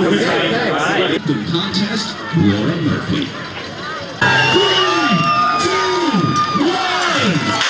The contest, Laura Murphy. 3, 2, 1.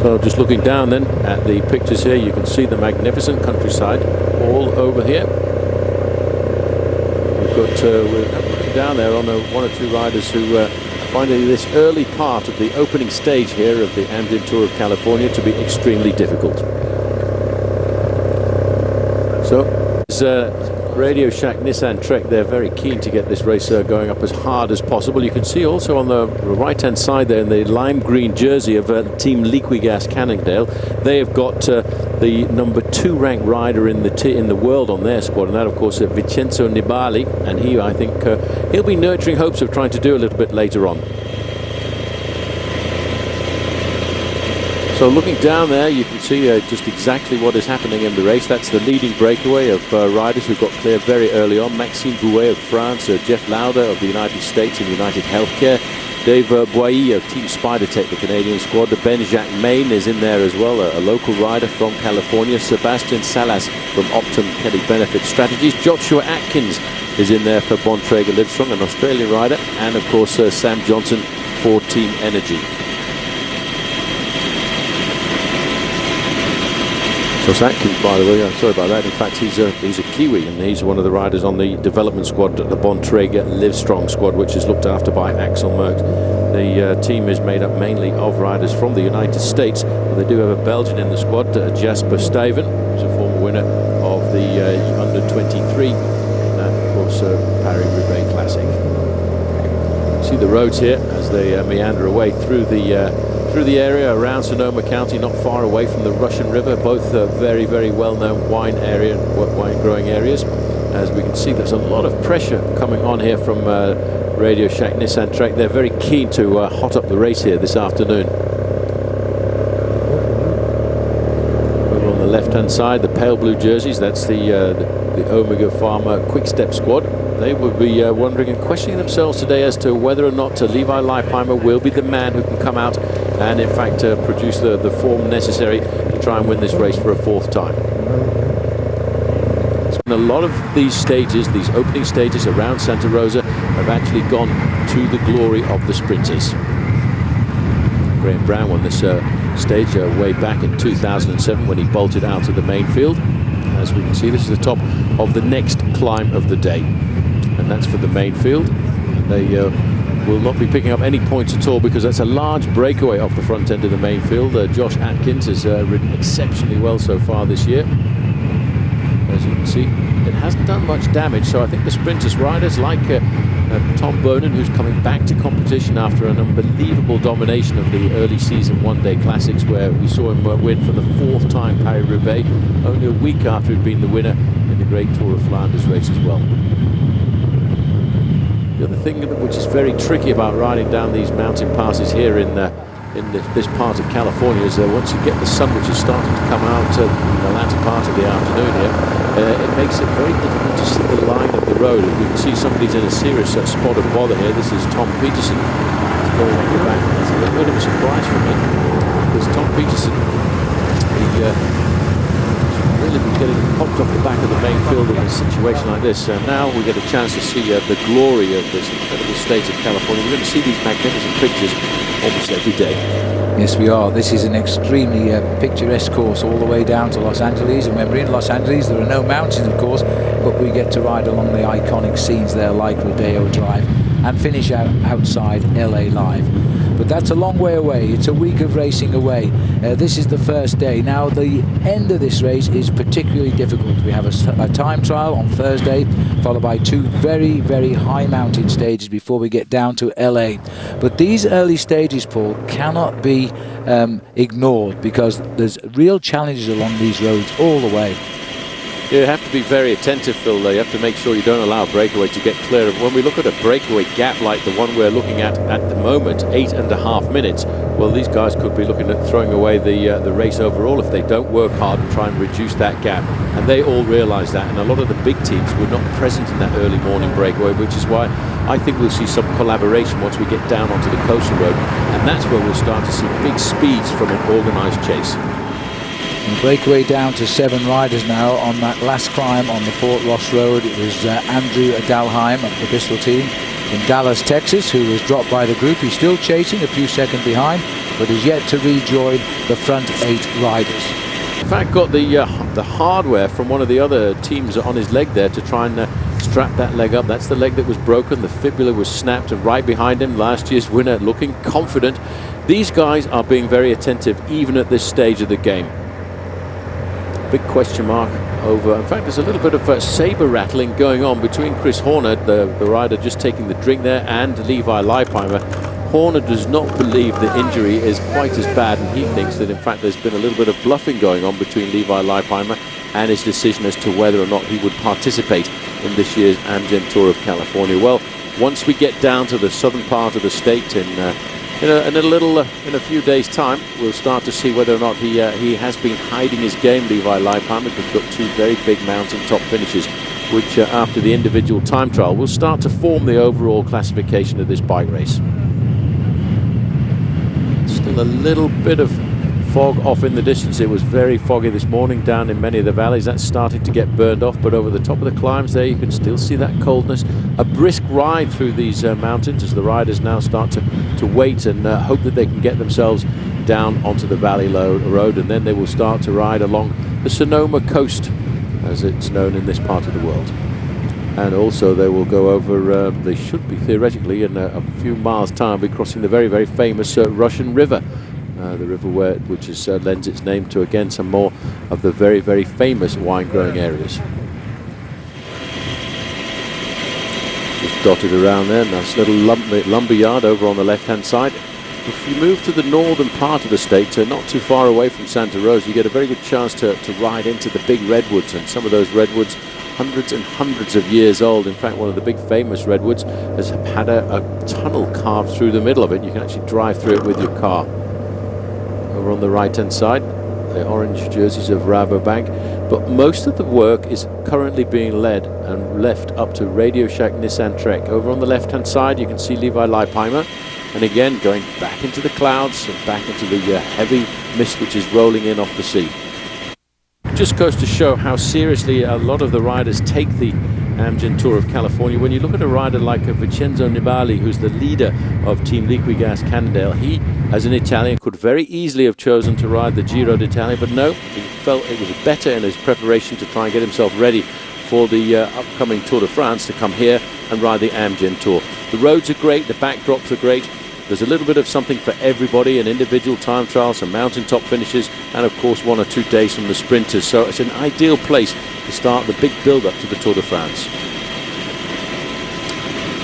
So just looking down then at the pictures here, you can see the magnificent countryside all over here. We've got we're looking down there on one or two riders who find this early part of the opening stage here of the Andean Tour of California to be extremely difficult. So Radio Shack Nissan Trek, they're very keen to get this race going up as hard as possible. You can see also on the right hand side there in the lime green jersey of Team Liquigas Cannondale, they have got the number 2 ranked rider in the world on their squad, and that of course Vincenzo Nibali, and he, I think he'll be nurturing hopes of trying to do a little bit later on. So looking down there, you can see just exactly what is happening in the race. That's the leading breakaway of riders who got clear very early on. Maxime Bouet of France, Jeff Lauder of the United States and United Healthcare, Dave Boilly of Team Spidertech, the Canadian squad. Ben-Jacques Main is in there as well, a local rider from California. Sebastian Salas from Optum Kelly Benefit Strategies. Joshua Atkins is in there for Bontrager Livestrong, an Australian rider. And of course Sam Johnson for Team Energy. So Atkins, by the way, sorry about that. In fact, he's a Kiwi, and he's one of the riders on the development squad, the Bontrager Livestrong squad, which is looked after by Axel Merckx. The team is made up mainly of riders from the United States, but they do have a Belgian in the squad, Jasper Stuyven, who's a former winner of the Under-23, and of course Paris-Roubaix Classic. See the roads here as they meander away through the area around Sonoma County, not far away from the Russian River, both very, very well-known wine growing areas. As we can see, there's a lot of pressure coming on here from Radio Shack Nissan Trek. They're very keen to hot up the race here this afternoon. Over on the left-hand side, the pale blue jerseys, that's the Omega Pharma Quick Step squad. They will be wondering and questioning themselves today as to whether or not Levi Leipheimer will be the man who can come out and in fact produce the form necessary to try and win this race for a 4th time. And a lot of these stages, these opening stages around Santa Rosa, have actually gone to the glory of the sprinters. Graham Brown won this stage way back in 2007 when he bolted out of the main field. As we can see, this is the top of the next climb of the day, and that's for the main field. They will not be picking up any points at all because that's a large breakaway off the front end of the main field. Josh Atkins has ridden exceptionally well so far this year. As you can see, it hasn't done much damage, so I think the sprinters riders like Tom Bonin, who's coming back to competition after an unbelievable domination of the early season one-day classics, where we saw him win for the 4th time Paris-Roubaix, only a week after he'd been the winner in the Great Tour of Flanders race as well. The other thing which is very tricky about riding down these mountain passes here in this part of California is once you get the sun, which is starting to come out in the latter part of the afternoon here, it makes it very difficult to see the line of the road. And you can see somebody's in a serious spot of bother here. This is Tom Peterson going on the back. That's a little bit of a surprise for me, because Tom Peterson, he really been getting popped off the back of the main field in a situation like this. Now we get a chance to see the glory of this incredible state of California. We're going to see these magnificent pictures almost every day. Yes, we are. This is an extremely picturesque course all the way down to Los Angeles, and when we're in Los Angeles there are no mountains, of course, but we get to ride along the iconic scenes there like Rodeo Drive and finish outside LA Live. but that's a long way away. It's a week of racing away. This is the first day. Now the end of this race is particularly difficult. We have a time trial on Thursday, followed by 2 very, very high mountain stages before we get down to LA. But these early stages, Paul, cannot be ignored, because there's real challenges along these roads all the way. You have to be very attentive, Phil. You have to make sure you don't allow a breakaway to get clear. When we look at a breakaway gap like the one we're looking at the moment, 8.5 minutes, well, these guys could be looking at throwing away the race overall if they don't work hard and try and reduce that gap. And they all realise that, and a lot of the big teams were not present in that early morning breakaway, which is why I think we'll see some collaboration once we get down onto the coastal road, and that's where we'll start to see big speeds from an organised chase. And breakaway down to 7 riders now on that last climb on the Fort Ross Road. It was Andrew Dalheim of the Bristol team from Dallas, Texas, who was dropped by the group. He's still chasing, a few seconds behind, but is yet to rejoin the front 8 riders. In fact, got the hardware from one of the other teams on his leg there to try and strap that leg up. That's the leg that was broken. The fibula was snapped, and right behind him, last year's winner, looking confident. These guys are being very attentive even at this stage of the game. Big question mark over. In fact, there's a little bit of saber rattling going on between Chris Horner, the rider just taking the drink there, and Levi Leipheimer. Horner does not believe the injury is quite as bad, and he thinks that in fact there's been a little bit of bluffing going on between Levi Leipheimer and his decision as to whether or not he would participate in this year's Amgen Tour of California. Well, once we get down to the southern part of the state in a few days' time, we'll start to see whether or not he has been hiding his game, Levi Leipheimer, because he's got 2 very big mountain top finishes, which after the individual time trial will start to form the overall classification of this bike race. Still a little bit of fog off in the distance. It was very foggy this morning down in many of the valleys. That's starting to get burned off, but over the top of the climbs there you can still see that coldness. A brisk ride through these mountains as the riders now start to wait and hope that they can get themselves down onto the valley road, and then they will start to ride along the Sonoma coast, as it's known in this part of the world. And also they will go over, they should be theoretically in a few miles' time, be crossing the very, very famous Russian River. The river which lends its name to, again, some more of the very, very famous wine-growing areas. Just dotted around there, nice little lumber yard over on the left-hand side. If you move to the northern part of the state, not too far away from Santa Rosa, you get a very good chance to ride into the big redwoods, and some of those redwoods hundreds and hundreds of years old. In fact, one of the big famous redwoods has had a tunnel carved through the middle of it. You can actually drive through it with your car. Over on the right-hand side, the orange jerseys of Rabobank, but most of the work is currently being led and left up to Radio Shack Nissan Trek. Over on the left-hand side, you can see Levi Leipheimer, and again going back into the clouds and back into the heavy mist which is rolling in off the sea. Just goes to show how seriously a lot of the riders take the Amgen Tour of California. When you look at a rider like Vincenzo Nibali, who's the leader of Team Liquigas Cannondale, he, as an Italian, could very easily have chosen to ride the Giro d'Italia, but no, he felt it was better in his preparation to try and get himself ready for the upcoming Tour de France to come here and ride the Amgen Tour. The roads are great, the backdrops are great. There's a little bit of something for everybody, an individual time trial, some mountaintop finishes, and of course 1 or 2 days from the sprinters. So it's an ideal place to start the big build-up to the Tour de France.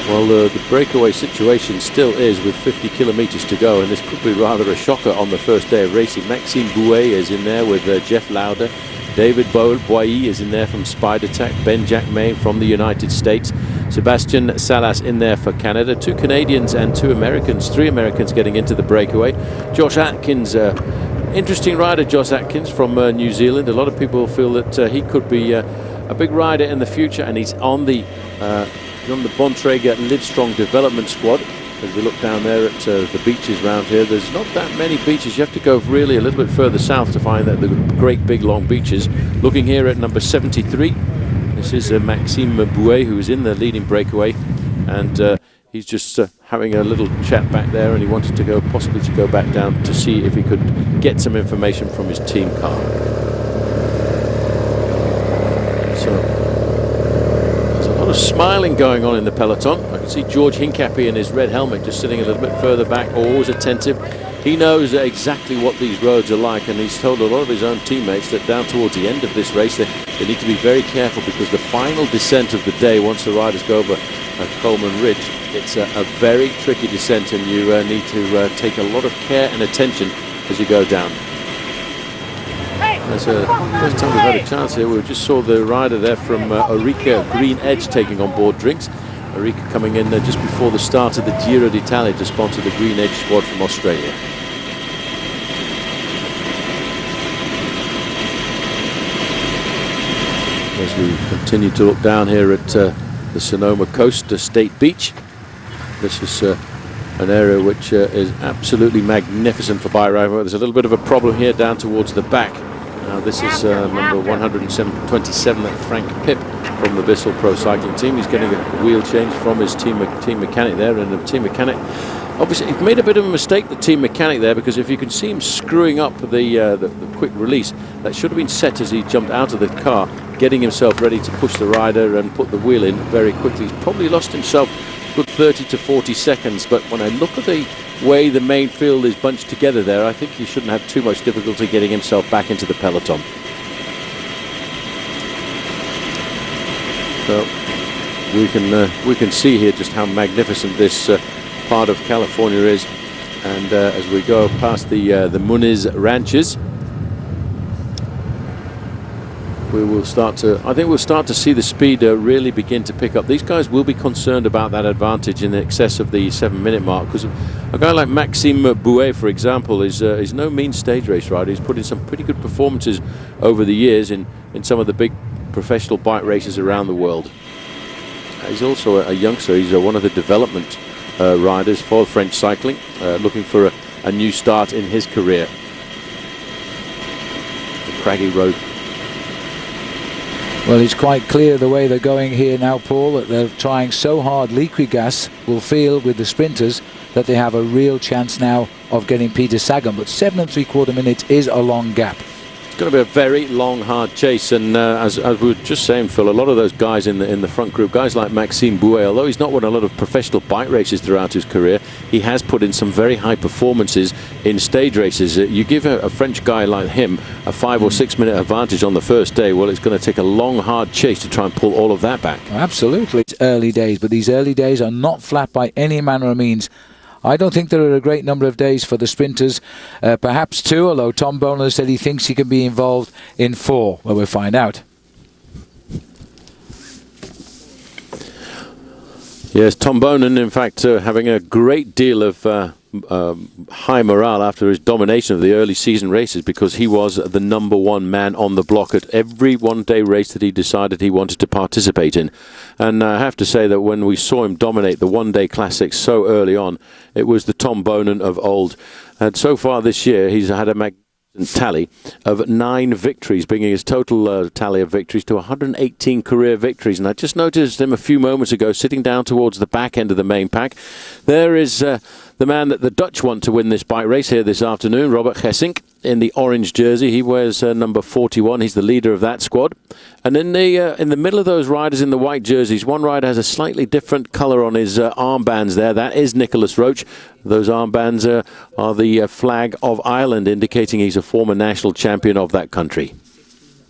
Well, the breakaway situation still is with 50 kilometers to go, and this could be rather a shocker on the first day of racing. Maxime Bouet is in there with Jeff Lauder. David Boilly is in there from Spider Tack. Ben Jacquemin from the United States. Sebastian Salas in there for Canada. 2 Canadians and 2 Americans. 3 Americans getting into the breakaway. Josh Atkins, interesting rider, Josh Atkins from New Zealand. A lot of people feel that he could be a big rider in the future, and he's on the Bontrager Livestrong development squad. As we look down there at the beaches around here, there's not that many beaches. You have to go really a little bit further south to find that the great big long beaches. Looking here at number 73, this is Maxime Bouet, who is in the leading breakaway, and he's just having a little chat back there, and he wanted to possibly go back down to see if he could get some information from his team car. So of smiling going on in the peloton. I can see George Hincapie in his red helmet just sitting a little bit further back, always attentive. He knows exactly what these roads are like, and he's told a lot of his own teammates that down towards the end of this race they need to be very careful, because the final descent of the day, once the riders go over Coleman Ridge, it's a very tricky descent, and you need to take a lot of care and attention as you go down. That's the first time we've had a chance here. We just saw the rider there from Orica Green Edge taking on board drinks. Orica coming in just before the start of the Giro d'Italia to sponsor the Green Edge squad from Australia. As we continue to look down here at the Sonoma Coast State Beach, this is an area which is absolutely magnificent for bike riding. There's a little bit of a problem here down towards the back. Now this is number 127, that Frank Pipp from the Bissell Pro Cycling Team. He's getting a wheel change from his team mechanic there, and the team mechanic, obviously, he made a bit of a mistake, the team mechanic there, because if you can see him screwing up the quick release, that should have been set as he jumped out of the car, getting himself ready to push the rider and put the wheel in very quickly. He's probably lost himself a good 30 to 40 seconds, but when I look at the way the main field is bunched together there, I think he shouldn't have too much difficulty getting himself back into the peloton. So we can see here just how magnificent this part of California is, and as we go past the Muniz ranches, I think we'll start to see the speed really begin to pick up. These guys will be concerned about that advantage in excess of the 7-minute mark, because a guy like Maxime Bouet, for example, is no mean stage race rider. He's put in some pretty good performances over the years in some of the big professional bike races around the world. He's also a youngster. He's one of the development riders for French cycling, looking for a new start in his career. The craggy road. Well, it's quite clear the way they're going here now, Paul, that they're trying so hard. Liquigas will feel with the sprinters that they have a real chance now of getting Peter Sagan, but 7 3/4 minutes is a long gap. It's going to be a very long, hard chase, and as we were just saying, Phil, a lot of those guys in the front group, guys like Maxime Bouet, although he's not won a lot of professional bike races throughout his career, he has put in some very high performances in stage races. You give a French guy like him a 5 or 6 minute advantage on the first day, well, it's going to take a long, hard chase to try and pull all of that back. Absolutely. It's early days, but these early days are not flat by any manner of means. I don't think there are a great number of days for the sprinters, perhaps 2, although Tom Bonan said he thinks he can be involved in 4. Well, we'll find out. Yes, Tom Bonan, in fact, having a great deal of high morale after his domination of the early season races, because he was the #1 man on the block at every one-day race that he decided he wanted to participate in. And I have to say that when we saw him dominate the one-day classics so early on, it was the Tom Bonan of old. And so far this year, he's had a magnificent tally of 9 victories, bringing his total tally of victories to 118 career victories. And I just noticed him a few moments ago sitting down towards the back end of the main pack. There is the man that the Dutch want to win this bike race here this afternoon, Robert Gesink, in the orange jersey. He wears number 41. He's the leader of that squad. And in the middle of those riders in the white jerseys, one rider has a slightly different colour on his armbands there. That is Nicholas Roach. Those armbands are the flag of Ireland, indicating he's a former national champion of that country.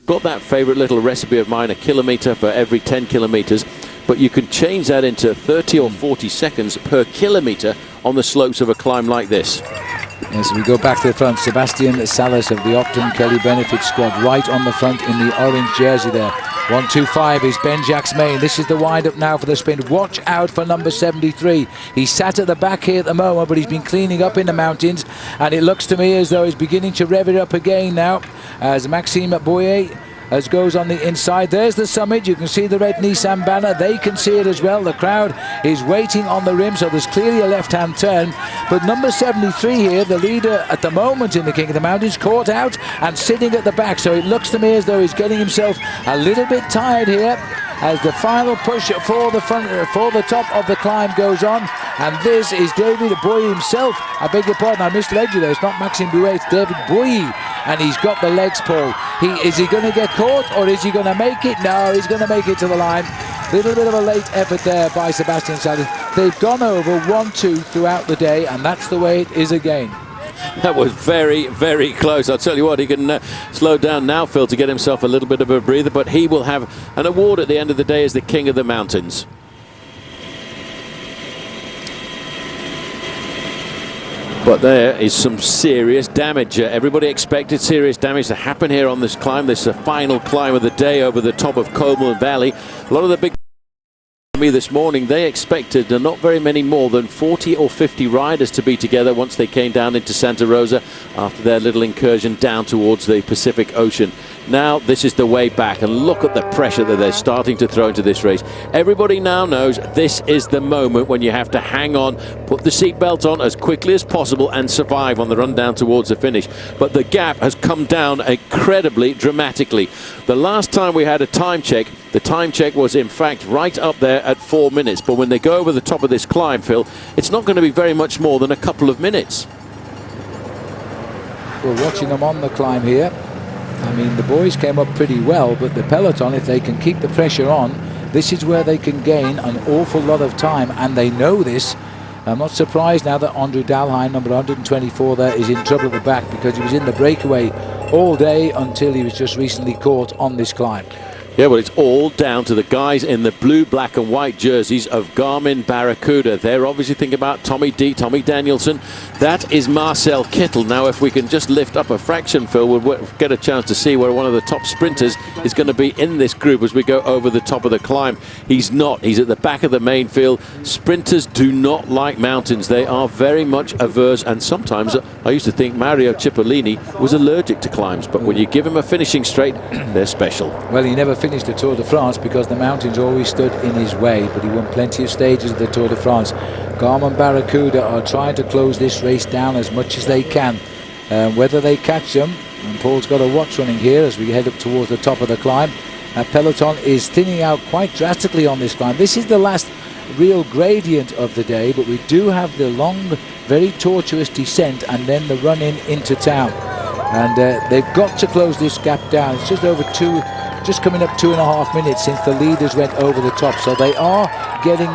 Got that favourite little recipe of mine, 1 kilometre for every 10 kilometres, but you can change that into 30 or 40 seconds per kilometre on the slopes of a climb like this. As we go back to the front, Sebastian Salas of the Octon Kelly Benefit squad right on the front in the orange jersey there. 125 is Ben Jacques Main. This is the wind-up now for the sprint. Watch out for number 73. He sat at the back here at the moment, but he's been cleaning up in the mountains, and it looks to me as though he's beginning to rev it up again now as Maxime Bouet as goes on the inside. There's the summit. You can see the red Nissan banner. They can see it as well. The crowd is waiting on the rim, so there's clearly a left-hand turn. But number 73 here, the leader at the moment in the King of the Mountains, caught out and sitting at the back. So it looks to me as though he's getting himself a little bit tired here as the final push for the front, for the top of the climb goes on. And this is David Bowie himself. I beg your pardon, I misled you there. It's not Maxime Bouet, it's David Bowie. And he's got the legs, Paul. Is he going to get caught, or is he going to make it? No, he's going to make it to the line. Little bit of a late effort there by Sebastian Salas. They've gone over 1-2 throughout the day, and that's the way it is again. That was very, very close. I'll tell you what, he can slow down now, Phil, to get himself a little bit of a breather, but he will have an award at the end of the day as the King of the Mountains. But there is some serious damage. Everybody expected serious damage to happen here on this climb. This is the final climb of the day over the top of Coleman Valley. A lot of the big this morning, they expected not very many more than 40 or 50 riders to be together once they came down into Santa Rosa after their little incursion down towards the Pacific Ocean. Now this is the way back, and look at the pressure that they're starting to throw into this race. Everybody now knows this is the moment when you have to hang on, put the seatbelt on as quickly as possible and survive on the run down towards the finish. But the gap has come down incredibly dramatically. The last time we had a time check, the time check was in fact right up there at 4 minutes, but when they go over the top of this climb, Phil, it's not going to be very much more than a couple of minutes. We're watching them on the climb here. I mean, the boys came up pretty well, but the peloton, if they can keep the pressure on, this is where they can gain an awful lot of time, and they know this. I'm not surprised now that Andrew Dalheim, number 124 there, is in trouble at the back, because he was in the breakaway all day until he was just recently caught on this climb. Yeah, well, it's all down to the guys in the blue, black and white jerseys of Garmin Barracuda. They're obviously thinking about Tommy Danielson. That is Marcel Kittel. Now, if we can just lift up a fraction, Phil, we'll get a chance to see where one of the top sprinters is going to be in this group as we go over the top of the climb. He's not. He's at the back of the main field. Sprinters do not like mountains. They are very much averse, and sometimes I used to think Mario Cipollini was allergic to climbs, but when you give him a finishing straight, they're special. Well, he never finished the Tour de France because the mountains always stood in his way, but he won plenty of stages of the Tour de France. Garmin Barracuda are trying to close this race down as much as they can. Whether they catch them, and Paul's got a watch running here as we head up towards the top of the climb. Peloton is thinning out quite drastically on this climb. This is the last real gradient of the day, but we do have the long, very tortuous descent and then the run-in into town. And they've got to close this gap down. It's just over just coming up 2.5 minutes since the leaders went over the top, so they are getting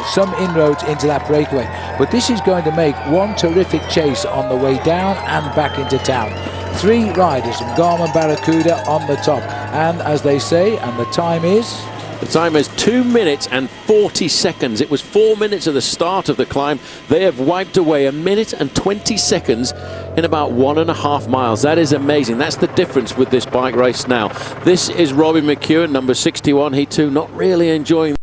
some inroads into that breakaway, but this is going to make one terrific chase on the way down and back into town. 3 riders from Garmin Barracuda on the top, and as they say, and the time is? The time is 2 minutes and 40 seconds. It was 4 minutes at the start of the climb. They have wiped away 1 minute and 20 seconds in about 1.5 miles. That is amazing. That's the difference with this bike race now. This is Robbie McEwen, number 61. He too not really enjoying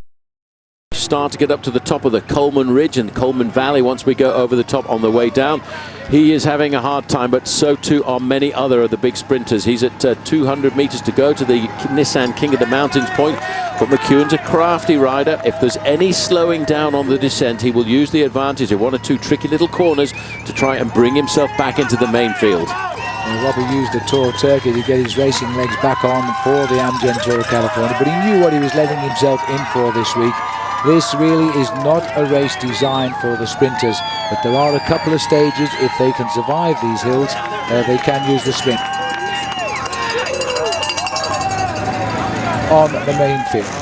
the start to get up to the top of the Coleman Ridge and Coleman Valley once we go over the top on the way down. He is having a hard time, but so too are many other of the big sprinters. He's at 200 meters to go to the Nissan King of the Mountains point, but McEwen's a crafty rider. If there's any slowing down on the descent, he will use the advantage of 1 or 2 tricky little corners to try and bring himself back into the main field. And Robbie used the Tour of Turkey to get his racing legs back on for the Amgen Tour of California, but he knew what he was letting himself in for this week. This really is not a race designed for the sprinters, but there are a couple of stages, if they can survive these hills, they can use the sprint. On the main field.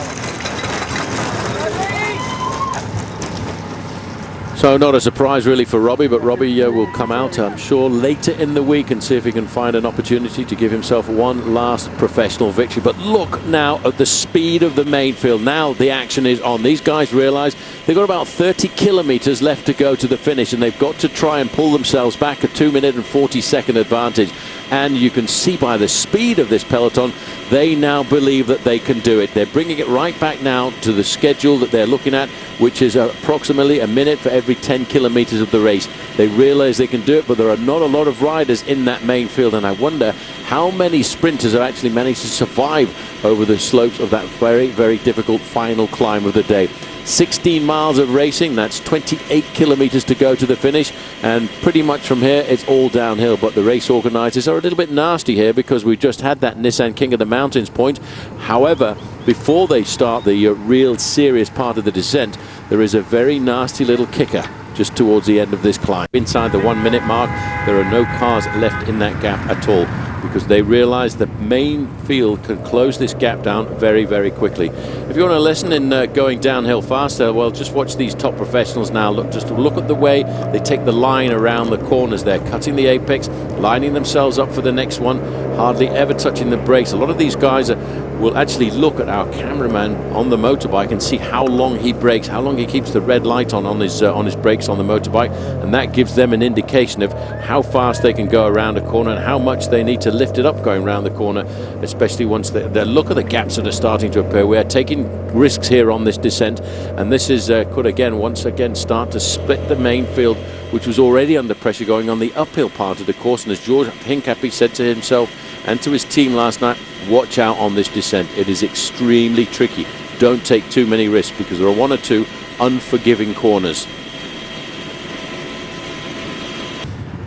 So not a surprise really for Robbie, but Robbie will come out, I'm sure, later in the week and see if he can find an opportunity to give himself one last professional victory. But look now at the speed of the main field. Now the action is on. These guys realize they've got about 30 kilometers left to go to the finish, and they've got to try and pull themselves back a 2 minute and 40 second advantage. And you can see by the speed of this peloton, they now believe that they can do it. They're bringing it right back now to the schedule that they're looking at, which is approximately a minute for every 10 kilometers of the race. They realize they can do it, but there are not a lot of riders in that main field, and I wonder how many sprinters have actually managed to survive over the slopes of that very, very difficult final climb of the day. 16 miles of racing, that's 28 kilometers to go to the finish, and pretty much from here it's all downhill. But the race organizers are a little bit nasty here because we just had that Nissan King of the Mountains point. However, before they start the real serious part of the descent, there is a very nasty little kicker just towards the end of this climb. Inside the 1 minute mark, there are no cars left in that gap at all. because they realize the main field can close this gap down very, very quickly. If you want a lesson in going downhill faster, well, just watch these top professionals now. Look at the way they take the line around the corners. They're cutting the apex, lining themselves up for the next one, hardly ever touching the brakes. A lot of these guys will actually look at our cameraman on the motorbike and see how long he brakes, how long he keeps the red light on his brakes on the motorbike, and that gives them an indication of how fast they can go around a corner and how much they need to lift it up going around the corner, especially once they look at the gaps that are starting to appear. We are taking risks here on this descent, and this is could again once again start to split the main field, which was already under pressure going on the uphill part of the course. And as George Hincapie said to himself and to his team last night, watch out on this descent. It is extremely tricky. Don't take too many risks because there are one or two unforgiving corners.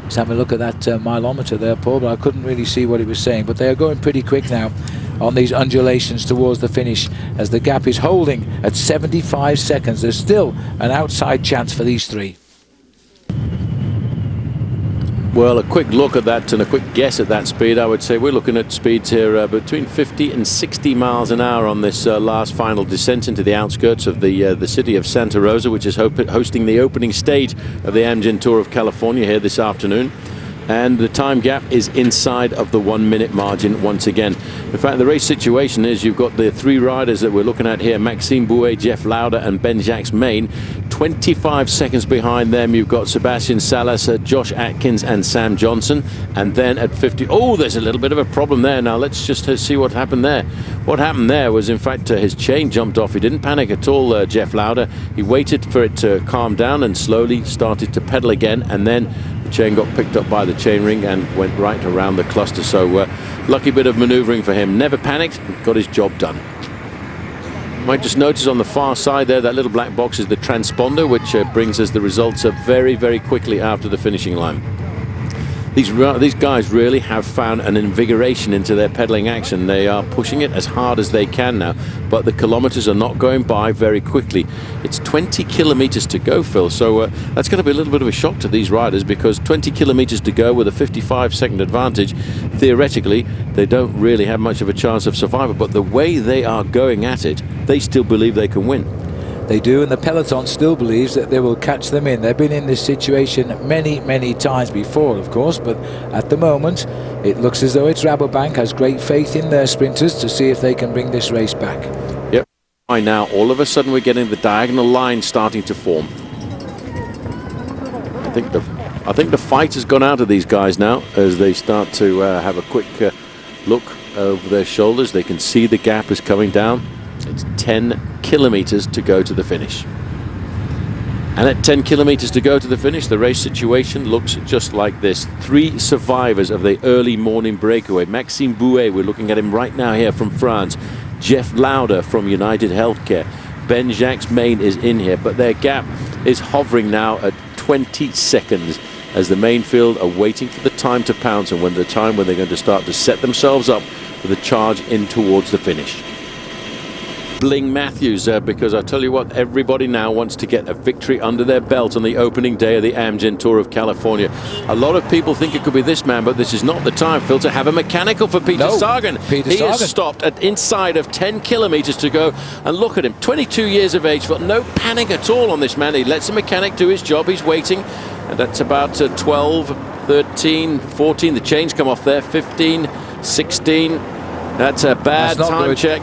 Let's have a look at that mileometer there, Paul, but I couldn't really see what he was saying. But they are going pretty quick now on these undulations towards the finish as the gap is holding at 75 seconds. There's still an outside chance for these three. Well, a quick look at that and a quick guess at that speed, I would say we're looking at speeds here between 50 and 60 miles an hour on this last final descent into the outskirts of the city of Santa Rosa, which is hosting the opening stage of the Amgen Tour of California here this afternoon. And the time gap is inside of the 1 minute margin once again. In fact, the race situation is you've got the three riders that we're looking at here, Maxime Bouet, Jeff Lauder and Ben-Jacques Maine. 25 seconds behind them you've got Sebastian Salas, Josh Atkins and Sam Johnson. And then at 50, oh, there's a little bit of a problem there. Now let's just see what happened there. What happened there was, in fact, his chain jumped off. He didn't panic at all, Jeff Lauder. He waited for it to calm down and slowly started to pedal again, and then the chain got picked up by the chainring and went right around the cluster. So lucky bit of maneuvering for him. Never panicked, got his job done. Might just notice on the far side there, that little black box is the transponder, which brings us the results very, very quickly after the finishing line. These guys really have found an invigoration into their pedaling action. They are pushing it as hard as they can now, but the kilometers are not going by very quickly. It's 20 kilometers to go, Phil, so that's going to be a little bit of a shock to these riders, because 20 kilometers to go with a 55-second advantage, theoretically, they don't really have much of a chance of survival, but the way they are going at it, they still believe they can win. They do, and the peloton still believes that they will catch them in. They've been in this situation many, many times before, of course, but at the moment it looks as though it's Rabobank has great faith in their sprinters to see if they can bring this race back. Yep. Right now, all of a sudden we're getting the diagonal line starting to form. I think the fight has gone out of these guys now as they start to have a quick look over their shoulders. They can see the gap is coming down. It's 10 kilometers to go to the finish. And at 10 kilometers to go to the finish, the race situation looks just like this. Three survivors of the early morning breakaway. Maxime Bouet, we're looking at him right now here from France. Jeff Lauder from United Healthcare. Ben-Jacques Maine is in here, but their gap is hovering now at 20 seconds as the main field are waiting for the time to pounce, and when they're going to start to set themselves up for the charge in towards the finish. Bling Matthews, because I tell you what, everybody now wants to get a victory under their belt on the opening day of the Amgen Tour of California. A lot of people think it could be this man, but this is not the time, Phil, to have a mechanical for Peter Sagan. He has stopped at inside of 10 kilometers to go, and look at him, 22 years of age, but no panic at all on this man. He lets the mechanic do his job. He's waiting, and that's about 12, 13, 14. The chains come off there, 15, 16. That's a bad time check.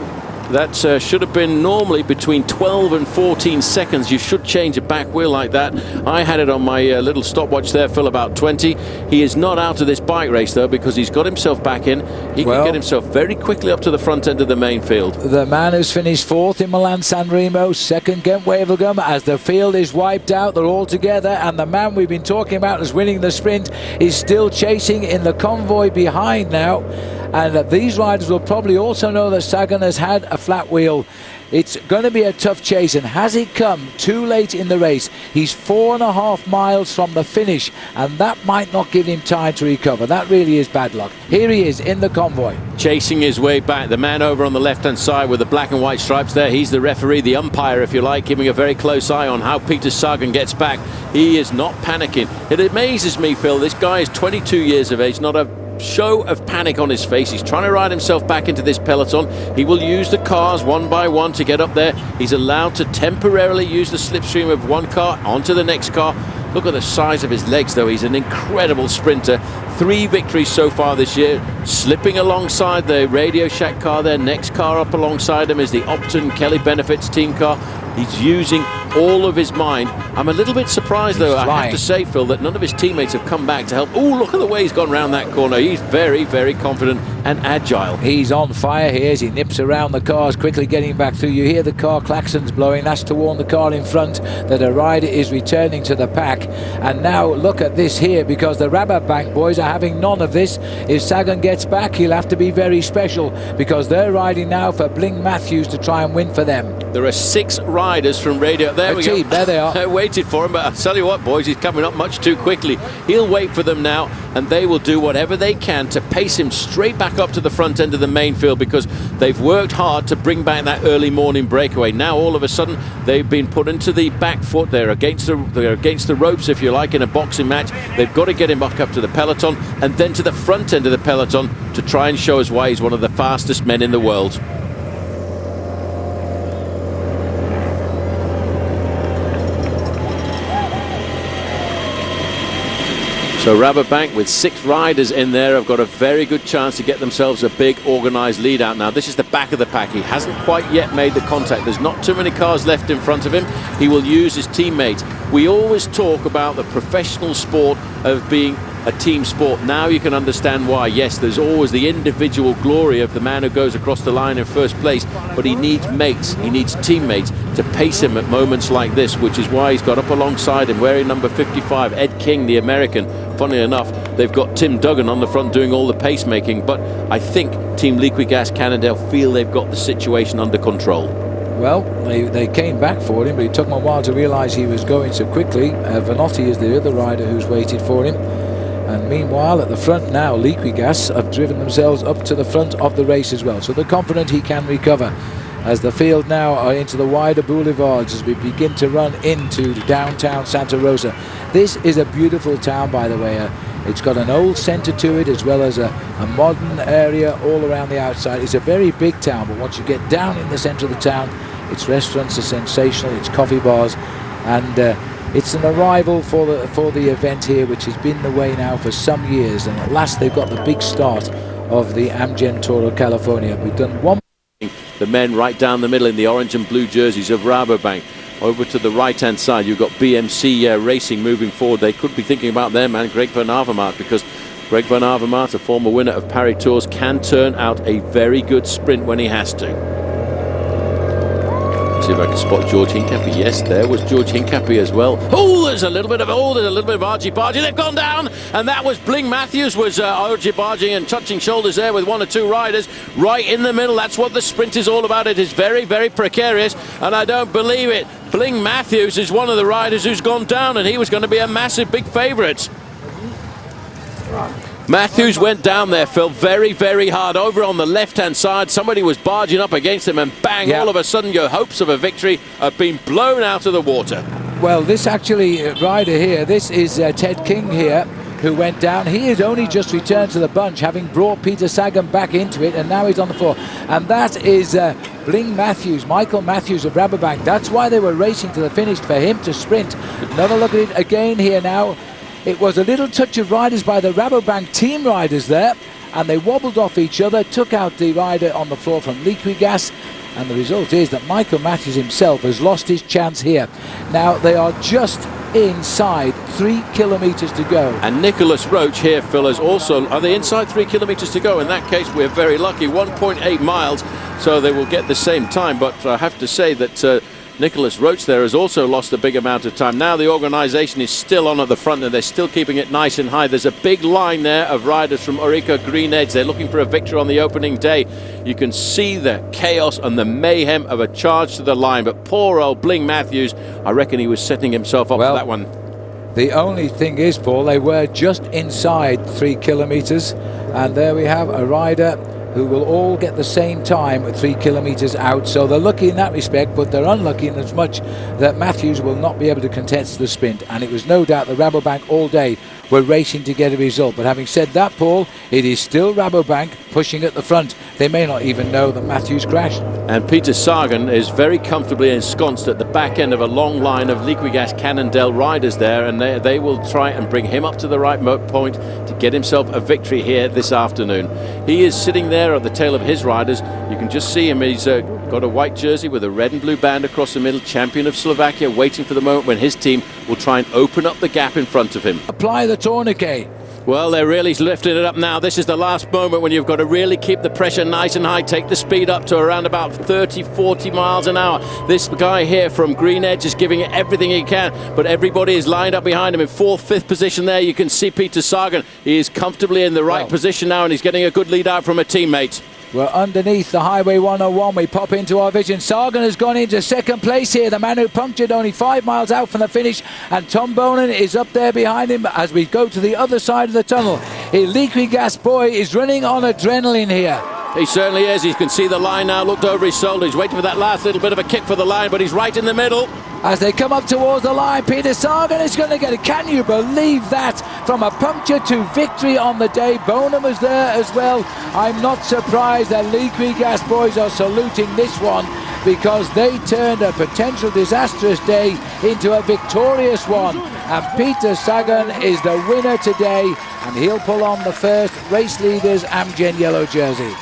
That should have been normally between 12 and 14 seconds. You should change a back wheel like that. I had it on my little stopwatch there, Phil, about 20. He is not out of this bike race, though, because he's got himself back in. He can get himself very quickly up to the front end of the main field. The man who's finished fourth in Milan-San Remo, second Gent-Wevelgem, as the field is wiped out, they're all together, and the man we've been talking about as winning the sprint is still chasing in the convoy behind now. And these riders will probably also know that Sagan has had a flat wheel. It's going to be a tough chase, and has he come too late in the race? He's 4.5 miles from the finish, and that might not give him time to recover. That really is bad luck. Here he is in the convoy, chasing his way back. The man over on the left-hand side with the black and white stripes there, he's the referee, the umpire, if you like, keeping a very close eye on how Peter Sagan gets back. He is not panicking. It amazes me, Phil, this guy is 22 years of age, not a show of panic on his face. He's trying to ride himself back into this peloton. He will use the cars one by one to get up there. He's allowed to temporarily use the slipstream of one car onto the next car. Look at the size of his legs, though. He's an incredible sprinter. 3 victories so far this year, slipping alongside the Radio Shack car there. Next car up alongside him is the Opton Kelly Benefits team car. He's using all of his mind. I'm a little bit surprised, though, I have to say, Phil, that none of his teammates have come back to help. Oh, look at the way he's gone round that corner. He's very, very confident and agile. He's on fire here as he nips around the cars, quickly getting back through. You hear the car klaxons blowing. That's to warn the car in front that a rider is returning to the pack. And now look at this here, because the Rabobank boys are having none of this. If Sagan gets back, he'll have to be very special, because they're riding now for Bling Matthews to try and win for them. There are 6 riders from Radio. There we go. There they are. I waited for him, but I'll tell you what, boys, he's coming up much too quickly. He'll wait for them now, and they will do whatever they can to pace him straight back up to the front end of the main field, because they've worked hard to bring back that early morning breakaway. Now all of a sudden they've been put into the back foot. They're against the ropes, if you like, in a boxing match. They've got to get him back up to the peloton and then to the front end of the peloton to try and show us why he's one of the fastest men in the world. So Rabobank, with 6 riders in there, have got a very good chance to get themselves a big organised lead out. Now this is the back of the pack. He hasn't quite yet made the contact. There's not too many cars left in front of him. He will use his teammates. We always talk about the professional sport of being a team sport. Now you can understand why. Yes, there's always the individual glory of the man who goes across the line in first place, but he needs mates, he needs teammates to pace him at moments like this, which is why he's got up alongside him wearing number 55, Ed King, the American. Funnily enough, they've got Tim Duggan on the front doing all the pacemaking, but I think Team Liquigas Cannondale feel they've got the situation under control. Well, they came back for him, but it took them a while to realise he was going so quickly. Vanotti is the other rider who's waited for him. And meanwhile, at the front now, Liquigas have driven themselves up to the front of the race as well. So they're confident he can recover. As the field now are into the wider boulevards as we begin to run into downtown Santa Rosa. This is a beautiful town, by the way. It's got an old centre to it, as well as a modern area all around the outside. It's a very big town, but once you get down in the centre of the town, its restaurants are sensational, its coffee bars, and it's an arrival for the event here, which has been the way now for some years. And at last they've got the big start of the Amgen Tour of California. We've done one. The men right down the middle in the orange and blue jerseys of Rabobank. Over to the right-hand side, you've got BMC Racing moving forward. They could be thinking about their man, Greg Van Avermaet, because Greg Van Avermaet, a former winner of Paris Tours, can turn out a very good sprint when he has to. See if I can spot George Hincapie. Yes, there was George Hincapie as well. Oh, there's a little bit of argy-bargy. They've gone down, and that was Bling Matthews was argy-barging and touching shoulders there with 1 or 2 riders right in the middle. That's what the sprint is all about. It is very, very precarious, and I don't believe it. Bling Matthews is one of the riders who's gone down, and he was going to be a massive big favourite. Matthews went down there, Phil, very, very hard. Over on the left-hand side, somebody was barging up against him, and bang, all of a sudden your hopes of a victory have been blown out of the water. Well, this actually rider here, this is Ted King here, who went down. He had only just returned to the bunch, having brought Peter Sagan back into it, and now he's on the floor. And that is Bling Matthews, Michael Matthews of Rabobank. That's why they were racing to the finish, for him to sprint. Another look at it again here now. It was a little touch of riders by the Rabobank team riders there, and they wobbled off each other, took out the rider on the floor from Liquigas, and the result is that Michael Matthews himself has lost his chance here. Now they are just inside 3 kilometres to go. And Nicholas Roach here, Phil, is also, are they inside 3 kilometres to go? In that case, we're very lucky, 1.8 miles, so they will get the same time. But I have to say that Nicholas Roach there has also lost a big amount of time. Now the organisation is still on at the front, and they're still keeping it nice and high. There's a big line there of riders from Orica Green Edge. They're looking for a victory on the opening day. You can see the chaos and the mayhem of a charge to the line, but poor old Bling Matthews, I reckon he was setting himself up for that one. The only thing is, Paul, they were just inside 3 kilometres, and there we have a rider who will all get the same time at 3 kilometres out. So they're lucky in that respect, but they're unlucky in as much that Matthews will not be able to contest the sprint. And it was no doubt that Rabobank all day were racing to get a result. But having said that, Paul, it is still Rabobank pushing at the front. They may not even know that Matthews crashed. And Peter Sagan is very comfortably ensconced at the back end of a long line of Liquigas Cannondale riders there, and they will try and bring him up to the right point to get himself a victory here this afternoon. He is sitting there at the tail of his riders. You can just see him. He's got a white jersey with a red and blue band across the middle, champion of Slovakia, waiting for the moment when his team will try and open up the gap in front of him. Apply the tourniquet. Well, they're really lifting it up now. This is the last moment when you've got to really keep the pressure nice and high, take the speed up to around about 30-40 miles an hour. This guy here from Green Edge is giving it everything he can, but everybody is lined up behind him in 4th, 5th position there. You can see Peter Sagan. He is comfortably in the right position now, and he's getting a good lead out from a teammate. We're underneath the Highway 101. We pop into our vision. Sagan has gone into 2nd place here. The man who punctured only 5 miles out from the finish. And Tom Bonan is up there behind him as we go to the other side of the tunnel. Liquigas boy is running on adrenaline here. He certainly is. You can see the line now, looked over his shoulder. He's waiting for that last little bit of a kick for the line, but he's right in the middle. As they come up towards the line, Peter Sagan is going to get it. Can you believe that? From a puncture to victory on the day. Bonan was there as well. I'm not surprised that Liquigas boys are saluting this one, because they turned a potential disastrous day into a victorious one. And Peter Sagan is the winner today, and he'll pull on the first race leader's Amgen yellow jersey.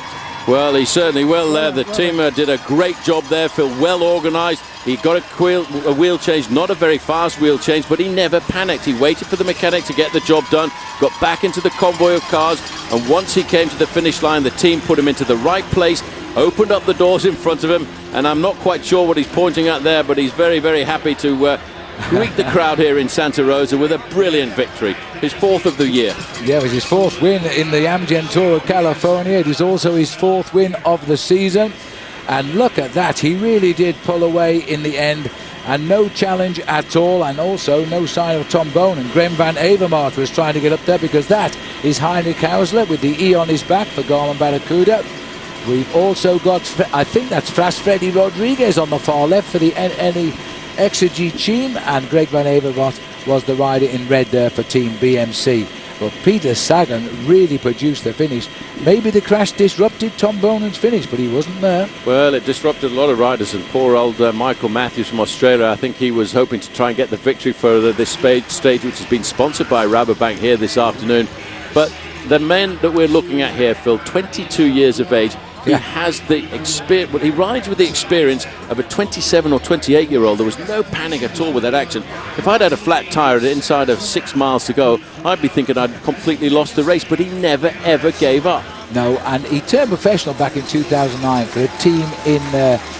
Well, he certainly will there. The team did a great job there, Phil, well organised. He got a wheel change, not a very fast wheel change, but he never panicked. He waited for the mechanic to get the job done, got back into the convoy of cars, and once he came to the finish line, the team put him into the right place, opened up the doors in front of him, and I'm not quite sure what he's pointing at there, but he's very, very happy to greet the crowd here in Santa Rosa with a brilliant victory. His 4th of the year. Yeah, it was his 4th win in the Amgen Tour of California. It is also his 4th win of the season. And look at that, he really did pull away in the end, and no challenge at all, and also no sign of Tom Bonan. Graham van Avermaet was trying to get up there, because that is Heinrich Hausler with the E on his back for Garmin Barracuda. We've also got, I think that's Fras Freddy Rodriguez on the far left for the NE Exergy team, and Greg van Avermaet was the rider in red there for Team BMC. But Peter Sagan really produced the finish. Maybe the crash disrupted Tom Bonan's finish, but he wasn't there. Well, it disrupted a lot of riders, and poor old Michael Matthews from Australia, I think he was hoping to try and get the victory for this stage, which has been sponsored by Rabobank here this afternoon. But the men that we're looking at here, Phil, 22 years of age, he has the experience. He rides with the experience of a 27 or 28-year-old. There was no panic at all with that action. If I'd had a flat tyre at inside of 6 miles to go, I'd be thinking I'd completely lost the race. But he never ever gave up. No, and he turned professional back in 2009 for a team in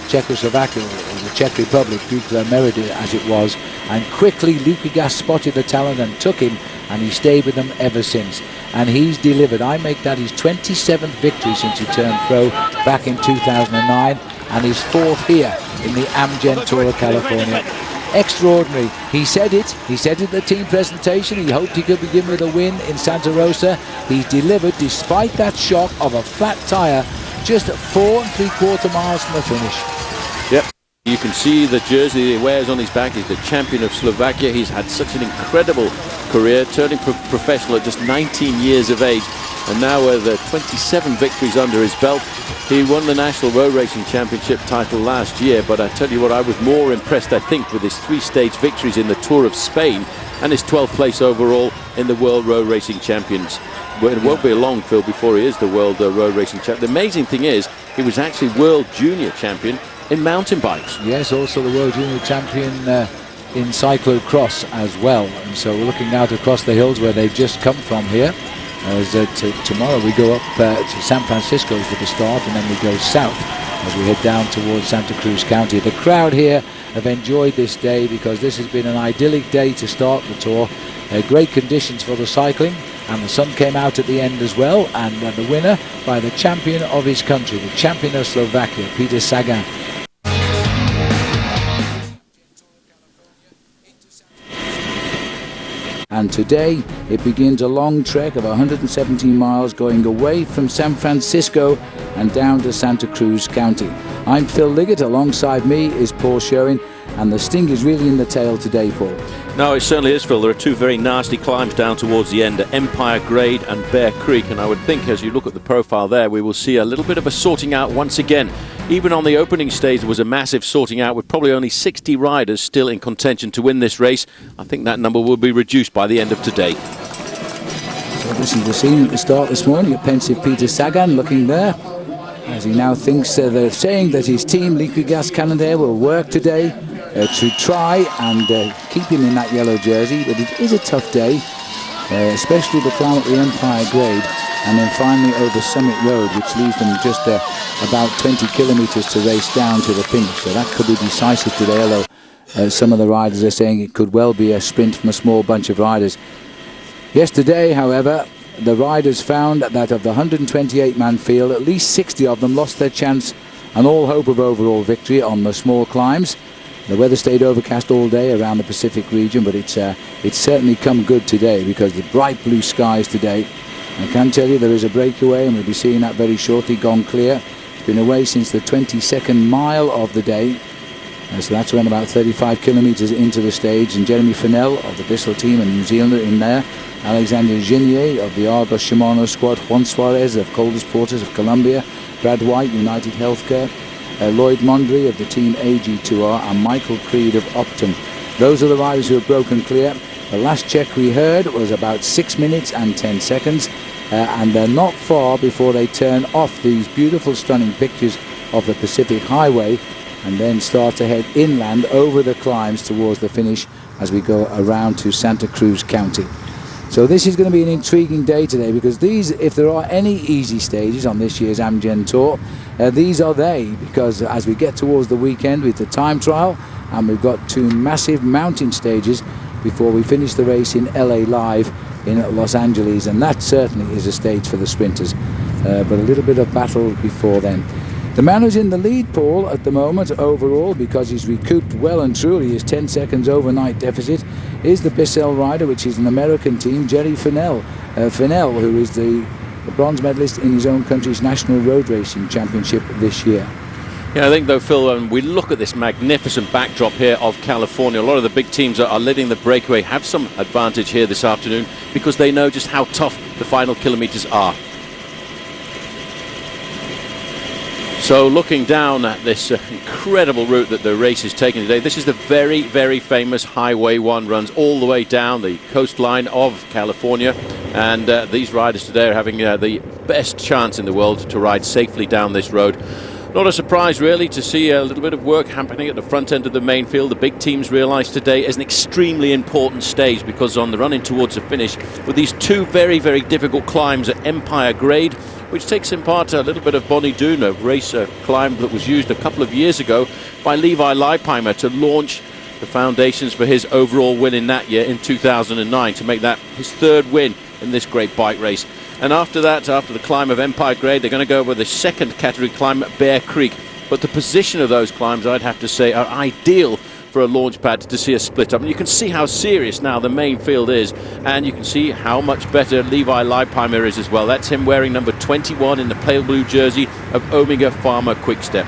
Czechoslovakia, or the Czech Republic, Dukla Merida as it was, and quickly Liquigas spotted the talent and took him, and he stayed with them ever since. And he's delivered. I make that his 27th victory since he turned pro back in 2009, and his 4th here in the Amgen Tour of California. Extraordinary. He said it at the team presentation. He hoped he could begin with a win in Santa Rosa. He's delivered despite that shock of a flat tyre just 4 3/4 miles from the finish. Yep. You can see the jersey he wears on his back. He's the champion of Slovakia. He's had such an incredible career, turning professional at just 19 years of age, and now with 27 victories under his belt. He won the National Road Racing Championship title last year, but I tell you what, I was more impressed, I think, with his 3-stage victories in the Tour of Spain and his 12th place overall in the World Road Racing Champions. It won't be long, Phil, before he is the World Road Racing Champion. The amazing thing is, he was actually World Junior Champion in mountain bikes. Yes, also the World Junior Champion in cyclocross as well. And so we're looking now to cross the hills where they've just come from here. As tomorrow we go up to San Francisco for the start, and then we go south as we head down towards Santa Cruz County. The crowd here have enjoyed this day because this has been an idyllic day to start the tour. Great conditions for the cycling, and the sun came out at the end as well, and the winner by the champion of his country, the champion of Slovakia, Peter Sagan. And today it begins a long trek of 117 miles going away from San Francisco and down to Santa Cruz County. I'm Phil Liggett. Alongside me is Paul Sherwin, and the sting is really in the tail today, Paul. No, it certainly is, Phil. There are two very nasty climbs down towards the end, Empire Grade and Bear Creek, and I would think as you look at the profile there, we will see a little bit of a sorting out once again. Even on the opening stage, there was a massive sorting out with probably only 60 riders still in contention to win this race. I think that number will be reduced by the end of today. So this is the scene at the start this morning at Pensive Peter Sagan looking there, as he now thinks they're saying that his team, Liquigas Cannondale, will work today to try and keep him in that yellow jersey. But it is a tough day, especially the climb at the Empire Grade, and then finally over Summit Road, which leaves them just about 20 kilometres to race down to the finish. So that could be decisive today, although some of the riders are saying it could well be a sprint from a small bunch of riders. Yesterday, however, the riders found that of the 128-man field, at least 60 of them lost their chance and all hope of overall victory on the small climbs. The weather stayed overcast all day around the Pacific region, but it's certainly come good today because the bright blue skies today. I can tell you there is a breakaway, and we'll be seeing that very shortly. Gone Clear. It's been away since the 22nd mile of the day. So that's around about 35 kilometres into the stage. And Jeremy Fennell of the Bissell team, a New Zealander in there. Alexander Ginier of the Argos Shimano squad. Juan Suarez of Colders Porters of Colombia. Brad White, United Healthcare. Lloyd Mondry of the team AG2R, and Michael Creed of Optum. Those are the riders who have broken clear. The last check we heard was about 6 minutes and 10 seconds, and they're not far before they turn off these beautiful, stunning pictures of the Pacific Highway and then start to head inland over the climbs towards the finish as we go around to Santa Cruz County. So this is going to be an intriguing day today, because these, if there are any easy stages on this year's Amgen Tour, these are they, because as we get towards the weekend with the time trial, and we've got two massive mountain stages before we finish the race in LA Live in Los Angeles, and that certainly is a stage for the sprinters, but a little bit of battle before then. The man who's in the lead, Paul, at the moment overall, because he's recouped well and truly his 10 seconds overnight deficit, is the Bissell rider, which is an American team, Jerry Fennell. Fennell, who is the bronze medalist in his own country's National Road Racing Championship this year. Yeah, I think though, Phil, when we look at this magnificent backdrop here of California, a lot of the big teams are letting the breakaway have some advantage here this afternoon because they know just how tough the final kilometres are. So looking down at this incredible route that the race is taking today, this is the very, very famous Highway 1, runs all the way down the coastline of California, and these riders today are having the best chance in the world to ride safely down this road. Not a surprise really to see a little bit of work happening at the front end of the main field. The big teams realise today is an extremely important stage, because on the run in towards the finish with these two very, very difficult climbs at Empire Grade, which takes in part a little bit of Bonnie Doon, a race climb that was used a couple of years ago by Levi Leipheimer to launch the foundations for his overall win in that year in 2009, to make that his third win in this great bike race. And after that, after the climb of Empire Grade, they're going to go over the second category climb at Bear Creek. But the position of those climbs, I'd have to say, are ideal for a launch pad to see a split up. And you can see how serious now the main field is, and you can see how much better Levi Leipheimer is as well. That's him wearing number 21 in the pale blue jersey of Omega Pharma Quickstep.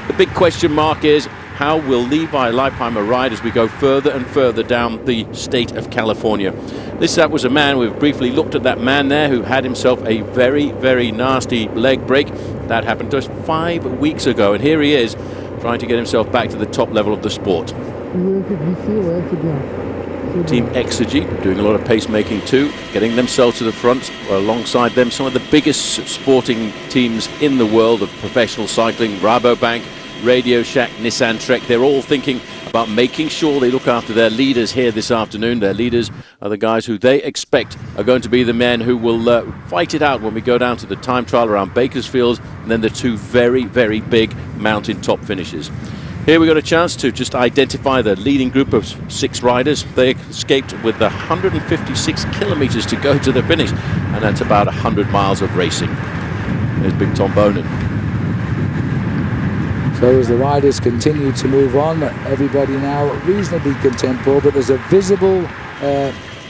The big question mark is, how will Levi Leipheimer ride as we go further and further down the state of California? That was a man, we've briefly looked at that man there who had himself a very, very nasty leg break. That happened just 5 weeks ago, and here he is trying to get himself back to the top level of the sport. Team Exergy doing a lot of pacemaking too, getting themselves to the front. Alongside them, some of the biggest sporting teams in the world of professional cycling, Rabobank, Radio Shack, Nissan Trek. They're all thinking about making sure they look after their leaders here this afternoon. Their leaders are the guys who they expect are going to be the men who will fight it out when we go down to the time trial around Bakersfield, and then the two very, very big mountain top finishes. Here we got a chance to just identify the leading group of 6 riders. They escaped with 156 kilometres to go to the finish, and that's about 100 miles of racing. There's Big Tom Bonin. So as the riders continue to move on, everybody now reasonably content, Paul, but there's a visible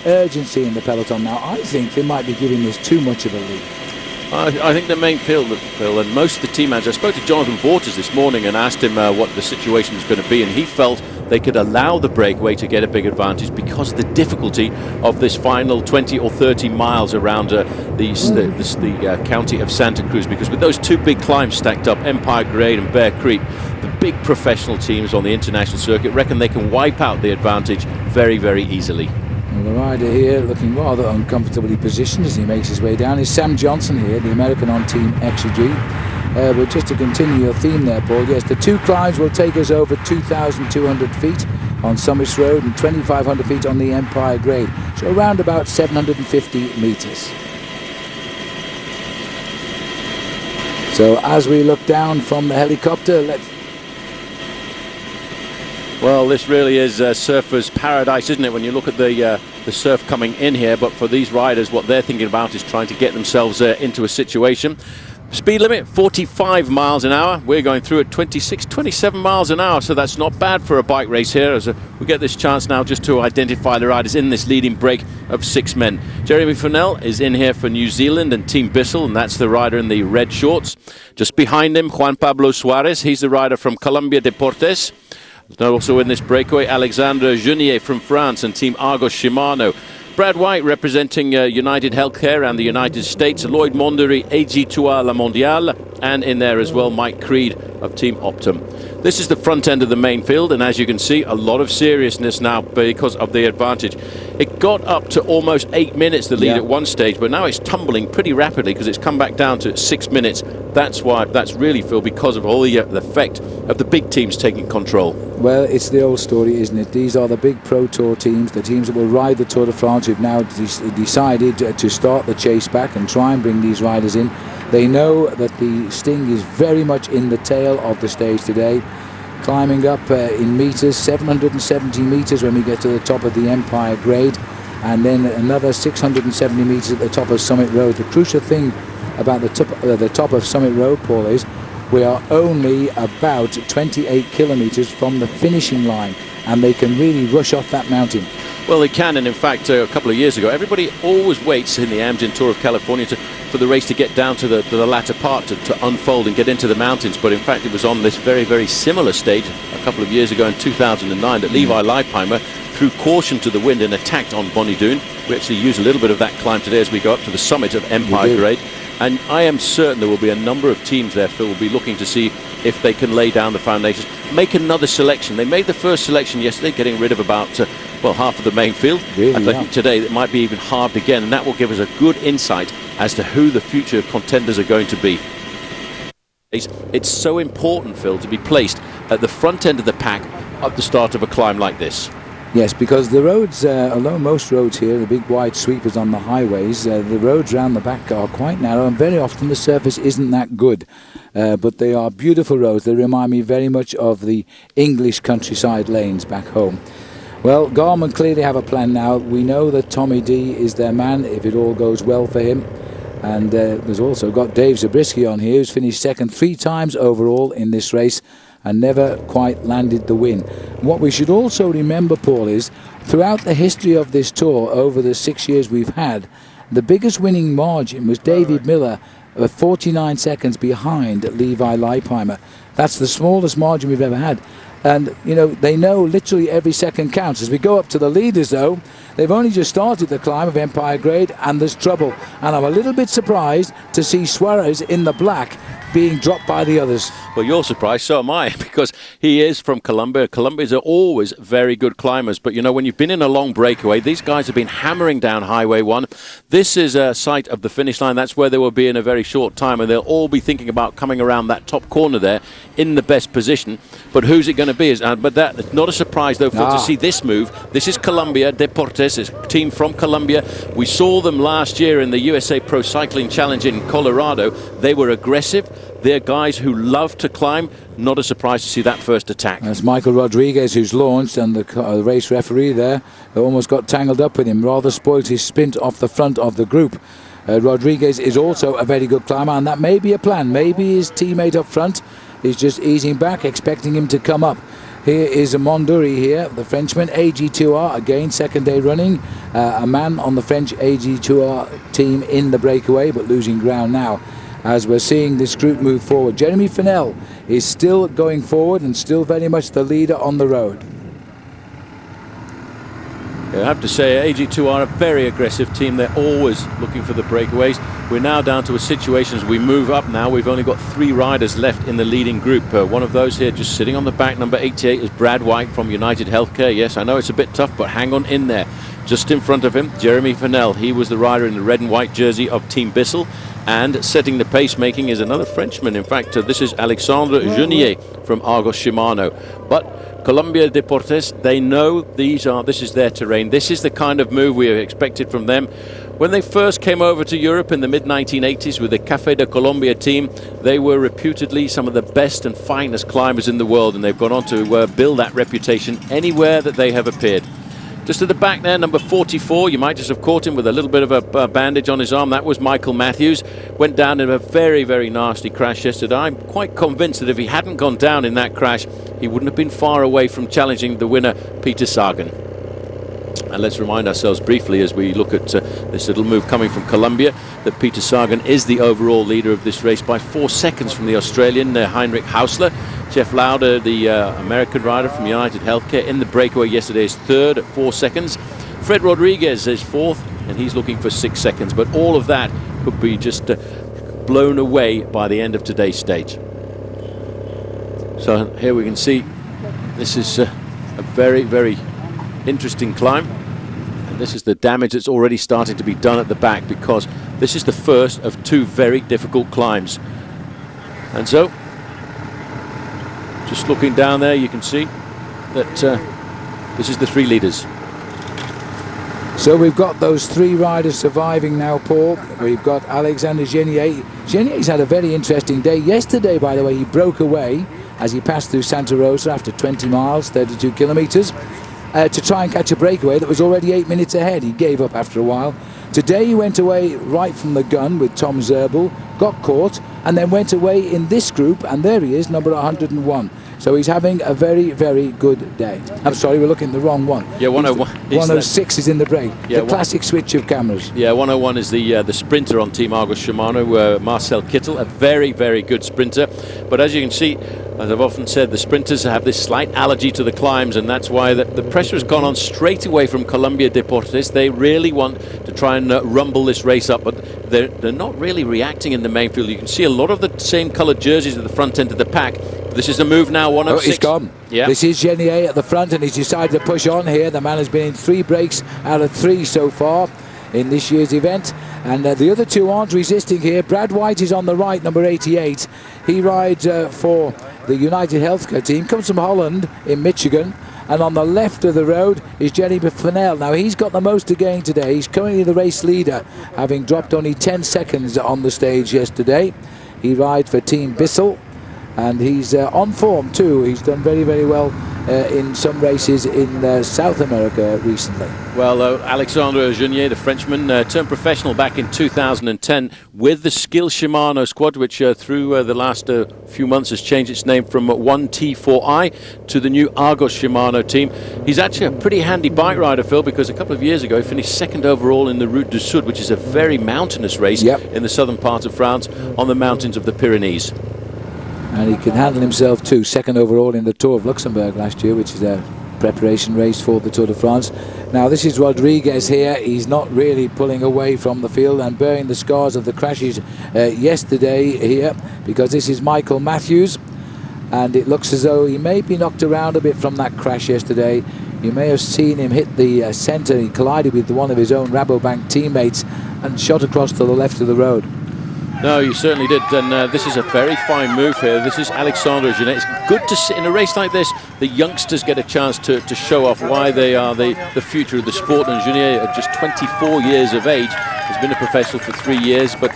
urgency in the peloton now. I think they might be giving this too much of a lead. I think the main field, Phil, and most of the team managers. I spoke to Jonathan Waters this morning and asked him what the situation was going to be, and he felt they could allow the breakaway to get a big advantage because of the difficulty of this final 20 or 30 miles around the county of Santa Cruz, because with those two big climbs stacked up, Empire Grade and Bear Creek, the big professional teams on the international circuit reckon they can wipe out the advantage very, very easily. Well, the rider here looking rather uncomfortably positioned as he makes his way down is Sam Johnson here, the American on Team Exergy. But just to continue your theme there, Paul, yes, the two climbs will take us over 2,200 feet on Summits Road and 2,500 feet on the Empire Grade, so around about 750 metres. So as we look down from the helicopter, Well, this really is surfer's paradise, isn't it, when you look at the surf coming in here. But for these riders, what they're thinking about is trying to get themselves into a situation. Speed limit 45 miles an hour. We're going through at 26, 27 miles an hour, so that's not bad for a bike race here. As we get this chance now just to identify the riders in this leading break of 6 men. Jeremy Fennell is in here for New Zealand and Team Bissell, and that's the rider in the red shorts. Just behind him, Juan Pablo Suarez. He's the rider from Columbia Deportes. Also in this breakaway, Alexandre Junier from France and Team Argos Shimano. Brad White representing United Healthcare and the United States. Lloyd Mondery, AG2R La Mondiale. And in there as well, Mike Creed of Team Optum. This is the front end of the main field, and as you can see, a lot of seriousness now because of the advantage. It got up to almost 8 minutes, the lead at one stage, but now it's tumbling pretty rapidly because it's come back down to 6 minutes. That's why, that's really, Phil, because of all the effect of the big teams taking control. Well, it's the old story, isn't it? These are the big Pro Tour teams, the teams that will ride the Tour de France, who've now decided to start the chase back and try and bring these riders in. They know that the sting is very much in the tail of the stage today. Climbing up in meters, 770 meters when we get to the top of the Empire Grade, and then another 670 meters at the top of Summit Road. The crucial thing about the top of Summit Road, Paul, is we are only about 28 kilometers from the finishing line, and they can really rush off that mountain. Well, they can, and in fact, a couple of years ago, everybody always waits in the Amgen Tour of California for the race to get down to the latter part, to unfold and get into the mountains. But in fact, it was on this very, very similar stage a couple of years ago in 2009 that Levi Leipheimer threw caution to the wind and attacked on Bonnie Doon. We actually use a little bit of that climb today as we go up to the summit of Empire Grade. And I am certain there will be a number of teams there, Phil, will be looking to see if they can lay down the foundations, make another selection. They made the first selection yesterday, getting rid of about, half of the main field. Really, I think today it might be even halved again, and that will give us a good insight as to who the future contenders are going to be. It's so important, Phil, to be placed at the front end of the pack at the start of a climb like this. Yes, because the roads, although most roads here, the big wide sweepers on the highways, the roads around the back are quite narrow, and very often the surface isn't that good. But they are beautiful roads. They remind me very much of the English countryside lanes back home. Well, Garmin clearly have a plan now. We know that Tommy D is their man if it all goes well for him. And there's also got Dave Zabriskie on here, who's finished second 3 times overall in this race and never quite landed the win. What we should also remember, Paul, is throughout the history of this tour, over the 6 years we've had, the biggest winning margin was David Miller, 49 seconds behind Levi Leipheimer. That's the smallest margin we've ever had. And, you know, they know literally every second counts. As we go up to the leaders, though, they've only just started the climb of Empire Grade, and there's trouble. And I'm a little bit surprised to see Suarez in the black being dropped by the others. Well, you're surprised, so am I, because he is from Colombia. Colombians are always very good climbers, but you know, when you've been in a long breakaway, these guys have been hammering down Highway 1. This is a site of the finish line. That's where they will be in a very short time, and they'll all be thinking about coming around that top corner there in the best position. But who's it going to be? But that's not a surprise, though, to see this move. This is Columbia Deportes, a team from Colombia. We saw them last year in the USA Pro Cycling Challenge in Colorado. They were aggressive. They're guys who love to climb. Not a surprise to see that first attack. That's Michael Rodriguez who's launched, and the race referee there almost got tangled up with him, rather spoiled his sprint off the front of the group. Rodriguez is also a very good climber, and that may be a plan. Maybe his teammate up front is just easing back, expecting him to come up. Here is Monduri here, the Frenchman. AG2R, again, second day running. A man on the French AG2R team in the breakaway, but losing ground now as we're seeing this group move forward. Jeremy Fennell is still going forward and still very much the leader on the road. I have to say, AG2 are a very aggressive team. They're always looking for the breakaways. We're now down to a situation as we move up now. We've only got 3 riders left in the leading group. One of those here just sitting on the back, number 88, is Brad White from United Healthcare. Yes, I know it's a bit tough, but hang on in there. Just in front of him, Jeremy Fennell. He was the rider in the red and white jersey of Team Bissell. And setting the pacemaking is another Frenchman. In fact, this is Alexandre Genier from Argos Shimano. But Colombia Deportes, they know this is their terrain. This is the kind of move we expected from them. When they first came over to Europe in the mid-1980s with the Café de Colombia team, they were reputedly some of the best and finest climbers in the world, and they've gone on to build that reputation anywhere that they have appeared. Just at the back there, number 44, you might just have caught him with a little bit of a bandage on his arm. That was Michael Matthews. Went down in a very, very nasty crash yesterday. I'm quite convinced that if he hadn't gone down in that crash, he wouldn't have been far away from challenging the winner, Peter Sagan. And let's remind ourselves briefly as we look at this little move coming from Colombia that Peter Sagan is the overall leader of this race by 4 seconds from the Australian Heinrich Hausler. Jeff Lauder, the American rider from United Healthcare, in the breakaway yesterday is third at 4 seconds. Fred Rodriguez is fourth, and he's looking for 6 seconds. But all of that could be just blown away by the end of today's stage. So here we can see this is a very, very interesting climb. And this is the damage that's already starting to be done at the back, because this is the first of 2 very difficult climbs. And so, just looking down there, you can see that this is the 3 leaders. So we've got those 3 riders surviving now, Paul. We've got Alexandre Genier. Genier's had a very interesting day. Yesterday, by the way, he broke away as he passed through Santa Rosa after 20 miles, 32 kilometres, to try and catch a breakaway that was already 8 minutes ahead. He gave up after a while. Today he went away right from the gun with Tom Zerbel, got caught, and then went away in this group, and there he is, number 101. So he's having a very, very good day. I'm sorry, we're looking at the wrong one. Yeah, 101. 106 is in the break. Yeah, the classic switch of cameras. Yeah, 101 is the sprinter on Team Argos Shimano, Marcel Kittel, a very, very good sprinter. But as you can see, as I've often said, the sprinters have this slight allergy to the climbs, and that's why the pressure has gone on straight away from Colombia Deportes. They really want to try and rumble this race up, but they're not really reacting in the main field. You can see a lot of the same coloured jerseys at the front end of the pack. This is the move now, 106. Oh, he's gone. Yeah. This is Genier at the front, and he's decided to push on here. The man has been in 3 breaks out of 3 so far in this year's event, and the other 2 aren't resisting here. Brad White is on the right, number 88. He rides for the United Healthcare team, comes from Holland in Michigan, and on the left of the road is Jeremy Fennell. Now he's got the most to gain today. He's currently the race leader, having dropped only 10 seconds on the stage yesterday. He rides for Team Bissell, and he's on form too. He's done very, very well in some races in South America recently. Well, Alexandre Genier, the Frenchman, turned professional back in 2010 with the Skill Shimano squad, which through the last few months has changed its name from 1T4i to the new Argos Shimano team. He's actually a pretty handy bike rider, Phil, because a couple of years ago he finished 2nd overall in the Route du Sud, which is a very mountainous race in the southern part of France on the mountains of the Pyrenees. And he can handle himself too. 2nd overall in the Tour of Luxembourg last year, which is a preparation race for the Tour de France. Now this is Rodriguez here. He's not really pulling away from the field and bearing the scars of the crashes yesterday here, because this is Michael Matthews, and it looks as though he may be knocked around a bit from that crash yesterday. You may have seen him hit the centre. He collided with one of his own Rabobank teammates and shot across to the left of the road. No, you certainly did, and this is a very fine move here. This is Alexandre Genier. It's good to see in a race like this, the youngsters get a chance to show off why they are the future of the sport. And Genier, at just 24 years of age, has been a professional for 3 years, but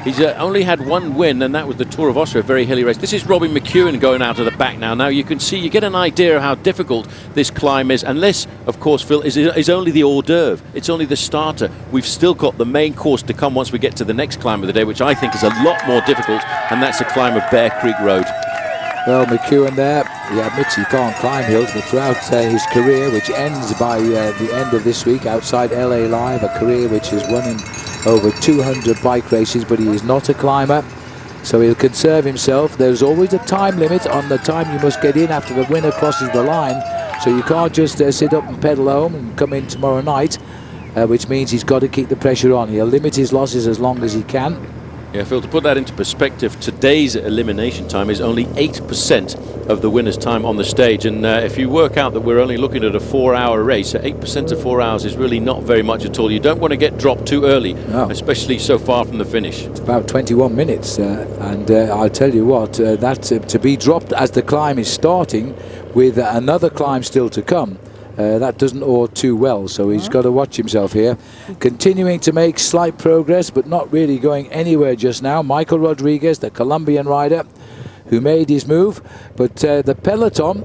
he's only had 1 win, and that was the Tour of Austria, a very hilly race. This is Robin McEwen going out of the back now. Now you can see, you get an idea of how difficult this climb is, and this, of course, Phil, is only the hors d'oeuvre. It's only the starter. We've still got the main course to come once we get to the next climb of the day, which I think is a lot more difficult, and that's the climb of Bear Creek Road. Well, McEwen there, he admits he can't climb hills, but throughout his career, which ends by the end of this week outside LA Live, a career which has won him over 200 bike races, but he is not a climber, so he'll conserve himself. There's always a time limit on the time you must get in after the winner crosses the line, so you can't just sit up and pedal home and come in tomorrow night, which means he's got to keep the pressure on. He'll limit his losses as long as he can. Yeah, Phil, to put that into perspective, today's elimination time is only 8% of the winner's time on the stage. And if you work out that we're only looking at a 4-hour race, so 8% of 4 hours is really not very much at all. You don't want to get dropped too early, especially so far from the finish. It's about 21 minutes. And I'll tell you what, to be dropped as the climb is starting with another climb still to come, that doesn't augur too well, so he's got to watch himself here. Continuing to make slight progress, but not really going anywhere just now. Michael Rodriguez, the Colombian rider, who made his move, but the peloton,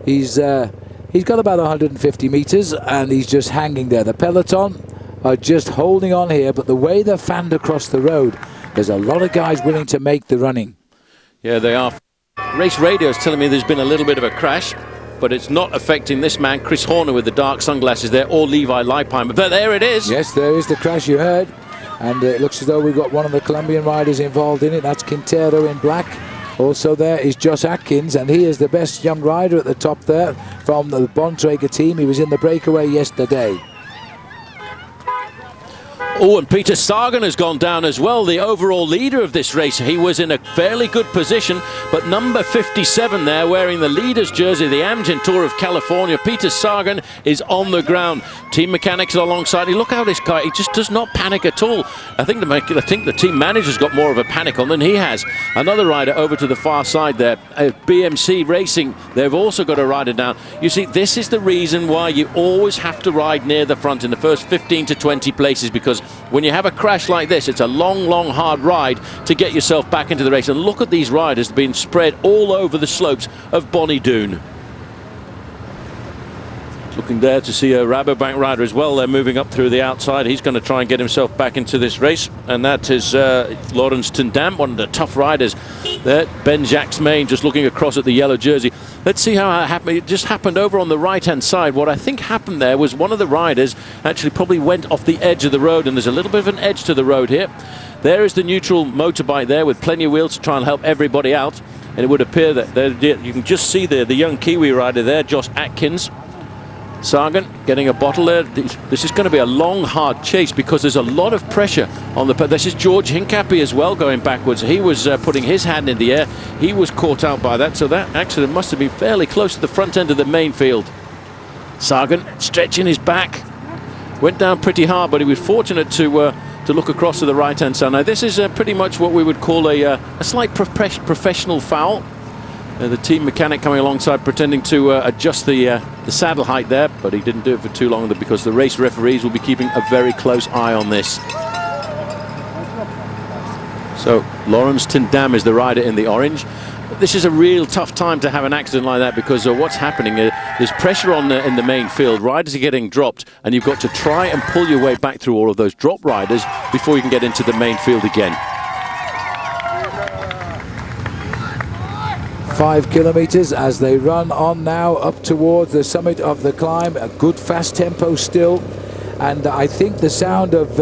he's got about 150 meters, and he's just hanging there. The peloton are just holding on here, but the way they're fanned across the road, there's a lot of guys willing to make the running. Yeah, they are. Race radio is telling me there's been a little bit of a crash, but it's not affecting this man, Chris Horner, with the dark sunglasses there, or Levi Leipheimer. But there it is. Yes, there is the crash you heard. And it looks as though we've got one of the Colombian riders involved in it. That's Quintero in black. Also there is Josh Atkins, and he is the best young rider at the top there from the Bontrager team. He was in the breakaway yesterday. Oh, and Peter Sagan has gone down as well, the overall leader of this race. He was in a fairly good position, but number 57 there, wearing the leader's jersey, the Amgen Tour of California, Peter Sagan is on the ground. Team mechanics alongside. Look how this guy, he just does not panic at all. I think the team manager's got more of a panic on than he has. Another rider over to the far side there, BMC Racing, they've also got a rider down. You see, this is the reason why you always have to ride near the front in the first 15 to 20 places, because when you have a crash like this, it's a long, long, hard ride to get yourself back into the race. And look at these riders being spread all over the slopes of Bonnie Doon. Looking there to see a Rabobank rider as well. They're moving up through the outside. He's going to try and get himself back into this race. And that is Laurens ten Dam, one of the tough riders there. Ben Jacques Main just looking across at the yellow jersey. Let's see how it happened. It just happened over on the right-hand side. What I think happened there was one of the riders actually probably went off the edge of the road, and there's a little bit of an edge to the road here. There is the neutral motorbike there with plenty of wheels to try and help everybody out. And it would appear that you can just see the young Kiwi rider there, Josh Atkins. Sagan getting a bottle there. This is going to be a long, hard chase because there's a lot of pressure on the... This is George Hincapie as well going backwards. He was putting his hand in the air. He was caught out by that, so that accident must have been fairly close to the front end of the main field. Sagan stretching his back. Went down pretty hard, but he was fortunate to look across to the right-hand side. Now, this is pretty much what we would call a slight professional foul. The team mechanic coming alongside pretending to adjust the saddle height there, but he didn't do it for too long because the race referees will be keeping a very close eye on this. So Laurens ten Dam is the rider in the orange. This is a real tough time to have an accident like that because what's happening, there's pressure on in the main field. Riders are getting dropped, and you've got to try and pull your way back through all of those drop riders before you can get into the main field again. 5 kilometers as they run on now up towards the summit of the climb. A good fast tempo still, and I think the sound of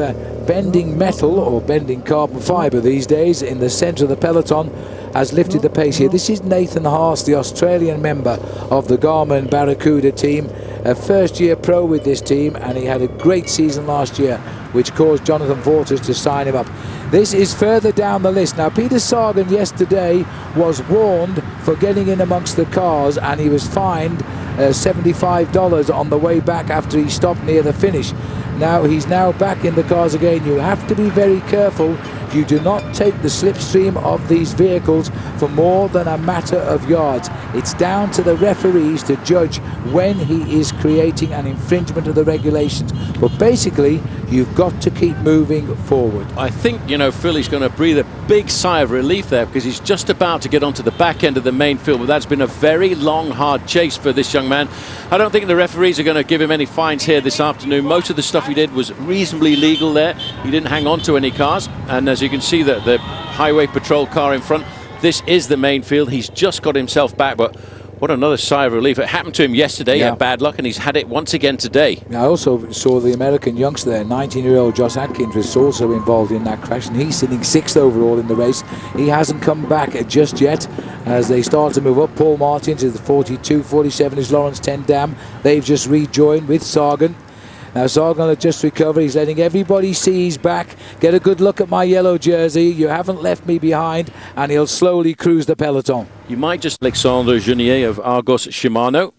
bending metal or bending carbon fiber these days in the center of the peloton has lifted the pace here. This is Nathan Haas, the Australian member of the Garmin Barracuda team, a first-year pro with this team, and he had a great season last year, which caused Jonathan Vaughters to sign him up. This is further down the list. Now, Peter Sagan yesterday was warned for getting in amongst the cars, and he was fined $75 on the way back after he stopped near the finish. Now, he's now back in the cars again. You have to be very careful. You do not take the slipstream of these vehicles for more than a matter of yards. It's down to the referees to judge when he is creating an infringement of the regulations. But basically, you've got to keep moving forward. I think, Phil is going to breathe a big sigh of relief there because he's just about to get onto the back end of the main field. But that's been a very long, hard chase for this young man. I don't think the referees are going to give him any fines here this afternoon. Most of the stuff he did was reasonably legal there. He didn't hang on to any cars. And as you can see, the highway patrol car in front, this is the main field. He's just got himself back, but what another sigh of relief. It happened to him yesterday, Yeah. bad luck, and he's had it once again today. I also saw the American youngster there, 19-year-old Josh Atkins, was also involved in that crash, and he's sitting 6th overall in the race. He hasn't come back just yet as they start to move up. Paul Martins is the 42, 47 is Lawrence Ten Dam. They've just rejoined with Sagan. Now Sagan will just recover. He's letting everybody see he's back. Get a good look at my yellow jersey. You haven't left me behind. And he'll slowly cruise the peloton. You might just Alexandre Junier of Argos Shimano.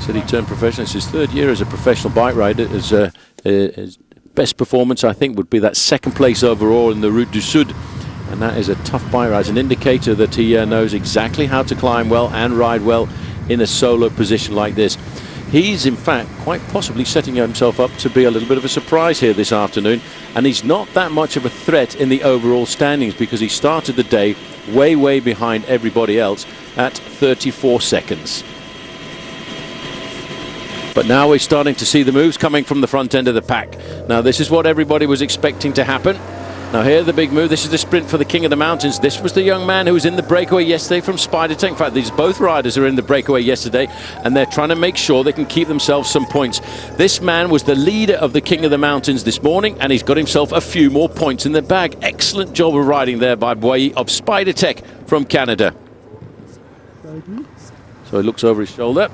Said he turned professional. It's his 3rd year as a professional bike rider. His best performance, I think, would be that 2nd place overall in the Route du Sud. And that is a tough bike ride. It's an indicator that he knows exactly how to climb well and ride well in a solo position like this. He's in fact quite possibly setting himself up to be a little bit of a surprise here this afternoon, and he's not that much of a threat in the overall standings because he started the day way behind everybody else at 34 seconds. But now we're starting to see the moves coming from the front end of the pack. Now this is what everybody was expecting to happen. Now here the big move. This is the sprint for the King of the Mountains. This was the young man who was in the breakaway yesterday from Spider-Tech. In fact, these both riders are in the breakaway yesterday, and they're trying to make sure they can keep themselves some points. This man was the leader of the King of the Mountains this morning, and he's got himself a few more points in the bag. Excellent job of riding there by Boyer of Spider-Tech from Canada. So he looks over his shoulder.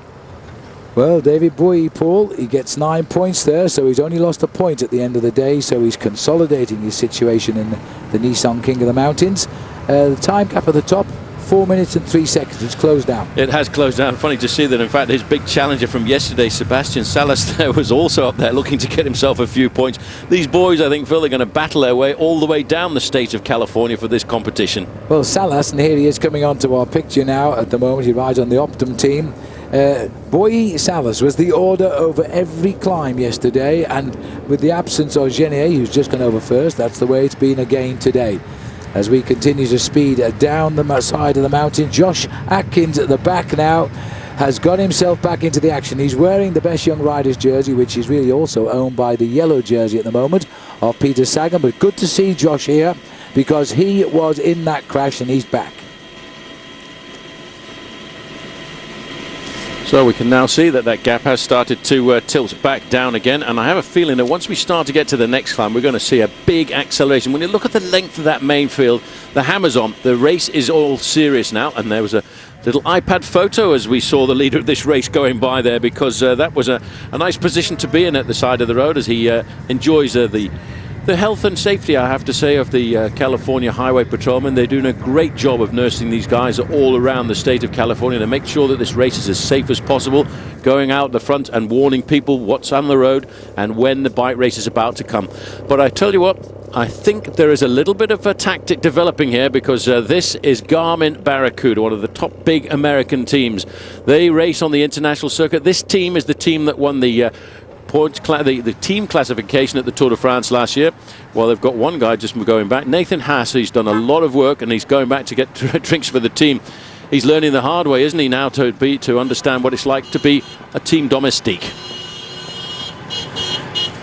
Well, David Bowie, Paul, he gets 9 points there, so he's only lost a point at the end of the day, so he's consolidating his situation in the Nissan King of the Mountains. The time gap at the top, 4 minutes and 3 seconds. It's closed down. It has closed down. Funny to see that, in fact, his big challenger from yesterday, Sebastian Salas, there was also up there looking to get himself a few points. These boys, I think, Phil, are going to battle their way all the way down the state of California for this competition. Well, Salas, and here he is coming onto our picture now at the moment. He rides on the Optum team. Boy Salas was the order over every climb yesterday, and with the absence of Genier, who's just gone over first, that's the way it's been again today. As we continue to speed down the side of the mountain, Josh Atkins at the back now has got himself back into the action. He's wearing the Best Young Riders jersey, which is really also owned by the yellow jersey at the moment of Peter Sagan. But good to see Josh here because he was in that crash and he's back. So we can now see that that gap has started to tilt back down again, and I have a feeling that once we start to get to the next climb, we're going to see a big acceleration. When you look at the length of that main field, the hammer's on. The race is all serious now, and there was a little iPad photo as we saw the leader of this race going by there, because that was a nice position to be in at the side of the road as he enjoys the health and safety, I have to say, of the California Highway Patrolmen. They're doing a great job of nursing these guys all around the state of California to make sure that this race is as safe as possible, going out the front and warning people what's on the road and when the bike race is about to come. But I tell you what, I think there is a little bit of a tactic developing here, because this is Garmin Barracuda, one of the top big American teams. They race on the international circuit. This team is the team that won the the team classification at the Tour de France last year. Well, they've got one guy just going back, Nathan Haas. He's done a lot of work and he's going back to get drinks for the team. He's learning the hard way, isn't he, now, to understand what it's like to be a team domestique.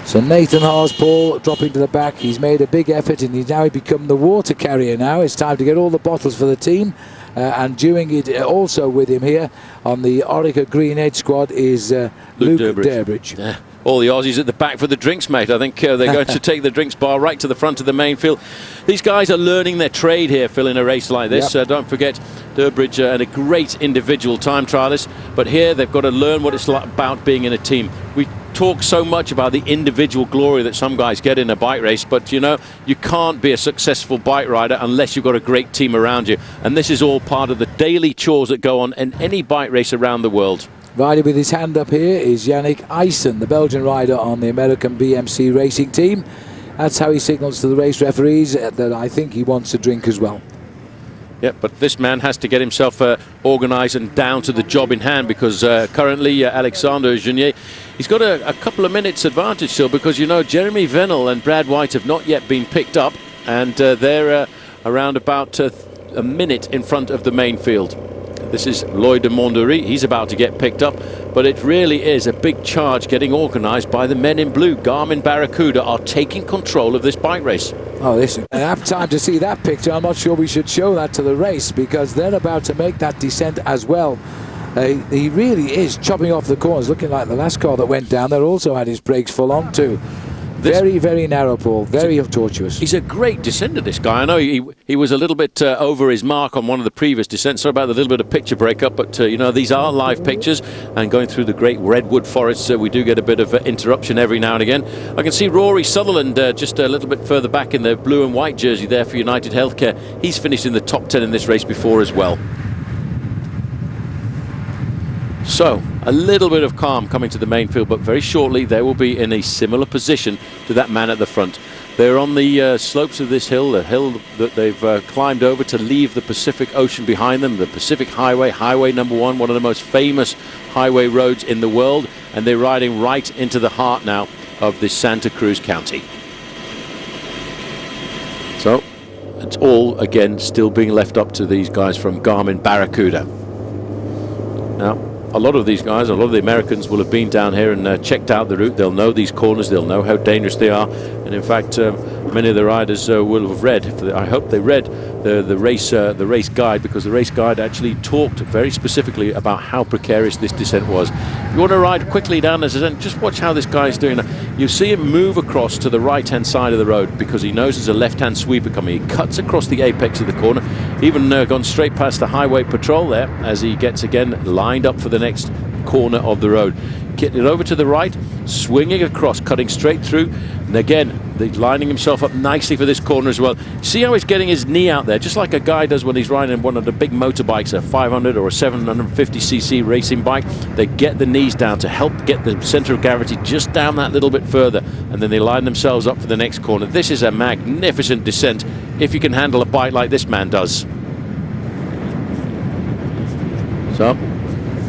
So Nathan Haas, Paul, dropping to the back. He's made a big effort and he's now become the water carrier now. It's time to get all the bottles for the team. And doing it also with him here on the Orica Green Edge squad is Luke Durbridge. Yeah. All the Aussies at the back for the drinks, mate. I think they're going to take the drinks bar right to the front of the main field. These guys are learning their trade here, Phil, in a race like this. Yep. Don't forget Durbridge and a great individual time trialist. But here they've got to learn what it's like about being in a team. We talk so much about the individual glory that some guys get in a bike race, but you know, you can't be a successful bike rider unless you've got a great team around you. And this is all part of the daily chores that go on in any bike race around the world. Riding with his hand up here is Yannick Eisen, the Belgian rider on the American BMC racing team. That's how he signals to the race referees that I think he wants a drink as well. Yeah, but this man has to get himself organised and down to the job in hand, because currently Alexandre Junier, he's got a couple of minutes advantage still, because you know Jeremy Venel and Brad White have not yet been picked up, and they're around about a minute in front of the main field. This is Lloyd de Monderie. He's about to get picked up, but it really is a big charge getting organised by the men in blue. Garmin Barracuda are taking control of this bike race. Oh, listen, I have time to see that picture. I'm not sure we should show that to the race because they're about to make that descent as well. He really is chopping off the corners, looking like the last car that went down there also had his brakes full on too. Very, very narrow, Paul. Very tortuous. He's a great descender, this guy. I know he was a little bit over his mark on one of the previous descents. Sorry about the little bit of picture breakup, but you know, these are live pictures, and going through the great redwood forests, we do get a bit of interruption every now and again. I can see Rory Sutherland just a little bit further back in the blue and white jersey there for United Healthcare. He's finished in the top 10 in this race before as well. So, a little bit of calm coming to the main field, but very shortly they will be in a similar position to that man at the front. They're on the slopes of this hill, the hill that they've climbed over to leave the Pacific Ocean behind them, the Pacific Highway, Highway number 1, one of the most famous highway roads in the world, and they're riding right into the heart now of this Santa Cruz County. So, it's all, again, still being left up to these guys from Garmin Barracuda. Now, a lot of these guys, a lot of the Americans will have been down here and checked out the route. They'll know these corners, they'll know how dangerous they are, and in fact many of the riders will have read, I hope they read the race guide, because the race guide actually talked very specifically about how precarious this descent was. If you want to ride quickly down this descent, just watch how this guy's doing. You see him move across to the right hand side of the road because he knows there's a left hand sweeper coming. He cuts across the apex of the corner, even gone straight past the highway patrol there as he gets again lined up for the next corner of the road. Getting it over to the right, swinging across, cutting straight through, and again lining himself up nicely for this corner as well. See how he's getting his knee out there, just like a guy does when he's riding one of the big motorbikes, a 500 or a 750cc racing bike. They get the knees down to help get the center of gravity just down that little bit further, and then they line themselves up for the next corner. This is a magnificent descent if you can handle a bike like this man does. So,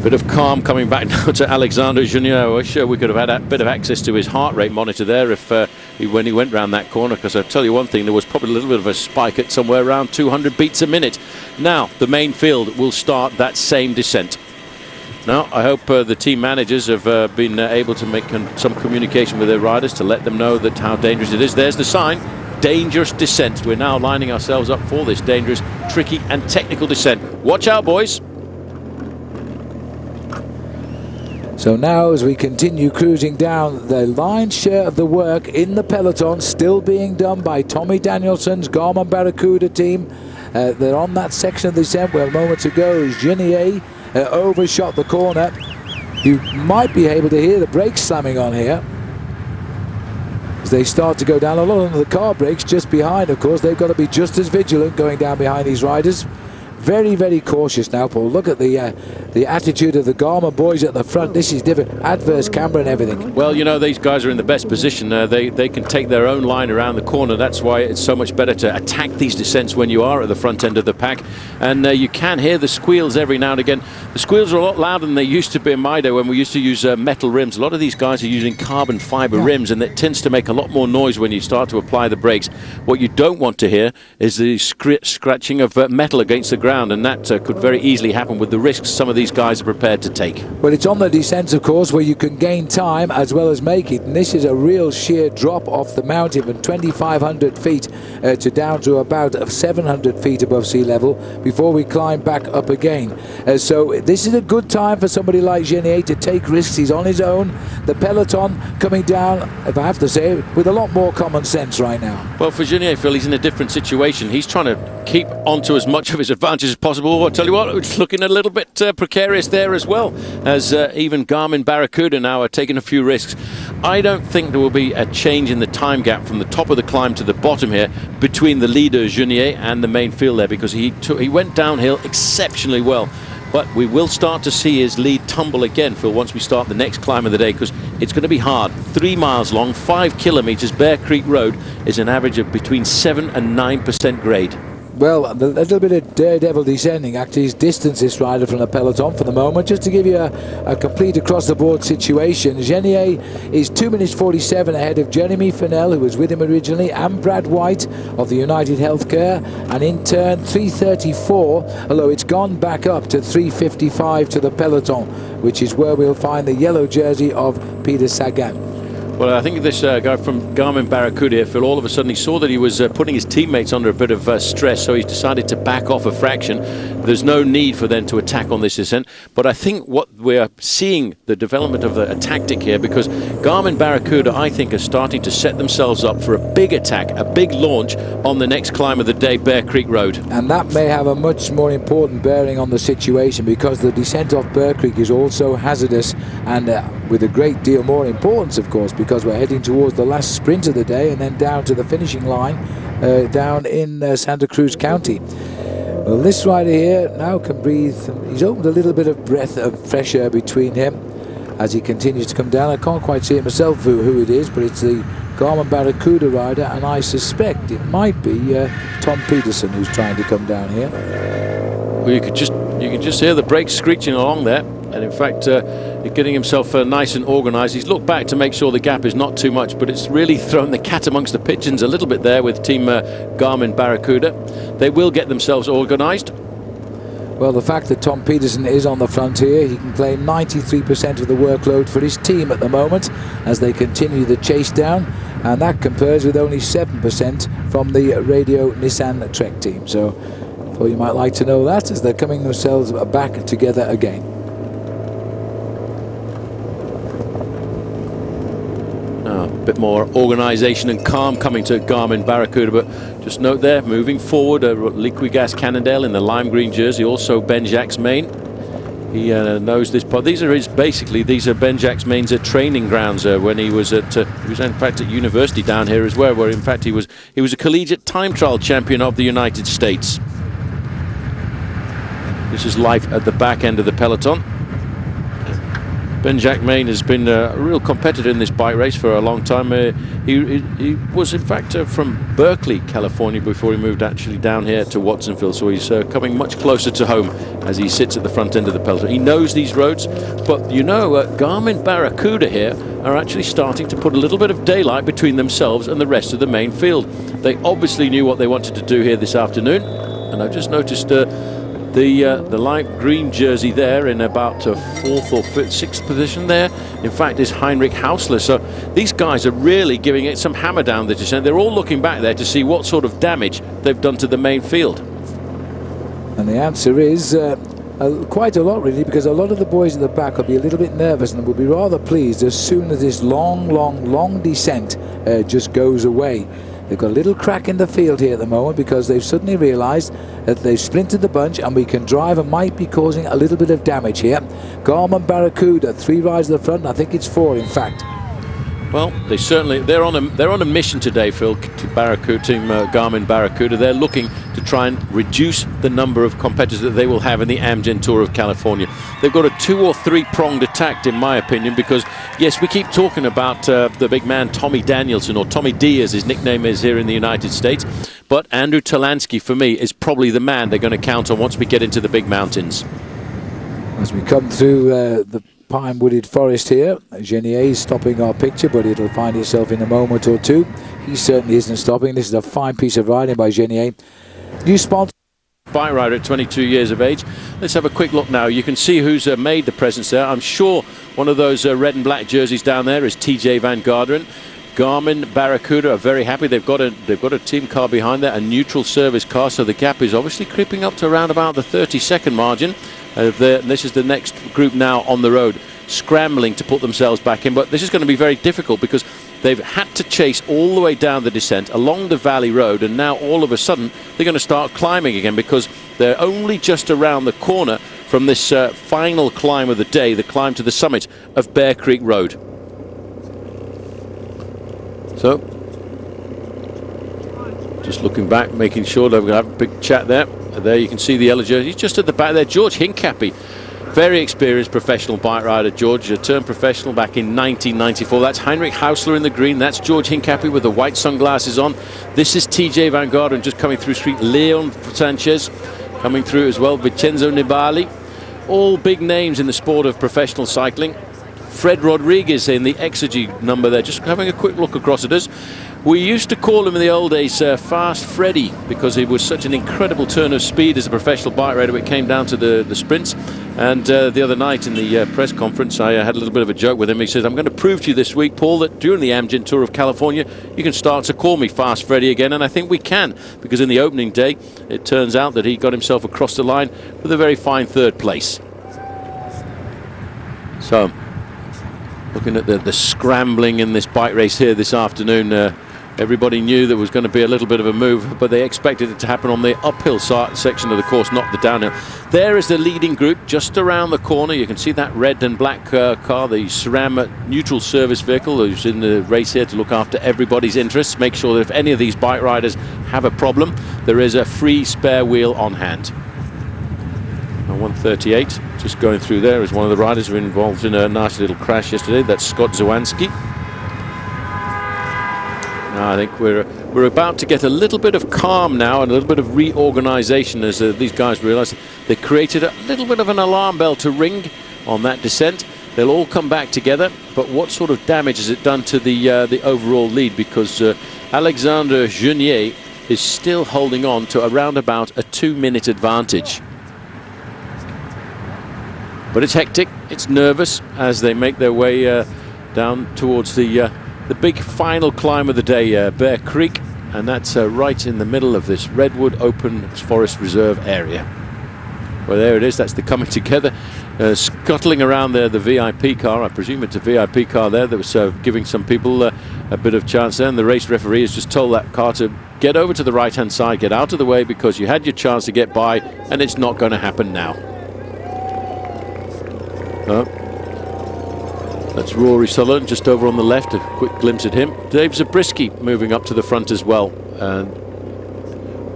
bit of calm coming back now to Alexandre Junior. I wish we could have had a bit of access to his heart rate monitor there if when he went round that corner, because I'll tell you one thing, there was probably a little bit of a spike at somewhere around 200 beats a minute. Now the main field will start that same descent. Now I hope the team managers have been able to make some communication with their riders to let them know that how dangerous it is. There's the sign, dangerous descent. We're now lining ourselves up for this dangerous, tricky and technical descent. Watch out, boys. So now as we continue cruising down, the lion's share of the work in the peloton still being done by Tommy Danielson's Garmin Barracuda team. They're on that section of the descent where moments ago Genier overshot the corner. You might be able to hear the brakes slamming on here as they start to go down. A lot of the car brakes just behind, of course. They've got to be just as vigilant going down behind these riders. Very, very cautious now, Paul. Look at the attitude of the Garmin boys at the front. This is different. Adverse camber and everything. Well, you know, these guys are in the best position. They can take their own line around the corner. That's why it's so much better to attack these descents when you are at the front end of the pack. And you can hear the squeals every now and again. The squeals are a lot louder than they used to be in my day when we used to use metal rims. A lot of these guys are using carbon fiber rims, and it tends to make a lot more noise when you start to apply the brakes. What you don't want to hear is the scratching of metal against the ground, and that could very easily happen with the risks some of these guys are prepared to take. Well, it's on the descents, of course, where you can gain time as well as make it, and this is a real sheer drop off the mountain from 2,500 feet to down to about 700 feet above sea level before we climb back up again. So this is a good time for somebody like Genier to take risks. He's on his own. The peloton coming down, if I have to say, with a lot more common sense right now. Well, for Genier, Phil, he's in a different situation. He's trying to keep onto as much of his advantage as possible. I'll tell you what, it's looking a little bit precarious there as well, as even Garmin Barracuda now are taking a few risks. I don't think there will be a change in the time gap from the top of the climb to the bottom here between the leader Genier and the main field there, because he went downhill exceptionally well. But we will start to see his lead tumble again, Phil, once we start the next climb of the day, because it's going to be hard. 3 miles long, 5 kilometres. Bear Creek Road is an average of between 7 and 9% grade. Well, a little bit of daredevil descending actually has distanced this rider from the peloton for the moment. Just to give you a complete across-the-board situation, Genier is 2 minutes 47 ahead of Jeremy Fennell, who was with him originally, and Brad White of the United Healthcare, and in turn 3:34, although it's gone back up to 3:55 to the peloton, which is where we'll find the yellow jersey of Peter Sagan. Well, I think this guy from Garmin Barracuda here, Phil, all of a sudden he saw that he was putting his teammates under a bit of stress, so he's decided to back off a fraction. There's no need for them to attack on this descent, but I think what we're seeing, the development of a tactic here, because Garmin Barracuda, I think, are starting to set themselves up for a big attack, a big launch on the next climb of the day, Bear Creek Road. And that may have a much more important bearing on the situation, because the descent off Bear Creek is also hazardous, and with a great deal more importance, of course, because we're heading towards the last sprint of the day and then down to the finishing line down in Santa Cruz County. Well, this rider here now can breathe. He's opened a little bit of breath of fresh air between him as he continues to come down. I can't quite see it myself who it is, but it's the Garmin Barracuda rider, and I suspect it might be Tom Peterson who's trying to come down here. Well, you can just hear the brakes screeching along there, and in fact he's getting himself nice and organised. He's looked back to make sure the gap is not too much, but it's really thrown the cat amongst the pigeons a little bit there with Team Garmin Barracuda. They will get themselves organised. Well, the fact that Tom Peterson is on the front here, he can claim 93% of the workload for his team at the moment as they continue the chase down, and that compares with only 7% from the Radio Nissan Trek team. So you might like to know that as they're coming themselves back together again. A bit more organisation and calm coming to Garmin Barracuda, but just note there, moving forward, Liquigas Cannondale in the lime green jersey, also Ben Jacques Main. He knows this part. These are Ben Jacques Main's training grounds when he was in fact at university down here as well, where in fact he was a collegiate time trial champion of the United States. This is life at the back end of the peloton. Ben Jacques Main has been a real competitor in this bike race for a long time. He was in fact from Berkeley, California, before he moved actually down here to Watsonville, so he's coming much closer to home as he sits at the front end of the peloton. He knows these roads, but you know, Garmin Barracuda here are actually starting to put a little bit of daylight between themselves and the rest of the main field. They obviously knew what they wanted to do here this afternoon, and I've just noticed the light green jersey there in about 4th or 5th, 6th position there, in fact, is Heinrich Hausler. So these guys are really giving it some hammer down the descent. They're all looking back there to see what sort of damage they've done to the main field. And the answer is quite a lot, really, because a lot of the boys at the back will be a little bit nervous and will be rather pleased as soon as this long descent just goes away. They've got a little crack in the field here at the moment because they've suddenly realised that they've splintered the bunch and we can drive and might be causing a little bit of damage here. Garmin Barracuda, 3 riders at the front, and I think it's 4 in fact. Well, they're on a mission today, Phil, to Barracuda, Team Garmin Barracuda. They're looking to try and reduce the number of competitors that they will have in the Amgen Tour of California. They've got a 2 or 3 pronged attack, in my opinion, because yes, we keep talking about the big man Tommy Danielson, or Tommy D as his nickname is here in the United States, but Andrew Talansky for me is probably the man they're going to count on once we get into the big mountains. As we come through the pine wooded forest here, Genier is stopping our picture, but it'll find itself in a moment or two. He certainly isn't stopping. This is a fine piece of riding by Genier. New sponsor. Bike rider at 22 years of age. Let's have a quick look now. You can see who's made the presence there. I'm sure one of those red and black jerseys down there is TJ Van Garderen. Garmin Barracuda are very happy. They've got a team car behind there, a neutral service car, so the gap is obviously creeping up to around about the 30-second margin. This is the next group now on the road, scrambling to put themselves back in, but this is going to be very difficult because they've had to chase all the way down the descent along the valley road, and now all of a sudden they're going to start climbing again because they're only just around the corner from this final climb of the day, the climb to the summit of Bear Creek Road. So just looking back, making sure they're going to have a big chat there. There you can see the yellow jersey. He's just at the back there. George Hincapie Very experienced professional bike rider, George. Turned professional back in 1994. That's Heinrich Hausler in the green. That's George Hincapie with the white sunglasses on. This is TJ Van Garderen just coming through street. Leon Sanchez coming through as well. Vincenzo Nibali. All big names in the sport of professional cycling. Fred Rodriguez in the Exergy number there. Just having a quick look across at us. We used to call him in the old days Fast Freddy, because he was such an incredible turn of speed as a professional bike rider when it came down to the sprints. And the other night in the press conference, I had a little bit of a joke with him. He says, I'm going to prove to you this week, Paul, that during the Amgen Tour of California, you can start to call me Fast Freddy again. And I think we can, because in the opening day, it turns out that he got himself across the line with a very fine third place. So, looking at the scrambling in this bike race here this afternoon, everybody knew there was going to be a little bit of a move, but they expected it to happen on the uphill section of the course, not the downhill. There is the leading group just around the corner. You can see that red and black car, the SRAM neutral service vehicle, who's in the race here to look after everybody's interests, make sure that if any of these bike riders have a problem, there is a free spare wheel on hand. 138, just going through there is one of the riders who were involved in a nasty little crash yesterday. That's Scott Zawanski. Now I think we're about to get a little bit of calm now and a little bit of reorganization as these guys realize they created a little bit of an alarm bell to ring on that descent. They'll all come back together, but what sort of damage has it done to the overall lead? Because Alexander Genier is still holding on to around about a 2-minute advantage. But it's hectic, it's nervous as they make their way down towards the big final climb of the day, Bear Creek, and that's right in the middle of this Redwood Open Forest Reserve area. Well, there it is, that's the coming together, scuttling around there, the VIP car. I presume it's a VIP car there that was giving some people a bit of chance there, and the race referee has just told that car to get over to the right-hand side, get out of the way, because you had your chance to get by, and it's not going to happen now. That's Rory Sutherland just over on the left, a quick glimpse at him. Dave Zabriskie moving up to the front as well. And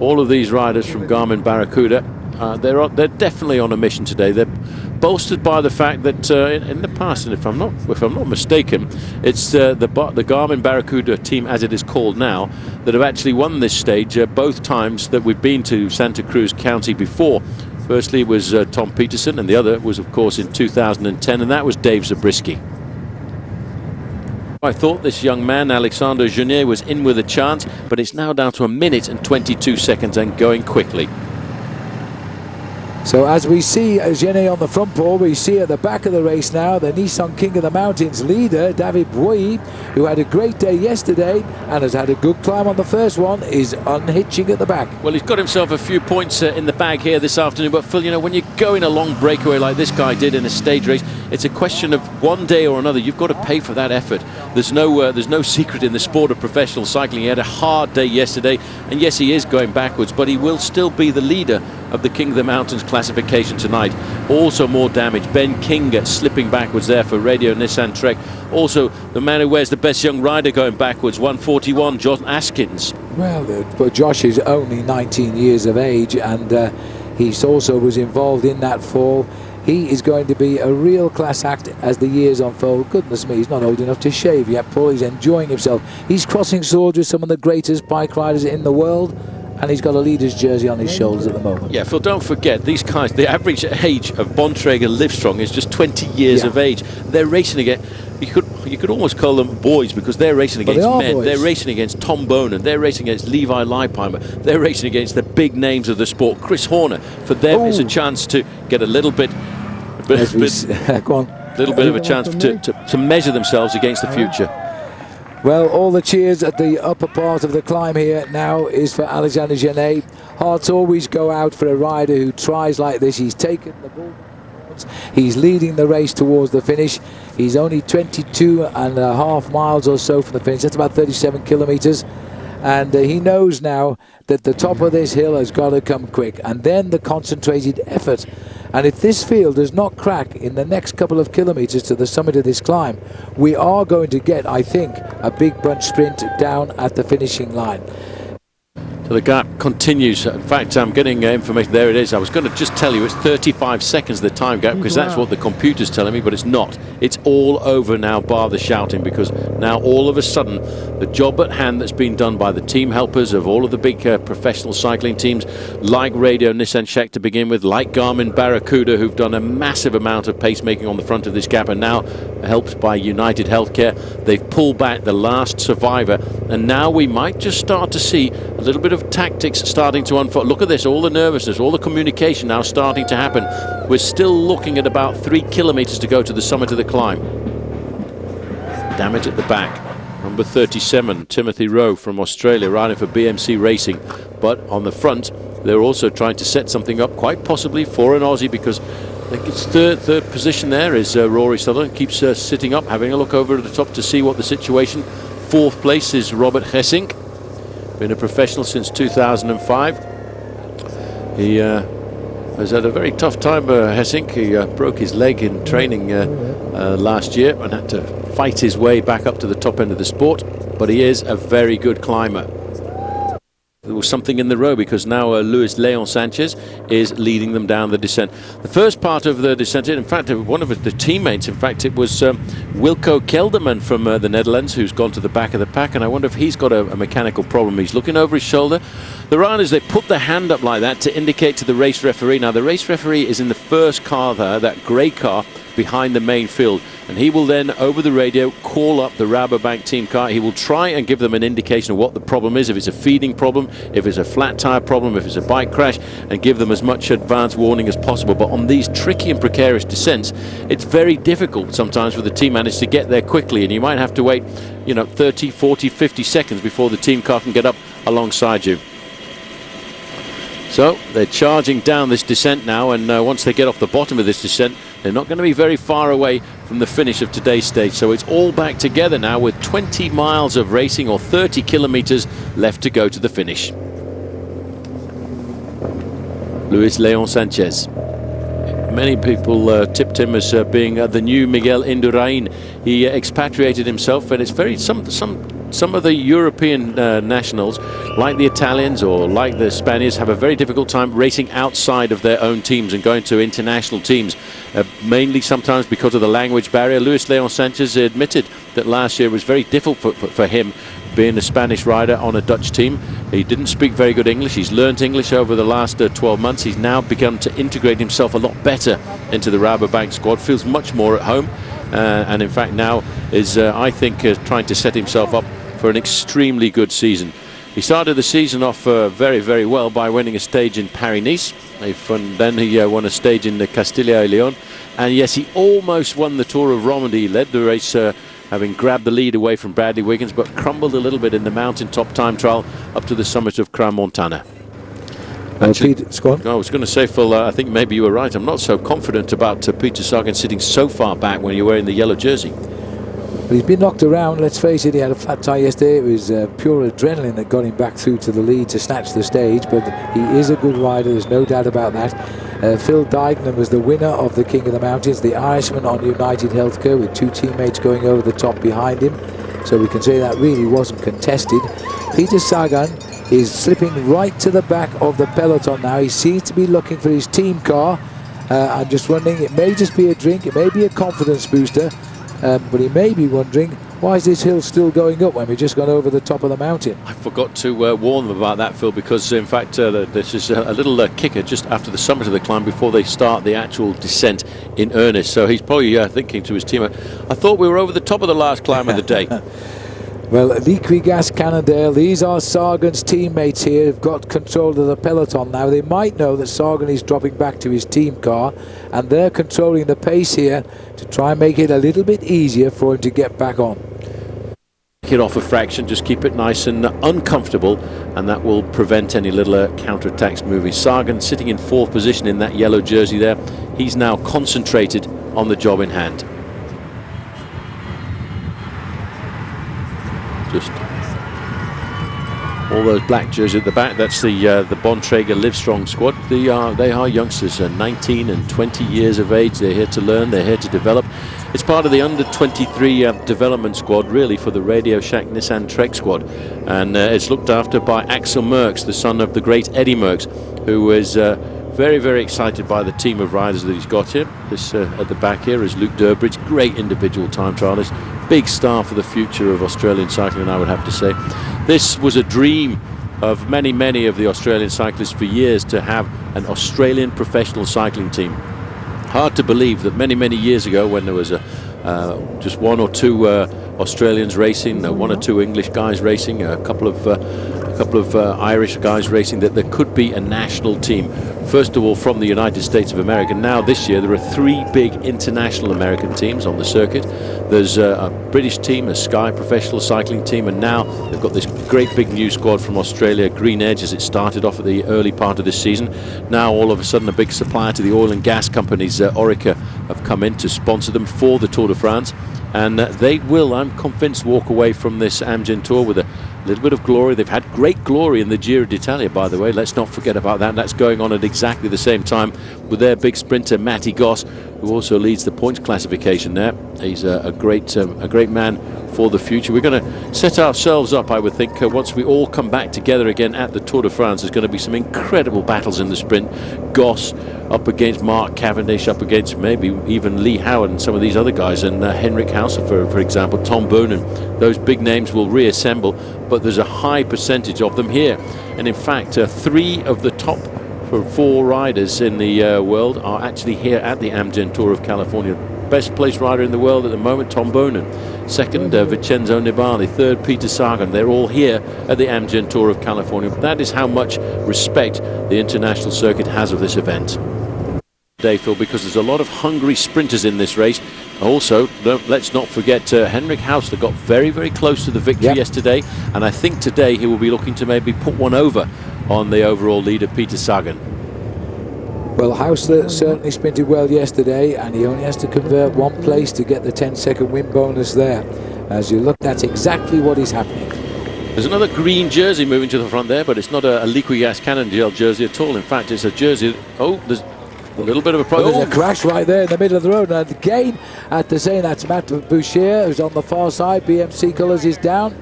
all of these riders from Garmin Barracuda, they're definitely on a mission today. They're bolstered by the fact that in the past, and if I'm not mistaken, it's the Garmin Barracuda team, as it is called now, that have actually won this stage both times that we've been to Santa Cruz County before. Firstly was Tom Peterson, and the other was, of course, in 2010, and that was Dave Zabriskie. I thought this young man, Alexander Genier, was in with a chance, but it's now down to 1 minute and 22 seconds and going quickly. So as we see Genier on the front pole, we see at the back of the race now the Nissan King of the Mountains leader, David Bowie, who had a great day yesterday and has had a good climb on the first one, is unhitching at the back. Well, he's got himself a few points in the bag here this afternoon, but Phil, you know, when you're going a long breakaway like this guy did in a stage race, it's a question of one day or another, you've got to pay for that effort. There's no secret in the sport of professional cycling. He had a hard day yesterday, and yes, he is going backwards, but he will still be the leader of the King of the Mountains classification tonight. Also more damage. Ben King slipping backwards there for Radio Nissan Trek. Also the man who wears the best young rider going backwards, 141, John Askins. Well, but Josh is only 19 years of age, and he also was involved in that fall. He is going to be a real class act as the years unfold. Goodness me, he's not old enough to shave yet, Paul. He's enjoying himself. He's crossing swords with some of the greatest bike riders in the world, and he's got a leader's jersey on his shoulders at the moment. Yeah, Phil, don't forget, these guys, the average age of Bontrager and Livestrong is just 20 years of age. They're racing against, you could almost call them boys, because they're racing against men. Boys. They're racing against Tom Bonan. They're racing against Levi Leipheimer. They're racing against the big names of the sport. Chris Horner. For them, it's a chance to get a little bit of a chance to measure themselves against the future. Well, all the cheers at the upper part of the climb here now is for Alexander Genier. Hearts always go out for a rider who tries like this. He's taken the ball. He's leading the race towards the finish. He's only 22.5 miles or so from the finish. That's about 37 kilometers. And he knows now that the top of this hill has got to come quick. And then the concentrated effort. And if this field does not crack in the next couple of kilometers to the summit of this climb, we are going to get, I think, a big bunch sprint down at the finishing line. So the gap continues. In fact, I'm getting information. There it is. I was going to just tell you it's 35 seconds the time gap, because that's what the computer's telling me, but it's not. It's all over now, bar the shouting, because now all of a sudden the job at hand that's been done by the team helpers of all of the big professional cycling teams, like Radio Nissan Czech to begin with, like Garmin Barracuda, who've done a massive amount of pacemaking on the front of this gap, and now helped by United Healthcare, they've pulled back the last survivor, and now we might just start to see a little bit of tactics starting to unfold. Look at this, all the nervousness, all the communication now starting to happen. We're still looking at about 3 kilometers to go to the summit of the climb. Damage at the back. Number 37, Timothy Rowe from Australia, riding for BMC Racing. But on the front, they're also trying to set something up, quite possibly for an Aussie, because I think it's third position there is Rory Sutherland. Keeps sitting up, having a look over at the top to see what the situation. Fourth place is Robert Hessink. Been a professional since 2005. He has had a very tough time, Hessink. He broke his leg in training last year and had to fight his way back up to the top end of the sport. But he is a very good climber. There was something in the row, because now Luis Leon Sanchez is leading them down the descent. The first part of the descent, in fact, one of the teammates, in fact, it was Wilco Kelderman from the Netherlands, who's gone to the back of the pack, and I wonder if he's got a mechanical problem. He's looking over his shoulder. The riders, they put their hand up like that to indicate to the race referee. Now, the race referee is in the first car there, that grey car behind the main field, and he will then over the radio call up the Rabobank team car. He will try and give them an indication of what the problem is, if it's a feeding problem, if it's a flat tire problem, if it's a bike crash, and give them as much advance warning as possible. But on these tricky and precarious descents, it's very difficult sometimes for the team managers to get there quickly, and you might have to wait, 30, 40, 50 seconds before the team car can get up alongside you. So they're charging down this descent now, and once they get off the bottom of this descent, they're not going to be very far away from the finish of today's stage. So it's all back together now, with 20 miles of racing, or 30 kilometers left to go to the finish. Luis Leon Sanchez. Many people tipped him as being the new Miguel Indurain. He expatriated himself, and it's very some of the European nationals, like the Italians or like the Spaniards, have a very difficult time racing outside of their own teams and going to international teams, mainly sometimes because of the language barrier. Luis Leon Sanchez admitted that last year was very difficult for him, being a Spanish rider on a Dutch team. He didn't speak very good English. He's learnt English over the last 12 months. He's now begun to integrate himself a lot better into the Rabobank squad, feels much more at home, and in fact now is, I think, trying to set himself up for an extremely good season. He started the season off very, very well by winning a stage in Paris-Nice. Then he won a stage in the Castilla y León, and yes, he almost won the Tour of Romandy. He led the race, having grabbed the lead away from Bradley Wiggins, but crumbled a little bit in the mountaintop time trial up to the summit of Crans-Montana. Actually, I was going to say, Phil, I think maybe you were right. I'm not so confident about Peter Sagan sitting so far back when you're wearing the yellow jersey. But he's been knocked around, let's face it. He had a flat tyre yesterday. It was pure adrenaline that got him back through to the lead to snatch the stage, but he is a good rider, there's no doubt about that. Phil Dignam was the winner of the King of the Mountains, the Irishman on United Healthcare, with two teammates going over the top behind him, so we can say that really wasn't contested. Peter Sagan is slipping right to the back of the peloton now. He seems to be looking for his team car. I'm just wondering, it may just be a drink, it may be a confidence booster, but he may be wondering, why is this hill still going up when we've just gone over the top of the mountain? I forgot to warn them about that, Phil, because in fact this is a little kicker just after the summit of the climb before they start the actual descent in earnest. So he's probably thinking to his team, I thought we were over the top of the last climb of the day. Well, Liquigas, Cannondale, these are Sagan's teammates here, who've got control of the peloton now. They might know that Sagan is dropping back to his team car, and they're controlling the pace here to try and make it a little bit easier for him to get back on. It off a fraction, just keep it nice and uncomfortable, and that will prevent any little counter-attacks moving. Sagan sitting in fourth position in that yellow jersey there. He's now concentrated on the job in hand. Just all those black jerseys at the back, that's the Bontrager Livestrong squad. They are youngsters, 19 and 20 years of age. They're here to learn, they're here to develop. It's part of the under-23 development squad, really, for the Radio Shack Nissan Trek squad. And it's looked after by Axel Merckx, the son of the great Eddie Merckx, who is very, very excited by the team of riders that he's got here. This at the back here is Luke Durbridge, great individual time trialist, big star for the future of Australian cycling, I would have to say. This was a dream of many, many of the Australian cyclists for years, to have an Australian professional cycling team. Hard to believe that many, many years ago, when there was just one or two Australians racing, one or two English guys racing, a couple of Irish guys racing, that there could be a national team. First of all, from the United States of America. Now this year there are 3 big international American teams on the circuit. There's a British team, a Sky professional cycling team, and now they've got this great big new squad from Australia, Green Edge, as it started off at the early part of this season. Now all of a sudden a big supplier to the oil and gas companies, Orica, have come in to sponsor them for the Tour de France. And they will, I'm convinced, walk away from this Amgen Tour with a little bit of glory. They've had great glory in the Giro d'Italia, by the way. Let's not forget about that. That's going on at exactly the same time with their big sprinter, Matty Goss, who also leads the points classification there. He's a great man for the future. We're going to set ourselves up, I would think, once we all come back together again at the Tour de France. There's going to be some incredible battles in the sprint. Goss up against Mark Cavendish, up against maybe even Lee Howard and some of these other guys, and Henrik Hauser, for example, Tom Boonen. Those big names will reassemble, but there's a high percentage of them here. And in fact, 3 of the top 4 riders in the world are actually here at the Amgen Tour of California. Best placed rider in the world at the moment, Tom Boonen. Second, Vincenzo Nibali. Third, Peter Sagan. They're all here at the Amgen Tour of California. That is how much respect the international circuit has of this event today, Phil, because there's a lot of hungry sprinters in this race. Also, let's not forget Henrik Hauser got very, very close to the victory yesterday, and I think today he will be looking to maybe put one over on the overall leader, Peter Sagan. Well, Hauser certainly sprinted well yesterday, and he only has to convert 1 place to get the 10-second win bonus there. As you look, that's exactly what is happening. There's another green jersey moving to the front there, but it's not a Liquigas Cannondale jersey at all. In fact, it's a jersey. Oh, there's a little bit of a problem. There's a crash right there in the middle of the road. And again, at the same, that's Matt Boucher, who's on the far side. BMC colours is down.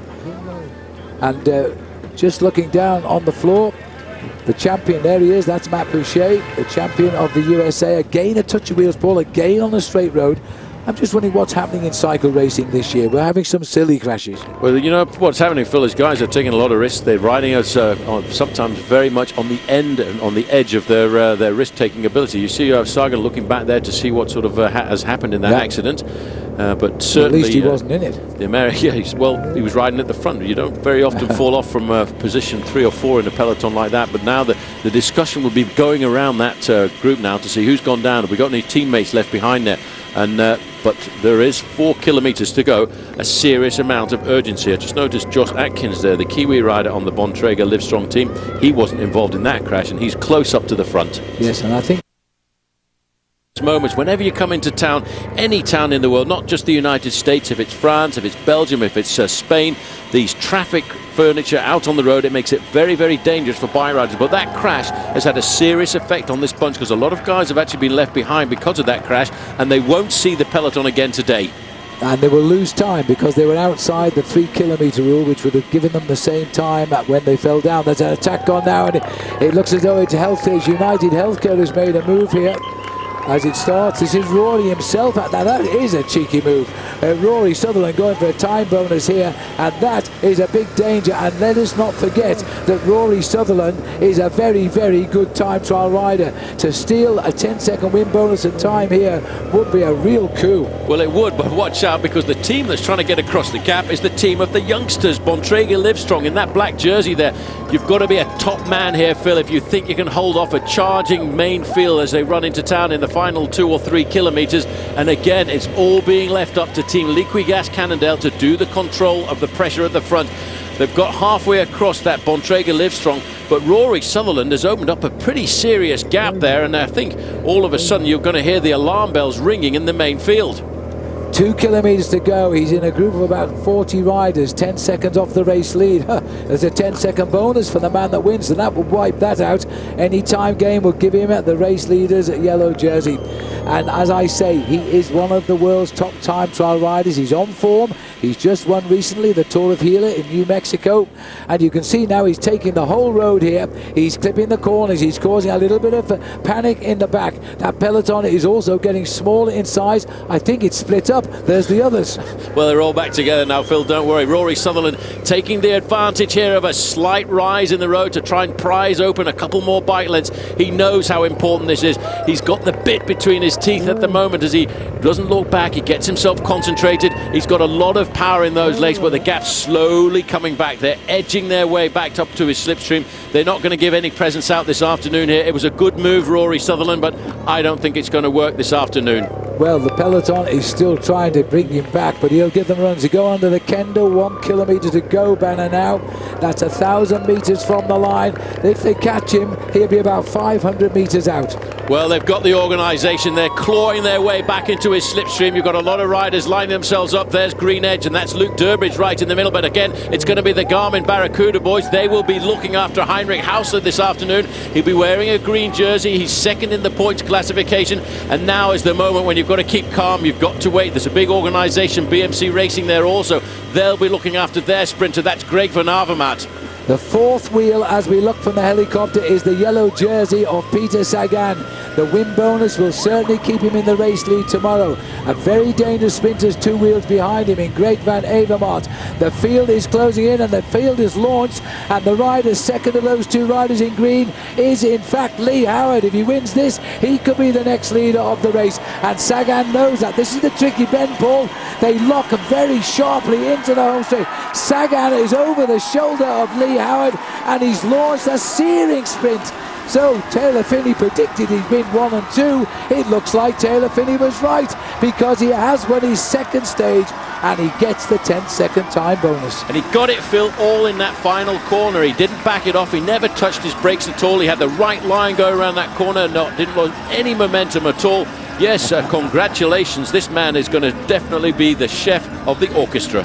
And just looking down on the floor, the champion, there he is, that's Matt Boucher, the champion of the USA. Again, a touch of wheels, Paul, again on the straight road. I'm just wondering what's happening in cycle racing this year. We're having some silly crashes. Well, you know what's happening, Phil, is guys are taking a lot of risks. They're riding us sometimes very much on the end and on the edge of their risk-taking ability. You see Sagan looking back there to see what sort of has happened in that accident. But certainly, at least he wasn't in it. The American, he was riding at the front. You don't very often fall off from position 3 or 4 in a peloton like that. But now the discussion will be going around that group now to see who's gone down. Have we got any teammates left behind there? And but there is 4 kilometres to go. A serious amount of urgency. I just noticed Josh Atkins there, the Kiwi rider on the Bontrager Livestrong team. He wasn't involved in that crash, and he's close up to the front. Yes, and I think moments whenever you come into town, any town in the world, not just the United States, if it's France, if it's Belgium, if it's Spain, these traffic furniture out on the road, it makes it very, very dangerous for bike riders. But that crash has had a serious effect on this bunch, because a lot of guys have actually been left behind because of that crash, and they won't see the peloton again today. And they will lose time because they were outside the 3 kilometre rule, which would have given them the same time when they fell down. There's an attack on now, and it looks as though it's United Healthcare has made a move here. As it starts, this is Rory himself. Now that is a cheeky move. Rory Sutherland going for a time bonus here, and that is a big danger. And let us not forget that Rory Sutherland is a very, very good time trial rider. To steal a 10-second win bonus at time here would be a real coup. Well, it would, but watch out, because the team that's trying to get across the gap is the team of the youngsters, Bontrager Livestrong, in that black jersey there. You've got to be a top man here, Phil, if you think you can hold off a charging main field as they run into town in the final 2 or 3 kilometres. And again, it's all being left up to Team Liquigas Cannondale to do the control of the pressure at the front. They've got halfway across that Bontrager Livestrong, but Rory Sutherland has opened up a pretty serious gap there, and I think all of a sudden you're going to hear the alarm bells ringing in the main field. 2 kilometers to go. He's in a group of about 40 riders, 10 seconds off the race lead. There's a 10-second bonus for the man that wins, and that would wipe that out. Any time game will give him the race leader's yellow jersey. And as I say, he is one of the world's top time trial riders. He's on form. He's just won recently the Tour of Gila in New Mexico, and you can see now he's taking the whole road here. He's clipping the corners. He's causing a little bit of panic in the back. That peloton is also getting smaller in size. I think it's split up. There's the others. Well, they're all back together now, Phil, don't worry. Rory Sutherland taking the advantage here of a slight rise in the road to try and prise open a couple more bike lengths. He knows how important this is. He's got the bit between his teeth at the moment as he doesn't look back. He gets himself concentrated. He's got a lot of power in those legs, but the gap's slowly coming back. They're edging their way back up to his slipstream. They're not going to give any presence out this afternoon here. It was a good move, Rory Sutherland, but I don't think it's going to work this afternoon. Well, the peloton is still trying to bring him back, but he'll give them runs. He go under the Kendo, 1 kilometre to go, Banner now. That's 1,000 metres from the line. If they catch him, he'll be about 500 metres out. Well, they've got the organisation. They're clawing their way back into his slipstream. You've got a lot of riders lining themselves up. There's Green Edge, and that's Luke Durbridge right in the middle. But again, it's going to be the Garmin Barracuda boys. They will be looking after Heinrich Hausler this afternoon. He'll be wearing a green jersey. He's second in the points classification. And now is the moment when you've got to keep calm. You've got to wait. There's a big organisation, BMC Racing, there also. They'll be looking after their sprinter. That's Greg van Avermaet. The fourth wheel, as we look from the helicopter, is the yellow jersey of Peter Sagan. The win bonus will certainly keep him in the race lead tomorrow. A very dangerous sprinter's 2 wheels behind him in Greg van Avermaet. The field is closing in and the field is launched, and the rider second of those 2 riders in green is in fact Lee Howard. If he wins this, he could be the next leader of the race, and Sagan knows that. This is the tricky bend, Paul. They lock very sharply into the home straight. Sagan is over the shoulder of Lee Howard, and he's launched a searing sprint. So Taylor Phinney predicted he'd win 1 and 2. It looks like Taylor Phinney was right, because he has won his second stage and he gets the 10-second time bonus. And he got it, Phil, all in that final corner. He didn't back it off. He never touched his brakes at all. He had the right line go around that corner. Didn't lose any momentum at all. Yes, congratulations. This man is going to definitely be the chef of the orchestra.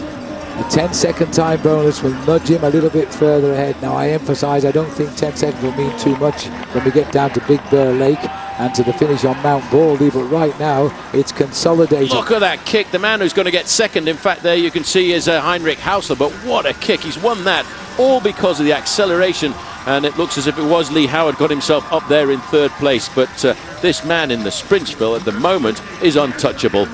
The 10-second time bonus will nudge him a little bit further ahead. Now, I emphasise, I don't think 10 seconds will mean too much when we get down to Big Bear Lake and to the finish on Mount Baldy, but right now it's consolidated. Look at that kick. The man who's going to get second, in fact, there you can see is Heinrich Hausler, but what a kick. He's won that all because of the acceleration, and it looks as if it was Lee Howard got himself up there in third place, but this man in the sprints, Phil, at the moment is untouchable.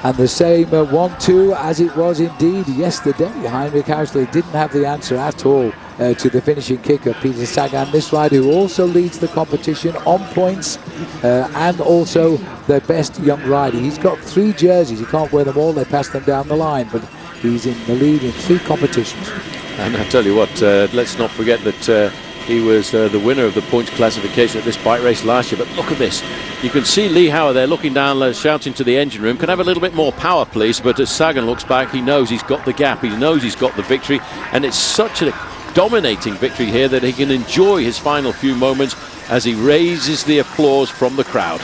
And the same 1-2 as it was indeed yesterday. Heinrich Hausler didn't have the answer at all to the finishing kick of Peter Sagan. This rider who also leads the competition on points and also the best young rider. He's got 3 jerseys. He can't wear them all. They pass them down the line, but he's in the lead in 3 competitions. And I tell you what, let's not forget that he was the winner of the points classification at this bike race last year. But look at this. You can see Lee Howard there looking down, shouting to the engine room, can I have a little bit more power, please? But as Sagan looks back, he knows he's got the gap. He knows he's got the victory. And it's such a dominating victory here that he can enjoy his final few moments as he raises the applause from the crowd.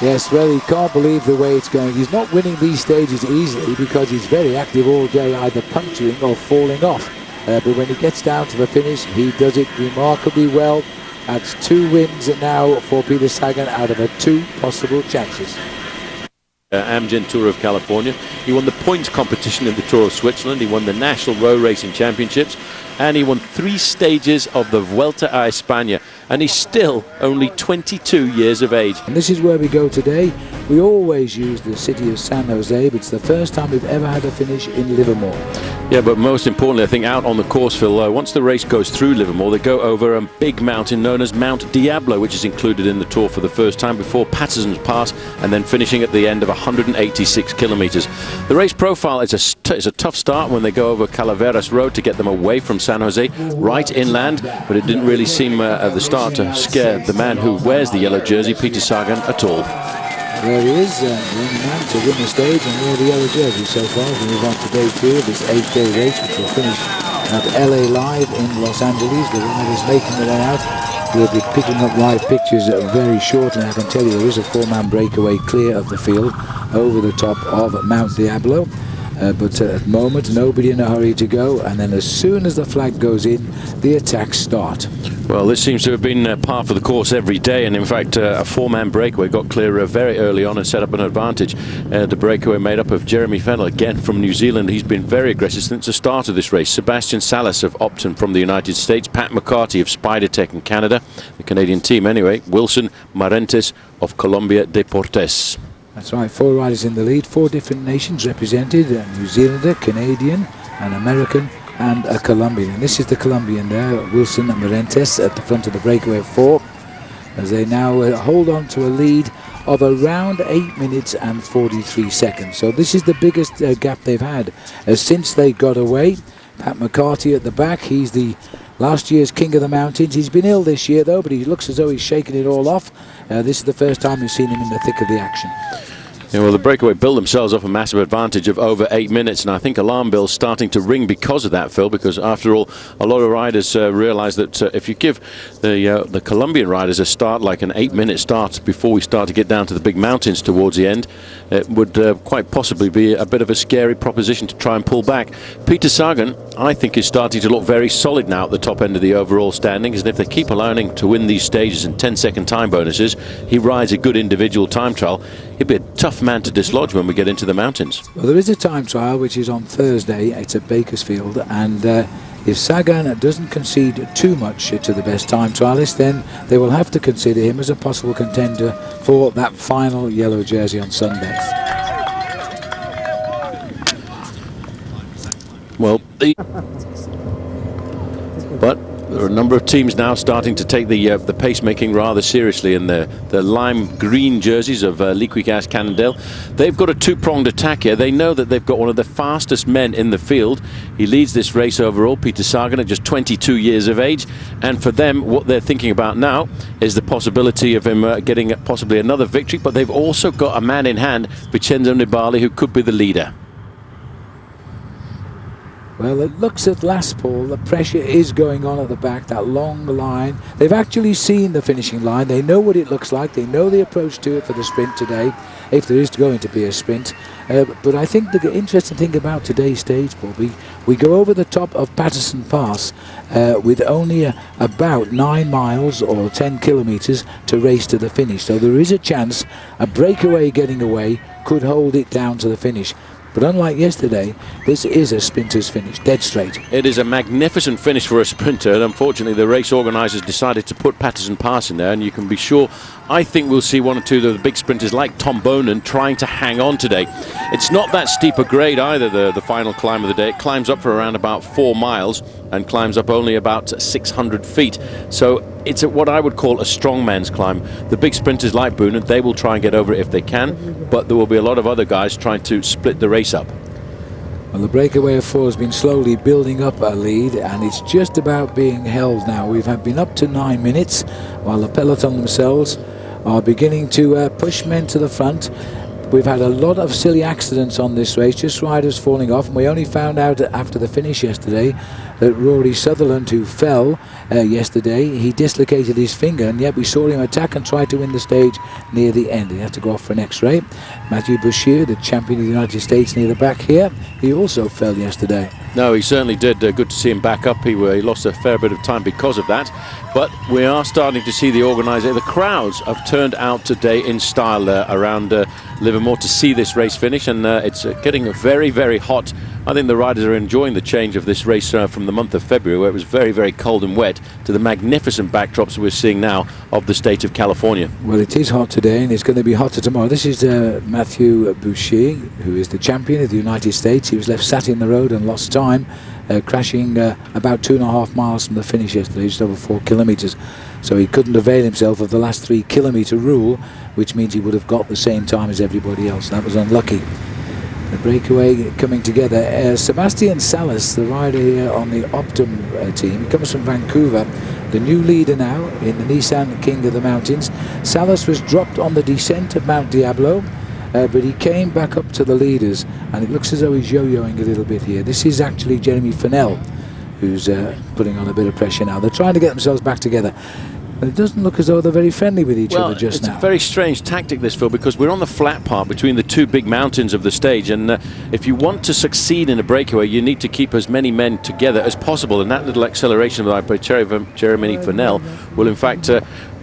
Yes, well, he can't believe the way it's going. He's not winning these stages easily because he's very active all day, either puncturing or falling off. But when he gets down to the finish, he does it remarkably well. That's 2 wins now for Peter Sagan out of 2 possible chances. Amgen Tour of California. He won the points competition in the Tour of Switzerland. He won the National Row Racing Championships. And he won 3 stages of the Vuelta a España. And he's still only 22 years of age. And this is where we go today. We always use the city of San Jose, but it's the first time we've ever had a finish in Livermore. Yeah, but most importantly, I think out on the course, Phil, once the race goes through Livermore, they go over a big mountain known as Mount Diablo, which is included in the Tour for the first time before Patterson's Pass, and then finishing at the end of 186 kilometres. The race profile is a tough start when they go over Calaveras Road to get them away from San Jose, right inland, but it didn't really seem at the start to scare the man who wears the yellow jersey, Peter Sagan, at all. There he is, the only man to win the stage and wear the yellow jersey so far. We move on to day 2 of this 8-day race, which will finish at LA Live in Los Angeles. The riders making their way out. We'll be picking up live pictures very shortly. I can tell you there is a 4-man breakaway clear of the field over the top of Mount Diablo. But at the moment, nobody in a hurry to go, and then as soon as the flag goes in, the attacks start. Well, this seems to have been par for the course every day, and in fact a 4-man breakaway got clear very early on and set up an advantage. The breakaway made up of Jeremy Fennell, again from New Zealand. He's been very aggressive since the start of this race. Sebastian Salas of Upton from the United States, Pat McCarty of Spidertech in Canada, the Canadian team anyway, Wilson Marentes of Colombia Deportes. That's right, 4 riders in the lead, 4 different nations represented, a New Zealander, Canadian, an American and a Colombian. And this is the Colombian there, Wilson Marentes, at the front of the breakaway of 4, as they now hold on to a lead of around 8 minutes and 43 seconds. So this is the biggest gap they've had since they got away. Pat McCarty at the back, he's the last year's King of the Mountains. He's been ill this year though, but he looks as though he's shaking it all off. This is the first time we've seen him in the thick of the action. Yeah, well, the breakaway built themselves off a massive advantage of over 8 minutes, and I think alarm bells starting to ring because of that, Phil, because after all, a lot of riders realise that if you give the Colombian riders a start, like an 8-minute start before we start to get down to the big mountains towards the end, it would quite possibly be a bit of a scary proposition to try and pull back. Peter Sagan, I think, is starting to look very solid now at the top end of the overall standings, and if they keep allowing to win these stages and 10-second time bonuses, he rides a good individual time trial. He'll be a tough man to dislodge when we get into the mountains. Well, there is a time trial which is on Thursday. It's at Bakersfield, and if Sagan doesn't concede too much to the best time trialist, then they will have to consider him as a possible contender for that final yellow jersey on Sunday. Well, but there are a number of teams now starting to take the pacemaking rather seriously, in the lime green jerseys of Liquigas Cannondale. They've got a 2-pronged attack here. They know that they've got one of the fastest men in the field. He leads this race overall, Peter Sagan, at just 22 years of age, and for them what they're thinking about now is the possibility of him getting possibly another victory, but they've also got a man in hand, Vincenzo Nibali, who could be the leader. Well, it looks at last, Paul, the pressure is going on at the back, that long line. They've actually seen the finishing line. They know what it looks like. They know the approach to it for the sprint today, if there is going to be a sprint. But I think the interesting thing about today's stage, Paul, we go over the top of Patterson Pass with only about 9 miles or 10 kilometres to race to the finish. So there is a chance a breakaway getting away could hold it down to the finish. But unlike yesterday, this is a sprinter's finish, dead straight. It is a magnificent finish for a sprinter, and unfortunately the race organisers decided to put Patterson Pass in there, and you can be sure, I think we'll see 1 or 2 of the big sprinters like Tom Bonan trying to hang on today. It's not that steep a grade either, the final climb of the day. It climbs up for around about 4 miles and climbs up only about 600 feet. So it's what I would call a strongman's climb. The big sprinters like Bonan, they will try and get over it if they can, but there will be a lot of other guys trying to split the race up. Well, the breakaway of 4 has been slowly building up a lead, and it's just about being held now. We've been up to 9 minutes, while the peloton themselves are beginning to push men to the front. We've had a lot of silly accidents on this race, just riders falling off, and we only found out after the finish yesterday that Rory Sutherland, who fell yesterday, he dislocated his finger, and yet we saw him attack and try to win the stage near the end. He had to go off for an X-ray. Matthew Bouchier, the champion of the United States, near the back here, he also fell yesterday. No, he certainly did. Good to see him back up. He lost a fair bit of time because of that. But we are starting to see the organiser. The crowds have turned out today in style around Livermore to see this race finish, and it's getting very, very hot. I think the riders are enjoying the change of this race from the month of February, where it was very, very cold and wet, to the magnificent backdrops we're seeing now of the state of California. Well, it is hot today, and it's going to be hotter tomorrow. This is Matthew Bouchier, who is the champion of the United States. He was left sat in the road and lost time, crashing about 2.5 miles from the finish yesterday, just over 4 kilometres. So he couldn't avail himself of the last 3 kilometre rule, which means he would have got the same time as everybody else. That was unlucky. The breakaway coming together. Sebastian Salas, the rider here on the Optum team, he comes from Vancouver, the new leader now in the Nissan King of the Mountains. Salas was dropped on the descent of Mount Diablo, but he came back up to the leaders, and it looks as though he's yo-yoing a little bit here. This is actually Jeremy Fennell, who's putting on a bit of pressure now. They're trying to get themselves back together. It doesn't look as though they're very friendly with each other just it's now. a very strange tactic, this, Phil, because we're on the flat part between the two big mountains of the stage, and if you want to succeed in a breakaway, you need to keep as many men together as possible, and that little acceleration by Jeremy Fennell will, in fact,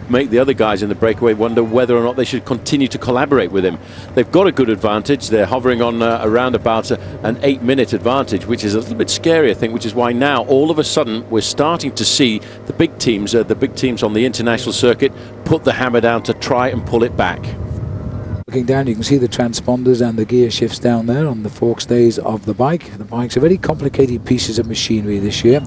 make the other guys in the breakaway wonder whether or not they should continue to collaborate with him. They've got a good advantage. They're hovering on around about an 8-minute advantage, which is a little bit scary, I think, which is why now all of a sudden we're starting to see the big teams on the international circuit put the hammer down to try and pull it back. Looking down, you can see the transponders and the gear shifts down there on the fork stays of the bike. The bikes are very complicated pieces of machinery this year.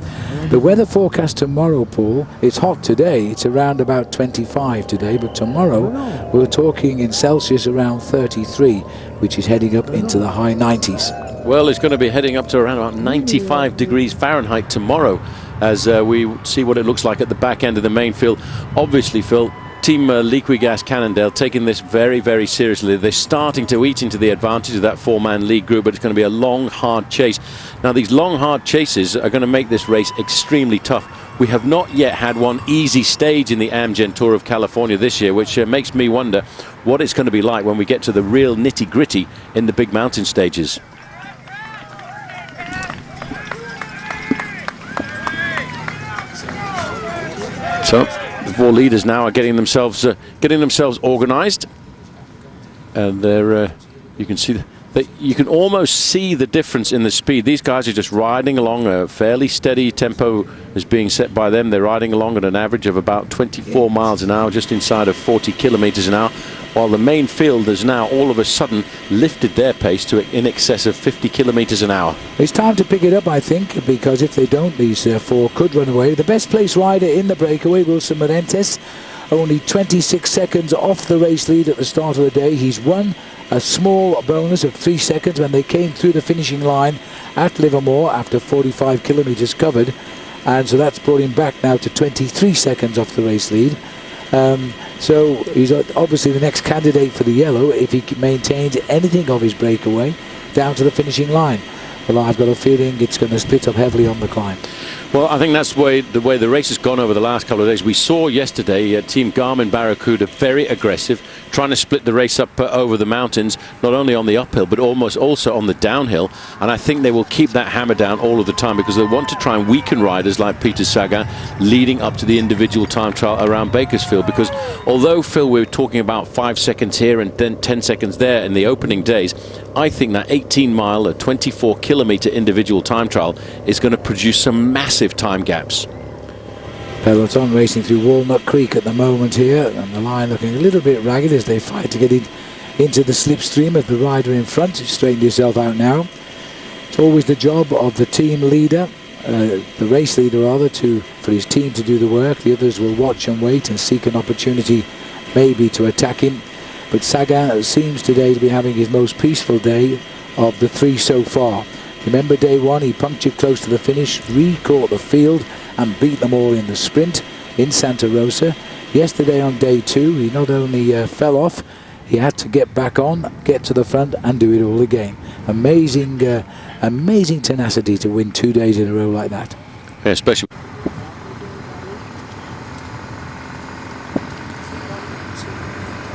The weather forecast tomorrow, Paul, it's hot today. It's around about 25 today, but tomorrow we're talking in Celsius around 33, which is heading up into the high 90s. Well, it's going to be heading up to around about 95 degrees Fahrenheit tomorrow as we see what it looks like at the back end of the main field. Obviously, Phil, Team Liquigas Cannondale taking this very, very seriously. They're starting to eat into the advantage of that four-man lead group, but it's going to be a long, hard chase. Now, these long, hard chases are going to make this race extremely tough. We have not yet had one easy stage in the Amgen Tour of California this year, which makes me wonder what it's going to be like when we get to the real nitty-gritty in the big mountain stages. So the four leaders now are getting themselves organised, and they're you can see that you can almost see the difference in the speed. These guys are just riding along a fairly steady tempo is being set by them. They're riding along at an average of about 24 miles an hour, just inside of 40 kilometers an hour, while the main field has now all of a sudden lifted their pace to in excess of 50 kilometers an hour. It's time to pick it up, I think, because if they don't, these four could run away. The best place rider in the breakaway, Wilson Marentes, only 26 seconds off the race lead at the start of the day. He's won a small bonus of 3 seconds when they came through the finishing line at Livermore after 45 kilometers covered, and so that's brought him back now to 23 seconds off the race lead. So he's obviously the next candidate for the yellow if he maintains anything of his breakaway down to the finishing line. Well, I've got a feeling it's going to split up heavily on the climb. Well, I think that's the way the race has gone over the last couple of days. We saw yesterday Team Garmin Barracuda very aggressive, trying to split the race up over the mountains, not only on the uphill, but almost also on the downhill. And I think they will keep that hammer down all of the time because they want to try and weaken riders like Peter Sagan leading up to the individual time trial around Bakersfield. Because although, Phil, we're talking about 5 seconds here and then 10 seconds there in the opening days, I think that 18-mile, 24-kilometer individual time trial is going to produce some massive time gaps. Peloton racing through Walnut Creek at the moment here, and the line looking a little bit ragged as they fight to get into the slipstream of the rider in front. Straighten yourself out now. It's always the job of the team leader, the race leader rather, for his team to do the work. The others will watch and wait and seek an opportunity maybe to attack him. But Sagan seems today to be having his most peaceful day of the three so far. Remember day one, he punctured close to the finish, re-caught the field and beat them all in the sprint in Santa Rosa. Yesterday on day two, he not only fell off, he had to get back on, get to the front and do it all again. Amazing, amazing tenacity to win 2 days in a row like that. Yeah, especially.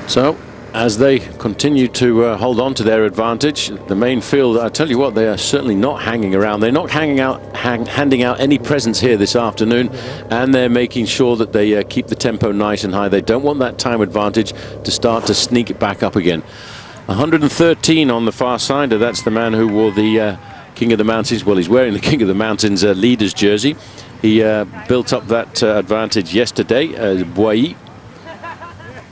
So, as they continue to hold on to their advantage, the main field, I tell you what, they are certainly not hanging around. They're not handing out any presents here this afternoon, and they're making sure that they keep the tempo nice and high. They don't want that time advantage to start to sneak it back up again. 113 on the far side. That's the man who wore the King of the Mountains. Well, he's wearing the King of the Mountains leader's jersey. He built up that advantage yesterday, Boilly.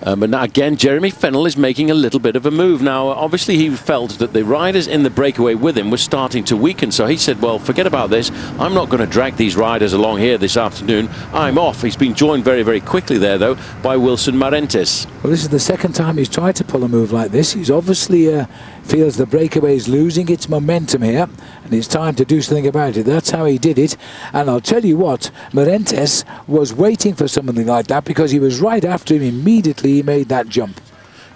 But now again, Jeremy Fennell is making a little bit of a move. Now, obviously, he felt that the riders in the breakaway with him were starting to weaken. So he said, well, forget about this. I'm not going to drag these riders along here this afternoon. I'm off. He's been joined very, very quickly there, though, by Wilson Marentes. Well, this is the second time he's tried to pull a move like this. He's obviously feels the breakaway is losing its momentum here, and it's time to do something about it. That's how he did it. And I'll tell you what, Marentes was waiting for something like that because he was right after him immediately he made that jump.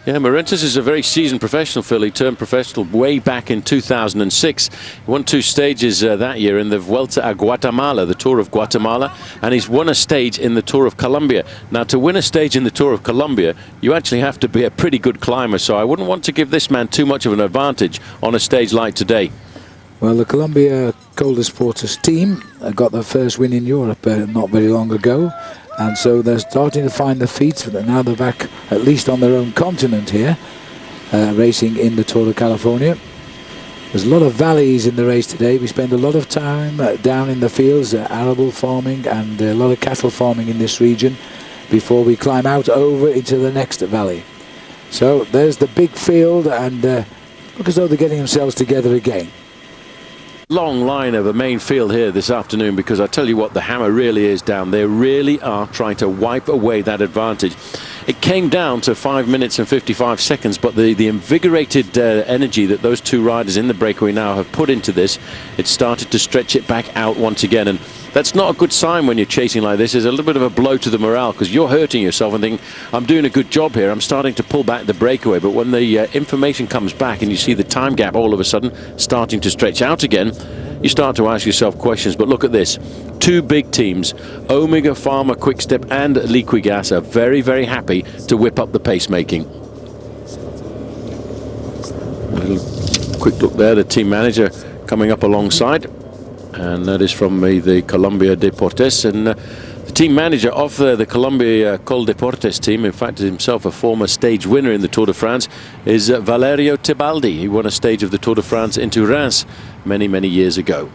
Yeah, Marentis is a very seasoned professional, Phil. He turned professional way back in 2006. He won 2 stages that year in the Vuelta a Guatemala, the Tour of Guatemala, and he's won a stage in the Tour of Colombia. Now, to win a stage in the Tour of Colombia, you actually have to be a pretty good climber, so I wouldn't want to give this man too much of an advantage on a stage like today. Well, the Colombia Col de Sportes team got their first win in Europe not very long ago. And so they're starting to find their feet. Now they're back, at least on their own continent here, racing in the Tour of California. There's a lot of valleys in the race today. We spend a lot of time down in the fields, arable farming and a lot of cattle farming in this region before we climb out over into the next valley. So there's the big field, and look as though they're getting themselves together again. Long line of a main field here this afternoon, because I tell you what, the hammer really is down. They really are trying to wipe away that advantage. It came down to 5 minutes and 55 seconds, but the invigorated energy that those 2 riders in the breakaway now have put into this, it started to stretch it back out once again, and that's not a good sign when you're chasing like this. It's a little bit of a blow to the morale, because you're hurting yourself and thinking, I'm doing a good job here, I'm starting to pull back the breakaway. But when the information comes back and you see the time gap all of a sudden starting to stretch out again, you start to ask yourself questions. But look at this. 2 big teams, Omega Pharma Quickstep and Liquigas, are very, very happy to whip up the pacemaking. A little quick look there, the team manager coming up alongside. And that is from the Colombia Deportes, and the team manager of the Colombia Col Deportes team, in fact is himself a former stage winner in the Tour de France, is Valerio Tebaldi. He won a stage of the Tour de France into Reims many, many years ago.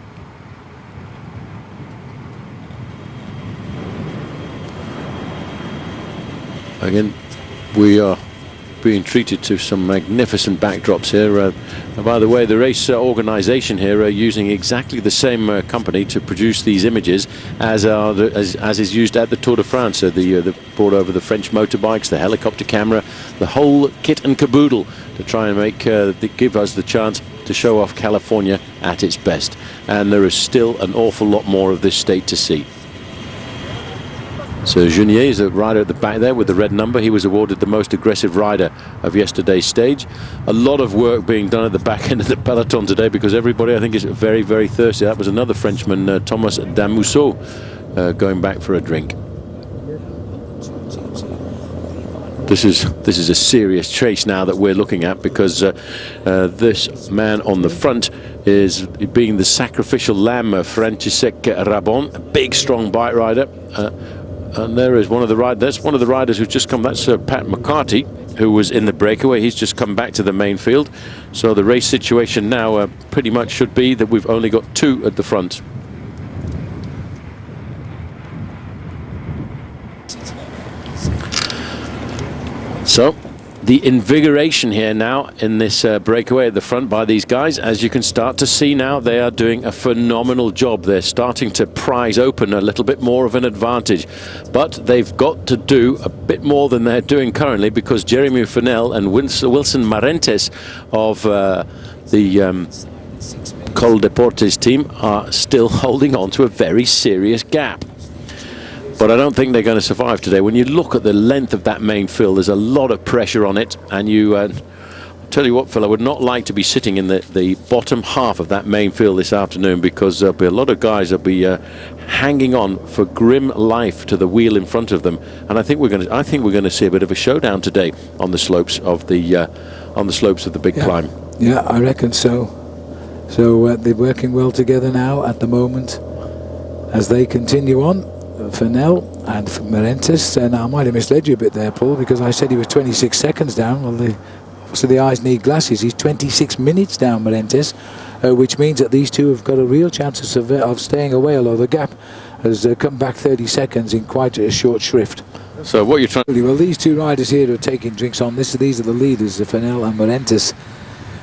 Again, we are being treated to some magnificent backdrops here. And by the way, the race organization here are using exactly the same company to produce these images as is used at the Tour de France. They brought over the French motorbikes, the helicopter camera, the whole kit and caboodle to try and give us the chance to show off California at its best. And there is still an awful lot more of this state to see. So Junier is the rider at the back there with the red number. He was awarded the most aggressive rider of yesterday's stage. A lot of work being done at the back end of the peloton today, because everybody, I think, is very, very thirsty. That was another Frenchman, Thomas Damousseau, going back for a drink. This is a serious chase now that we're looking at, because this man on the front is being the sacrificial lamb, Francesek Rabon, a big, strong bike rider. And there is one of the riders. That's one of the riders who's just come. That's Pat McCarthy, who was in the breakaway. He's just come back to the main field. So the race situation now pretty much should be that we've only got 2 at the front. So the invigoration here now in this breakaway at the front by these guys, as you can start to see now, they are doing a phenomenal job. They're starting to prize open a little bit more of an advantage, but they've got to do a bit more than they're doing currently, because Jeremy Fennell and Wilson Marentes of the Col Deportes team are still holding on to a very serious gap. But I don't think they're going to survive today. When you look at the length of that main field, there's a lot of pressure on it. And I'll tell you what, Phil, I would not like to be sitting in the bottom half of that main field this afternoon, because there'll be a lot of guys that'll be hanging on for grim life to the wheel in front of them. And I think we're going to see a bit of a showdown today on the slopes of the big climb. Yeah, I reckon so. So they're working well together now at the moment as they continue on. Fennell and Marentes, and I might have misled you a bit there, Paul, because I said he was 26 seconds down. Well, so the eyes need glasses. He's 26 minutes down, Marentes, which means that these two have got a real chance of staying away, although the gap has come back 30 seconds in quite a short shrift. So what you're trying... Well, these 2 riders here are taking drinks on this. These are the leaders, Fennell and Marentes.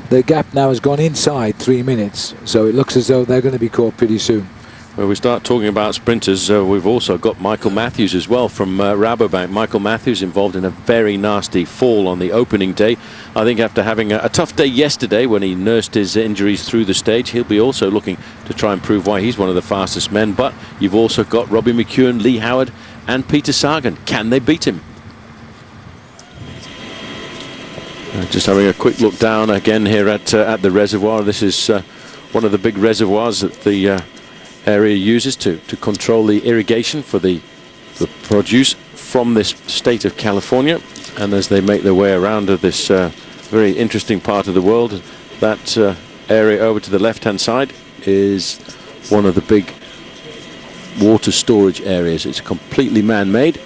The gap now has gone inside 3 minutes, so it looks as though they're going to be caught pretty soon. When we start talking about sprinters, we've also got Michael Matthews as well from Rabobank. Michael Matthews involved in a very nasty fall on the opening day. I think after having a tough day yesterday when he nursed his injuries through the stage, he'll be also looking to try and prove why he's one of the fastest men. But you've also got Robbie McEwen, Lee Howard and Peter Sagan. Can they beat him? Just having a quick look down again here at the reservoir. This is one of the big reservoirs that the area uses to control the irrigation for the produce from this state of California. And as they make their way around to this very interesting part of the world, that area over to the left-hand side is one of the big water storage areas. It's completely man-made.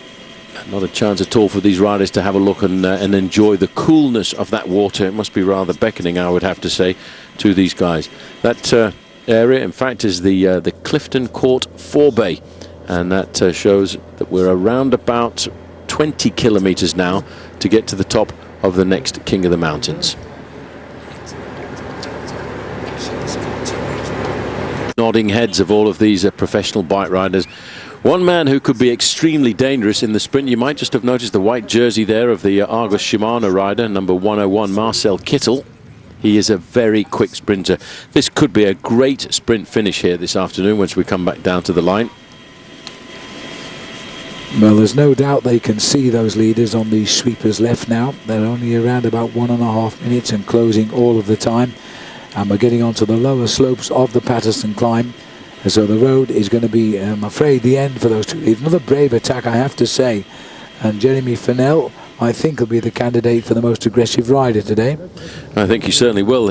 Not a chance at all for these riders to have a look and enjoy the coolness of that water. It must be rather beckoning, I would have to say, to these guys. That area, in fact, is the Clifton Court Forebay, and that shows that we're around about 20 kilometers now to get to the top of the next King of the Mountains. Nodding heads of all of these professional bike riders. One man who could be extremely dangerous in the sprint, you might just have noticed the white jersey there of the Argos Shimano rider, number 101, Marcel Kittel. He is a very quick sprinter. This could be a great sprint finish here this afternoon once we come back down to the line. Well, there's no doubt they can see those leaders on the sweepers left now. They're only around about 1.5 minutes and closing all of the time. And we're getting onto the lower slopes of the Patterson climb. And so the road is going to be, I'm afraid, the end for those two leaders. Another brave attack, I have to say. And Jeremy Fennell, I think, will be the candidate for the most aggressive rider today. I think he certainly will.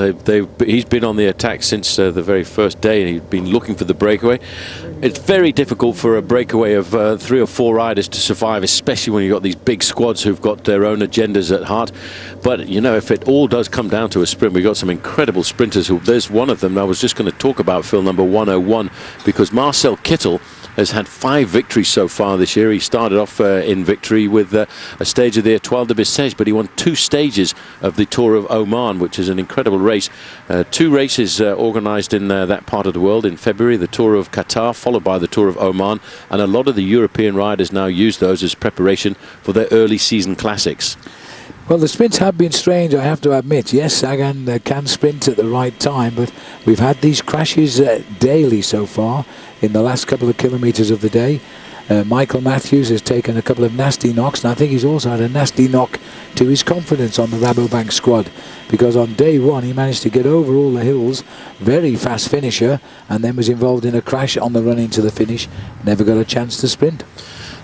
He's been on the attack since the very first day, and he's been looking for the breakaway. It's very difficult for a breakaway of 3 or 4 riders to survive, especially when you've got these big squads who've got their own agendas at heart. But, you know, if it all does come down to a sprint, we've got some incredible sprinters. There's one of them I was just going to talk about, Phil, number 101, because Marcel Kittel has had 5 victories so far this year. He started off in victory with a stage of the Étoile de Bessèges, but he won 2 stages of the Tour of Oman, which is an incredible race. 2 races organised in that part of the world in February, the Tour of Qatar, followed by the Tour of Oman, and a lot of the European riders now use those as preparation for their early season classics. Well, the sprints have been strange, I have to admit. Yes, Sagan can sprint at the right time, but we've had these crashes daily so far in the last couple of kilometres of the day. Michael Matthews has taken a couple of nasty knocks, and I think he's also had a nasty knock to his confidence on the Rabobank squad, because on day 1 he managed to get over all the hills, very fast finisher, and then was involved in a crash on the run into the finish, never got a chance to sprint.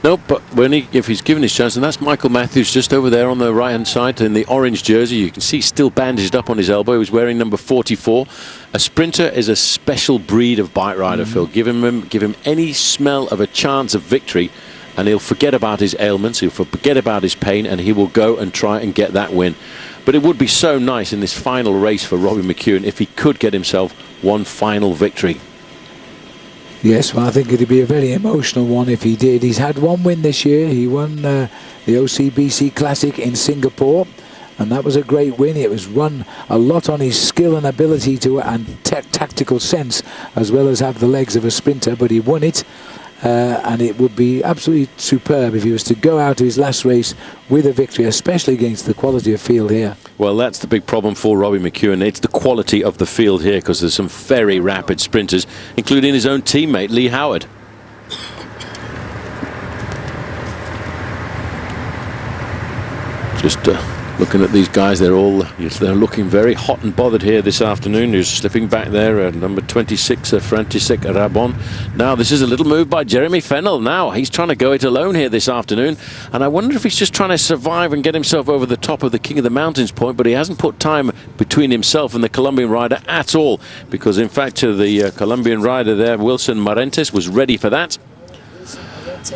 No, but if he's given his chance, and that's Michael Matthews just over there on the right-hand side in the orange jersey. You can see still bandaged up on his elbow. He's wearing number 44. A sprinter is a special breed of bike rider, Phil. Give him any smell of a chance of victory, and he'll forget about his ailments, he'll forget about his pain, and he will go and try and get that win. But it would be so nice in this final race for Robbie McEwen if he could get himself one final victory. Yes, well, I think it'd be a very emotional one if he did. He's had 1 win this year. He won the OCBC Classic in Singapore, and that was a great win. It was run a lot on his skill and ability and tactical sense, as well as have the legs of a sprinter, but he won it. And it would be absolutely superb if he was to go out to his last race with a victory, especially against the quality of field here. Well, that's the big problem for Robbie McEwen. It's the quality of the field here, because there's some very rapid sprinters, including his own teammate, Lee Howard. Just looking at these guys, they're looking very hot and bothered here this afternoon. Who's slipping back there, number 26, František Rabon. Now, this is a little move by Jeremy Fennell. Now, he's trying to go it alone here this afternoon, and I wonder if he's just trying to survive and get himself over the top of the King of the Mountains point, but he hasn't put time between himself and the Colombian rider at all, because, in fact, the Colombian rider there, Wilson Marentes, was ready for that.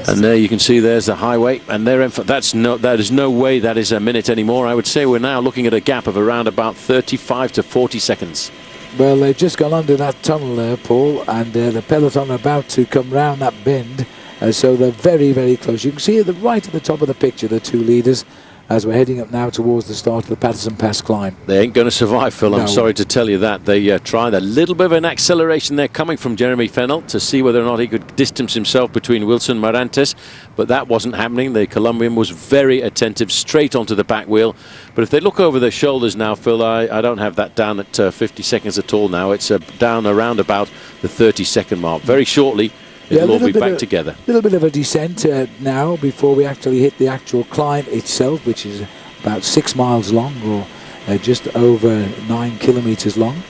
And there you can see there's the highway, and that is no way that is a minute anymore. I would say we're now looking at a gap of around about 35 to 40 seconds. Well, they've just gone under that tunnel there, Paul, and the peloton are about to come round that bend, so they're very, very close. You can see right at the top of the picture the 2 leaders as we're heading up now towards the start of the Patterson Pass climb. They ain't going to survive, Phil. No. I'm sorry to tell you that. They tried a little bit of an acceleration there coming from Jeremy Fennell to see whether or not he could distance himself between Wilson Marentes, but that wasn't happening. The Colombian was very attentive, straight onto the back wheel. But if they look over their shoulders now, Phil, I don't have that down at 50 seconds at all now. It's down around about the 30-second mark. Very shortly, it'll all be back together. A little bit of a descent now before we actually hit the actual climb itself, which is about 6 miles long, or just over 9 kilometers long.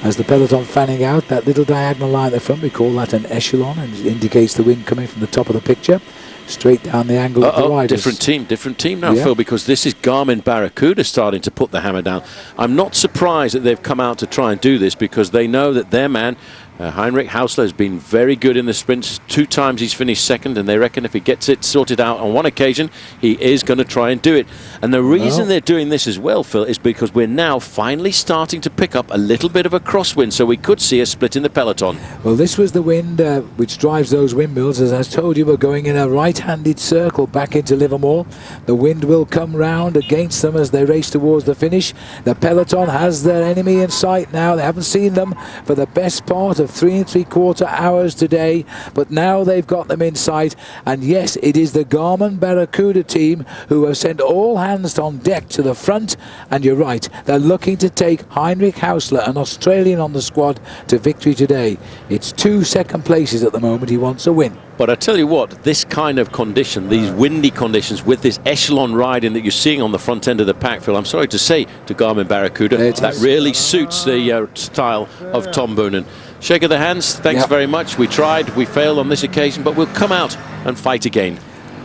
As the peloton fanning out, that little diagonal line at the front, we call that an echelon, and it indicates the wind coming from the top of the picture, straight down the angle of the riders. Different team now, Phil, because this is Garmin Barracuda starting to put the hammer down. I'm not surprised that they've come out to try and do this, because they know that their man, Heinrich Hausler, has been very good in the sprints. 2 times he's finished second, and they reckon if he gets it sorted out on one occasion, he is going to try and do it. And the reason they're doing this as well, Phil, is because we're now finally starting to pick up a little bit of a crosswind, so we could see a split in the peloton. Well, this was the wind which drives those windmills. As I told you, we're going in a right-handed circle back into Livermore. The wind will come round against them as they race towards the finish. The peloton has their enemy in sight now. They haven't seen them for the best part of 3 3/4 hours today, but now they've got them in sight. And yes, it is the Garmin Barracuda team who have sent all hands on deck to the front, and you're right, they're looking to take Heinrich Hausler, an Australian on the squad, to victory today. It's 2 second places at the moment. He wants a win. But I tell you what, this kind of condition, these windy conditions with this echelon riding that you're seeing on the front end of the pack, Phil, I'm sorry to say to Garmin Barracuda, that really suits the style of Tom Boonen. Shake of the hands, thanks very much. We tried, we failed on this occasion, but we'll come out and fight again.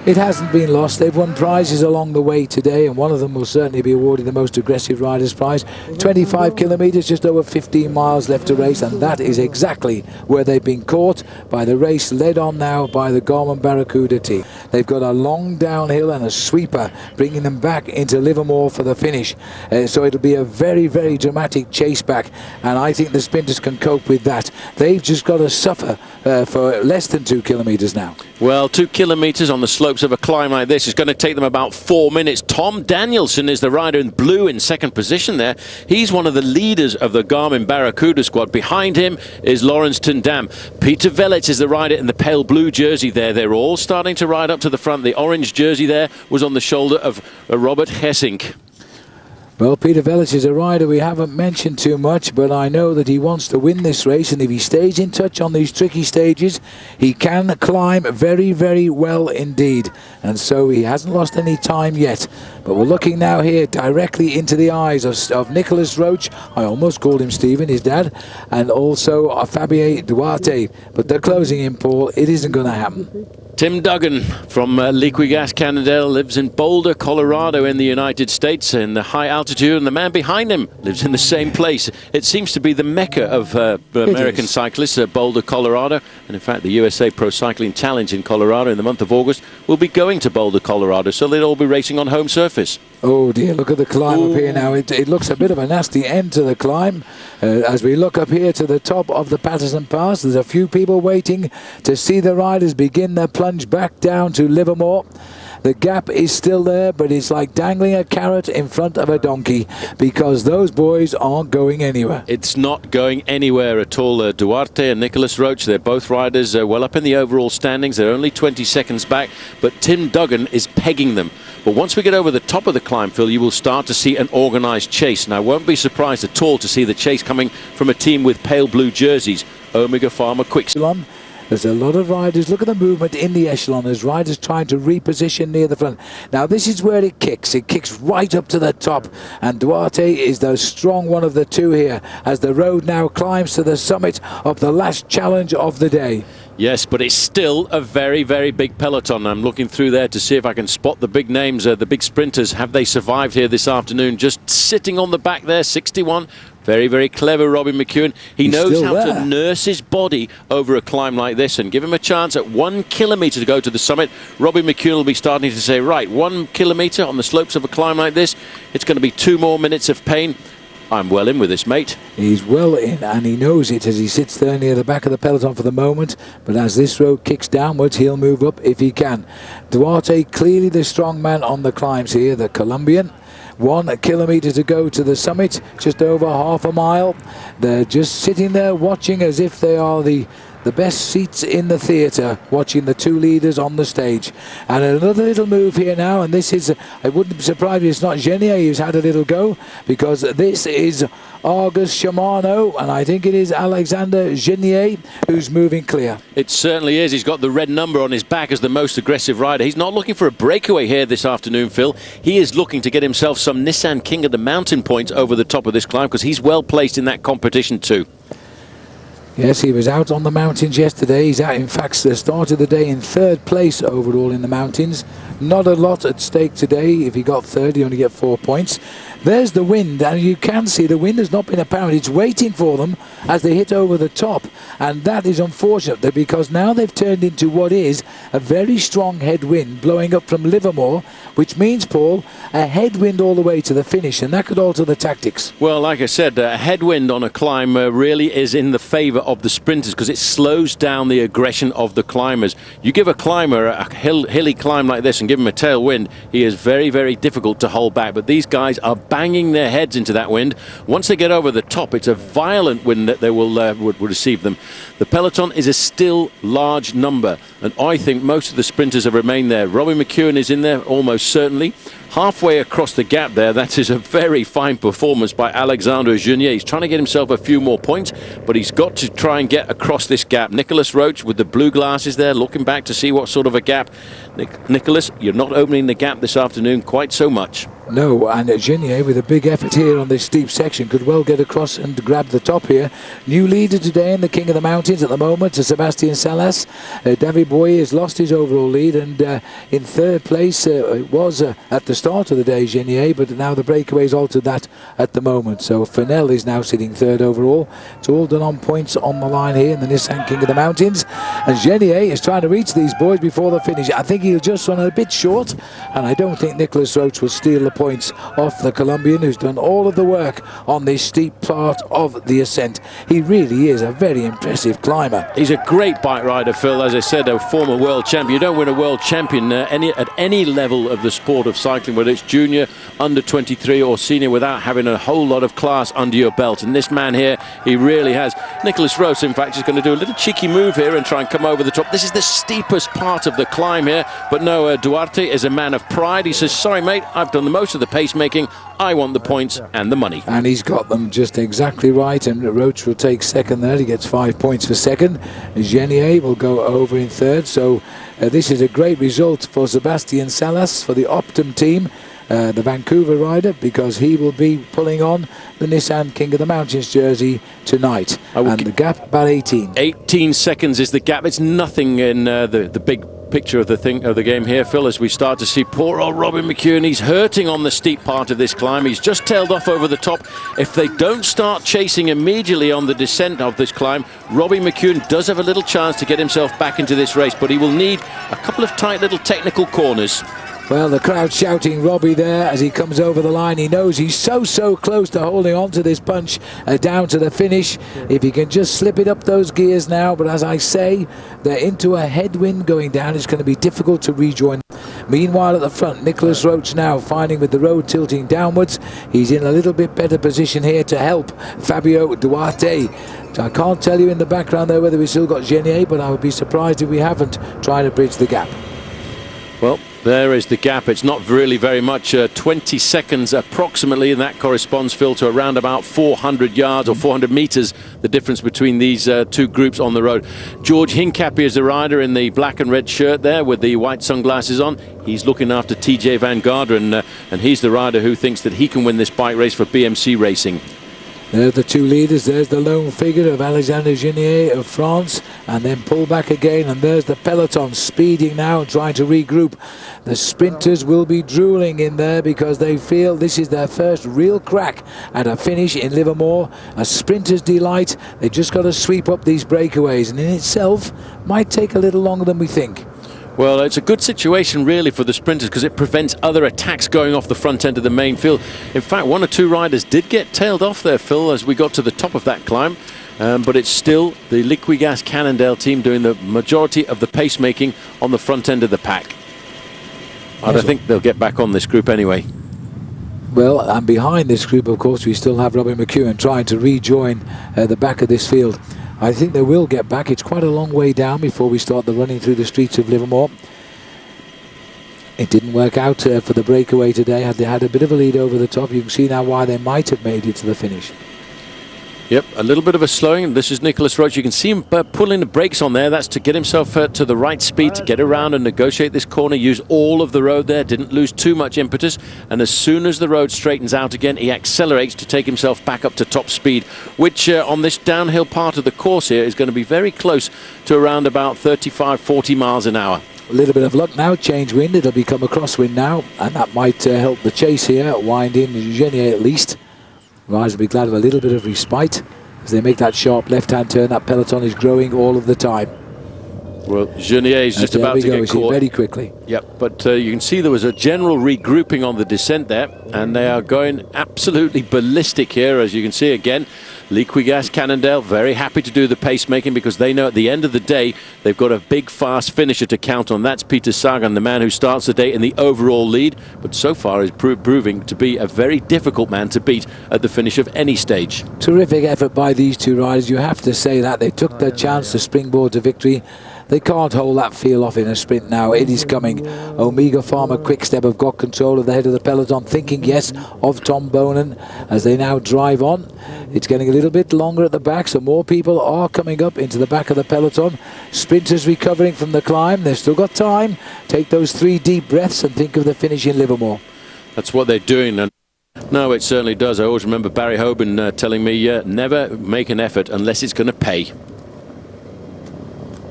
It hasn't been lost. They've won prizes along the way today, and one of them will certainly be awarded the most aggressive riders prize. 25 kilometres, just over 15 miles left to race, and that is exactly where they've been caught by the race led on now by the Garmin Barracuda team. They've got a long downhill and a sweeper bringing them back into Livermore for the finish. So it'll be a very, very dramatic chase back, and I think the sprinters can cope with that. They've just got to suffer for less than 2 kilometres now. Well, 2 kilometres on the slopes of a climb like this is going to take them about 4 minutes. Tom Danielson is the rider in blue in second position there. He's one of the leaders of the Garmin Barracuda squad. Behind him is Laurens ten Dam. Peter Velits is the rider in the pale blue jersey there. They're all starting to ride up to the front. The orange jersey there was on the shoulder of Robert Hessink. Well, Peter Velits is a rider we haven't mentioned too much, but I know that he wants to win this race, and if he stays in touch on these tricky stages, he can climb very, very well indeed. And so he hasn't lost any time yet. But we're looking now here directly into the eyes of Nicolas Roche. I almost called him Stephen, his dad, and also Fabien Duarte. But they're closing in, Paul. It isn't going to happen. Tim Duggan from Liquigas Cannondale lives in Boulder, Colorado in the United States in the high altitude, and the man behind him lives in the same place. It seems to be the mecca of American cyclists, Boulder, Colorado, and in fact the USA Pro Cycling Challenge in Colorado in the month of August will be going to Boulder, Colorado, so they'll all be racing on home surface. Oh dear, look at the climb up here now. It looks a bit of a nasty end to the climb. As we look up here to the top of the Patterson Pass, there's a few people waiting to see the riders begin their plunge back down to Livermore. The gap is still there, but it's like dangling a carrot in front of a donkey, because those boys aren't going anywhere. It's not going anywhere at all. Duarte and Nicolas Roche, they're both riders well up in the overall standings. They're only 20 seconds back, but Tim Duggan is pegging them. But once we get over the top of the climb, Phil, you will start to see an organised chase. And I won't be surprised at all to see the chase coming from a team with pale blue jerseys, Omega Pharma Quickstep. There's a lot of riders. Look at the movement in the echelon as riders trying to reposition near the front. Now this is where it kicks. It kicks right up to the top, and Duarte is the strong one of the two here as the road now climbs to the summit of the last challenge of the day. Yes, but it's still a very, very big peloton. I'm looking through there to see if I can spot the big names, the big sprinters. Have they survived here this afternoon? Just sitting on the back there, 61. Very, very clever, Robin McEwen. He knows how to nurse his body over a climb like this and give him a chance at 1 kilometre to go to the summit. Robin McEwen will be starting to say, right, 1 kilometre on the slopes of a climb like this. It's going to be 2 more minutes of pain. I'm well in with this, mate. He's well in, and he knows it as he sits there near the back of the peloton for the moment. But as this road kicks downwards, he'll move up if he can. Duarte, clearly the strong man on the climbs here, the Colombian. 1 kilometre to go to the summit, just over half a mile. They're just sitting there watching as if they are the the best seats in the theatre, watching the two leaders on the stage. And another little move here now, and this is, I wouldn't be surprised if it's not Genier who's had a little go, because this is Argus Shimano, and I think it is Alexander Genier who's moving clear. It certainly is. He's got the red number on his back as the most aggressive rider. He's not looking for a breakaway here this afternoon, Phil. He is looking to get himself some Nissan King of the Mountain points over the top of this climb, because he's well placed in that competition too. Yes, he was out on the mountains yesterday. He's out, in fact, started the day in third place overall in the mountains. Not a lot at stake today. If he got third, he only get 4 points. There's the wind, and you can see the wind has not been apparent. It's waiting for them as they hit over the top, and that is unfortunate, because now they've turned into what is a very strong headwind blowing up from Livermore, which means, Paul, a headwind all the way to the finish, and that could alter the tactics. Well, like I said, a headwind on a climb really is in the favour of the sprinters, because it slows down the aggression of the climbers. You give a climber a hilly climb like this and give him a tailwind, he is very, very difficult to hold back. But these guys are banging their heads into that wind. Once they get over the top, it's a violent wind that they will receive them. The peloton is a still large number, and I think most of the sprinters have remained there. Robbie McEwen is in there almost certainly. Halfway across the gap there, that is a very fine performance by Alexandre Genier. He's trying to get himself a few more points, but he's got to try and get across this gap. Nicholas Roach with the blue glasses there, looking back to see what sort of a gap. Nicholas, you're not opening the gap this afternoon quite so much. No, and Genier, with a big effort here on this steep section, could well get across and grab the top here. New leader today in the King of the Mountains at the moment, Sebastian Salas. David Boye has lost his overall lead, and in third place it was at the start of the day, Genier, but now the breakaway's altered that at the moment. So Fennell is now sitting third overall. It's all done on points on the line here in the Nissan King of the Mountains, and Genier is trying to reach these boys before the finish. I think he'll just run a bit short, and I don't think Nicholas Roach will steal the points off the Colombian, who's done all of the work on this steep part of the ascent. He really is a very impressive climber. He's a great bike rider, Phil. As I said, a former world champion. You don't win a world champion at any level of the sport of cycling, whether it's junior, under 23 or senior, without having a whole lot of class under your belt. And this man here, he really has. Nicholas Roach, in fact, is going to do a little cheeky move here and try and come over the top. This is the steepest part of the climb here, but no, Duarte is a man of pride. He says, sorry mate, I've done the most of the pacemaking. I want the points and the money. And he's got them just exactly right, and Roach will take second there. He gets 5 points for second. Genier will go over in third. So this is a great result for Sebastian Salas, for the Optum team, the Vancouver rider, because he will be pulling on the Nissan King of the Mountains jersey tonight. And the gap about 18. 18 seconds is the gap. It's nothing in the big picture of the game here, Phil, as we start to see poor old Robin McEwen. He's hurting on the steep part of this climb. He's just tailed off over the top. If they don't start chasing immediately on the descent of this climb, Robbie McEwen does have a little chance to get himself back into this race, but he will need a couple of tight little technical corners. Well, the crowd shouting Robbie there as he comes over the line. He knows he's so close to holding on to this punch down to the finish. If he can just slip it up those gears now. But as I say, they're into a headwind going down. It's going to be difficult to rejoin. Meanwhile, at the front, Nicholas Roach now finding with the road tilting downwards. He's in a little bit better position here to help Fabio Duarte. I can't tell you in the background there whether we still got Genier, but I would be surprised if we haven't tried to bridge the gap. Well, there is the gap. It's not really very much, 20 seconds approximately, and that corresponds, Phil, to around about 400 yards or 400 metres, the difference between these two groups on the road. George Hincapie is the rider in the black and red shirt there with the white sunglasses on. He's looking after TJ Van Garderen, and he's the rider who thinks that he can win this bike race for BMC Racing. There's the two leaders. There's the lone figure of Alexander Genier of France, and then pull back again, and there's the peloton speeding now and trying to regroup. The sprinters will be drooling in there because they feel this is their first real crack at a finish in Livermore. A sprinter's delight. They've just got to sweep up these breakaways, and in itself might take a little longer than we think. Well, it's a good situation really for the sprinters because it prevents other attacks going off the front end of the main field. In fact, one or two riders did get tailed off there, Phil, as we got to the top of that climb. But it's still the Liquigas Cannondale team doing the majority of the pacemaking on the front end of the pack. I don't think they'll get back on this group anyway. Well, and behind this group, of course, we still have Robin McEwen trying to rejoin the back of this field. I think they will get back. It's quite a long way down before we start the running through the streets of Livermore. It didn't work out for the breakaway today. They had a bit of a lead over the top. You can see now why they might have made it to the finish. Yep, a little bit of a slowing. This is Nicholas Roach. You can see him pulling the brakes on there. That's to get himself to the right speed, to get around and negotiate this corner, use all of the road there, didn't lose too much impetus. And as soon as the road straightens out again, he accelerates to take himself back up to top speed, which on this downhill part of the course here is going to be very close to around about 35, 40 miles an hour. A little bit of luck now, change wind. It'll become a crosswind now, and that might help the chase here, wind in Genier at least. Rise will be glad of a little bit of respite as they make that sharp left-hand turn. That peloton is growing all of the time. Well, Genier is just about to get caught very quickly. Yep, but you can see there was a general regrouping on the descent there, and they are going absolutely ballistic here, as you can see again. Liquigas, Cannondale, very happy to do the pacemaking because they know at the end of the day they've got a big, fast finisher to count on. That's Peter Sagan, the man who starts the day in the overall lead, but so far is proving to be a very difficult man to beat at the finish of any stage. Terrific effort by these two riders. You have to say that. They took their chance to springboard to victory. They can't hold that feel off in a sprint now. It is coming. Omega Pharma Quick-Step have got control of the head of the peloton, thinking, yes, of Tom Bonen as they now drive on. It's getting a little bit longer at the back, so more people are coming up into the back of the peloton. Sprinters recovering from the climb. They've still got time. Take those 3 deep breaths and think of the finish in Livermore. That's what they're doing. And no, it certainly does. I always remember Barry Hoban telling me, never make an effort unless it's going to pay.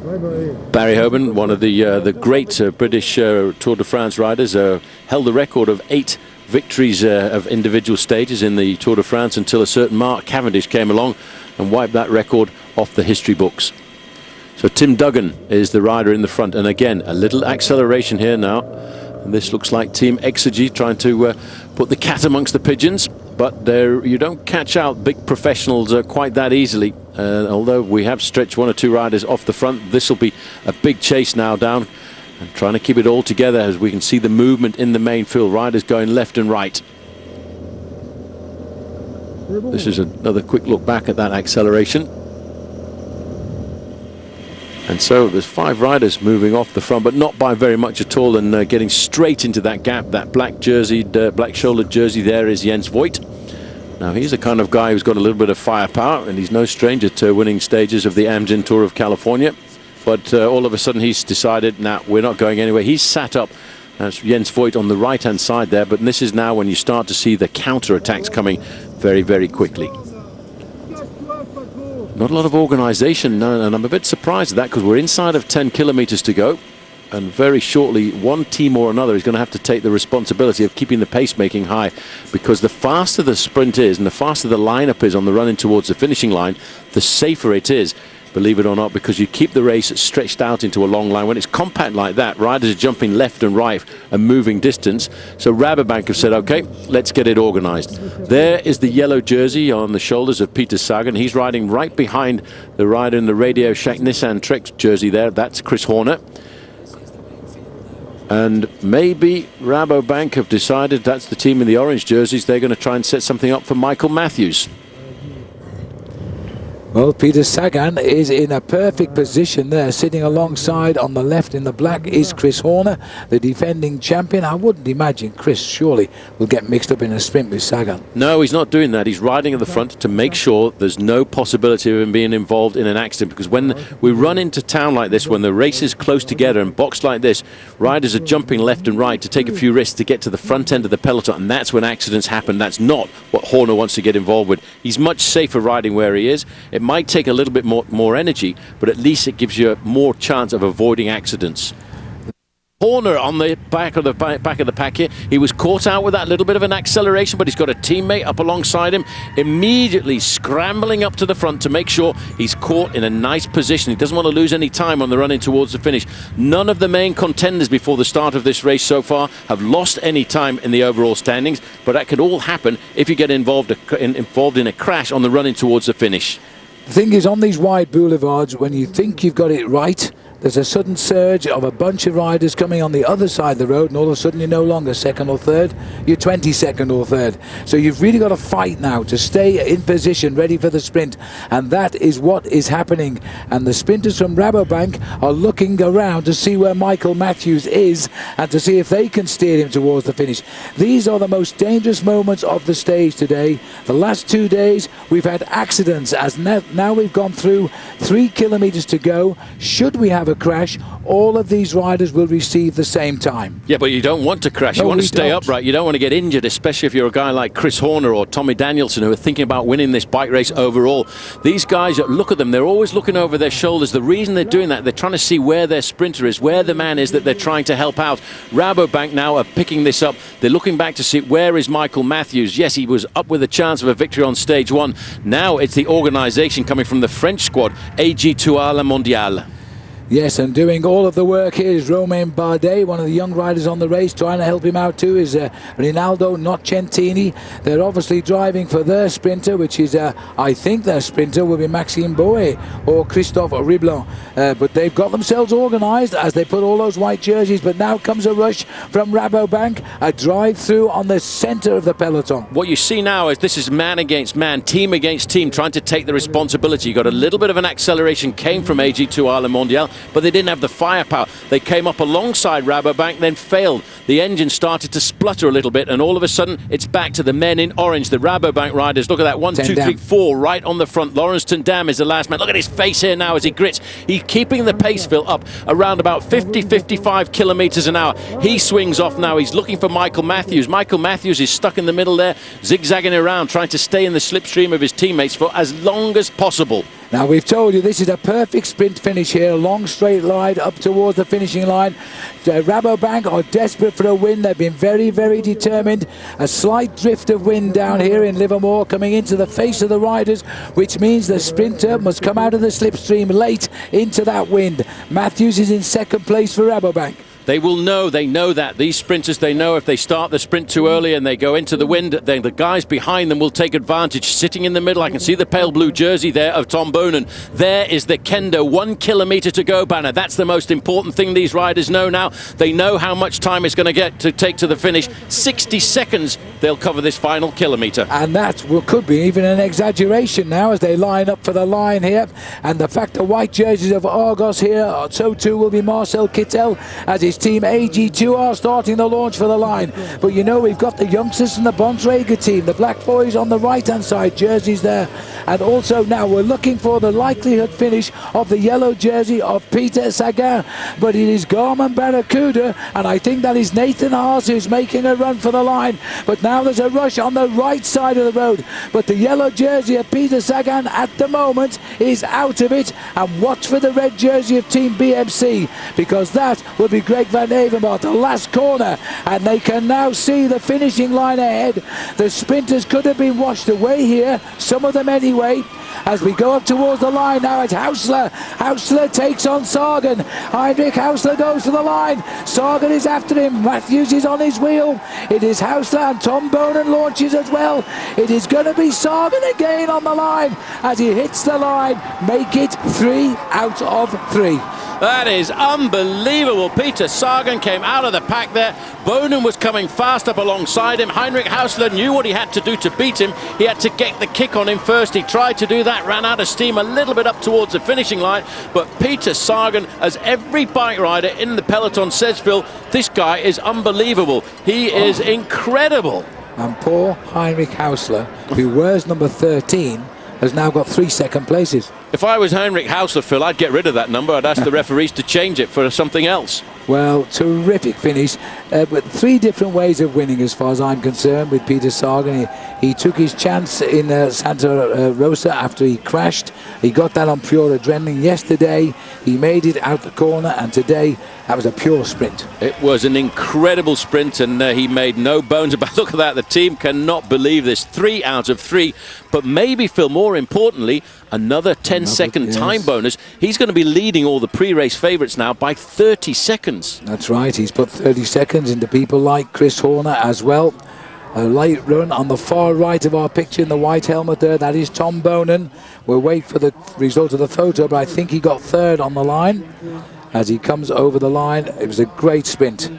Barry Hoban, one of the great British Tour de France riders, held the record of 8 victories of individual stages in the Tour de France until a certain Mark Cavendish came along and wiped that record off the history books. So Tim Duggan is the rider in the front, and again a little acceleration here now. And this looks like Team Exergy trying to put the cat amongst the pigeons, but you don't catch out big professionals quite that easily. Although we have stretched 1 or 2 riders off the front, this will be a big chase now down and trying to keep it all together as we can see the movement in the main field. Riders going left and right. This is another quick look back at that acceleration. And so there's 5 riders moving off the front, but not by very much at all, and getting straight into that gap. That black shouldered jersey there is Jens Voigt. Now he's the kind of guy who's got a little bit of firepower, and he's no stranger to winning stages of the Amgen Tour of California. But all of a sudden he's decided, nah, we're not going anywhere. He's sat up. That's Jens Voigt on the right-hand side there, but this is now when you start to see the counter-attacks coming very, very quickly. Not a lot of organisation, and I'm a bit surprised at that because we're inside of 10 kilometres to go, and very shortly one team or another is going to have to take the responsibility of keeping the pacemaking high, because the faster the sprint is and the faster the lineup is on the run in towards the finishing line, the safer it is, believe it or not, because you keep the race stretched out into a long line. When it's compact like that, riders are jumping left and right and moving distance. So Rabobank have said, okay, let's get it organised. There is the yellow jersey on the shoulders of Peter Sagan. He's riding right behind the rider in the Radio Shack Nissan Trek jersey there. That's Chris Horner. And maybe Rabobank have decided that's the team in the orange jerseys. They're going to try and set something up for Michael Matthews. Well, Peter Sagan is in a perfect position there. Sitting alongside on the left in the black is Chris Horner, the defending champion. I wouldn't imagine Chris surely will get mixed up in a sprint with Sagan. No, he's not doing that. He's riding at the front to make sure there's no possibility of him being involved in an accident, because when we run into town like this, when the race is close together and boxed like this, riders are jumping left and right to take a few risks to get to the front end of the peloton, and that's when accidents happen. That's not what Horner wants to get involved with. He's much safer riding where he is. It might take a little bit more energy, but at least it gives you more chance of avoiding accidents. Horner on the back of the pack here. He was caught out with that little bit of an acceleration, but he's got a teammate up alongside him, immediately scrambling up to the front to make sure he's caught in a nice position. He doesn't want to lose any time on the run in towards the finish. None of the main contenders before the start of this race so far have lost any time in the overall standings, but that could all happen if you get involved in a crash on the run in towards the finish. The thing is, on these wide boulevards, when you think you've got it right, there's a sudden surge of a bunch of riders coming on the other side of the road, and all of a sudden you're no longer second or third, you're 22nd or third. So you've really got to fight now to stay in position, ready for the sprint, and that is what is happening. And the sprinters from Rabobank are looking around to see where Michael Matthews is and to see if they can steer him towards the finish. These are the most dangerous moments of the stage today. The last 2 days we've had accidents, as now we've gone through 3 kilometers to go. Should we have a crash, all of these riders will receive the same time. Yeah, but you don't want to crash. No, you want to we stay don't. upright. You don't want to get injured, especially if you're a guy like Chris Horner or Tommy Danielson, who are thinking about winning this bike race overall. These guys, look at them. They're always looking over their shoulders. The reason they're doing that, they're trying to see where their sprinter is, where the man is that they're trying to help out. Rabobank now are picking this up. They're looking back to see where is Michael Matthews. Yes, he was up with a chance of a victory on stage one. Now it's the organisation coming from the French squad, AG2R La Mondiale. Yes, and doing all of the work here is Romain Bardet, one of the young riders on the race. Trying to help him out too is Rinaldo Nocentini. They're obviously driving for their sprinter, which is, I think their sprinter will be Maxime Boe or Christophe Riblon. But they've got themselves organised as they put all those white jerseys. But now comes a rush from Rabobank, a drive through on the centre of the peloton. What you see now is this is man against man, team against team, trying to take the responsibility. You got a little bit of an acceleration came from AG2R La Mondiale, but they didn't have the firepower. They came up alongside Rabobank, then failed. The engine started to splutter a little bit, and all of a sudden it's back to the men in orange, the Rabobank riders. Look at that, 1, 2, 3, 4 right on the front. Lawrence Tendam is the last man. Look at his face here now as he grits. He's keeping the pace, Phil, up around about 50-55 kilometres an hour. He swings off now. He's looking for Michael Matthews. Michael Matthews is stuck in the middle there, zigzagging around, trying to stay in the slipstream of his teammates for as long as possible. Now, we've told you this is a perfect sprint finish here, a long straight line up towards the finishing line. Rabobank are desperate for a win. They've been very, very determined. A slight drift of wind down here in Livermore coming into the face of the riders, which means the sprinter must come out of the slipstream late into that wind. Matthews is in second place for Rabobank. They will know, they know that. These sprinters, they know if they start the sprint too early and they go into the wind, then the guys behind them will take advantage. Sitting in the middle, I can see the pale blue jersey there of Tom Boonen. There is the Kendo, 1 kilometre to go banner. That's the most important thing these riders know now. They know how much time it's going to take to the finish. 60 seconds they'll cover this final kilometre. And that could be even an exaggeration now as they line up for the line here. And the fact the white jerseys of Argos here, so too will be Marcel Kittel as his team AG2 are starting the launch for the line. But you know, we've got the youngsters from the Bontrager team, the black boys on the right hand side, jerseys there. And also now we're looking for the likelihood finish of the yellow jersey of Peter Sagan, but it is Garmin Barracuda, and I think that is Nathan Haas who's making a run for the line. But now there's a rush on the right side of the road, but the yellow jersey of Peter Sagan at the moment is out of it. And watch for the red jersey of Team BMC, because that will be Greg Van Avermaet, the last corner, and they can now see the finishing line ahead. The sprinters could have been washed away here, some of them anyway. As we go up towards the line now, it's Hausler. Hausler takes on Sagan. Heinrich Hausler goes for the line. Sagan is after him. Matthews is on his wheel. It is Hausler, and Tom Boonen launches as well. It is going to be Sagan again on the line as he hits the line. Make it 3 out of 3. That is unbelievable. Peter Sagan came out of the pack there. Boonen was coming fast up alongside him. Heinrich Hausler knew what he had to do to beat him. He had to get the kick on him first. He tried to do that, ran out of steam a little bit up towards the finishing line. But Peter Sagan, as every bike rider in the peloton says, Phil, this guy is unbelievable. He is incredible. And poor Heinrich Hausler, who wears number 13, has now got 3 second places. If I was Heinrich Hausler, Phil, I'd get rid of that number. I'd ask the referees to change it for something else. Well, terrific finish, but 3 different ways of winning as far as I'm concerned with Peter Sagan. He took his chance in Santa Rosa after he crashed. He got that on pure adrenaline yesterday. He made it out the corner, and today that was a pure sprint. It was an incredible sprint, and he made no bones about it. Look at that. The team cannot believe this. 3 out of 3. But maybe, Phil, more importantly, another 10-second time bonus. He's going to be leading all the pre-race favourites now by 30 seconds. That's right. He's put 30 seconds into people like Chris Horner as well. A light run on the far right of our picture in the white helmet there. That is Tom Boonen. We'll wait for the result of the photo, but I think he got 3rd on the line. as he comes over the line. It was a great sprint.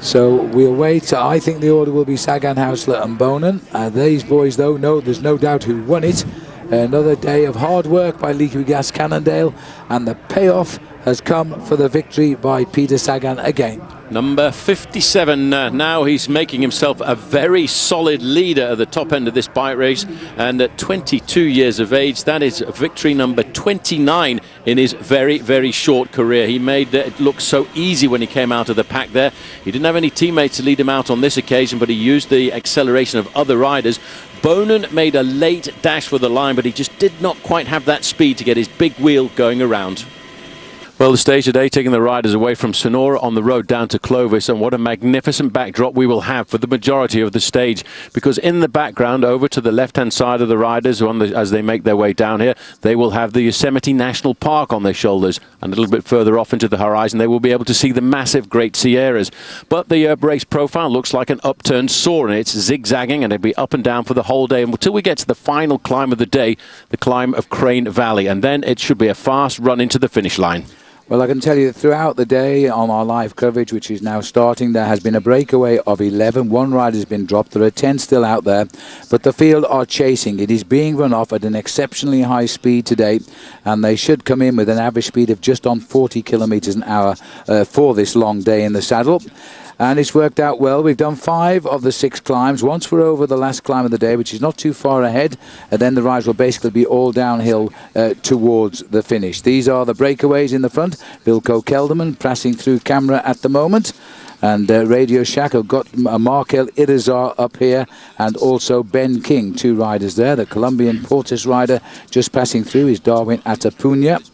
So we'll wait. I think the order will be Sagan, Hausler and Bonen. These boys, though, there's no doubt who won it. Another day of hard work by Liquigas Cannondale, and the payoff has come for the victory by Peter Sagan again. Number 57, now he's making himself a very solid leader at the top end of this bike race, and at 22 years of age, that is victory number 29 in his very, very short career. He made it look so easy when he came out of the pack there. He didn't have any teammates to lead him out on this occasion, but he used the acceleration of other riders. Bonen made a late dash for the line, but he just did not quite have that speed to get his big wheel going around. Well, the stage today taking the riders away from Sonora on the road down to Clovis, and what a magnificent backdrop we will have for the majority of the stage, because in the background over to the left-hand side of the riders as they make their way down here, they will have the Yosemite National Park on their shoulders, and a little bit further off into the horizon they will be able to see the massive Great Sierras. But the race profile looks like an upturned saw, and it's zigzagging, and it'll be up and down for the whole day until we get to the final climb of the day, the climb of Crane Valley, and then it should be a fast run into the finish line. Well, I can tell you that throughout the day on our live coverage, which is now starting, there has been a breakaway of 11. One rider has been dropped. There are 10 still out there, but the field are chasing. It is being run off at an exceptionally high speed today, and they should come in with an average speed of just on 40 kilometers an hour for this long day in the saddle. And it's worked out well. We've done 5 of the 6 climbs. Once we're over the last climb of the day, which is not too far ahead, and then the riders will basically be all downhill towards the finish. These are the breakaways in the front. Wilco Kelderman passing through camera at the moment. And Radio Shack have got Markel Irizar up here, and also Ben King, 2 riders there. The Colombian Portis rider just passing through is Darwin Atapunya.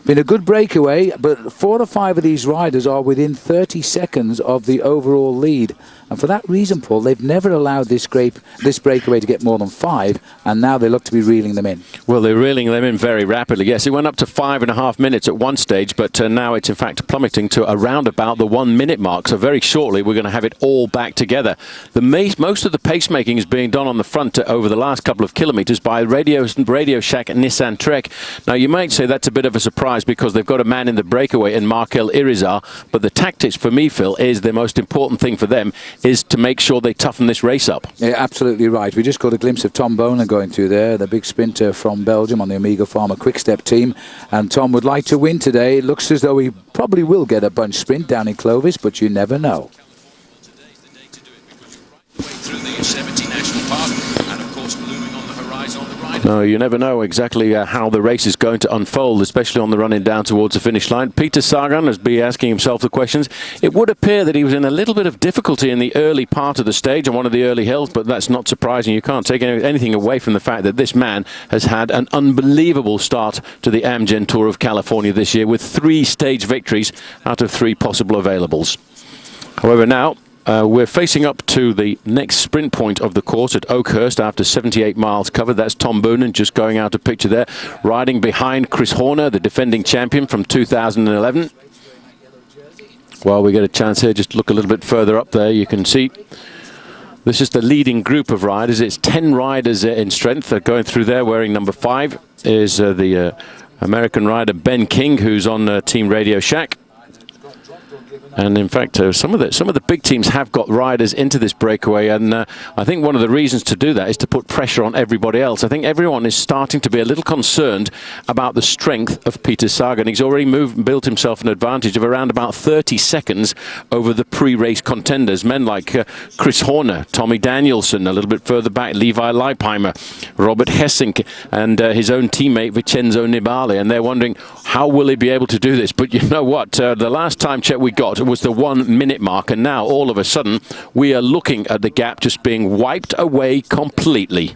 Been a good breakaway, but 4 or 5 of these riders are within 30 seconds of the overall lead. And for that reason, Paul, they've never allowed this breakaway to get more than 5, and now they look to be reeling them in. Well, they're reeling them in very rapidly. Yes, it went up to 5.5 minutes at one stage, but now it's in fact plummeting to around about the 1 minute mark. So very shortly, we're going to have it all back together. Most of the pacemaking is being done on the front over the last couple of kilometers by Radio Shack and Nissan Trek. Now, you might say that's a bit of a surprise because they've got a man in the breakaway in Markel Irizar, but the tactics for me, Phil, is the most important thing for them is to make sure they toughen this race up. Yeah, absolutely right. We just got a glimpse of Tom Bonen going through there, the big sprinter from Belgium on the Omega Pharma Quick Step team. And Tom would like to win today. It looks as though he probably will get a bunch sprint down in Clovis, but you never know. Through the Yosemite National Park, and of course looming on the horizon on the right. No, you never know exactly how the race is going to unfold, especially on the running down towards the finish line. Peter Sagan has been asking himself the questions. It would appear that he was in a little bit of difficulty in the early part of the stage on one of the early hills, but that's not surprising. You can't take anything away from the fact that this man has had an unbelievable start to the Amgen Tour of California this year with 3 stage victories out of 3 possible availables. However, now we're facing up to the next sprint point of the course at Oakhurst after 78 miles covered. That's Tom Bonen just going out of picture there, riding behind Chris Horner, the defending champion from 2011. While we get a chance here, just look a little bit further up there, you can see this is the leading group of riders. It's 10 riders in strength going through there. Wearing number 5 is the American rider Ben King, who's on Team Radio Shack. And in fact, some of the big teams have got riders into this breakaway, and I think one of the reasons to do that is to put pressure on everybody else. I think everyone is starting to be a little concerned about the strength of Peter Sagan. He's already built himself an advantage of around about 30 seconds over the pre-race contenders. Men like Chris Horner, Tommy Danielson, a little bit further back, Levi Leipheimer, Robert Hessink, and his own teammate Vincenzo Nibali. And they're wondering, how will he be able to do this? But you know what? The last time check we got was the 1 minute mark, and now all of a sudden we are looking at the gap just being wiped away completely.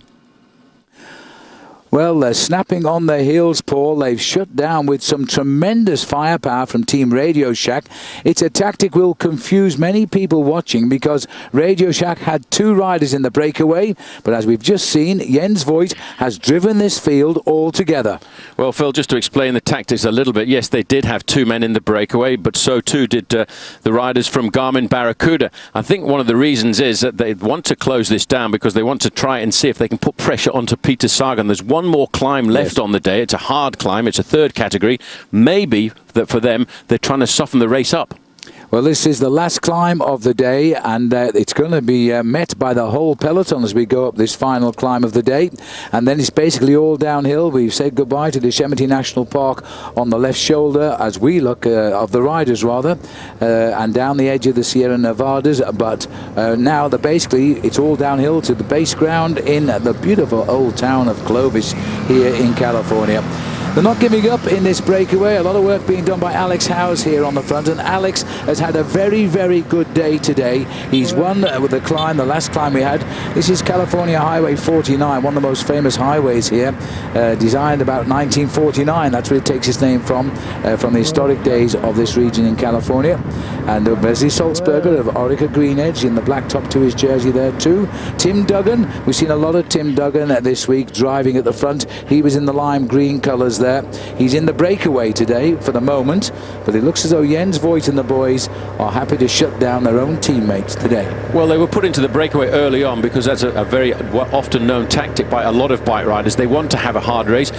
Well, they're snapping on their heels, Paul. They've shut down with some tremendous firepower from Team Radio Shack. It's a tactic will confuse many people watching because Radio Shack had 2 riders in the breakaway, but as we've just seen, Jens Voigt has driven this field all together. Well, Phil, just to explain the tactics a little bit, yes, they did have 2 men in the breakaway, but so too did the riders from Garmin Barracuda. I think one of the reasons is that they want to close this down because they want to try and see if they can put pressure onto Peter Sagan. There's one one more climb left on the day. It's a hard climb. It's a third category. Maybe that for them, they're trying to soften the race up. Well, this is the last climb of the day, and it's going to be met by the whole peloton as we go up this final climb of the day. And then it's basically all downhill. We've said goodbye to the Yosemite National Park on the left shoulder as we look, of the riders rather, and down the edge of the Sierra Nevadas. But now basically it's all downhill to the base ground in the beautiful old town of Clovis here in California. They're not giving up in this breakaway. A lot of work being done by Alex Howes here on the front, and Alex has had a very, very good day today. He's won with the climb, the last climb we had. This is California Highway 49, one of the most famous highways here, designed about 1949. That's where it takes its name from the historic days of this region in California. And Wesley Salzberger of Orica Green Edge in the black top to his jersey there too. Tim Duggan, we've seen a lot of Tim Duggan this week driving at the front. He was in the lime green colours there. He's in the breakaway today for the moment, but it looks as though Jens Voigt and the boys are happy to shut down their own teammates today. Well, they were put into the breakaway early on because that's a very often known tactic by a lot of bike riders. They want to have a hard race.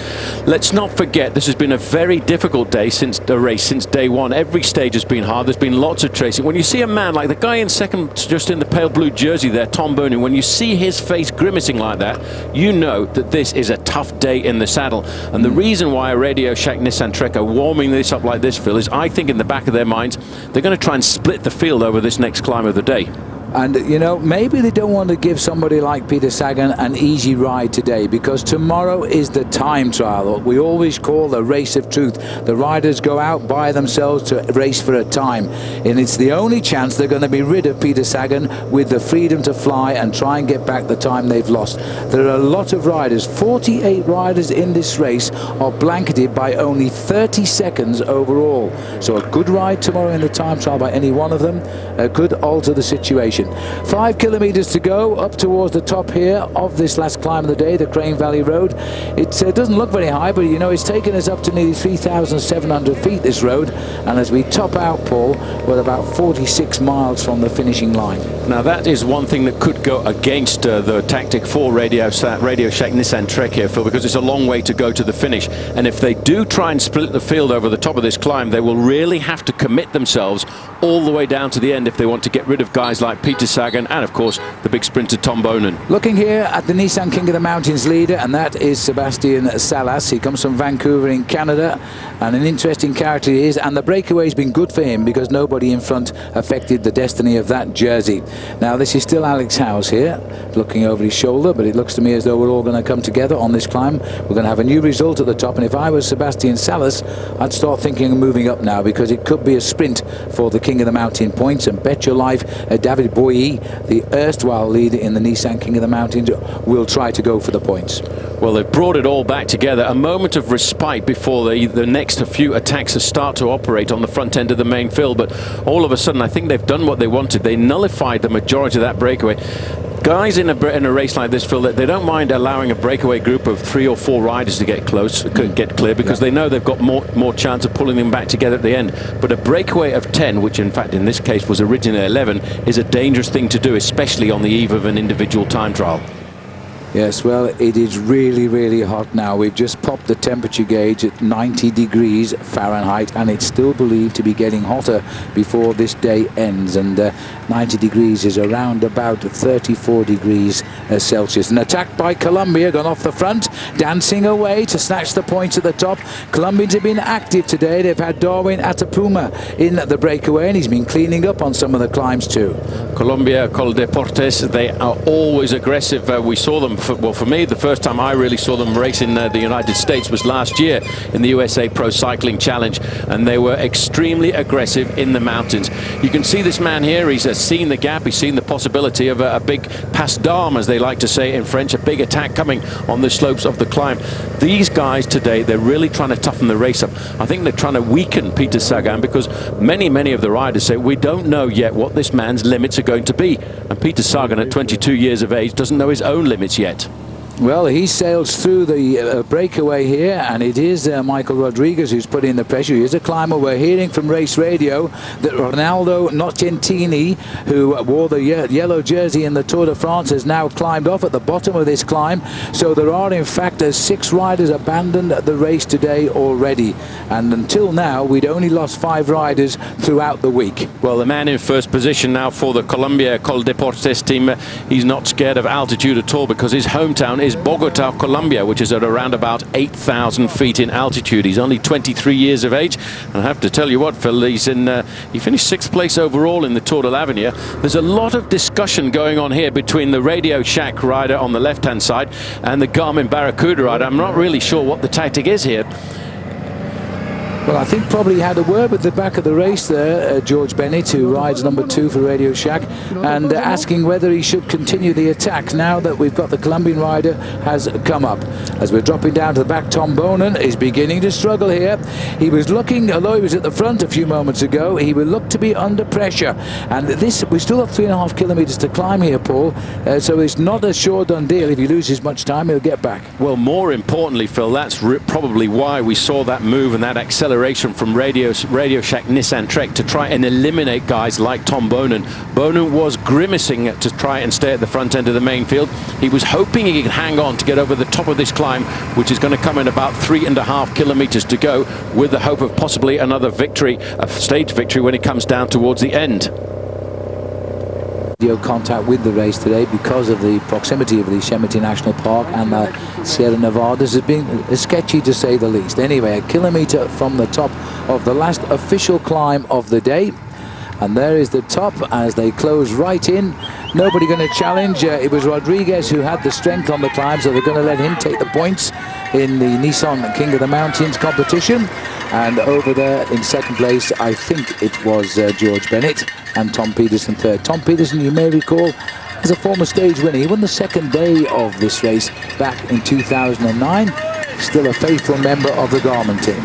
Let's not forget this has been a very difficult day since the race, since day one. Every stage has been hard. There's been lots of tracing. When you see a man like the guy in second, just in the pale blue jersey there, Tom Boonen, when you see his face grimacing like that, you know that this is a tough day in the saddle. And the reason why Radio Shack Nissan Trek are warming this up like this, Phil, is I think in the back of their minds they're going to try and split the field over this next climb of the day. And, you know, maybe they don't want to give somebody like Peter Sagan an easy ride today, because tomorrow is the time trial, what we always call the race of truth. The riders go out by themselves to race for a time, and it's the only chance they're going to be rid of Peter Sagan with the freedom to fly and try and get back the time they've lost. There are a lot of riders. 48 riders in this race are blanketed by only 30 seconds overall. So a good ride tomorrow in the time trial by any one of them could alter the situation. 5 kilometers to go up towards the top here of this last climb of the day, the Crane Valley Road. It doesn't look very high, but you know, it's taken us up to nearly 3,700 feet, this road, and as we top out, Paul, we're about 46 miles from the finishing line. Now that is one thing that could go against the tactic for Radio Shack Nissan Trek here, Phil, because it's a long way to go to the finish, and if they do try and split the field over the top of this climb, they will really have to commit themselves all the way down to the end if they want to get rid of guys like Peter Sagan and, of course, the big sprinter Tom Boonen. Looking here at the Nissan King of the Mountains leader, and that is Sebastian Salas. He comes from Vancouver in Canada, and an interesting character he is, and the breakaway's been good for him because nobody in front affected the destiny of that jersey. Now this is still Alex Howes here, looking over his shoulder, but it looks to me as though we're all going to come together on this climb. We're going to have a new result at the top, and if I was Sebastian Salas, I'd start thinking of moving up now, because it could be a sprint for the King of the Mountain points, and bet your life David Boyer, the erstwhile leader in the Nissan King of the Mountains, will try to go for the points. Well, they've brought it all back together. A moment of respite before the next few attacks start to operate on the front end of the main field, but all of a sudden I think they've done what they wanted. They nullified the majority of that breakaway. Guys in a race like this, Phil, they don't mind allowing a breakaway group of 3 or 4 riders to get clear, because they know they've got more chance of pulling them back together at the end. But a breakaway of 10, which in fact in this case was originally 11, is a dangerous thing to do, especially on the eve of an individual time trial. Yes, well, it is really, really hot now. We've just popped the temperature gauge at 90 degrees Fahrenheit, and it's still believed to be getting hotter before this day ends. And 90 degrees is around about 34 degrees Celsius. An attack by Colombia, gone off the front, dancing away to snatch the points at the top. Colombians have been active today. They've had Darwin Atapuma in the breakaway, and he's been cleaning up on some of the climbs too. Colombia, Coldeportes, they are always aggressive. We saw them, for me, the first time I really saw them race in the United States was last year in the USA Pro Cycling Challenge, and they were extremely aggressive in the mountains. You can see this man here, he's seen the gap, he's seen the possibility of a big passe d'armes, as they like to say in French, a big attack coming on the slopes of the climb. These guys today, they're really trying to toughen the race up. I think they're trying to weaken Peter Sagan, because many of the riders say, we don't know yet what this man's limits are going to be. And Peter Sagan, at 22 years of age, doesn't know his own limits yet. Well, he sails through the breakaway here, and it is Michael Rodriguez who's putting in the pressure. He is a climber. We're hearing from Race Radio that Ronaldo Nocentini, who wore the yellow jersey in the Tour de France, has now climbed off at the bottom of this climb. So there are, in fact, 6 riders abandoned the race today already. And until now, we'd only lost 5 riders throughout the week. Well, the man in first position now for the Colombia Col Deportes team, he's not scared of altitude at all, because his hometown is Bogota, Colombia, which is at around about 8,000 feet in altitude. He's only 23 years of age, and I have to tell you what, Phil, he finished 6th place overall in the Tour de l'Avenir. There's a lot of discussion going on here between the Radio Shack rider on the left-hand side and the Garmin Barracuda rider. I'm not really sure what the tactic is here. Well, I think probably had a word with the back of the race there, George Bennett, who rides number 2 for Radio Shack, and asking whether he should continue the attack now that we've got the Colombian rider has come up. As we're dropping down to the back, Tom Bonan is beginning to struggle here. He was looking, although he was at the front a few moments ago, he will look to be under pressure. And this, we still have 3.5 kilometres to climb here, Paul, so it's not a sure done deal. If he loses much time, he'll get back. Well, more importantly, Phil, that's probably why we saw that move and that acceleration from Radio Shack Nissan Trek to try and eliminate guys like Tom Bonan. Bonan was grimacing to try and stay at the front end of the main field. He was hoping he could hang on to get over the top of this climb, which is going to come in about 3.5 kilometers to go, with the hope of possibly another victory, a stage victory, when it comes down towards the end. Contact with the race today because of the proximity of the Yosemite National Park and the Sierra Nevadas has been sketchy, to say the least. Anyway, a kilometer from the top of the last official climb of the day, and there is the top as they close right in. Nobody going to challenge. It was Rodriguez who had the strength on the climb, so they're going to let him take the points in the Nissan King of the Mountains competition. And over there in second place, I think it was George Bennett, and Tom Peterson third. Tom Peterson, you may recall, as a former stage winner. He won the second day of this race back in 2009. Still a faithful member of the Garmin team.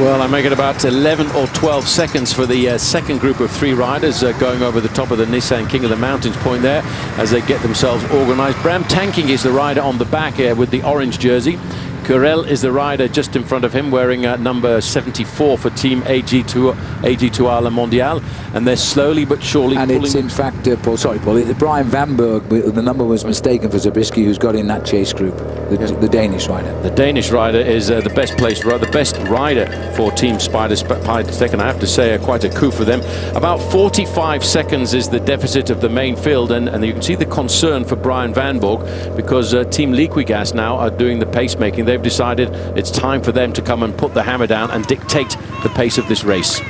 Well, I make it about 11 or 12 seconds for the second group of 3 riders going over the top of the Nissan King of the Mountains point there as they get themselves organized. Bram Tankink is the rider on the back here with the orange jersey. Curel is the rider just in front of him, wearing number 74 for Team AG2R Le Mondial, and they're slowly but surely and pulling. It's in fact, Paul, sorry, Paul, Brian Vanberg, the number was mistaken for Zabriskie, who's got in that chase group, the Danish rider. The Danish rider is the best placed, the best rider for Team Spider-Tech, and I have to say quite a coup for them. About 45 seconds is the deficit of the main field, and you can see the concern for Brian Vanberg, because Team Liquigas now are doing the pacemaking. They've decided it's time for them to come and put the hammer down and dictate the pace of this race.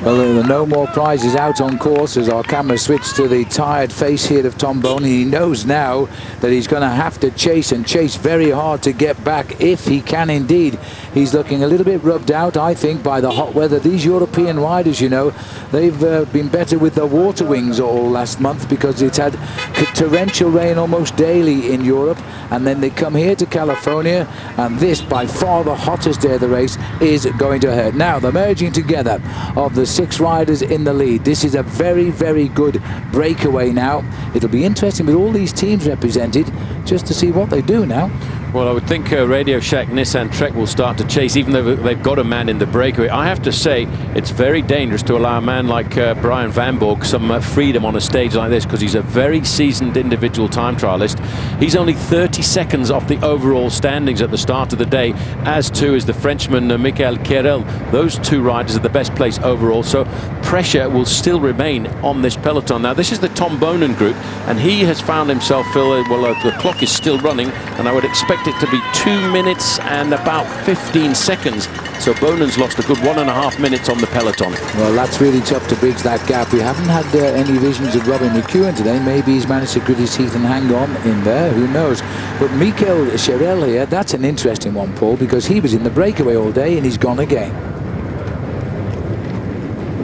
Well, there are no more prizes out on course as our camera switched to the tired face here of Tom Bonan. He knows now that he's going to have to chase, and chase very hard to get back, if he can indeed. He's looking a little bit rubbed out, I think, by the hot weather. These European riders, you know, they've been better with their water wings all last month, because it's had torrential rain almost daily in Europe, and then they come here to California, and this, by far the hottest day of the race, is going to hurt. Now, the merging together of the 6 riders in the lead. This is a very, very good breakaway now. It'll be interesting with all these teams represented, just to see what they do now. Well, I would think Radio Shack Nissan Trek will start to chase, even though they've got a man in the breakaway. I have to say, it's very dangerous to allow a man like Brian Vanberg some freedom on a stage like this, because he's a very seasoned individual time trialist. He's only 30 seconds off the overall standings at the start of the day, as too is the Frenchman Michael Kerel. Those 2 riders are the best place overall, so pressure will still remain on this peloton. Now, this is the Tom Bonan group, and he has found himself, Phil, the clock is still running, and I would expect it to be 2 minutes and about 15 seconds. So Bonan's lost a good 1.5 minutes on the peloton. Well, that's really tough to bridge that gap. We haven't had any visions of Robin McEwen today. Maybe he's managed to grit his teeth and hang on in there. Who knows? But Michael Cherel here, that's an interesting one, Paul, because he was in the breakaway all day and he's gone again.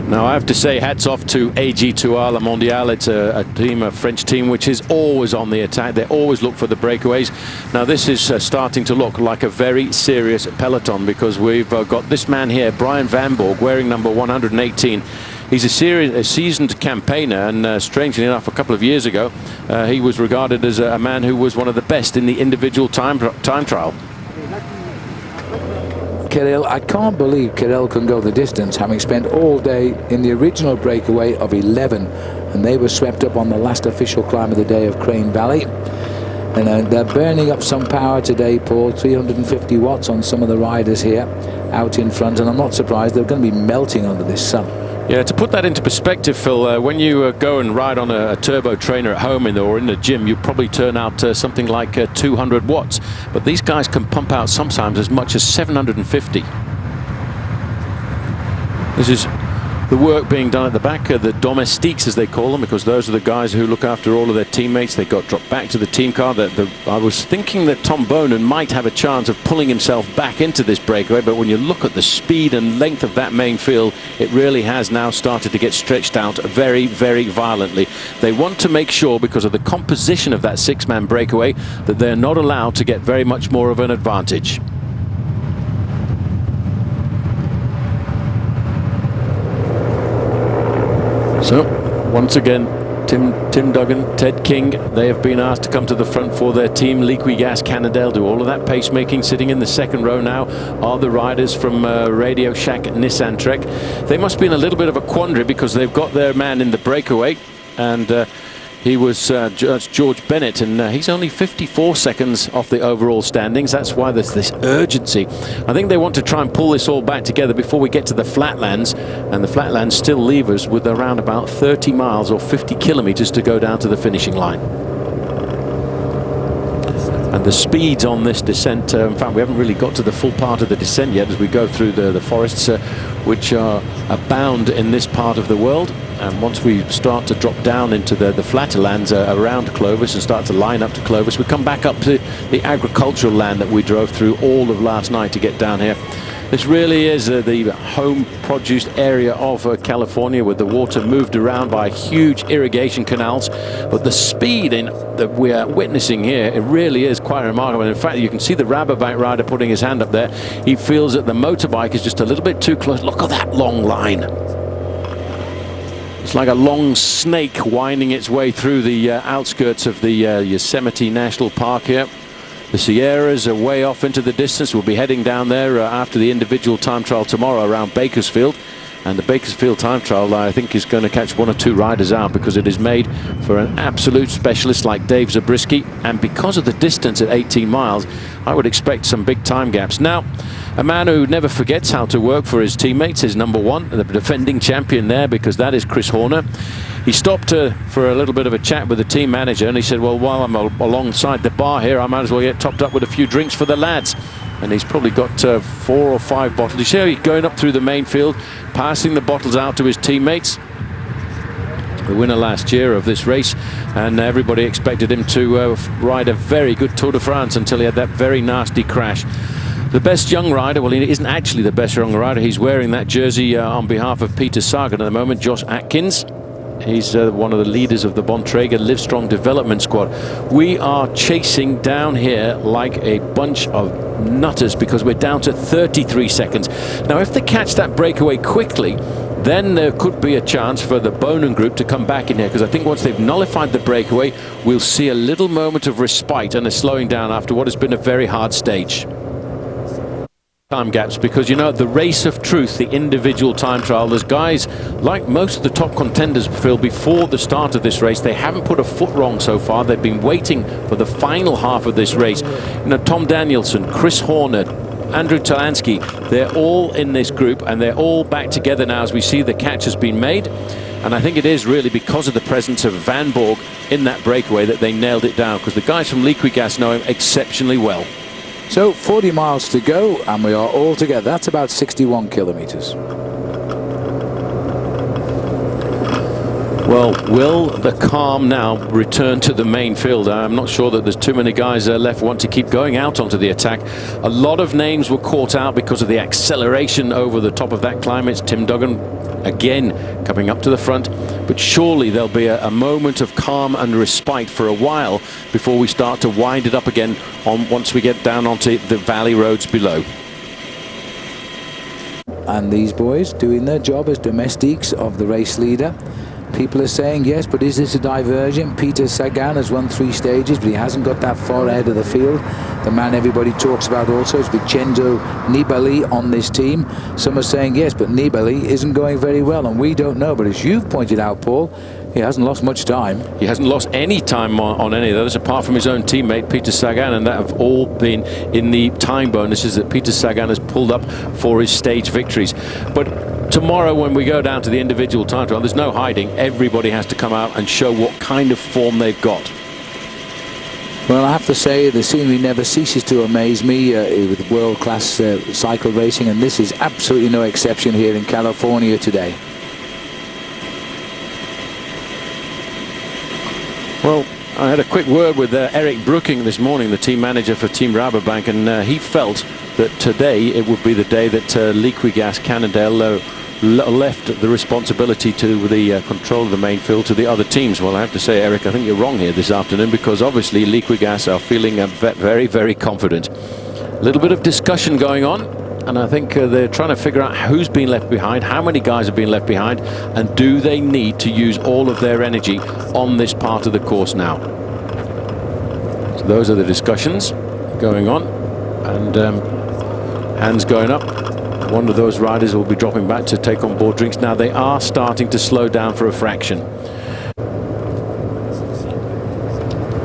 Now, I have to say, hats off to AG2R Le Mondial. It's a French team, which is always on the attack. They always look for the breakaways. Now, this is starting to look like a very serious peloton, because we've got this man here, Brian Vanberg, wearing number 118. He's a seasoned campaigner, and strangely enough, a couple of years ago, he was regarded as a man who was one of the best in the individual time trial. Kirill, I can't believe Kirill can go the distance, having spent all day in the original breakaway of 11, and they were swept up on the last official climb of the day of Crane Valley. And they're burning up some power today, Paul, 350 watts on some of the riders here out in front, and I'm not surprised they're going to be melting under this sun. Yeah, to put that into perspective, Phil, when you go and ride on a turbo trainer at home or in the gym, you probably turn out something like 200 watts. But these guys can pump out sometimes as much as 750. This is the work being done at the back, the domestiques as they call them, because those are the guys who look after all of their teammates. They got dropped back to the team car. I was thinking that Tom Boonen might have a chance of pulling himself back into this breakaway, but when you look at the speed and length of that main field, it really has now started to get stretched out very, very violently. They want to make sure, because of the composition of that six-man breakaway, that they're not allowed to get very much more of an advantage. So, once again, Tim Duggan, Ted King, they have been asked to come to the front for their team. Liquigas Cannondale do all of that pacemaking. Sitting in the second row now are the riders from Radio Shack Nissan Trek. They must be in a little bit of a quandary, because they've got their man in the breakaway, and he was George Bennett, and he's only 54 seconds off the overall standings. That's why there's this urgency. I think they want to try and pull this all back together before we get to the flatlands, and the flatlands still leave us with around about 30 miles or 50 kilometers to go down to the finishing line. And the speeds on this descent, in fact, we haven't really got to the full part of the descent yet as we go through the forests, which are abound in this part of the world. And once we start to drop down into the flatter lands around Clovis and start to line up to Clovis, we come back up to the agricultural land that we drove through all of last night to get down here. This really is the home produced area of California, with the water moved around by huge irrigation canals. But the speed that we are witnessing here, it really is quite remarkable. And in fact, you can see the Rabobank rider putting his hand up there. He feels that the motorbike is just a little bit too close. Look at that long line. It's like a long snake winding its way through the outskirts of the Yosemite National Park here. The Sierras are way off into the distance. We'll be heading down there after the individual time trial tomorrow around Bakersfield. And the Bakersfield time trial, I think, is going to catch one or two riders out, because it is made for an absolute specialist like Dave Zabriskie. And because of the distance at 18 miles, I would expect some big time gaps. Now, a man who never forgets how to work for his teammates is number one, the defending champion there, because that is Chris Horner. He stopped for a little bit of a chat with the team manager, and he said, well, while I'm alongside the bar here, I might as well get topped up with a few drinks for the lads. And he's probably got 4 or 5 bottles. You see how he's going up through the main field, passing the bottles out to his teammates. The winner last year of this race, and everybody expected him to ride a very good Tour de France until he had that very nasty crash. The best young rider, well, he isn't actually the best young rider. He's wearing that jersey on behalf of Peter Sagan at the moment, Josh Atkins. He's one of the leaders of the Bontrager Livestrong Development Squad. We are chasing down here like a bunch of nutters, because we're down to 33 seconds. Now, if they catch that breakaway quickly, then there could be a chance for the Boonen group to come back in here, because I think once they've nullified the breakaway, we'll see a little moment of respite and a slowing down after what has been a very hard stage. Time gaps, because, you know, the race of truth, the individual time trial, there's guys like most of the top contenders, Phil, before the start of this race, they haven't put a foot wrong so far. They've been waiting for the final half of this race. You know, Tom Danielson, Chris Horner, Andrew Talansky, they're all in this group, and they're all back together now as we see the catch has been made. And I think it is really because of the presence of Van Borg in that breakaway that they nailed it down, because the guys from Liquigas know him exceptionally well. So 40 miles to go, and we are all together. That's about 61 kilometers. Well, will the calm now return to the main field? I'm not sure that there's too many guys left who want to keep going out onto the attack. A lot of names were caught out because of the acceleration over the top of that climb. It's Tim Duggan again coming up to the front, but surely there'll be a moment of calm and respite for a while before we start to wind it up again once we get down onto the valley roads below. and these boys doing their job as domestiques of the race leader. People are saying, yes, but is this a diversion? Peter Sagan has won 3 stages, but he hasn't got that far ahead of the field. The man everybody talks about also is Vincenzo Nibali on this team. Some are saying, yes, but Nibali isn't going very well, and we don't know. But as you've pointed out, Paul, he hasn't lost much time. He hasn't lost any time on any of those, apart from his own teammate, Peter Sagan, and that have all been in the time bonuses that Peter Sagan has pulled up for his stage victories. But tomorrow, when we go down to the individual time trial, there's no hiding. Everybody has to come out and show what kind of form they've got. Well, I have to say, the scenery never ceases to amaze me with world-class cycle racing, and this is absolutely no exception here in California today. Well, I had a quick word with Eric Brooking this morning, the team manager for Team Rabobank, and he felt that today it would be the day that Liquigas Cannondale left the responsibility to the control of the main field to the other teams. Well, I have to say, Eric, I think you're wrong here this afternoon, because obviously Liquigas are feeling very, very confident. A little bit of discussion going on, and I think they're trying to figure out who's been left behind, how many guys have been left behind, and do they need to use all of their energy on this part of the course now. So those are the discussions going on, and hands going up. One of those riders will be dropping back to take on board drinks. Now they are starting to slow down for a fraction.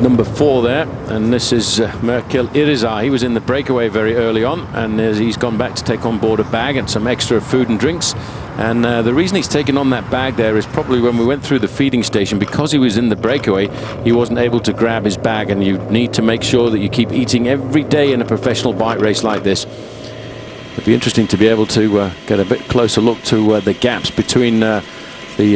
Number 4 there, and this is Merkel Irizar. He was in the breakaway very early on, and he's gone back to take on board a bag and some extra food and drinks. And the reason he's taken on that bag there is probably when we went through the feeding station, because he was in the breakaway, he wasn't able to grab his bag, and you need to make sure that you keep eating every day in a professional bike race like this. It'd be interesting to be able to get a bit closer look to the gaps between the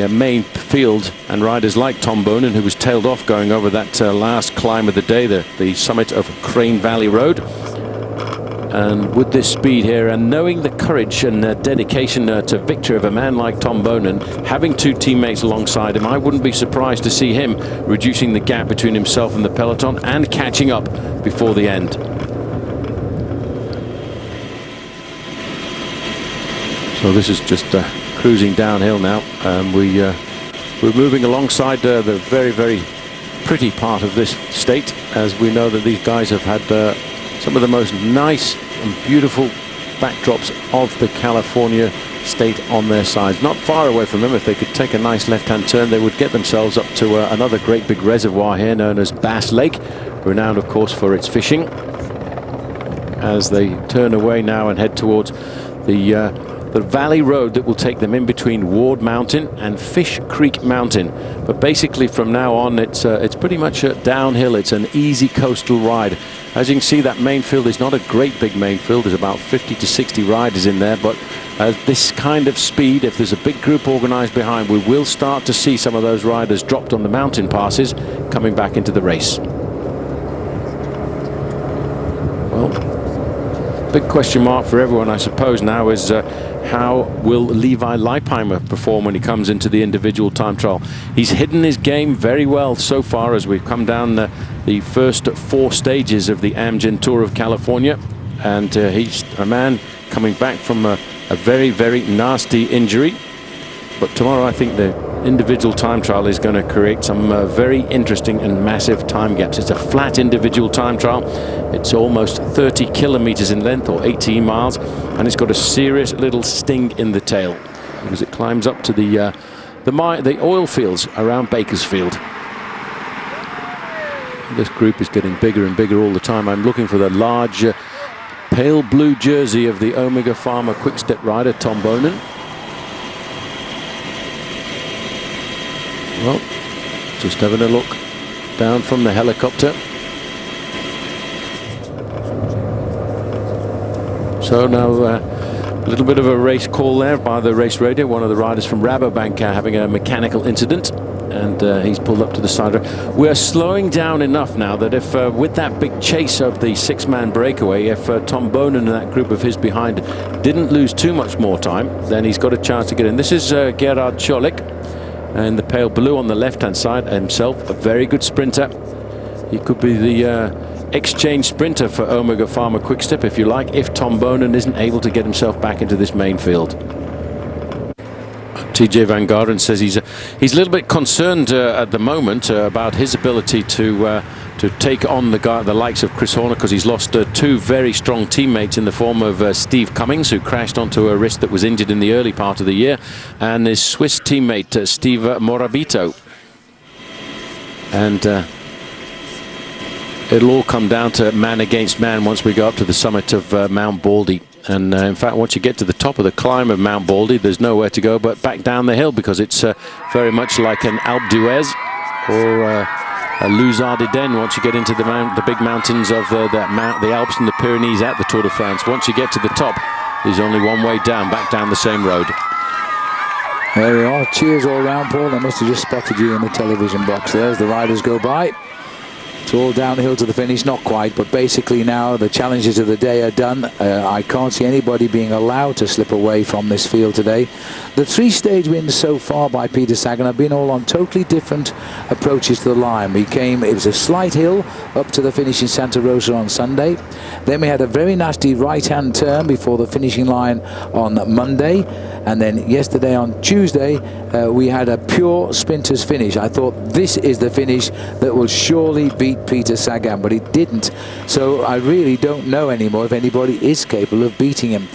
main field and riders like Tom Boonen, who was tailed off going over that last climb of the day, the summit of Crane Valley Road. And with this speed here, and knowing the courage and dedication to victory of a man like Tom Boonen, having 2 teammates alongside him, I wouldn't be surprised to see him reducing the gap between himself and the peloton and catching up before the end. So this is just cruising downhill now. We're moving alongside the very, very pretty part of this state, as we know that these guys have had some of the most nice and beautiful backdrops of the California state on their sides. Not far away from them, if they could take a nice left-hand turn, they would get themselves up to another great big reservoir here known as Bass Lake, renowned of course for its fishing. As they turn away now and head towards the valley road that will take them in between Ward Mountain and Fish Creek Mountain. But basically from now on it's pretty much downhill. It's an easy coastal ride. As you can see, that main field is not a great big main field. There's about 50 to 60 riders in there, but at this kind of speed, if there's a big group organized behind, we will start to see some of those riders dropped on the mountain passes coming back into the race. Well, big question mark for everyone, I suppose, now is how will Levi Leipheimer perform when he comes into the individual time trial? He's hidden his game very well so far as we've come down the first 4 stages of the Amgen Tour of California, and he's a man coming back from a very, very nasty injury. But tomorrow I think the individual time trial is going to create some very interesting and massive time gaps. It's a flat individual time trial. It's almost 30 kilometers in length, or 18 miles, and it's got a serious little sting in the tail because it climbs up to the oil fields around Bakersfield. This group is getting bigger and bigger all the time. I'm looking for the large pale blue jersey of the Omega Pharma Quick-Step rider, Tom Boonen. Well, just having a look down from the helicopter. So now a little bit of a race call there by the race radio. One of the riders from Rabobank having a mechanical incident, and he's pulled up to the side. We're slowing down enough now that if with that big chase of the 6-man breakaway, if Tom Boonen and that group of his behind didn't lose too much more time, then he's got a chance to get in. This is Gerard Cholik, and the pale blue on the left-hand side himself, a very good sprinter. He could be the exchange sprinter for Omega Pharma Quick-Step, if you like, if Tom Boonen isn't able to get himself back into this main field. TJ Van Garderen says he's a little bit concerned at the moment about his ability to take on the likes of Chris Horner, because he's lost two very strong teammates in the form of Steve Cummings, who crashed onto a wrist that was injured in the early part of the year, and his Swiss teammate Steve Morabito. And it'll all come down to man against man once we go up to the summit of Mount Baldy. And in fact, once you get to the top of the climb of Mount Baldy, there's nowhere to go but back down the hill, because it's very much like an Alpe d'Huez or a Luzardiden once you get into the big mountains of the Alps and the Pyrenees at the Tour de France. Once you get to the top, there's only one way down, back down the same road. There we are. Cheers all round, Paul. I must have just spotted you in the television box there as the riders go by. It's all downhill to the finish, not quite, but basically now the challenges of the day are done. I can't see anybody being allowed to slip away from this field today. The three-stage wins so far by Peter Sagan have been all on totally different approaches to the line. It was a slight hill up to the finish in Santa Rosa on Sunday. Then we had a very nasty right-hand turn before the finishing line on Monday. And then yesterday on Tuesday, we had a pure sprinter's finish. I thought this is the finish that will surely beat Peter Sagan, but it didn't. So I really don't know anymore if anybody is capable of beating him,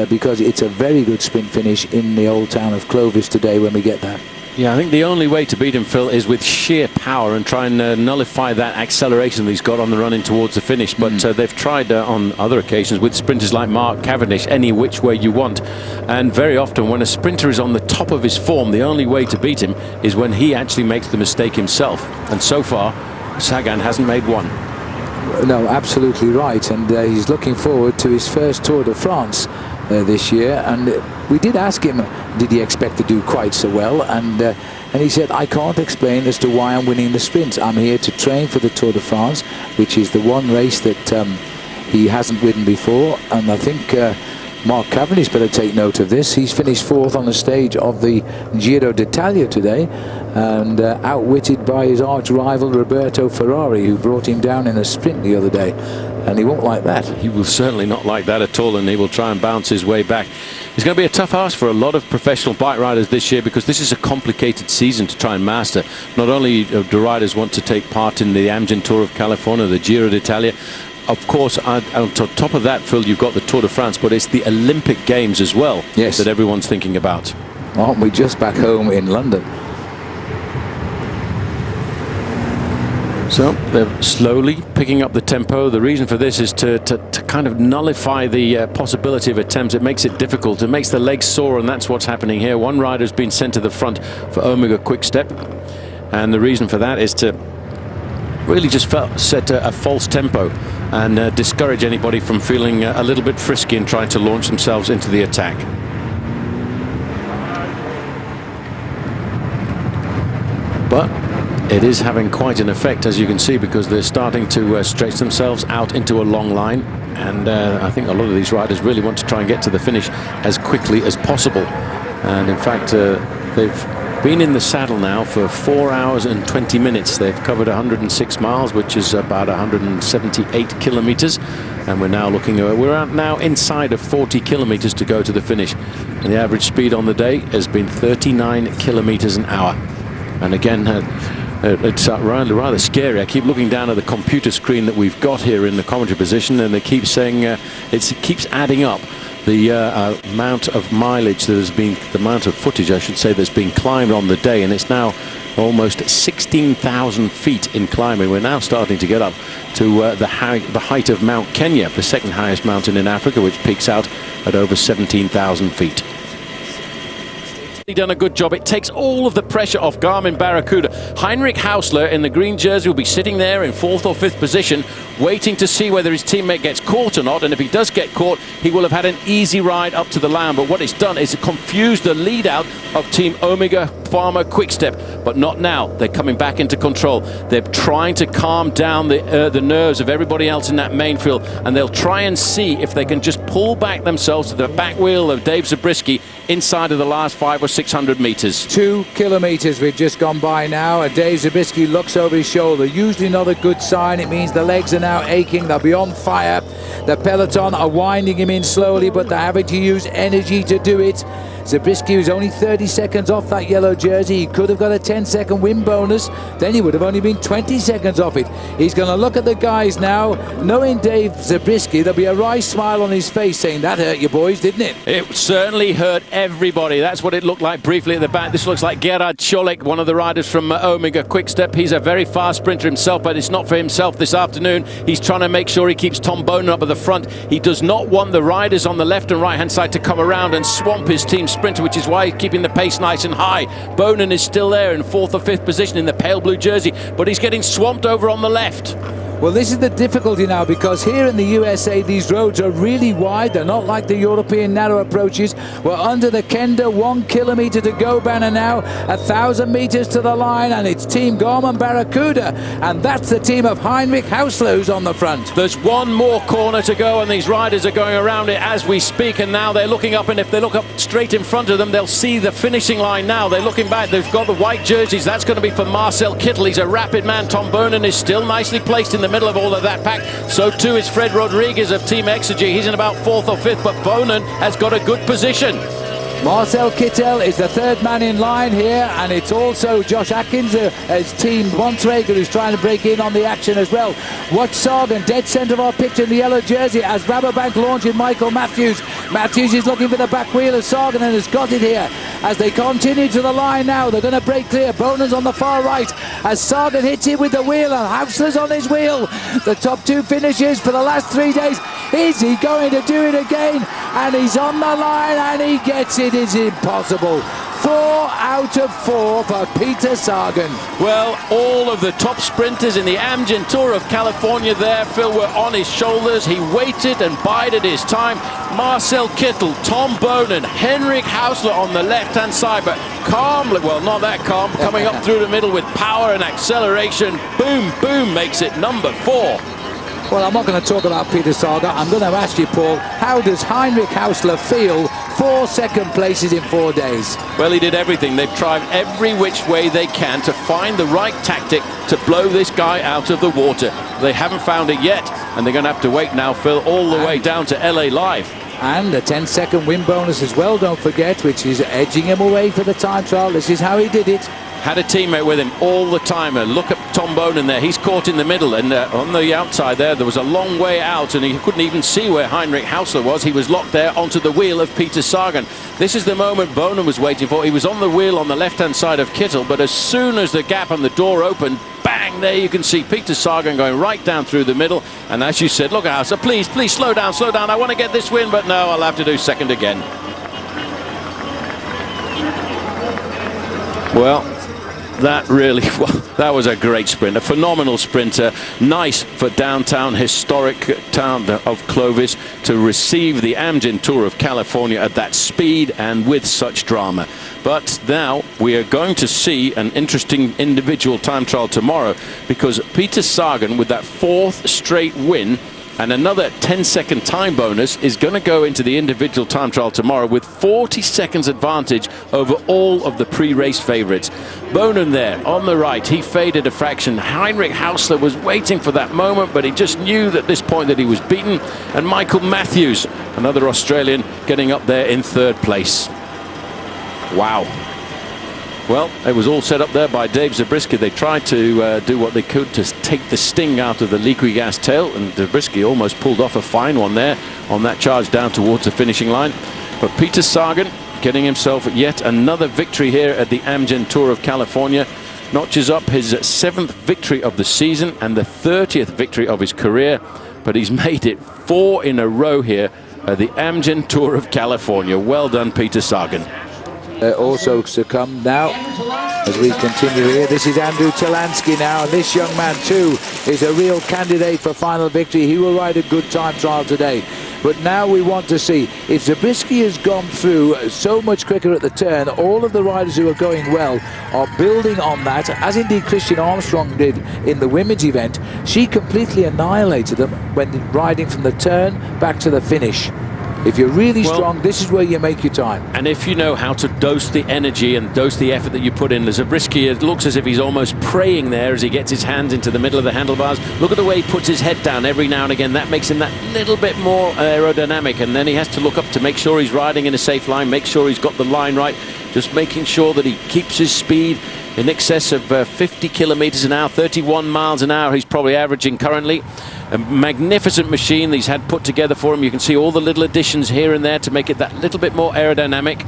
because it's a very good sprint finish in the old town of Clovis today when we get there. Yeah, I think the only way to beat him, Phil, is with sheer power and try and nullify that acceleration that he's got on the run in towards the finish. But they've tried on other occasions with sprinters like Mark Cavendish, any which way you want. And very often when a sprinter is on the top of his form, the only way to beat him is when he actually makes the mistake himself. And so far, Sagan hasn't made one. No, absolutely right. And he's looking forward to his first Tour de France this year. And we did ask him, did he expect to do quite so well? And he said, I can't explain as to why I'm winning the sprints. I'm here to train for the Tour de France, which is the one race that he hasn't ridden before. And I think Mark Cavendish better take note of this. He's finished fourth on the stage of the Giro d'Italia today, and outwitted by his arch rival Roberto Ferrari, who brought him down in a sprint the other day. And he won't like that. He will certainly not like that at all, and he will try and bounce his way back. It's going to be a tough ask for a lot of professional bike riders this year, because this is a complicated season to try and master. Not only do riders want to take part in the Amgen Tour of California, the Giro d'Italia, of course, on top of that, Phil, you've got the Tour de France, but it's the Olympic Games as well, yes, that everyone's thinking about. Aren't we just back home in London? So they're slowly picking up the tempo. The reason for this is to kind of nullify the possibility of attempts. It makes it difficult. It makes the legs sore, and that's what's happening here. One rider's been sent to the front for Omega Quick-Step, and the reason for that is to really just set a false tempo and discourage anybody from feeling a little bit frisky and trying to launch themselves into the attack. But it is having quite an effect, as you can see, because they're starting to stretch themselves out into a long line. And I think a lot of these riders really want to try and get to the finish as quickly as possible. And in fact, they've been in the saddle now for 4 hours and 20 minutes. They've covered 106 miles, which is about 178 kilometers. And we're now looking at, we're out now inside of 40 kilometers to go to the finish. And the average speed on the day has been 39 kilometers an hour. And again, it's rather scary. I keep looking down at the computer screen that we've got here in the commentary position, and they keep saying it keeps adding up the amount of mileage that has been, the amount of footage, I should say, that's been climbed on the day, and it's now almost 16,000 feet in climbing. We're now starting to get up to the height of Mount Kenya, the second highest mountain in Africa, which peaks out at over 17,000 feet. Done a good job. It takes all of the pressure off Garmin Barracuda. Heinrich Hausler in the green jersey will be sitting there in 4th or 5th position, waiting to see whether his teammate gets caught or not. And if he does get caught, he will have had an easy ride up to the line. But what it's done is it confused the lead out of Team Omega Pharma Quick-Step, but not now. They're coming back into control. They're trying to calm down the nerves of everybody else in that main field, and they'll try and see if they can just pull back themselves to the back wheel of Dave Zabriskie inside of the last 5 or 600 metres. 2 kilometres we've just gone by now, and Dave Zabriskie looks over his shoulder. Usually not a good sign. It means the legs are now aching. They'll be on fire. The peloton are winding him in slowly, but they're having to use energy to do it. Zabriskie was only 30 seconds off that yellow jersey. He could have got a 10-second win bonus. Then he would have only been 20 seconds off it. He's going to look at the guys now. Knowing Dave Zabriskie, there'll be a wry smile on his face saying, that hurt you boys, didn't it? It certainly hurt everybody. That's what it looked like briefly at the back. This looks like Gerhard Scholek, one of the riders from Omega Quickstep. He's a very fast sprinter himself, but it's not for himself this afternoon. He's trying to make sure he keeps Tom Boonen up at the front. He does not want the riders on the left and right hand side to come around and swamp his team sprinter, which is why he's keeping the pace nice and high. Boonen is still there in 4th or 5th position in the pale blue jersey, but he's getting swamped over on the left. Well, this is the difficulty now, because here in the USA these roads are really wide. They're not like the European narrow approaches. We're under the Kenda, 1 kilometre to go, Banner, now 1,000 metres to the line, and it's Team Garmin Barracuda, and that's the team of Heinrich Hausler who's on the front. There's one more corner to go, and these riders are going around it as we speak, and now they're looking up, and if they look up straight in front of them, they'll see the finishing line now. They're looking back. They've got the white jerseys. That's going to be for Marcel Kittel. He's a rapid man. Tom Boonen is still nicely placed in the middle of all of that pack. So too is Fred Rodriguez of Team Exergy. He's in about 4th or 5th, but Boonen has got a good position. Marcel Kittel is the 3rd man in line here, and it's also Josh Atkins as Team Bontrager who's trying to break in on the action as well. Watch Sagan, dead centre of our picture in the yellow jersey as Rabobank launching Michael Matthews. Matthews is looking for the back wheel of Sagan and has got it here. As they continue to the line now, they're going to break clear. Bonen's on the far right as Sagan hits it with the wheel, and Hausler's on his wheel. The top 2 finishes for the last 3 days. Is he going to do it again? And he's on the line and he gets it. It's impossible. 4 out of 4 for Peter Sagan. Well, all of the top sprinters in the Amgen Tour of California there, Phil, were on his shoulders. He waited and bided his time. Marcel Kittel, Tom Boonen, Henrik Hausler on the left-hand side, but calmly, well, not that calm, coming up through the middle with power and acceleration. Boom, boom, makes it number 4. Well, I'm not going to talk about Peter Sagan. I'm going to ask you, Paul, how does Heinrich Hausler feel 4 second places in 4 days? Well, he did everything. They've tried every which way they can to find the right tactic to blow this guy out of the water. They haven't found it yet, and they're going to have to wait now, Phil, all the way down to LA Live. And a 10-second win bonus as well, don't forget, which is edging him away for the time trial. This is how he did it. Had a teammate with him all the time. Look at Tom Boonen there. He's caught in the middle, and on the outside there was a long way out, and he couldn't even see where Heinrich Hausler was. He was locked there onto the wheel of Peter Sagan. This is the moment Boonen was waiting for. He was on the wheel on the left-hand side of Kittel, but as soon as the gap on the door opened, bang, there you can see Peter Sagan going right down through the middle. And as you said, look at Hausler, please, please slow down, slow down. I want to get this win, but no, I'll have to do second again. Well, that was a great sprint, a phenomenal sprinter. Nice for downtown, historic town of Clovis to receive the Amgen Tour of California at that speed and with such drama. But now we are going to see an interesting individual time trial tomorrow, because Peter Sagan, with that 4th straight win and another 10-second time bonus, is going to go into the individual time trial tomorrow with 40 seconds advantage over all of the pre-race favourites. Boonen there on the right, he faded a fraction. Heinrich Hausler was waiting for that moment, but he just knew at this point that he was beaten. And Michael Matthews, another Australian, getting up there in 3rd place. Wow. Well, it was all set up there by Dave Zabriskie. They tried to do what they could to take the sting out of the Liquigas tail, and Zabriskie almost pulled off a fine one there on that charge down towards the finishing line. But Peter Sagan getting himself yet another victory here at the Amgen Tour of California. Notches up his 7th victory of the season and the 30th victory of his career. But he's made it 4 in a row here at the Amgen Tour of California. Well done, Peter Sagan. Also succumbed now as we continue here. This is Andrew Talansky now, and this young man too is a real candidate for final victory. He will ride a good time trial today. But now we want to see if Zabriskie has gone through so much quicker at the turn. All of the riders who are going well are building on that, as indeed Christian Armstrong did in the women's event. She completely annihilated them when riding from the turn back to the finish. If you're really strong, this is where you make your time. And if you know how to dose the energy and dose the effort that you put in, Zabriskie, it looks as if he's almost praying there as he gets his hands into the middle of the handlebars. Look at the way he puts his head down every now and again. That makes him that little bit more aerodynamic, and then he has to look up to make sure he's riding in a safe line, make sure he's got the line right, just making sure that he keeps his speed in excess of 50 kilometers an hour, 31 miles an hour he's probably averaging currently. A magnificent machine he's had put together for him. You can see all the little additions here and there to make it that little bit more aerodynamic.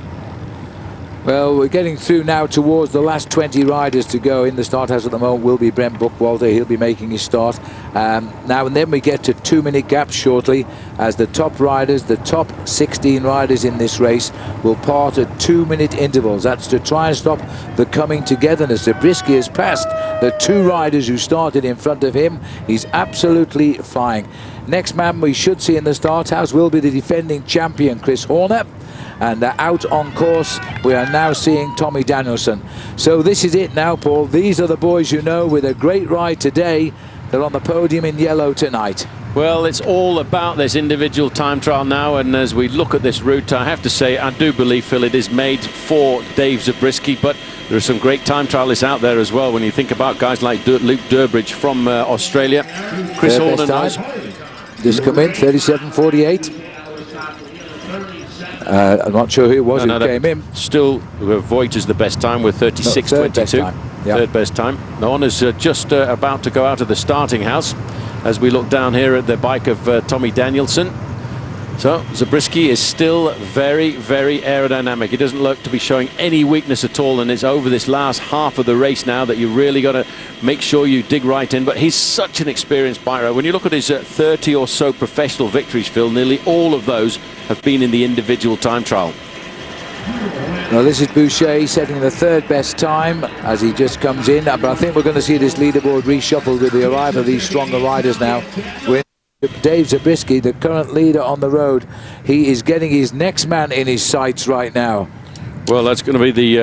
Well, we're getting through now towards the last 20 riders to go. In the start house at the moment will be Brent Buckwalter. He'll be making his start. Now and then we get to 2-minute gaps shortly as the top riders, the top 16 riders in this race, will part at 2-minute intervals. That's to try and stop the coming togetherness. Zabriskie has passed the 2 riders who started in front of him. He's absolutely flying. Next man we should see in the start house will be the defending champion, Chris Horner. And out on course we are now seeing Tommy Danielson. So this is it now, Paul. These are the boys you know with a great ride today. They're on the podium in yellow tonight. Well, it's all about this individual time trial now, and as we look at this route, I have to say I do believe, Phil, it is made for Dave Zabriskie, but there are some great time trialists out there as well when you think about guys like Luke Durbridge from Australia. Chris Horner knows. Just come in, 37.48. I'm not sure who it was who came in. Still, Voigt is the best time with 36.22. Third best time. No one is just about to go out of the starting house as we look down here at the bike of Tommy Danielson. So Zabriskie is still very, very aerodynamic. He doesn't look to be showing any weakness at all, and it's over this last half of the race now that you really got to make sure you dig right in. But he's such an experienced bike rider. When you look at his 30 or so professional victories, Phil, nearly all of those have been in the individual time trial. Now this is Boucher setting the 3rd best time as he just comes in, but I think we're going to see this leaderboard reshuffled with the arrival of these stronger riders now. Dave Zabriskie, the current leader on the road, he is getting his next man in his sights right now. Well, that's going to be the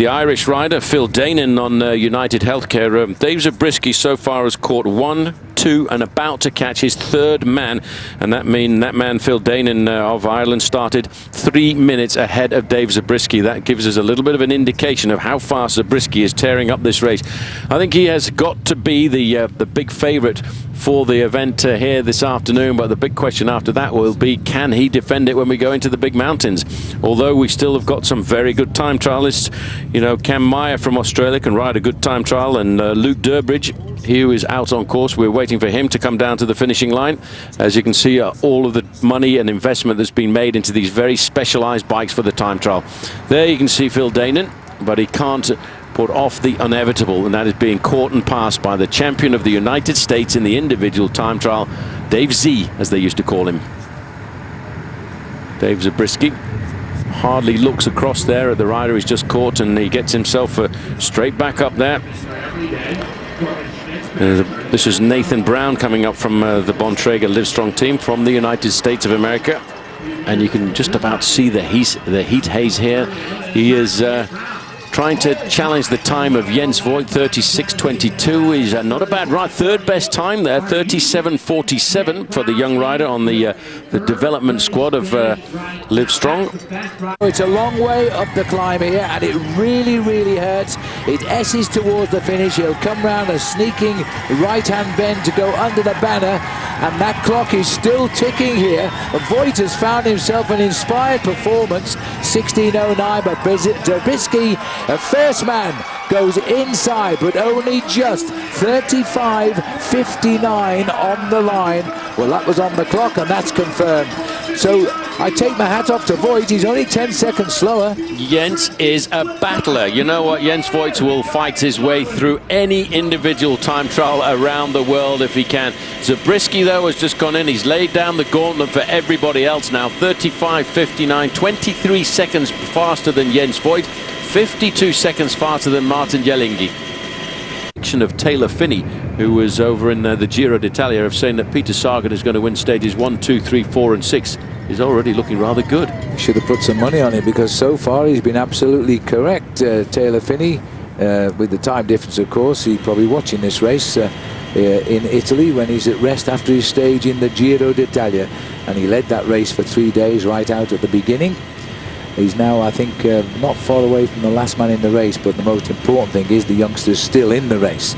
Irish rider Phil Danin on United Healthcare. Dave Zabriskie so far has caught 1, 2 and about to catch his 3rd man, and that man Phil Danin of Ireland started 3 minutes ahead of Dave Zabriskie. That gives us a little bit of an indication of how fast Zabriskie is tearing up this race. I think he has got to be the big favourite for the event here this afternoon, but the big question after that will be, can he defend it when we go into the big mountains? Although we still have got some very good time trialists. You know, Cam Meyer from Australia can ride a good time trial, and Luke Durbridge, he is out on course. We're waiting for him to come down to the finishing line. As you can see, all of the money and investment that's been made into these very specialized bikes for the time trial. There you can see Phil Danin, but he can't put off the inevitable, and that is being caught and passed by the champion of the United States in the individual time trial, Dave Z, as they used to call him. Dave Zabriskie hardly looks across there at the rider he's just caught, and he gets himself straight back up there. This is Nathan Brown coming up from the Bontrager Livestrong team from the United States of America, and you can just about see the heat haze here. He is trying to challenge the time of Jens Voigt, 36.22. He's not a bad ride, 3rd best time there, 37.47 for the young rider on the development squad of Livestrong. It's a long way up the climb here, and it really, really hurts. It S's towards the finish. He'll come round a sneaking right-hand bend to go under the banner, and that clock is still ticking here. Voigt has found himself an inspired performance, 16.09, but Zabriskie, a first man, goes inside, but only just 35.59 on the line. Well, that was on the clock, and that's confirmed. So I take my hat off to Voigt. He's only 10 seconds slower. Jens is a battler. You know what? Jens Voigt will fight his way through any individual time trial around the world if he can. Zabriskie, though, has just gone in. He's laid down the gauntlet for everybody else now. 35.59, 23 seconds faster than Jens Voigt, 52 seconds faster than Martin Jellingi. Of Taylor Phinney, who was over in the Giro d'Italia, of saying that Peter Sagan is going to win stages 1, 2, 3, 4 and 6 is already looking rather good. Should have put some money on it, because so far he's been absolutely correct. Taylor Phinney, with the time difference, of course, he's probably watching this race. in Italy when he's at rest after his stage in the Giro d'Italia, and he led that race for 3 days right out at the beginning. He's now, I think, not far away from the last man in the race, but the most important thing is the youngster's still in the race.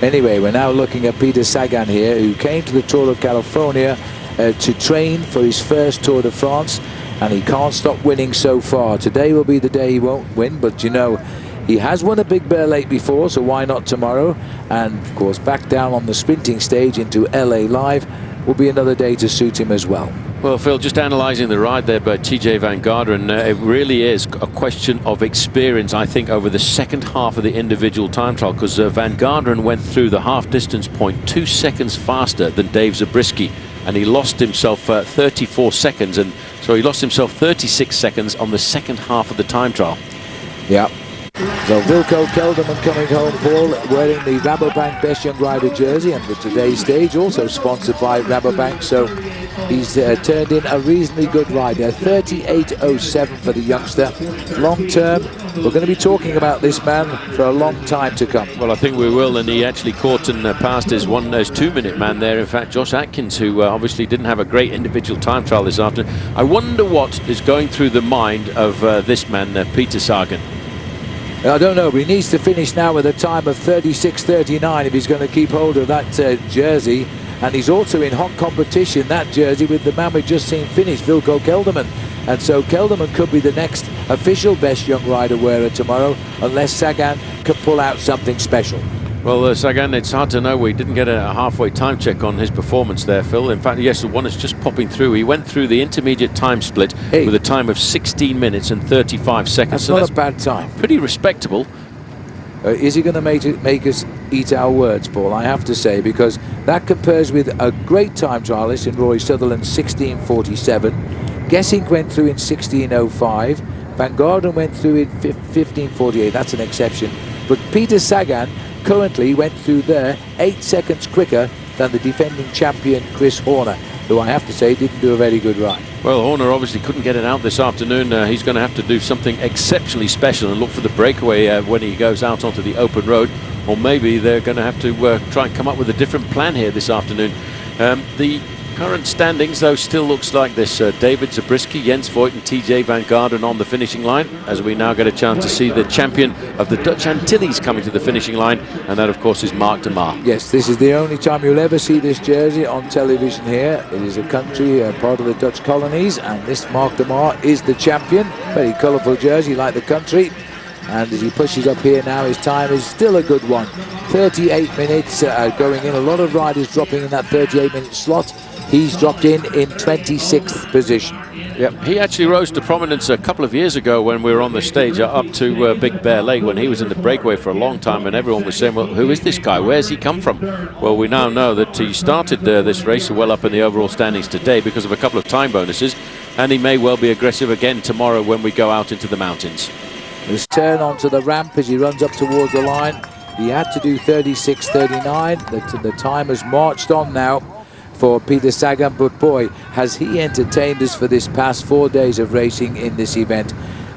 Anyway, we're now looking at Peter Sagan here, who came to the Tour of California to train for his first Tour de France, and he can't stop winning so far. Today will be the day he won't win, but you know, he has won a Big Bear Lake before, so why not tomorrow? And of course, back down on the sprinting stage into LA Live will be another day to suit him as well. Well, Phil, just analysing the ride there by TJ Van Garderen, it really is a question of experience, I think, over the second half of the individual time trial, because Van Garderen went through the half-distance point 2 seconds faster than Dave Zabriskie, and he lost himself 34 seconds, and so he lost himself 36 seconds on the second half of the time trial. Yeah. So Wilco Kelderman coming home, Paul, wearing the Rabobank Best Young Rider jersey, and for today's stage also sponsored by Rabobank, so he's turned in a reasonably good rider. 38.07 for the youngster. Long term, we're going to be talking about this man for a long time to come. Well, I think we will, and he actually caught and passed his 2-minute man there. In fact, Josh Atkins, who obviously didn't have a great individual time trial this afternoon. I wonder what is going through the mind of this man, Peter Sagan. I don't know, but he needs to finish now with a time of 36.39 if he's going to keep hold of that jersey. And he's also in hot competition, that jersey, with the man we've just seen finish, Wilco Kelderman. And so Kelderman could be the next official Best Young Rider wearer tomorrow, unless Sagan can pull out something special. Well, Sagan, it's hard to know. We didn't get a halfway time check on his performance there, Phil. In fact, yes, the one is just popping through. He went through the intermediate time split with a time of 16 minutes and 35 seconds. That's not a bad time. Pretty respectable. Is he going to make us eat our words, Paul? I have to say, because that compares with a great time trialist in Rory Sutherland, 16.47. Gessing went through in 16.05. Van Garderen went through in 15.48. That's an exception. But Peter Sagan currently went through there 8 seconds quicker than the defending champion Chris Horner, who I have to say didn't do a very good ride. Well, Horner obviously couldn't get it out this afternoon. He's going to have to do something exceptionally special and look for the breakaway when he goes out onto the open road, or maybe they're going to have to try and come up with a different plan here this afternoon. The current standings, though, still looks like this. David Zabriskie, Jens Voigt and TJ Van Garderen on the finishing line, as we now get a chance to see the champion of the Dutch Antilles coming to the finishing line, and that, of course, is Mark de Maar. Yes, this is the only time you'll ever see this jersey on television here. It is a country, part of the Dutch colonies, and this Mark de Maar is the champion. Very colourful jersey, like the country. And as he pushes up here now, his time is still a good one. 38 minutes going in. A lot of riders dropping in that 38-minute slot. He's dropped in 26th position. Yep, he actually rose to prominence a couple of years ago when we were on the stage up to Big Bear Lake, when he was in the breakaway for a long time, and everyone was saying, well, who is this guy? Where's he come from? Well, we now know that he started this race well up in the overall standings today because of a couple of time bonuses, and he may well be aggressive again tomorrow when we go out into the mountains. His turn onto the ramp as he runs up towards the line. He had to do 36.39. The time has marched on now for Peter Sagan, but boy, has he entertained us for this past 4 days of racing in this event.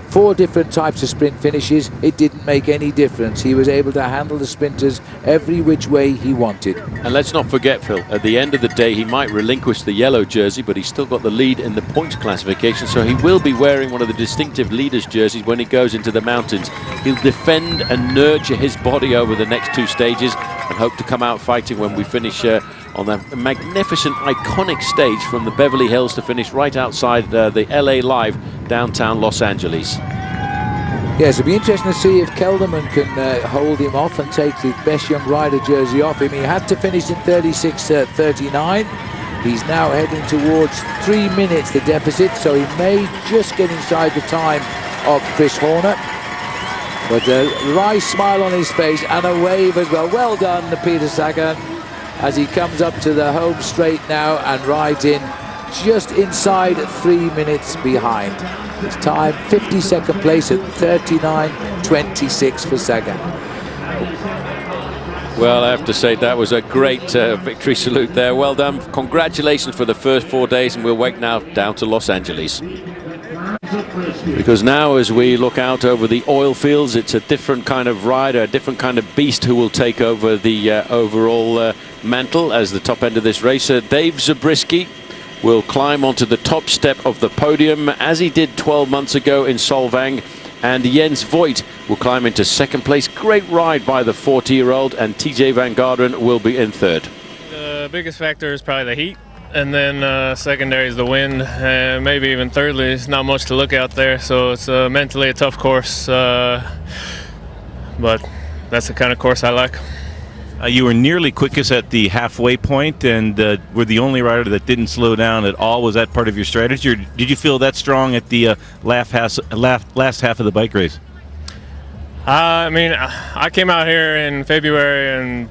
4 different types of sprint finishes. It didn't make any difference. He was able to handle the sprinters every which way he wanted. And let's not forget, Phil, at the end of the day, he might relinquish the yellow jersey, but he's still got the lead in the points classification, so he will be wearing one of the distinctive leaders jerseys when he goes into the mountains. He'll defend and nurture his body over the next 2 stages and hope to come out fighting when we finish on a magnificent, iconic stage from the Beverly Hills to finish right outside the LA Live, downtown Los Angeles. Yes, it'll be interesting to see if Kelderman can hold him off and take the Best Young Rider jersey off him. He had to finish in 36.39. He's now heading towards 3 minutes, the deficit, so he may just get inside the time of Chris Horner. But a wry smile on his face and a wave as well. Well done, Peter Sagan, as he comes up to the home straight now and rides in just inside 3 minutes behind. His time, 52nd place at 39.26 for Sagan. Well, I have to say that was a great victory salute there. Well done. Congratulations for the first 4 days, and we'll wait now down to Los Angeles. Because now, as we look out over the oil fields, it's a different kind of rider, a different kind of beast who will take over the overall mantle as the top end of this race. Dave Zabriskie will climb onto the top step of the podium as he did 12 months ago in Solvang, and Jens Voigt will climb into second place. Great ride by the 40-year-old, and TJ Van Garderen will be in third. The biggest factor is probably the heat, and then secondary is the wind, and maybe even thirdly, it's not much to look out there, so it's mentally a tough course, but that's the kind of course I like. You were nearly quickest at the halfway point, and were the only rider that didn't slow down at all. Was that part of your strategy, or did you feel that strong at the last half of the bike race? I mean, I came out here in February and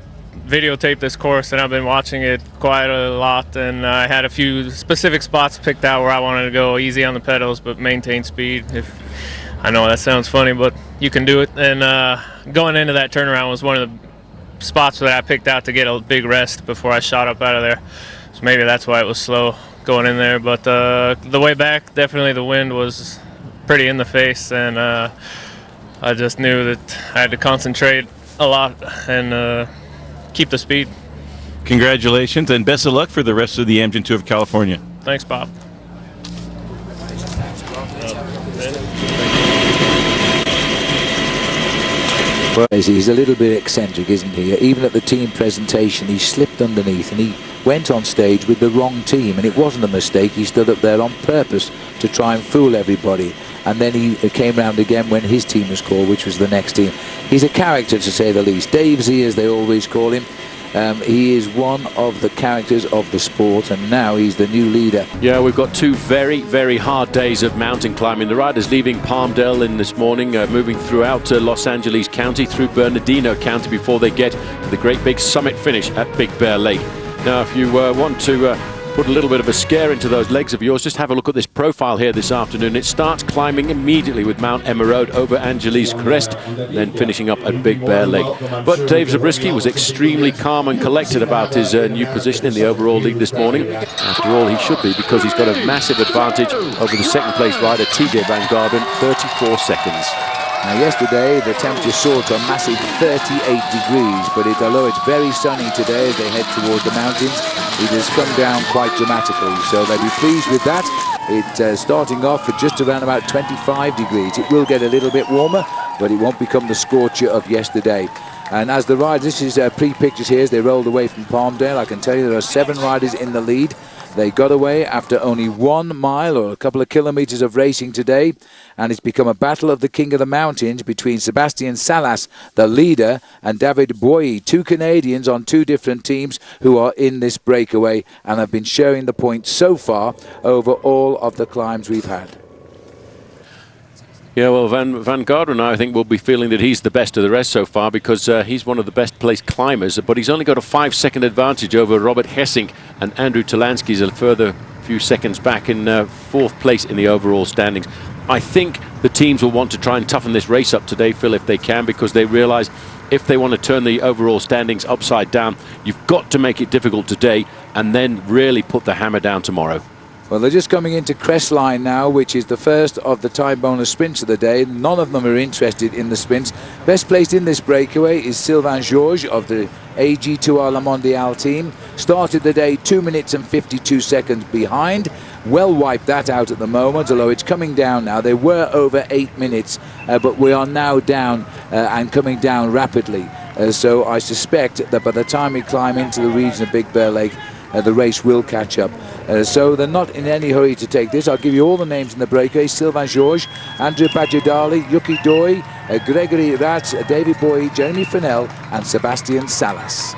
videotaped this course, and I've been watching it quite a lot, and I had a few specific spots picked out where I wanted to go easy on the pedals but maintain speed. I know that sounds funny, but you can do it, and going into that turnaround was one of the spots that I picked out to get a big rest before I shot up out of there. So maybe that's why it was slow going in there. But the way back, definitely the wind was pretty in the face, and I just knew that I had to concentrate a lot and keep the speed. Congratulations and best of luck for the rest of the Amgen Tour of California. Thanks, Bob. He's a little bit eccentric, isn't he? Even at the team presentation, he slipped underneath and he went on stage with the wrong team, and it wasn't a mistake. He stood up there on purpose to try and fool everybody, and then he came round again when his team was called, which was the next team. He's a character, to say the least. Dave Z, as they always call him. He is one of the characters of the sport, and now he's the new leader. Yeah, we've got two very, very hard days of mountain climbing. The riders leaving Palmdale in this morning, moving throughout Los Angeles County, through Bernardino County before they get to the great big summit finish at Big Bear Lake. Now, if you want to put a little bit of a scare into those legs of yours, just have a look at this profile here this afternoon. It starts climbing immediately with Mount Emerald over Angeles Crest, then finishing up at Big Bear Lake. But Dave Zabriskie was extremely calm and collected about his new position in the overall league this morning. After all, he should be, because he's got a massive advantage over the second place rider TJ Van Garderen, 34 seconds. Now, yesterday the temperature soared to a massive 38 degrees, but although it's very sunny today as they head towards the mountains, it has come down quite dramatically, so they'll be pleased with that. It's starting off at just around about 25 degrees. It will get a little bit warmer, but it won't become the scorcher of yesterday. And as the riders, this is pre-pictures here as they rolled away from Palmdale. I can tell you there are 7 riders in the lead. They got away after only 1 mile or a couple of kilometers of racing today, and it's become a battle of the king of the mountains between Sebastian Salas, the leader, and David Boye, 2 Canadians on 2 different teams who are in this breakaway and have been sharing the points so far over all of the climbs we've had. Yeah, well, Van Garderen, I think, will be feeling that he's the best of the rest so far, because he's one of the best placed climbers, but he's only got a 5-second advantage over Robert Hessink, and Andrew Talansky's a further few seconds back in 4th place in the overall standings. I think the teams will want to try and toughen this race up today, Phil, if they can, because they realise if they want to turn the overall standings upside down, you've got to make it difficult today and then really put the hammer down tomorrow. Well, they're just coming into Crestline now, which is the first of the time bonus sprints of the day. None of them are interested in the sprints. Best placed in this breakaway is Sylvain Georges of the AG2R La Mondiale team. Started the day 2 minutes and 52 seconds behind. Well wiped that out at the moment, although it's coming down now. They were over 8 minutes, but we are now down and coming down rapidly. So I suspect that by the time we climb into the region of Big Bear Lake, the race will catch up. So they're not in any hurry to take this. I'll give you all the names in the breakaway: Sylvain Georges, Andrew Bajadali, Yuki Doi, Gregory Ratz, David Boye, Jeremy Fennell, and Sebastian Salas.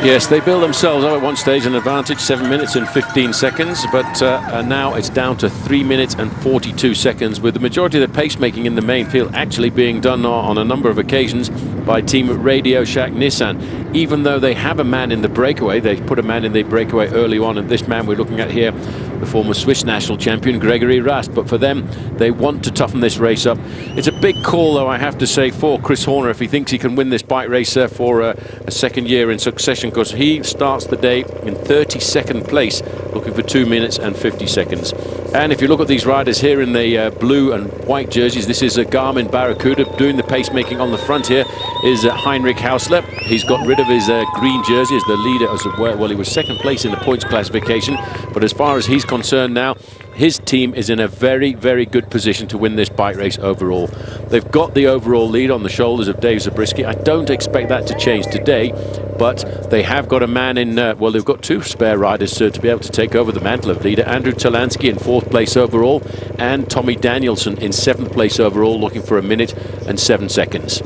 Yes, they built themselves up at one stage an advantage, 7 minutes and 15 seconds, but now it's down to 3 minutes and 42 seconds, with the majority of the pacemaking in the main field actually being done on a number of occasions by Team Radio Shack Nissan. Even though they have a man in the breakaway, they put a man in the breakaway early on, and this man we're looking at here the former Swiss national champion Gregory Rast. But for them, they want to toughen this race up. It's a big call, though, I have to say, for Chris Horner if he thinks he can win this bike race for a second year in succession, because he starts the day in 32nd place, looking for 2 minutes and 50 seconds. And if you look at these riders here in the blue and white jerseys, this is a Garmin Barracuda. Doing the pacemaking on the front here is Heinrich Hausler. He's got rid of his green jersey as the leader. Well, he was second place in the points classification, but as far as he's concerned now, his team is in a very, very good position to win this bike race overall. They've got the overall lead on the shoulders of Dave Zabriskie. I don't expect that to change today, but they have got a man in, well, they've got 2 spare riders to be able to take over the mantle of leader. Andrew Talansky in 4th place overall, and Tommy Danielson in 7th place overall, looking for 1 minute and 7 seconds.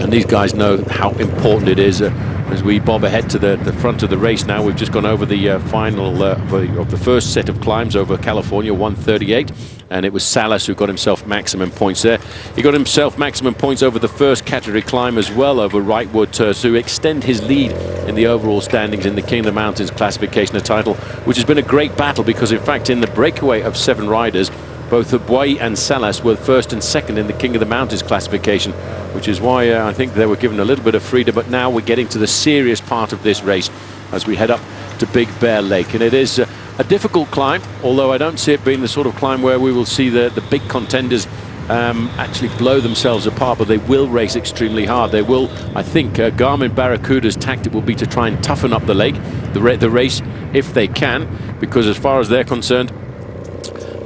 And these guys know how important it is. As we bob ahead to the front of the race now, we've just gone over the final of the first set of climbs over California, 1:38, and it was Salas who got himself maximum points there. He got himself maximum points over the first category climb as well, over Wrightwood, to extend his lead in the overall standings in the King of the Mountains classification, a title which has been a great battle, because in fact in the breakaway of 7 riders, both Boyi and Salas were 1st and 2nd in the King of the Mountains classification, which is why I think they were given a little bit of freedom. But now we're getting to the serious part of this race as we head up to Big Bear Lake. And it is a difficult climb, although I don't see it being the sort of climb where we will see the big contenders actually blow themselves apart, but they will race extremely hard. They will, I think, Garmin Barracuda's tactic will be to try and toughen up the lake, the race, if they can, because as far as they're concerned,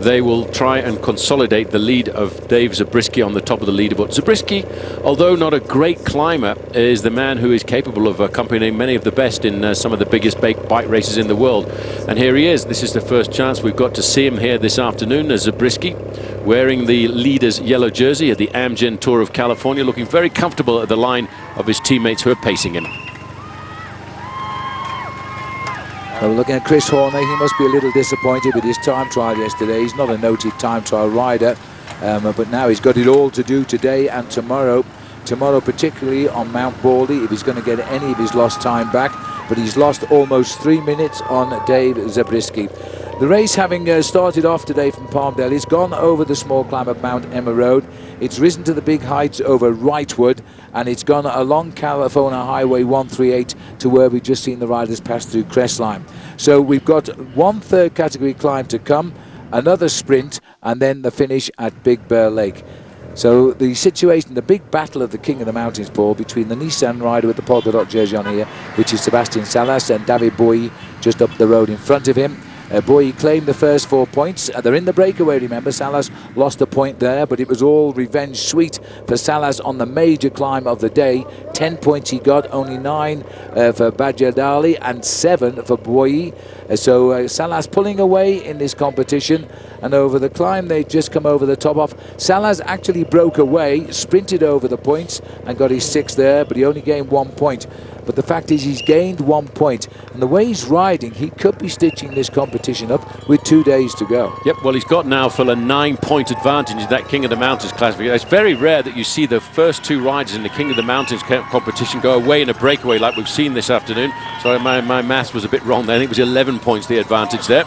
they will try and consolidate the lead of Dave Zabriskie on the top of the leaderboard. Zabriskie, although not a great climber, is the man who is capable of accompanying many of the best in some of the biggest bike races in the world. And here he is. This is the first chance we've got to see him here this afternoon, as Zabriskie, wearing the leader's yellow jersey at the Amgen Tour of California, looking very comfortable at the line of his teammates who are pacing him. Well, looking at Chris Horner, he must be a little disappointed with his time trial yesterday. He's not a noted time trial rider, but now he's got it all to do today and tomorrow. Tomorrow, particularly on Mount Baldy, if he's going to get any of his lost time back. But he's lost almost 3 minutes on Dave Zabriskie. The race, having started off today from Palmdale, it's gone over the small climb of Mount Emma Road. It's risen to the big heights over Wrightwood, and it's gone along California Highway 138 to where we've just seen the riders pass through Crestline. So we've got 1/3 category climb to come, another sprint, and then the finish at Big Bear Lake. So the situation, the big battle of the King of the Mountains, Paul, between the Nissan rider with the polka dot jersey on here, which is Sebastian Salas, and David Boyi just up the road in front of him. Boyi claimed the first 4 points. They're in the breakaway, remember. Salas lost a point there, but it was all revenge sweet for Salas on the major climb of the day. 10 points he got, only 9 for Badjadali and 7 for Boyi. So Salas pulling away in this competition, and over the climb they just come over the top off. Salas actually broke away, sprinted over the points and got his 6th there, but he only gained 1 point. But the fact is he's gained 1 point, and the way he's riding, he could be stitching this competition up with 2 days to go. Yep, well, he's got now for a 9-point advantage in that King of the Mountains classification. It's very rare that you see the first 2 riders in the King of the Mountains competition go away in a breakaway like we've seen this afternoon. Sorry, my maths was a bit wrong there. I think it was 11 points the advantage there.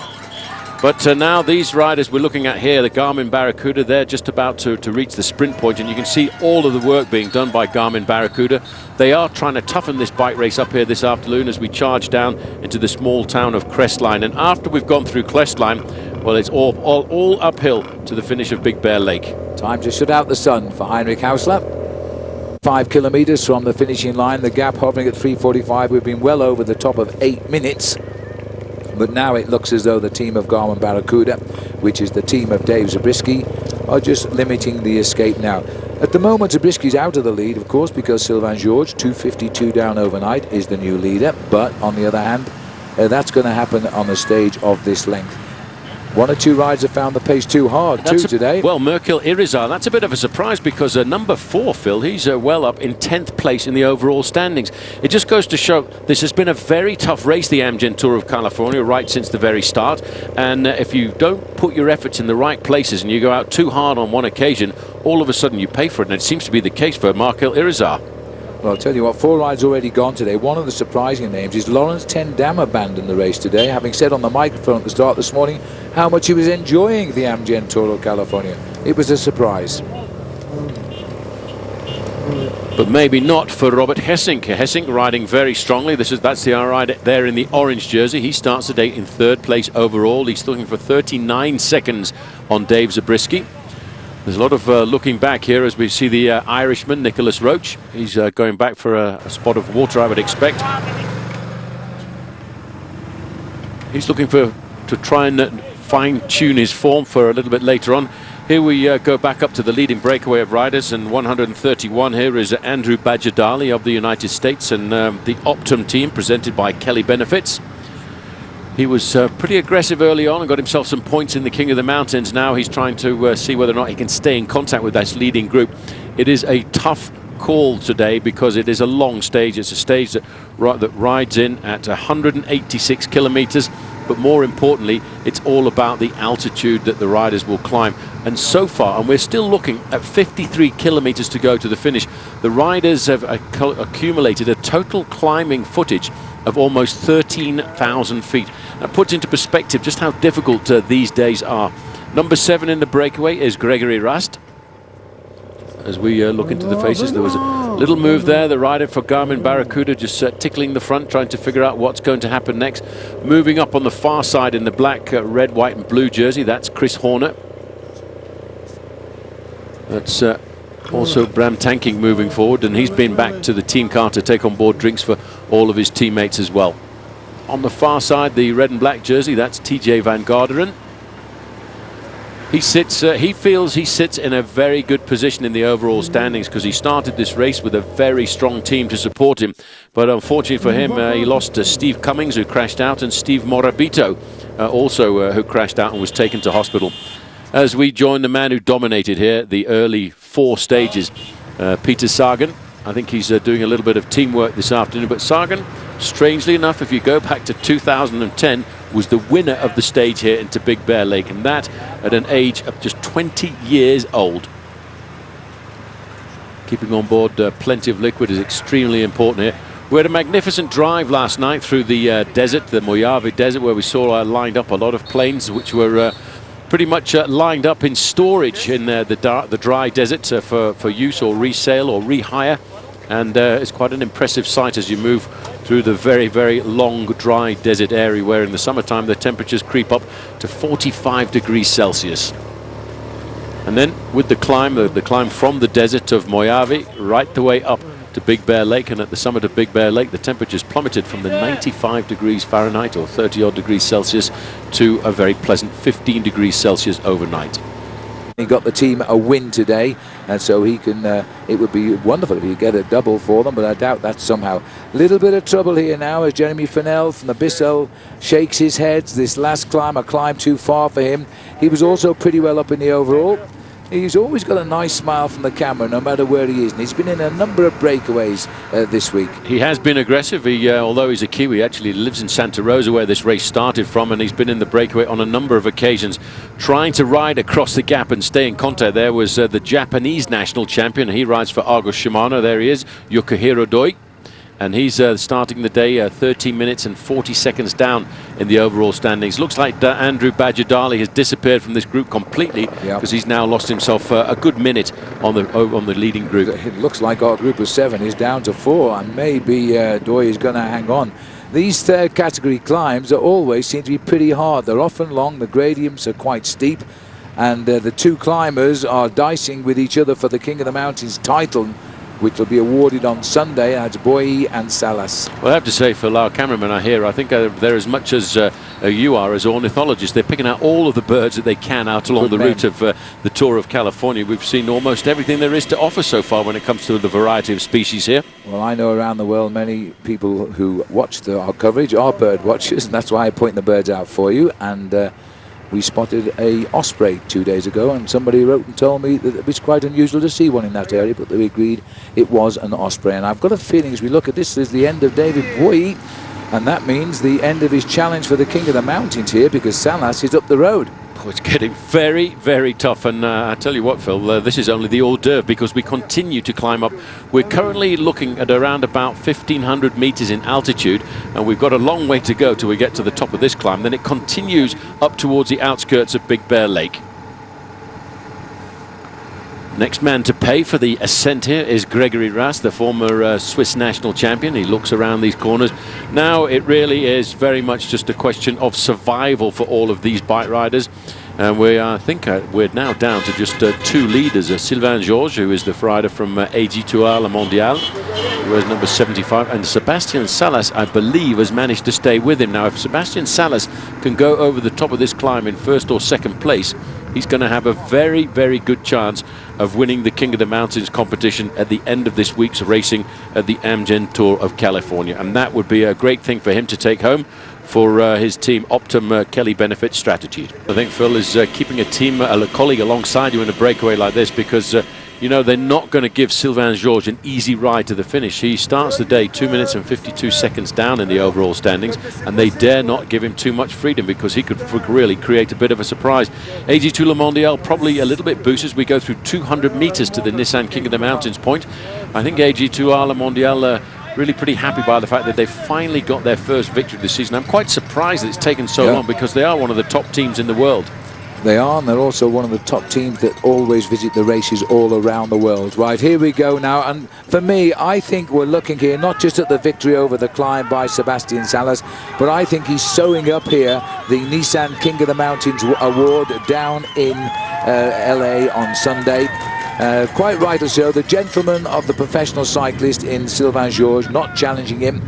But now these riders we're looking at here, the Garmin Barracuda, they're just about to reach the sprint point, and you can see all of the work being done by Garmin Barracuda. They are trying to toughen this bike race up here this afternoon as we charge down into the small town of Crestline. And after we've gone through Crestline, well, it's all uphill to the finish of Big Bear Lake. Time to shut out the sun for Heinrich Hausler. 5 kilometers from the finishing line, the gap hovering at 3:45. We've been well over the top of 8 minutes. But now it looks as though the team of Garmin Barracuda, which is the team of Dave Zabriskie, are just limiting the escape now. At the moment, Zabriskie's out of the lead, of course, because Sylvain Georges, 2:52 down overnight, is the new leader. But on the other hand, that's going to happen on a stage of this length. 1 or 2 riders have found the pace too hard today. Well, Merkel Irizar, that's a bit of a surprise, because number 4, Phil, he's well up in 10th place in the overall standings. It just goes to show this has been a very tough race, the Amgen Tour of California, right since the very start. And if you don't put your efforts in the right places and you go out too hard on one occasion, all of a sudden you pay for it. And it seems to be the case for Merkel Irizar. Well, I'll tell you what, 4 rides already gone today. One of the surprising names is Lawrence Tendam abandoned the race today, having said on the microphone at the start this morning how much he was enjoying the Amgen Tour of California. It was a surprise. But maybe not for Robert Hessink. Hessink riding very strongly. That's the rider there in the orange jersey. He starts the day in 3rd place overall. He's looking for 39 seconds on Dave Zabriskie. There's a lot of looking back here as we see the Irishman, Nicholas Roach. He's going back for a spot of water, I would expect. He's looking to try and fine-tune his form for a little bit later on. Here we go back up to the leading breakaway of riders, and 131 here is Andrew Bajadali of the United States and the Optum team presented by Kelly Benefits. He was pretty aggressive early on and got himself some points in the King of the Mountains. Now he's trying to see whether or not he can stay in contact with that leading group. It is a tough call today because it is a long stage. It's a stage that rides in at 186 kilometers. But more importantly, it's all about the altitude that the riders will climb. And so far, and we're still looking at 53 kilometers to go to the finish, the riders have accumulated a total climbing footage of almost 13,000 feet. That puts into perspective just how difficult these days are. Number 7 in the breakaway is Gregory Rast. As we look into the faces, there was a little move there. The rider for Garmin Barracuda just tickling the front, trying to figure out what's going to happen next. Moving up on the far side in the black, red, white and blue jersey, that's Chris Horner. That's also Bram Tankink moving forward, and he's been back to the team car to take on board drinks for all of his teammates as well. On the far side, the red and black jersey, that's TJ Van Garderen. He feels he sits in a very good position in the overall standings because he started this race with a very strong team to support him. But unfortunately for him, he lost to Steve Cummings, who crashed out, and Steve Morabito, who crashed out and was taken to hospital. As we join the man who dominated here, the early 4 stages, Peter Sagan. I think he's doing a little bit of teamwork this afternoon. But Sagan, strangely enough, if you go back to 2010, was the winner of the stage here into Big Bear Lake, and that at an age of just 20 years old. Keeping on board plenty of liquid is extremely important here. We had a magnificent drive last night through the desert, the Mojave Desert, where we saw lined up a lot of planes which were pretty much lined up in storage in the dry desert for use or resale or rehire. And it's quite an impressive sight as you move through the very, very long, dry desert area where in the summertime the temperatures creep up to 45 degrees Celsius. And then with the climb from the desert of Mojave right the way up to Big Bear Lake, and at the summit of Big Bear Lake the temperatures plummeted from the 95 degrees Fahrenheit or 30 odd degrees Celsius to a very pleasant 15 degrees Celsius overnight. He got the team a win today, and so he can it would be wonderful if he could get a double for them, but I doubt that somehow. Little bit of trouble here now as Jeremy Fennell from the Bissell shakes his head. This last climb, a climb too far for him. He was also pretty well up in the overall. He's always got a nice smile from the camera no matter where he is, and he's been in a number of breakaways this week. He has been aggressive. Although he's a Kiwi, actually lives in Santa Rosa where this race started from, and he's been in the breakaway on a number of occasions, trying to ride across the gap and stay in contact. There was the Japanese national champion. He rides for Argo Shimano. There he is, Yukihiro Doi. And he's starting the day 13 minutes and 40 seconds down in the overall standings. Looks like Andrew Bajadali has disappeared from this group completely because he's now lost himself a good minute on the leading group. It looks like our group of 7 is down to 4, and maybe Doi is going to hang on. These third category climbs always seem to be pretty hard. They're often long, the gradients are quite steep, and the 2 climbers are dicing with each other for the King of the Mountains title, which will be awarded on Sunday. That's Boyi and Salas. Well, I have to say, for our cameramen are here, I think they're as much as you are as ornithologists. They're picking out all of the birds that they can out along the route of the Tour of California. We've seen almost everything there is to offer so far when it comes to the variety of species here. Well, I know around the world many people who watch our coverage are bird watchers, and that's why I point the birds out for you. And we spotted a osprey 2 days ago, and somebody wrote and told me that it was quite unusual to see one in that area, but they agreed it was an osprey. And I've got a feeling as we look at this is the end of David Boyi, and that means the end of his challenge for the King of the Mountains here, because Salas is up the road. Oh, it's getting very, very tough, and I tell you what, Phil, this is only the hors d'oeuvre because we continue to climb up. We're currently looking at around about 1,500 meters in altitude, and we've got a long way to go till we get to the top of this climb. Then it continues up towards the outskirts of Big Bear Lake. Next man to pay for the ascent here is Gregory Rast, the former Swiss national champion. He looks around these corners. Now it really is very much just a question of survival for all of these bike riders. And I think we're now down to just two leaders. Sylvain Georges, who is the rider from AG2R Le Mondial, who wears number 75, and Sebastian Salas, I believe, has managed to stay with him. Now, if Sebastian Salas can go over the top of this climb in first or second place, he's going to have a very, very good chance of winning the King of the Mountains competition at the end of this week's racing at the Amgen Tour of California. And that would be a great thing for him to take home for his team Optum Kelly Benefit Strategy. I think Phil is keeping a colleague alongside you in a breakaway like this because you know, they're not going to give Sylvain Georges an easy ride to the finish. He starts the day 2 minutes and 52 seconds down in the overall standings, and they dare not give him too much freedom because he could really create a bit of a surprise. AG2 Le Mondial probably a little bit boosted as we go through 200 meters to the Nissan King of the Mountains point. I think AG2R Le Mondial really pretty happy by the fact that they finally got their first victory this season. I'm quite surprised that it's taken so long because they are one of the top teams in the world. They are, and they're also one of the top teams that always visit the races all around the world. Right, here we go now, and for me, I think we're looking here not just at the victory over the climb by Sebastian Salas, but I think he's sewing up here the Nissan King of the Mountains award down in LA on Sunday. Quite rightly so, the gentleman of the professional cyclist in Sylvain Georges, not challenging him.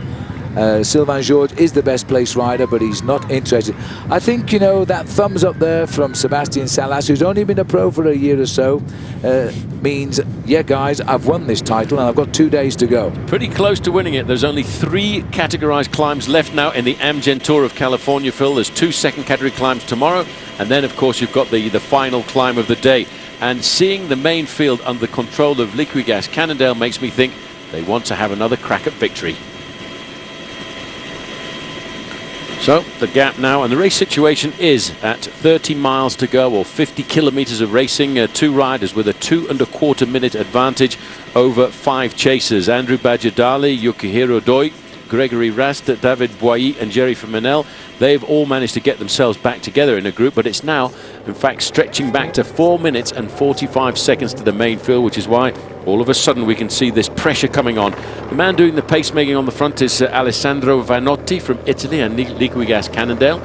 Sylvain Georges is the best place rider, but he's not interested. I think, you know, that thumbs up there from Sebastian Salas, who's only been a pro for a year or so, means, yeah, guys, I've won this title and I've got 2 days to go. Pretty close to winning it. There's only 3 categorized climbs left now in the Amgen Tour of California, Phil. There's 2 second category climbs tomorrow, and then, of course, you've got the final climb of the day. And seeing the main field under the control of Liquigas Cannondale makes me think they want to have another crack at victory. So the gap now, and the race situation is at 30 miles to go, or 50 kilometers of racing. 2 riders with a 2 1/4 minute advantage over 5 chasers. Andrew Bajadali, Yukihiro Doi, Gregory Rast, David Boilly and Jerry Femenel. They've all managed to get themselves back together in a group, but it's now, in fact, stretching back to 4 minutes and 45 seconds to the main field, which is why all of a sudden we can see this pressure coming on. The man doing the pacemaking on the front is Alessandro Vanotti from Italy and Liquigas Cannondale.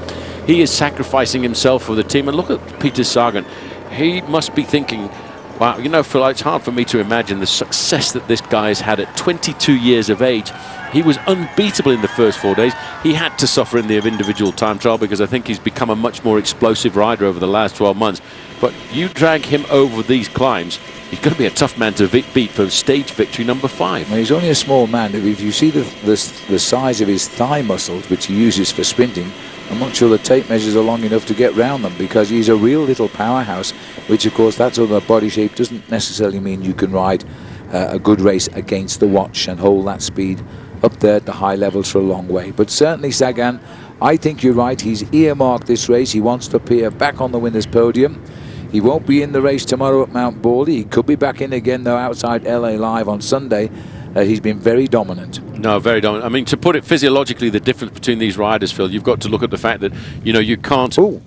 He is sacrificing himself for the team, and look at Peter Sagan. He must be thinking, wow, you know, Phil, it's hard for me to imagine the success that this guy has had at 22 years of age. He was unbeatable in the first 4 days. He had to suffer in the individual time trial because I think he's become a much more explosive rider over the last 12 months. But you drag him over these climbs, he's going to be a tough man to beat for stage victory number 5. Well, he's only a small man. If you see the size of his thigh muscles, which he uses for sprinting, I'm not sure the tape measures are long enough to get round them, because he's a real little powerhouse, which of course that sort of body shape doesn't necessarily mean you can ride a good race against the watch and hold that speed up there at the high levels for a long way. But certainly Sagan, I think you're right, he's earmarked this race. He wants to appear back on the winner's podium. He won't be in the race tomorrow at Mount Baldy. He could be back in again though outside LA Live on Sunday. He's been very dominant. No, very dominant. I mean, to put it physiologically, the difference between these riders, Phil, you've got to look at the fact that, you know, you can't... Oh,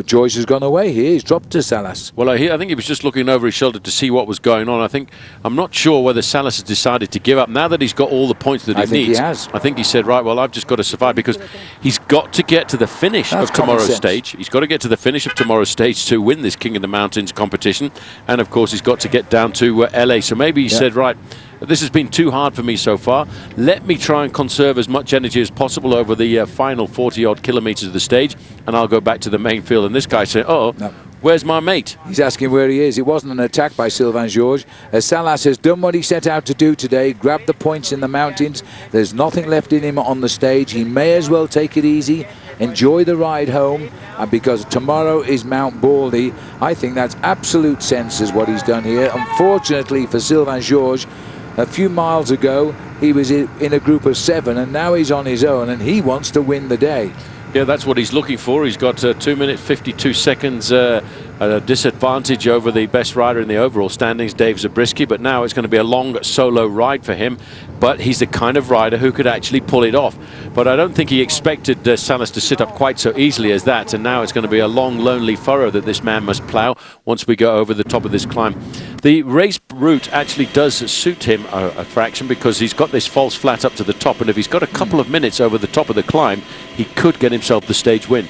Joyce has gone away here. He's dropped to Salas. Well, I think he was just looking over his shoulder to see what was going on. I'm not sure whether Salas has decided to give up now that he's got all the points that he needs. He has. I think he said, right, well, I've just got to survive, because he's got to get to the finish of tomorrow's stage. He's got to get to the finish of tomorrow's stage to win this King of the Mountains competition. And, of course, he's got to get down to LA. So maybe he said, right, this has been too hard for me so far. Let me try and conserve as much energy as possible over the final 40-odd kilometers of the stage, and I'll go back to the main field. And this guy said, where's my mate? He's asking where he is. It wasn't an attack by Sylvain Georges. Salas has done what he set out to do today, grabbed the points in the mountains. There's nothing left in him on the stage. He may as well take it easy, enjoy the ride home, and because tomorrow is Mount Baldy, I think that's absolute sense is what he's done here. Unfortunately for Sylvain Georges, a few miles ago he was in a group of 7, and now he's on his own and he wants to win the day. Yeah, that's what he's looking for. He's got 2 minutes 52 seconds a disadvantage over the best rider in the overall standings, Dave Zabriskie, but now it's going to be a long solo ride for him. But he's the kind of rider who could actually pull it off. But I don't think he expected Salas to sit up quite so easily as that, and now it's going to be a long, lonely furrow that this man must plough once we go over the top of this climb. The race route actually does suit him a fraction, because he's got this false flat up to the top, and if he's got a couple of minutes over the top of the climb, he could get himself the stage win.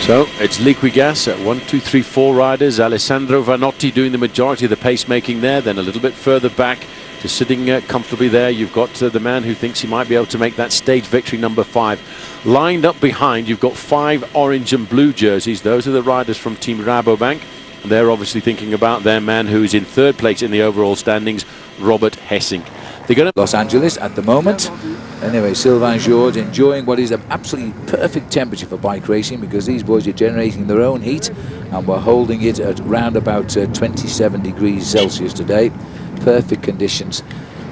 So it's Liquigas, 1, 2, 3, 4 riders. Alessandro Vanotti doing the majority of the pacemaking there. Then a little bit further back, just sitting comfortably there, you've got the man who thinks he might be able to make that stage victory, number 5. Lined up behind, you've got 5 orange and blue jerseys. Those are the riders from Team Rabobank. They're obviously thinking about their man who is in 3rd place in the overall standings, Robert Hessink. They're going to Los Angeles at the moment. Anyway, Sylvain Georges enjoying what is an absolutely perfect temperature for bike racing, because these boys are generating their own heat, and we're holding it at round about 27 degrees Celsius today. Perfect conditions.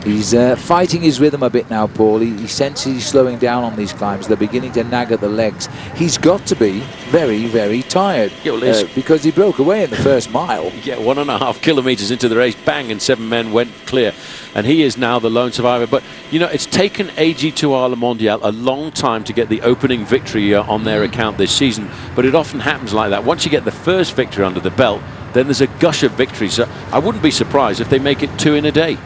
He's fighting his rhythm a bit now, Paul. He senses he's slowing down on these climbs. They're beginning to nag at the legs. He's got to be very, very tired, because he broke away in the first mile. Yeah, 1.5 kilometers into the race, bang, and 7 men went clear. And he is now the lone survivor. But, you know, it's taken AG2R Le Mondial a long time to get the opening victory on their account this season. But it often happens like that. Once you get the first victory under the belt, then there's a gush of victories. So I wouldn't be surprised if they make it 2 in a day.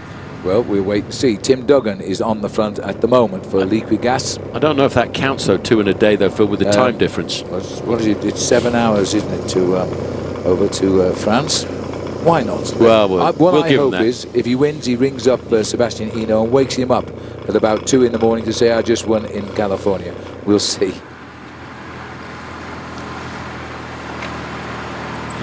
Well, we'll wait and see. Tim Duggan is on the front at the moment for Liquigas. I don't know if that counts, though, 2 in a day, though, Phil, with the time difference. What is it? It's 7 hours, isn't it, to over to France? Why not? Well, what I give him hope that. is, if he wins, he rings up Sebastian Hinault and wakes him up at about 2 in the morning to say, I just won in California. We'll see.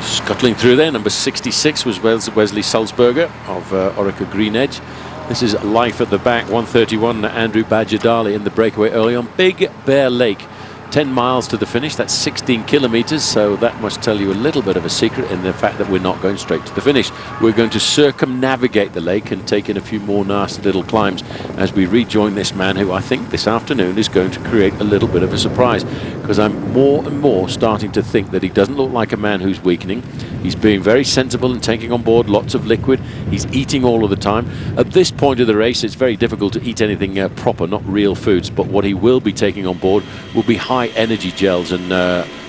Scuttling through there, number 66 was Wesley Sulzberger of Orica Green Edge. This is Life at the back, 1:31, Andrew Badger-Darley in the breakaway early on. Big Bear Lake, 10 miles to the finish. That's 16 kilometers, so that must tell you a little bit of a secret in the fact that we're not going straight to the finish. We're going to circumnavigate the lake and take in a few more nasty little climbs as we rejoin this man who I think this afternoon is going to create a little bit of a surprise, because I'm more and more starting to think that he doesn't look like a man who's weakening. He's being very sensible and taking on board lots of liquid. He's eating all of the time. At this point of the race, it's very difficult to eat anything proper, not real foods, but what he will be taking on board will be high energy gels and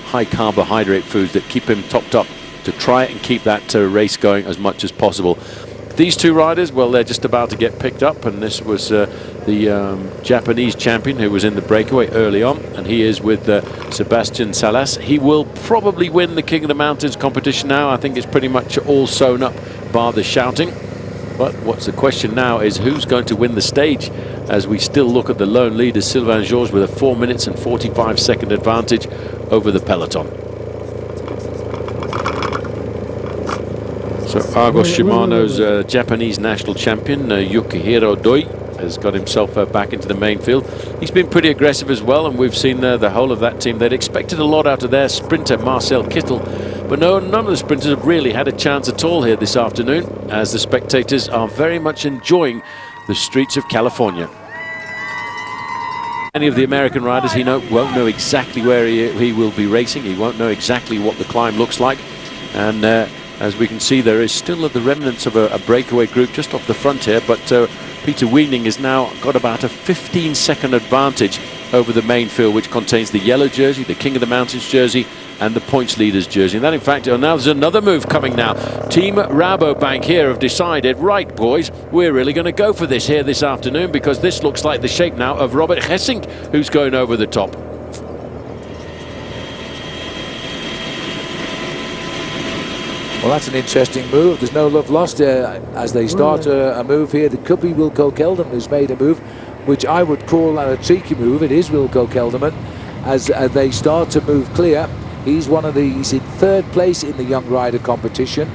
high carbohydrate foods that keep him topped up to try and keep that race going as much as possible. These 2 riders, well, they're just about to get picked up, and this was the Japanese champion who was in the breakaway early on, and he is with Sebastian Salas. He will probably win the King of the Mountains competition now. I think it's pretty much all sewn up, bar the shouting. But what's the question now is who's going to win the stage, as we still look at the lone leader, Sylvain Georges, with a 4 minutes and 45 second advantage over the peloton. So Argos Shimano's Japanese national champion, Yukihiro Doi, has got himself back into the main field. He's been pretty aggressive as well, and we've seen the whole of that team. They'd expected a lot out of their sprinter, Marcel Kittel, but none of the sprinters have really had a chance at all here this afternoon, as the spectators are very much enjoying the streets of California. Any of the American riders, he won't know exactly where he will be racing. He won't know exactly what the climb looks like, and as we can see, there is still the remnants of a breakaway group just off the front here, but Peter Weening has now got about a 15-second advantage over the main field, which contains the yellow jersey, the King of the Mountains jersey, and the points leaders jersey. And that, in fact, now there's another move coming now. Team Rabobank here have decided, right, boys, we're really going to go for this here this afternoon, because this looks like the shape now of Robert Hessink, who's going over the top. Well, that's an interesting move. There's no love lost as they start a move here. It could be Wilco Kelderman who's made a move, which I would call a cheeky move. It is Wilco Kelderman as they start to move clear. He's in 3rd place in the young rider competition.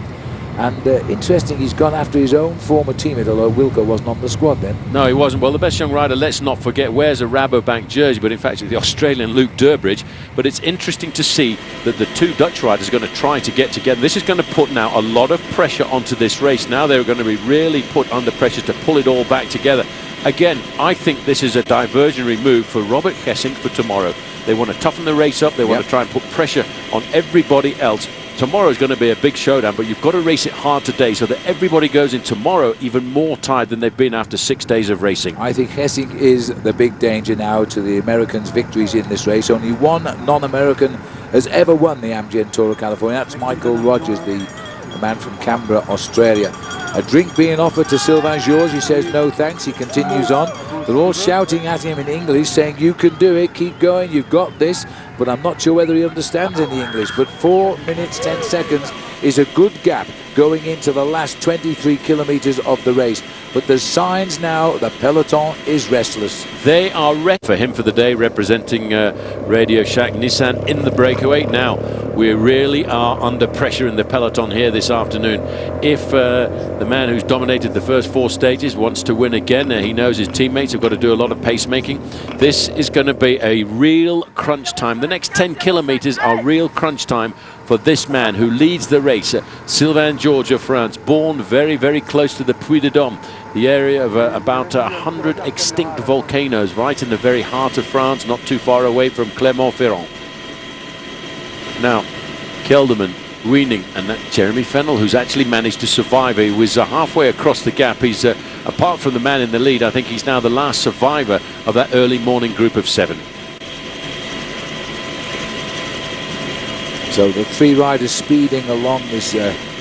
And interesting, he's gone after his own former teammate, although Wilco wasn't on the squad then. No, he wasn't. Well, the best young rider, let's not forget, wears a Rabobank jersey, but in fact it's the Australian Luke Durbridge. But it's interesting to see that the two Dutch riders are going to try to get together. This is going to put now a lot of pressure onto this race. Now they're going to be really put under pressure to pull it all back together. Again, I think this is a diversionary move for Robert Gesink for tomorrow. They want to toughen the race up. They want to try and put pressure on everybody else. Tomorrow is going to be a big showdown, but you've got to race it hard today so that everybody goes in tomorrow even more tired than they've been after 6 days of racing. I think Gesink is the big danger now to the Americans' victories in this race. Only one non-American has ever won the Amgen Tour of California. That's Michael Rogers, the man from Canberra, Australia. A drink being offered to Sylvain Georges. He says no thanks. He continues on. They're all shouting at him in English, saying, "You can do it, keep going, you've got this." But I'm not sure whether he understands any English. But 4 minutes 10 seconds is a good gap going into the last 23 kilometers of the race. But there's signs now the peloton is restless. They are ready for him for the day, representing Radio Shack Nissan in the breakaway. Now, we really are under pressure in the peloton here this afternoon. If the man who's dominated the first 4 stages wants to win again, he knows his teammates have got to do a lot of pacemaking. This is going to be a real crunch time. The next 10 kilometers are real crunch time for this man who leads the race, Sylvain Georges of France, born very, very close to the Puy de Dôme, the area of about 100 extinct volcanoes, right in the very heart of France, not too far away from Clermont-Ferrand. Now, Kelderman, Weening, and that Jeremy Fennell, who's actually managed to survive. He was halfway across the gap. He's, apart from the man in the lead, I think he's now the last survivor of that early morning group of 7. So the 3 riders speeding along this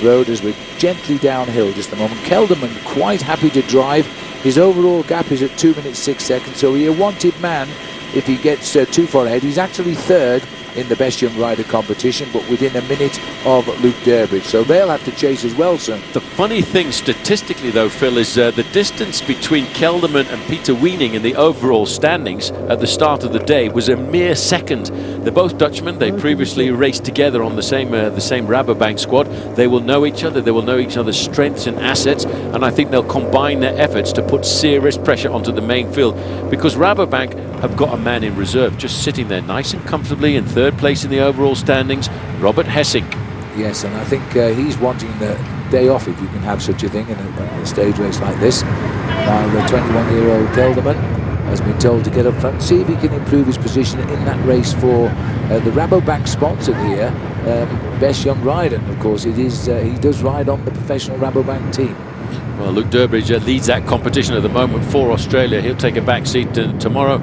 road as we're gently downhill just a moment. Kelderman quite happy to drive. His overall gap is at 2 minutes 6 seconds, so he's a wanted man if he gets too far ahead. He's actually 3rd in the best young rider competition, but within a minute of Luke Durbridge, so they'll have to chase as well soon. The funny thing statistically though, Phil, is the distance between Kelderman and Peter Weening in the overall standings at the start of the day was a mere second. They're both Dutchmen. They previously raced together on the same Rabobank squad. They will know each other. They will know each other's strengths and assets, and I think they'll combine their efforts to put serious pressure onto the main field, because Rabobank have got a man in reserve just sitting there nice and comfortably in 3rd place in the overall standings, Robert Gesink. Yes, and I think he's wanting the day off, if you can have such a thing in a stage race like this. Now the 21-year-old Kelderman has been told to get up front, see if he can improve his position in that race for the Rabobank sponsored here, Best Young Rider. And of course, it is he does ride on the professional Rabobank team. Well, Luke Durbridge leads that competition at the moment for Australia. He'll take a back seat tomorrow.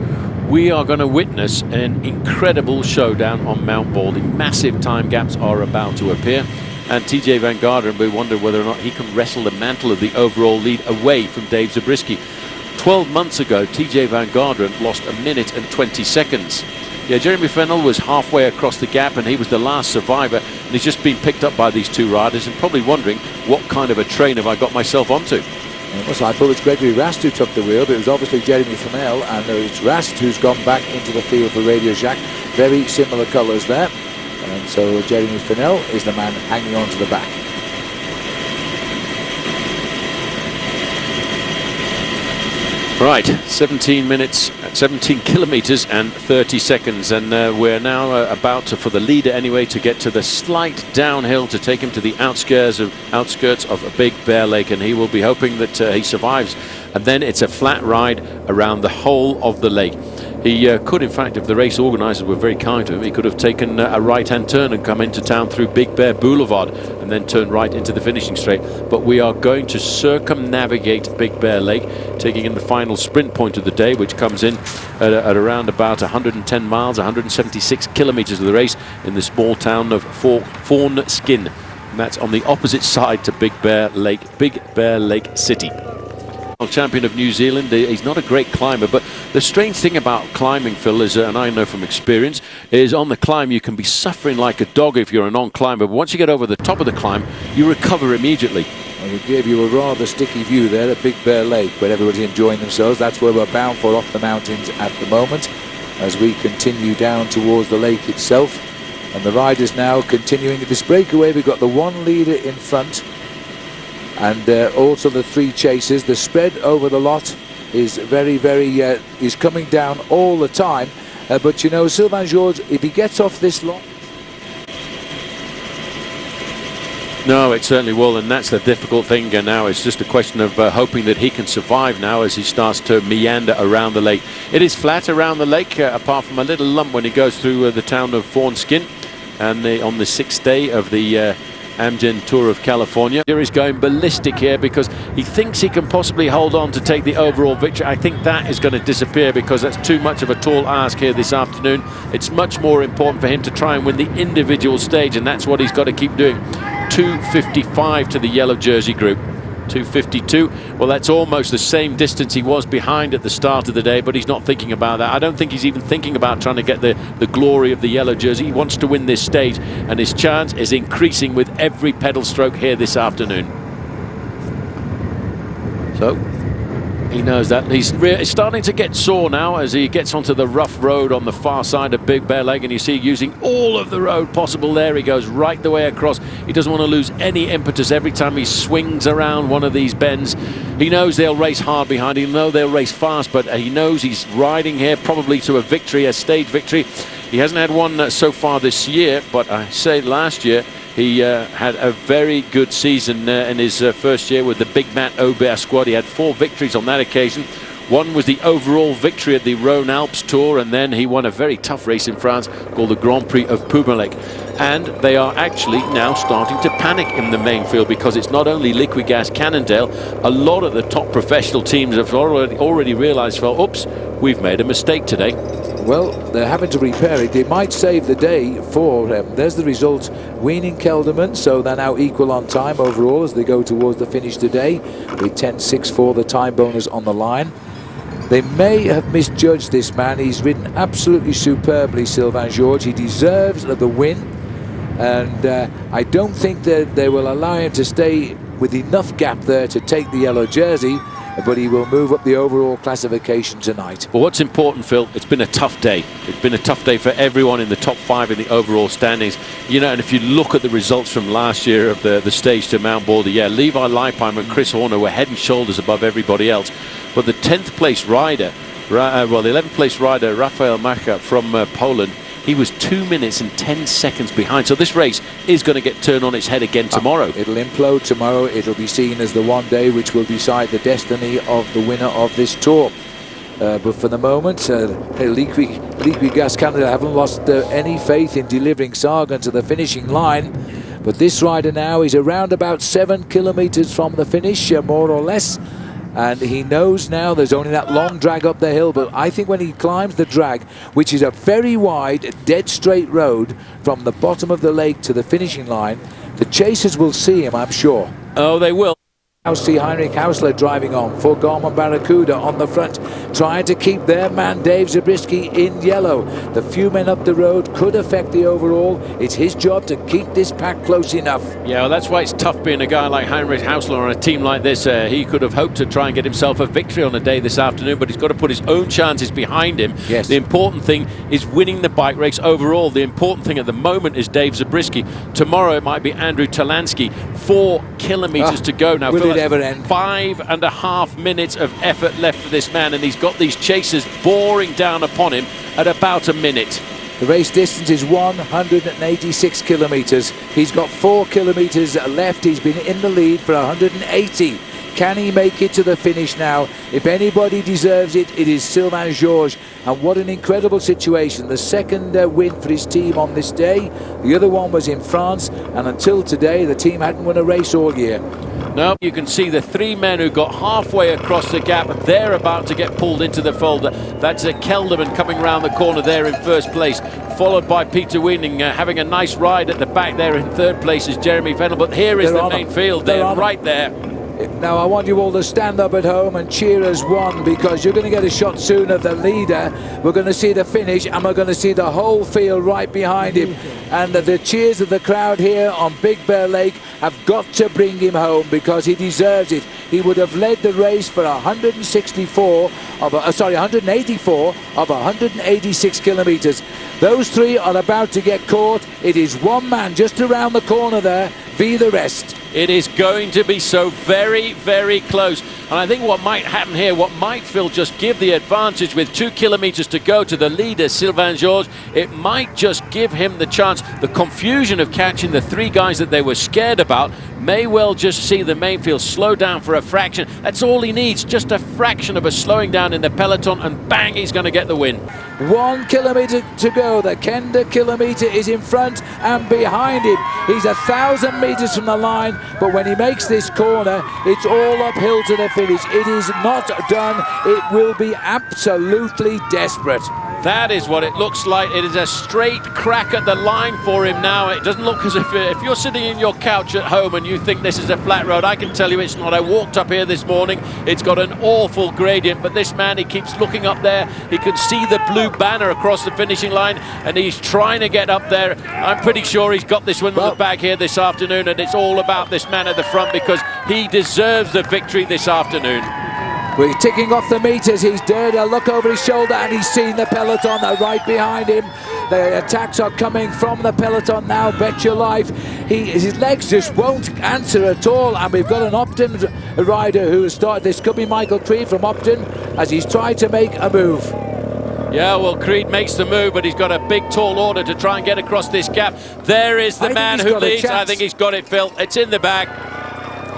We are going to witness an incredible showdown on Mount Baldy. Massive time gaps are about to appear, and TJ Van Garderen, we wonder whether or not he can wrestle the mantle of the overall lead away from Dave Zabriskie. 12 months ago, TJ Van Garderen lost 1 minute and 20 seconds. Yeah, Jeremy Fennell was halfway across the gap, and he was the last survivor, and he's just been picked up by these 2 riders and probably wondering, what kind of a train have I got myself onto? I thought it's Gregory Rast who took the wheel, but it was obviously Jeremy Fennell, and it's Rast who's gone back into the field for Radio Shack. Very similar colours there, and so Jeremy Fennell is the man hanging on to the back. Right, 17 kilometers and 30 seconds, and we're now about to, for the leader anyway, to get to the slight downhill to take him to the outskirts of Big Bear Lake, and he will be hoping that he survives, and then it's a flat ride around the whole of the lake. He could, in fact, if the race organisers were very kind to him, he could have taken a right-hand turn and come into town through Big Bear Boulevard and then turn right into the finishing straight. But we are going to circumnavigate Big Bear Lake, taking in the final sprint point of the day, which comes in at around about 110 miles, 176 kilometres of the race in the small town of Fawn Skin. And that's on the opposite side to Big Bear Lake City. Champion of New Zealand. He's not a great climber, but the strange thing about climbing, Phil, is, and I know from experience, is on the climb you can be suffering like a dog if you're a non-climber, but once you get over the top of the climb, you recover immediately. Well, we gave you a rather sticky view there at Big Bear Lake, where everybody's enjoying themselves. That's where we're bound for, off the mountains at the moment, as we continue down towards the lake itself. And the riders now continuing this breakaway. We've got the 1 leader in front, and also the 3 chasers. The spread over the lot is very, is coming down all the time. But you know, Sylvain Georges, if he gets off this lot. No, it certainly will, and that's the difficult thing. And now it's just a question of hoping that he can survive now as he starts to meander around the lake. It is flat around the lake, apart from a little lump when he goes through the town of Fawnskin, and on the 6th day of the Amgen Tour of California. He's going ballistic here because he thinks he can possibly hold on to take the overall victory. I think that is going to disappear because that's too much of a tall ask here this afternoon. It's much more important for him to try and win the individual stage, and that's what he's got to keep doing. 2:55 to the yellow jersey group. 2:52. Well, that's almost the same distance he was behind at the start of the day, but he's not thinking about that. I don't think he's even thinking about trying to get the glory of the yellow jersey. He wants to win this stage, and his chance is increasing with every pedal stroke here this afternoon. So he knows that. He's starting to get sore now as he gets onto the rough road on the far side of Big Bear Lake, and you see using all of the road possible there. He goes right the way across. He doesn't want to lose any impetus every time he swings around one of these bends. He knows they'll race hard behind him. They'll race fast, but he knows he's riding here probably to a victory, a stage victory. He hasn't had one so far this year, but I say last year he had a very good season in his first year with the Big Matt Aubert squad. He had 4 victories on that occasion. One was the overall victory at the Rhône Alps Tour, and then he won a very tough race in France called the Grand Prix of Purmelec. And they are actually now starting to panic in the main field because it's not only Liquigas Cannondale. A lot of the top professional teams have already realized, well, oops, we've made a mistake today. Well, they're having to repair it. It might save the day for them. There's the result. Weening Kelderman, so they're now equal on time overall as they go towards the finish today with 10.64 the time bonus on the line. They may have misjudged this man. He's ridden absolutely superbly, Sylvain Georges. He deserves the win, and I don't think that they will allow him to stay with enough gap there to take the yellow jersey, but he will move up the overall classification tonight. Well, what's important, Phil, it's been a tough day. It's been a tough day for everyone in the top 5 in the overall standings. You know, and if you look at the results from last year of the stage to Mount Baldy, yeah, Levi Leipheimer and Chris Horner were head and shoulders above everybody else. But the 10th place rider, the 11th place rider, Rafael Macha from Poland, he was 2 minutes and 10 seconds behind. So this race is going to get turned on its head again tomorrow. It'll implode tomorrow. It'll be seen as the one day which will decide the destiny of the winner of this tour. But for the moment, Liquigas Canada haven't lost any faith in delivering Sagan to the finishing line. But this rider now is around about 7 kilometers from the finish, more or less. And he knows now there's only that long drag up the hill, but I think when he climbs the drag, which is a very wide, dead straight road from the bottom of the lake to the finishing line, the chasers will see him, I'm sure. Oh, they will. Now see Heinrich Hausler driving on for Garmin Barracuda on the front, trying to keep their man Dave Zabriskie in yellow. The few men up the road could affect the overall. It's his job to keep this pack close enough. Yeah, well, that's why it's tough being a guy like Heinrich Hausler on a team like this. He could have hoped to try and get himself a victory on a day this afternoon, but he's got to put his own chances behind him. Yes. The important thing is winning the bike race overall. The important thing at the moment is Dave Zabriskie. Tomorrow it might be Andrew Talansky. 4 kilometers to go now. Will it ever end? 5.5 minutes of effort left for this man, and he's got these chasers boring down upon him at about a minute. The race distance is 186 kilometers. He's got 4 kilometers left. He's been in the lead for 180. Can he make it to the finish now? If anybody deserves it, it is Sylvain Georges. And what an incredible situation. The second win for his team on this day. The other one was in France, and until today the team hadn't won a race all year. No, you can see the 3 men who got halfway across the gap. They're about to get pulled into the fold. That's Kelderman coming round the corner there in first place, followed by Peter Weening having a nice ride at the back there in third place is Jeremy Fennell. But here is the main field. They're right there. Now I want you all to stand up at home and cheer as one, because you're going to get a shot soon of the leader. We're going to see the finish, and we're going to see the whole field right behind him. And the cheers of the crowd here on Big Bear Lake have got to bring him home, because he deserves it. He would have led the race for 184 of 186 kilometers. Those 3 are about to get caught. It is one man just around the corner there, v the rest. It is going to be so very, very close. And I think what might happen here, what might Phil just give the advantage with 2 kilometers to go to the leader, Sylvain Georges, it might just give him the chance. The confusion of catching the 3 guys that they were scared about may well just see the main field slow down for a fraction. That's all he needs, just a fraction of a slowing down in the peloton, and bang, he's going to get the win. 1 kilometer to go. The Kenda kilometer is in front and behind him. He's 1,000 meters from the line, but when he makes this corner, it's all uphill to the finish. It is not done. It will be absolutely desperate. That is what it looks like. It is a straight crack at the line for him now. It doesn't look as if you're sitting in your couch at home and you think this is a flat road. I can tell you it's not. I walked up here this morning. It's got an awful gradient, but this man, he keeps looking up there. He can see the blue banner across the finishing line, and he's trying to get up there. I'm pretty sure he's got this one in the bag here this afternoon, and it's all about this man at the front because he deserves the victory this afternoon. We're ticking off the meters. He's dared a look over his shoulder and he's seen the peloton right behind him. The attacks are coming from the peloton now, bet your life. His legs just won't answer at all, and we've got an Upton rider who has started. This could be Michael Creed from Upton as he's tried to make a move. Yeah, well, Creed makes the move, but he's got a big, tall order to try and get across this gap. There is the man who leads. I think he's got it, Phil. It's in the bag.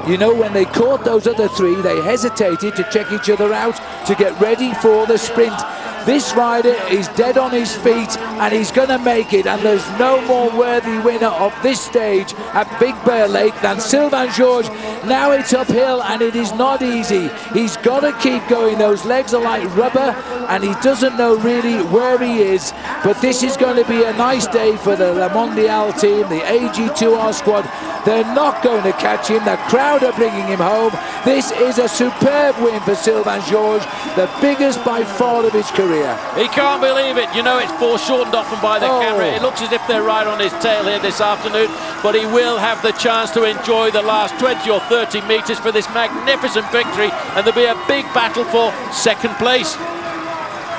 You know, when they caught those other 3, they hesitated to check each other out to get ready for the sprint. This rider is dead on his feet and he's going to make it, and there's no more worthy winner of this stage at Big Bear Lake than Sylvain Georges. Now it's uphill and it is not easy. He's got to keep going. Those legs are like rubber and he doesn't know really where he is, but this is going to be a nice day for the Le Mondial team, the AG2R squad. They're not going to catch him. The crowd are bringing him home. This is a superb win for Sylvain Georges, the biggest by far of his career. He can't believe it. You know, it's foreshortened often by the camera. It looks as if they're right on his tail here this afternoon, but he will have the chance to enjoy the last 20 or 30 meters for this magnificent victory, and there'll be a big battle for second place.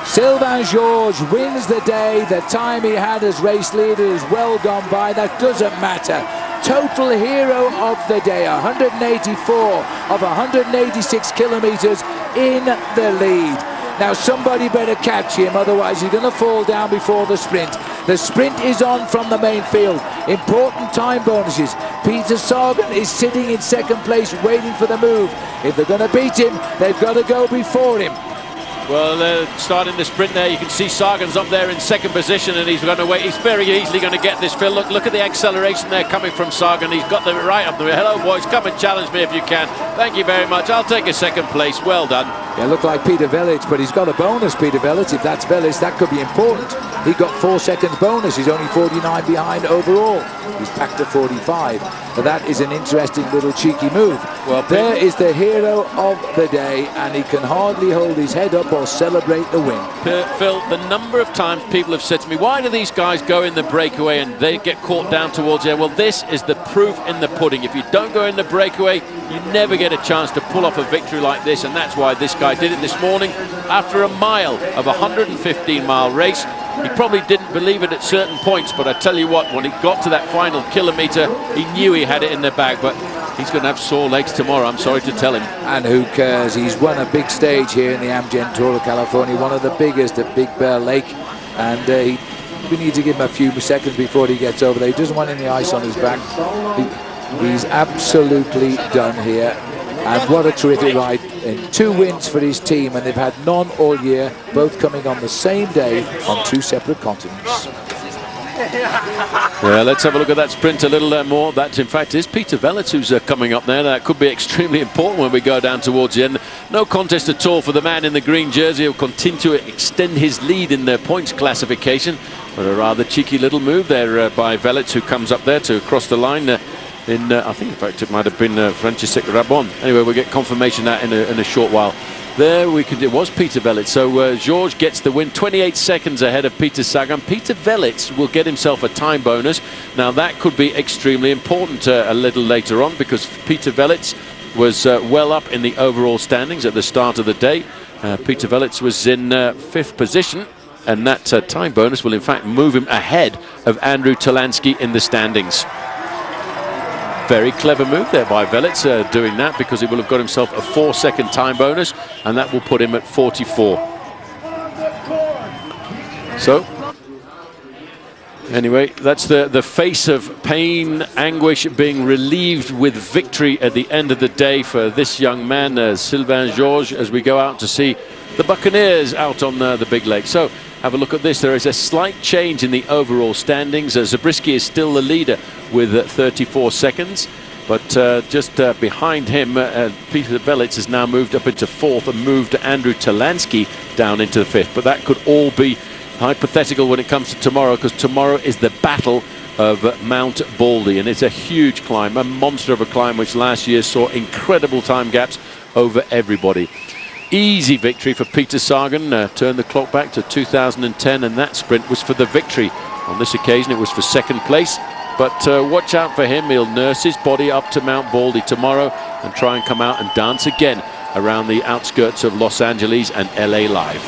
Sylvain Georges wins the day. The time he had as race leader is well gone by. That doesn't matter. Total hero of the day, 184 of 186 kilometers in the lead. Now somebody better catch him, otherwise he's going to fall down before the sprint. The sprint is on from the main field. Important time bonuses. Peter Sagan is sitting in second place waiting for the move. If they're going to beat him, they've got to go before him. Well, they're starting the sprint there. You can see Sagan's up there in second position, and he's going to wait. He's very easily going to get this, Phil. Look at the acceleration there coming from Sagan. He's got the right up there. Hello, boys. Come and challenge me if you can. Thank you very much. I'll take a second place. Well done. Yeah, look like Peter Velits, but he's got a bonus, Peter Velits. If that's Velits, that could be important. He got 4 seconds bonus. He's only 49 behind overall. He's back to 45. But that is an interesting little cheeky move. Well, there is the hero of the day, and he can hardly hold his head up or celebrate the win. Phil, the number of times people have said to me, why do these guys go in the breakaway and they get caught down towards there? Well, this is the proof in the pudding. If you don't go in the breakaway, you never get a chance to pull off a victory like this, and that's why this guy did it this morning after a mile of a 115-mile race. He probably didn't believe it at certain points, but I tell you what, when he got to that final kilometre, he knew he had it in the bag, but he's going to have sore legs tomorrow, I'm sorry to tell him. And who cares? He's won a big stage here in the Amgen Tour of California, one of the biggest at Big Bear Lake, and we need to give him a few seconds before he gets over there. He doesn't want any ice on his back. He's absolutely done here. And what a terrific ride. And 2 wins for his team, and they've had none all year, both coming on the same day on 2 separate continents. Yeah, let's have a look at that sprint a little more. That, in fact, is Peter Velits who's coming up there. That could be extremely important when we go down towards the end. No contest at all for the man in the green jersey. He'll continue to extend his lead in the points classification. But a rather cheeky little move there by Velits, who comes up there to cross the line. I think, in fact, it might have been Francesco Rabon. Anyway, we'll get confirmation that in a short while. There it was Peter Velits. So Georges gets the win, 28 seconds ahead of Peter Sagan. Peter Velits will get himself a time bonus. Now that could be extremely important a little later on, because Peter Velits was well up in the overall standings at the start of the day. Peter Velits was in 5th position, and that time bonus will in fact move him ahead of Andrew Talansky in the standings. Very clever move there by Velits, doing that, because he will have got himself a 4-second time bonus, and that will put him at 44. So, anyway, that's the face of pain, anguish being relieved with victory at the end of the day for this young man, Sylvain Georges, as we go out to see the Buccaneers out on the big lake. So, have a look at this. There is a slight change in the overall standings. Zabriskie is still the leader with 34 seconds. But just behind him, Peter Velits has now moved up into 4th and moved Andrew Talansky down into the 5th. But that could all be hypothetical when it comes to tomorrow, because tomorrow is the battle of Mount Baldy. And it's a huge climb, a monster of a climb, which last year saw incredible time gaps over everybody. Easy victory for Peter Sagan, turned the clock back to 2010, and that sprint was for the victory. On this occasion it was for 2nd place, but watch out for him. He'll nurse his body up to Mount Baldy tomorrow and try and come out and dance again around the outskirts of Los Angeles and LA Live.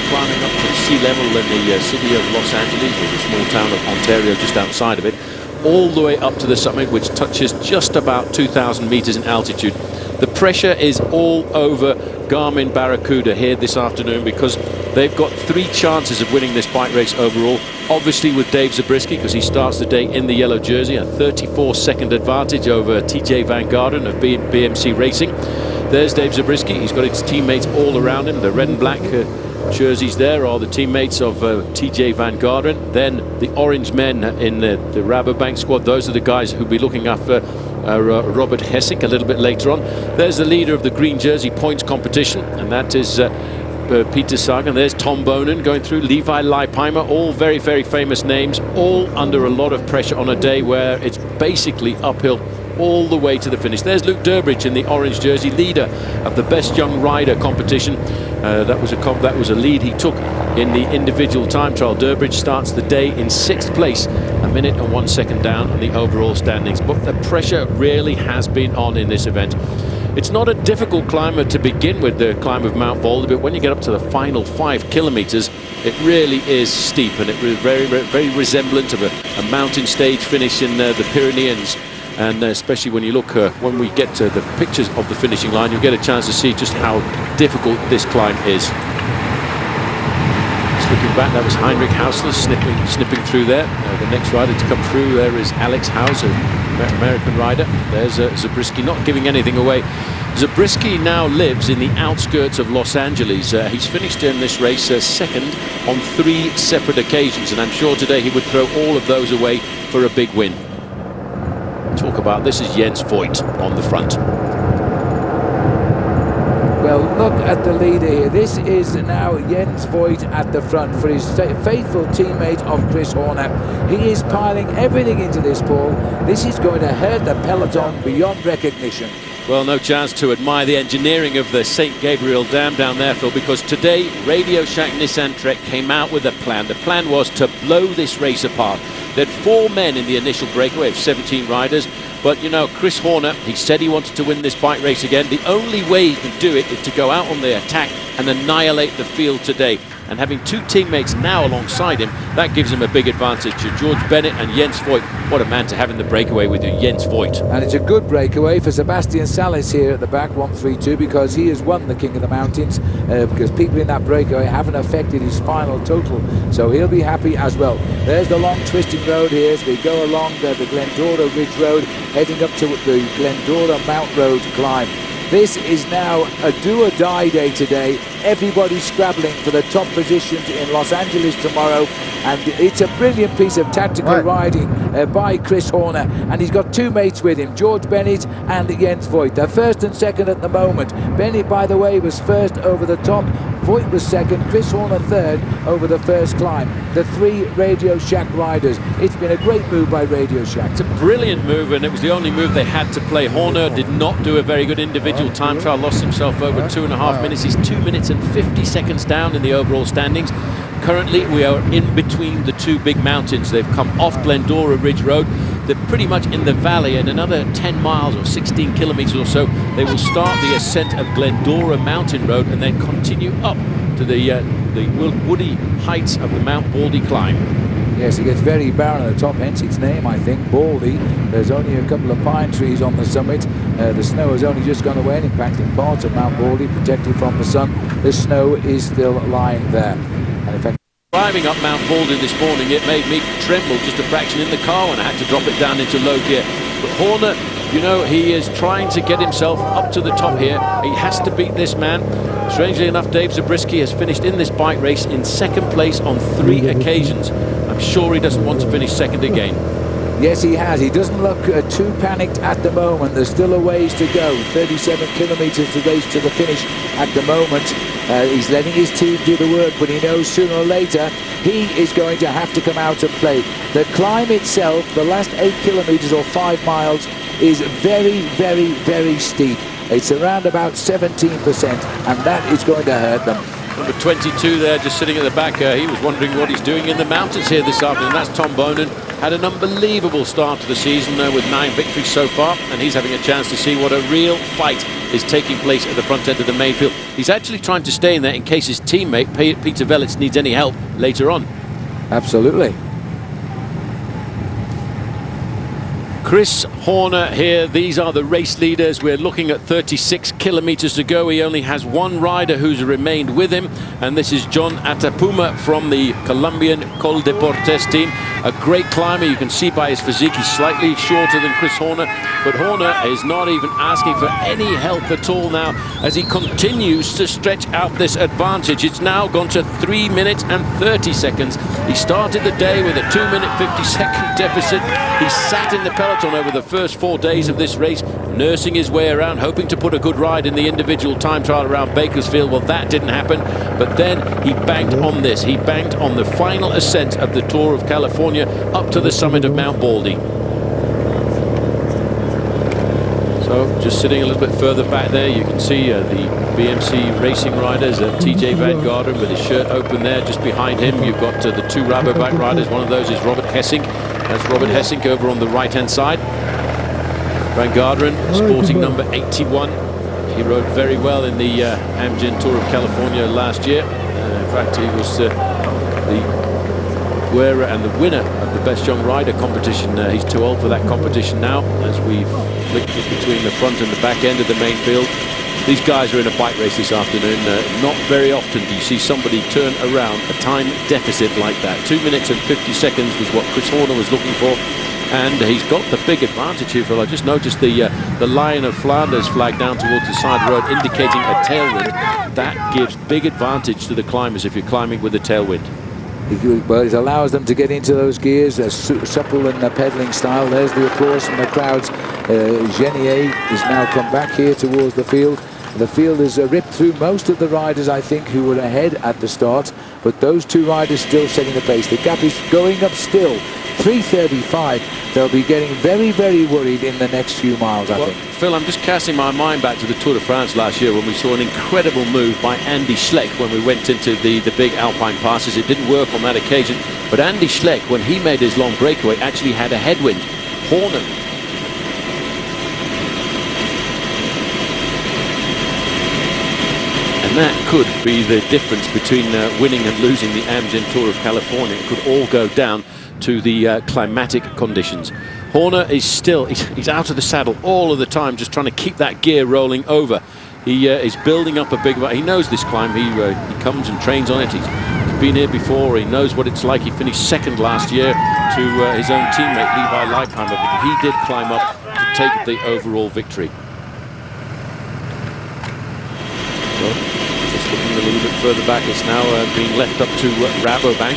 Climbing up to sea level in the city of Los Angeles, or the small town of Ontario just outside of it, all the way up to the summit, which touches just about 2,000 meters in altitude. The pressure is all over Garmin Barracuda here this afternoon, because they've got 3 chances of winning this bike race overall. Obviously with Dave Zabriskie, because he starts the day in the yellow jersey, a 34-second advantage over TJ Van Garderen of BMC Racing. There's Dave Zabriskie. He's got his teammates all around him. The red and black jerseys there are the teammates of TJ Van Garderen. Then the orange men in the Rabobank squad, those are the guys who'll be looking after Robert Hessig a little bit later on. There's the leader of the green jersey points competition, and that is Peter Sagan. There's Tom Bonen going through, Levi Leipheimer, all very, very famous names, all under a lot of pressure on a day where it's basically uphill all the way to the finish. There's Luke Durbridge in the orange jersey, leader of the Best Young Rider competition. That was a lead he took in the individual time trial. Durbridge starts the day in 6th place, 1 minute and 1 second down on the overall standings. But the pressure really has been on in this event. It's not a difficult climb to begin with, the climb of Mount Baldy, but when you get up to the final 5 kilometers, it really is steep, and it was very, very resemblant of a mountain stage finish in the Pyrenees. And especially when you look, when we get to the pictures of the finishing line, you'll get a chance to see just how difficult this climb is. Just looking back, that was Heinrich Hausler snipping through there. The next rider to come through there is Alex Howes, an American rider. There's Zabriskie, not giving anything away. Zabriskie now lives in the outskirts of Los Angeles. He's finished in this race second on 3 separate occasions, and I'm sure today he would throw all of those away for a big win. talk about. This is Jens Voigt on the front. Well, look at the leader here. This is now Jens Voigt at the front for his faithful teammate of Chris Horner. He is piling everything into this, Paul. This is going to hurt the peloton beyond recognition. Well, no chance to admire the engineering of the St. Gabriel Dam down there, Phil, because today Radio Shack Nissan Trek came out with a plan. The plan was to blow this race apart. They had 4 men in the initial breakaway of 17 riders. But, you know, Chris Horner, he said he wanted to win this bike race again. The only way he can do it is to go out on the attack and annihilate the field today. And having 2 teammates now alongside him, that gives him a big advantage. George Bennett and Jens Voigt. What a man to have in the breakaway with you, Jens Voigt. And it's a good breakaway for Sebastian Salis here at the back, 132, because he has won the King of the Mountains, because people in that breakaway haven't affected his final total. So he'll be happy as well. There's the long twisting road here as we go along the Glendora Ridge Road, heading up to the Glendora Mount Road climb. This is now a do-or-die day today. Everybody's scrabbling for the top positions in Los Angeles tomorrow, and it's a brilliant piece of tactical riding by Chris Horner, and he's got 2 mates with him, George Bennett and Jens Voigt. They're first and second at the moment. Bennett, by the way, was first over the top. Voigt was second, Chris Horner third over the first climb. The 3 Radio Shack riders. It's been a great move by Radio Shack. It's a brilliant move, and it was the only move they had to play. Horner did not do a very good individual time trial, lost himself over 2.5 minutes. He's 2 minutes and 50 seconds down in the overall standings. Currently, we are in between the 2 big mountains. They've come off Glendora Ridge Road. They're pretty much in the valley, and another 10 miles or 16 kilometers or so, they will start the ascent of Glendora Mountain Road and then continue up to the woody heights of the Mount Baldy climb. Yes, it gets very barren at the top, hence its name, I think, Baldy. There's only a couple of pine trees on the summit. The snow has only just gone away and impacting parts of Mount Baldy, protected from the sun. The snow is still lying there. And in fact, driving up Mount Baldy this morning, it made me tremble just a fraction in the car when I had to drop it down into low gear. But Horner, you know, he is trying to get himself up to the top here. He has to beat this man. Strangely enough, Dave Zabriskie has finished in this bike race in 2nd place on 3 occasions. I'm sure he doesn't want to finish 2nd again. yes, he has. He doesn't look too panicked at the moment. There's still a ways to go. 37 kilometres to race to the finish at the moment. He's letting his team do the work, but he knows sooner or later he is going to have to come out and play. The climb itself, the last 8 kilometres or 5 miles, is very, very, very steep. It's around about 17%, and that is going to hurt them. Number 22 there, just sitting at the back. He was wondering what he's doing in the mountains here this afternoon. That's Tom Bonan. Had an unbelievable start to the season with 9 victories so far, and he's having a chance to see what a real fight is taking place at the front end of the main field. He's actually trying to stay in there in case his teammate, Peter Velits, needs any help later on. Absolutely. Chris Horner here. These are the race leaders. We're looking at 36 kilometers to go. He only has one rider who's remained with him, and this is John Atapuma from the Colombian Col Deportes team. A great climber. You can see by his physique he's slightly shorter than Chris Horner, but Horner is not even asking for any help at all now as he continues to stretch out this advantage. It's now gone to 3 minutes and 30 seconds. He started the day with a 2-minute 50-second deficit. He sat in the peloton over the first 4 days of this race, nursing his way around, hoping to put a good ride in the individual time trial around Bakersfield. Well, that didn't happen, but then he banked on this. He banked on the final ascent of the Tour of California up to the summit of Mount Baldy. So just sitting a little bit further back there, you can see the BMC racing riders, TJ Van Garderen with his shirt open there. Just behind him you've got the 2 Rabobank riders. One of those is Robert Hessink. That's Robert Hessink over on the right hand side. Van Garderen sporting number 81. He rode very well in the Amgen Tour of California last year. In fact, he was the wearer and the winner of the Best Young Rider competition. He's too old for that competition now, as we flick between the front and the back end of the main field. These guys are in a bike race this afternoon. Not very often do you see somebody turn around a time deficit like that. 2 minutes and 50 seconds was what Chris Horner was looking for, and he's got the big advantage here, Phil. I just noticed the Lion of Flanders flag down towards the side road indicating a tailwind. That gives big advantage to the climbers if you're climbing with a tailwind. Well, it allows them to get into those gears, supple in the pedaling style. There's the applause from the crowds. Genier is now come back here towards the field. The field has ripped through most of the riders, I think, who were ahead at the start, but those two riders still setting the pace. The gap is going up still, 3:35. They'll be getting very, very worried in the next few miles, I think. Phil, I'm just casting my mind back to the Tour de France last year when we saw an incredible move by Andy Schleck when we went into the big Alpine passes. It didn't work on that occasion, but Andy Schleck, when he made his long breakaway, actually had a headwind. Horner. And that could be the difference between winning and losing the Amgen Tour of California. It could all go down to the climatic conditions. Horner is still, he's out of the saddle all of the time, just trying to keep that gear rolling over. He is building up a big, he knows this climb, he comes and trains on it. He's been here before, he knows what it's like. He finished second last year to his own teammate Levi Leipheimer, but he did climb up to take the overall victory. So, just looking a little bit further back, it's now being left up to Rabobank.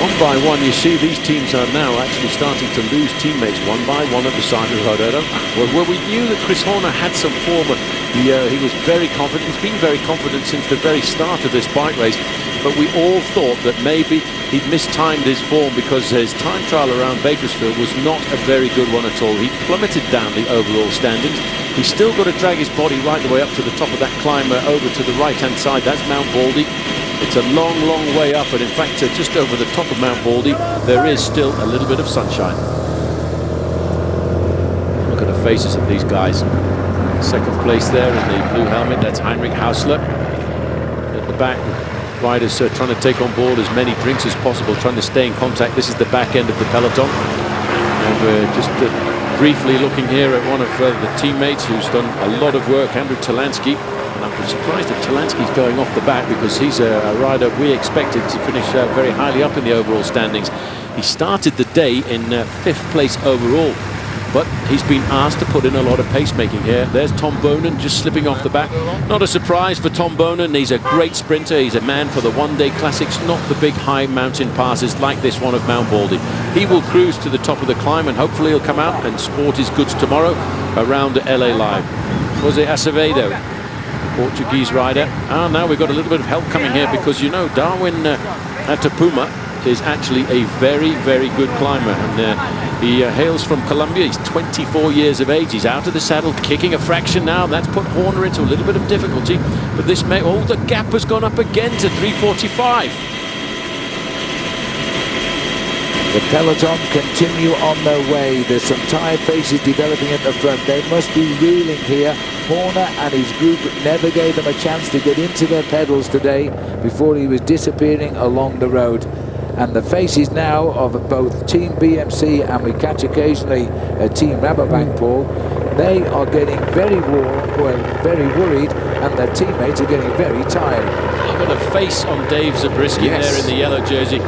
One by one, you see these teams are now actually starting to lose teammates one by one at the side of Rodero. Well, we knew that Chris Horner had some form. He was very confident. He's been very confident since the very start of this bike race. But we all thought that maybe he'd mistimed his form because his time trial around Bakersfield was not a very good one at all. He plummeted down the overall standings. He's still got to drag his body right the way up to the top of that climb over to the right-hand side. That's Mount Baldy. It's a long, long way up, and in fact, just over the top of Mount Baldy, there is still a little bit of sunshine. Look at the faces of these guys. Second place there in the blue helmet, that's Heinrich Hausler. At the back, riders trying to take on board as many drinks as possible, trying to stay in contact. This is the back end of the peloton. And we're just briefly looking here at one of the teammates who's done a lot of work, Andrew Talansky. And I'm surprised that Talansky's going off the back because he's a rider we expected to finish very highly up in the overall standings. He started the day in 5th place overall, but he's been asked to put in a lot of pacemaking here. There's Tom Boonen just slipping off the back. Not a surprise for Tom Boonen. He's a great sprinter. He's a man for the one-day classics, not the big high mountain passes like this one of Mount Baldy. He will cruise to the top of the climb, and hopefully he'll come out and sport his goods tomorrow around LA Live. Jose Acevedo, Portuguese rider. Now we've got a little bit of help coming here because, you know, Darwin Atapuma is actually a very, very good climber, and he hails from Colombia. He's 24 years of age. He's out of the saddle, kicking a fraction now. That's put Horner into a little bit of difficulty, but this may, the gap has gone up again to 3:45. The peloton continue on their way. There's some tired faces developing at the front. They must be reeling here. Horner and his group never gave them a chance to get into their pedals today before he was disappearing along the road. And the faces now of both Team BMC and we catch occasionally Team Rabobank, Paul, they are getting very very worried, and their teammates are getting very tired. Look at the face on Dave Zabriskie there in the yellow jersey.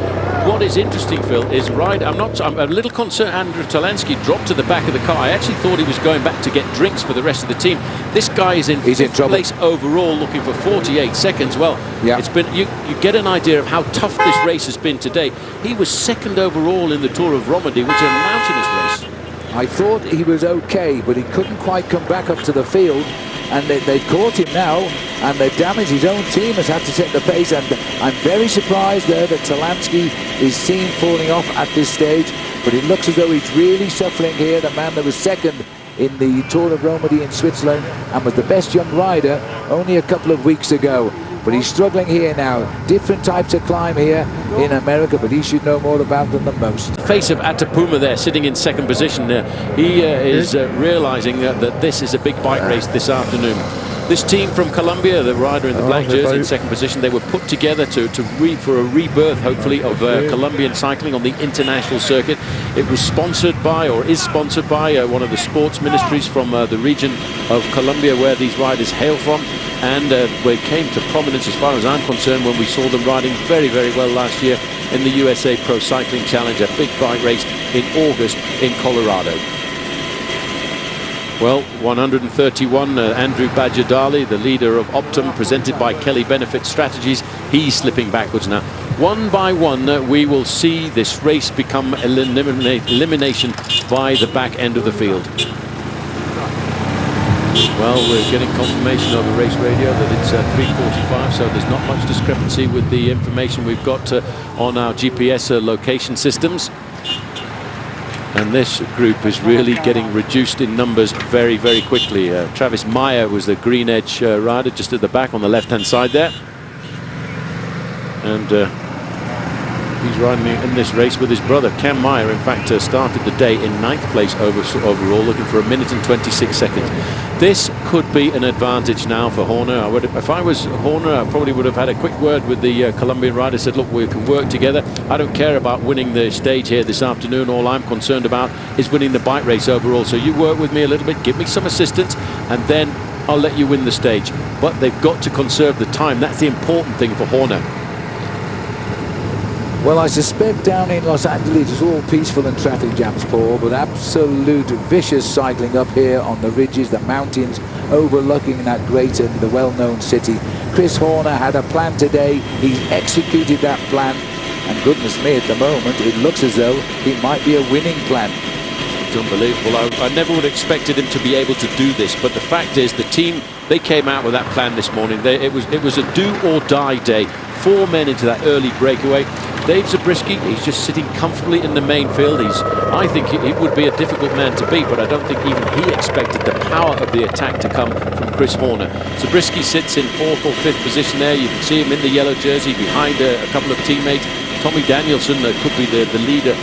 What is interesting, Phil, is I'm a little concerned Andrew Talansky dropped to the back of the car. I actually thought he was going back to get drinks for the rest of the team. This guy is in 5th place overall, looking for 48 seconds. Well, it's been you get an idea of how tough this race has been today. He was 2nd overall in the Tour of Romandy, which is a mountainous race. I thought he was okay, but he couldn't quite come back up to the field, and they've caught him now, and they've damaged his own team, has had to set the pace, and I'm very surprised there that Talansky is seen falling off at this stage, but it looks as though he's really suffering here. The man that was 2nd in the Tour of Romandy in Switzerland and was the best young rider only a couple of weeks ago. But he's struggling here now. Different types of climb here in America, but he should know more about them than most. Face of Atapuma there, sitting in 2nd position there. He is realizing that this is a big bike race this afternoon. This team from Colombia, the rider in the black jersey in 2nd position, they were put together for a rebirth, hopefully, of Colombian cycling on the international circuit. It was sponsored by, or is sponsored by, one of the sports ministries from the region of Colombia where these riders hail from. And they came to prominence, as far as I'm concerned, when we saw them riding very, very well last year in the USA Pro Cycling Challenge, a big bike race in August in Colorado. Well, 131, Andrew Badger-Darley, the leader of Optum, presented by Kelly Benefit Strategies. He's slipping backwards now. One by one, we will see this race become elimination by the back end of the field. Well, we're getting confirmation over race radio that it's 3:45, so there's not much discrepancy with the information we've got on our GPS location systems. And this group is really getting reduced in numbers very, very quickly. Travis Meyer was the green edge rider just at the back on the left-hand side there. And he's riding in this race with his brother. Cam Meyer, in fact, started the day in 9th place overall, looking for 1 minute and 26 seconds. This could be an advantage now for Horner. If I was Horner, I probably would have had a quick word with the Colombian rider, said, look, we can work together. I don't care about winning the stage here this afternoon. All I'm concerned about is winning the bike race overall. So you work with me a little bit, give me some assistance, and then I'll let you win the stage. But they've got to conserve the time. That's the important thing for Horner. Well, I suspect down in Los Angeles it's all peaceful and traffic jams, Paul, but absolute vicious cycling up here on the ridges, the mountains, overlooking that great and the well-known city. Chris Horner had a plan today. He's executed that plan, and goodness me, at the moment, it looks as though it might be a winning plan. It's unbelievable. I never would have expected him to be able to do this, but the fact is the team, they came out with that plan this morning. It was a do-or-die day. 4 men into that early breakaway. Dave Zabriskie, he's just sitting comfortably in the main field. I think he would be a difficult man to beat, but I don't think even he expected the power of the attack to come from Chris Horner. Zabriskie sits in 4th or 5th position there. You can see him in the yellow jersey behind a couple of teammates. Tommy Danielson could be the leader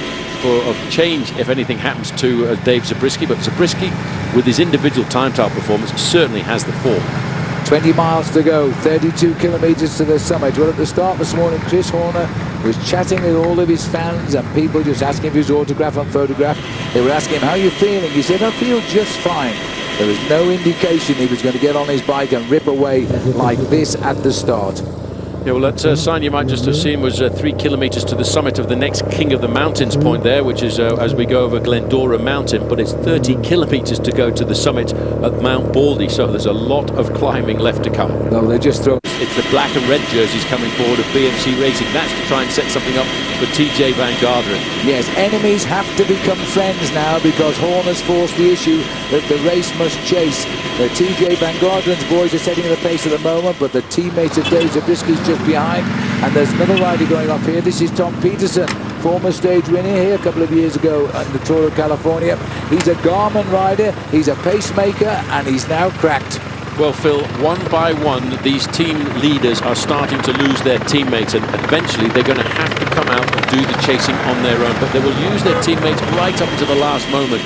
of change if anything happens to Dave Zabriskie, but Zabriskie, with his individual time trial performance, certainly has the form. 20 miles to go, 32 kilometers to the summit. Well, at the start this morning, Chris Horner was chatting with all of his fans and people just asking for his autograph and photograph. They were asking him, how are you feeling? He said, I feel just fine. There was no indication he was going to get on his bike and rip away like this at the start. Yeah, well, that sign you might just have seen was 3 kilometers to the summit of the next King of the Mountains point there, which is as we go over Glendora Mountain, but it's 30 kilometers to go to the summit of Mount Baldy, so there's a lot of climbing left to come. No, they just throw. It's the black and red jerseys coming forward of BMC Racing. That's to try and set something up for TJ Van Garderen. Yes, enemies have to become friends now because Horner's forced the issue that the race must chase. The TJ Van Garderen's boys are setting the pace at the moment, but the teammates of Dave Zabriskie's just behind, and there's another rider going off here. This is Tom Peterson, former stage winner here a couple of years ago at the Tour of California. He's a Garmin rider, he's a pacemaker, and he's now cracked. Well, Phil, one by one, these team leaders are starting to lose their teammates, and eventually they're going to have to come out and do the chasing on their own, but they will use their teammates right up to the last moment.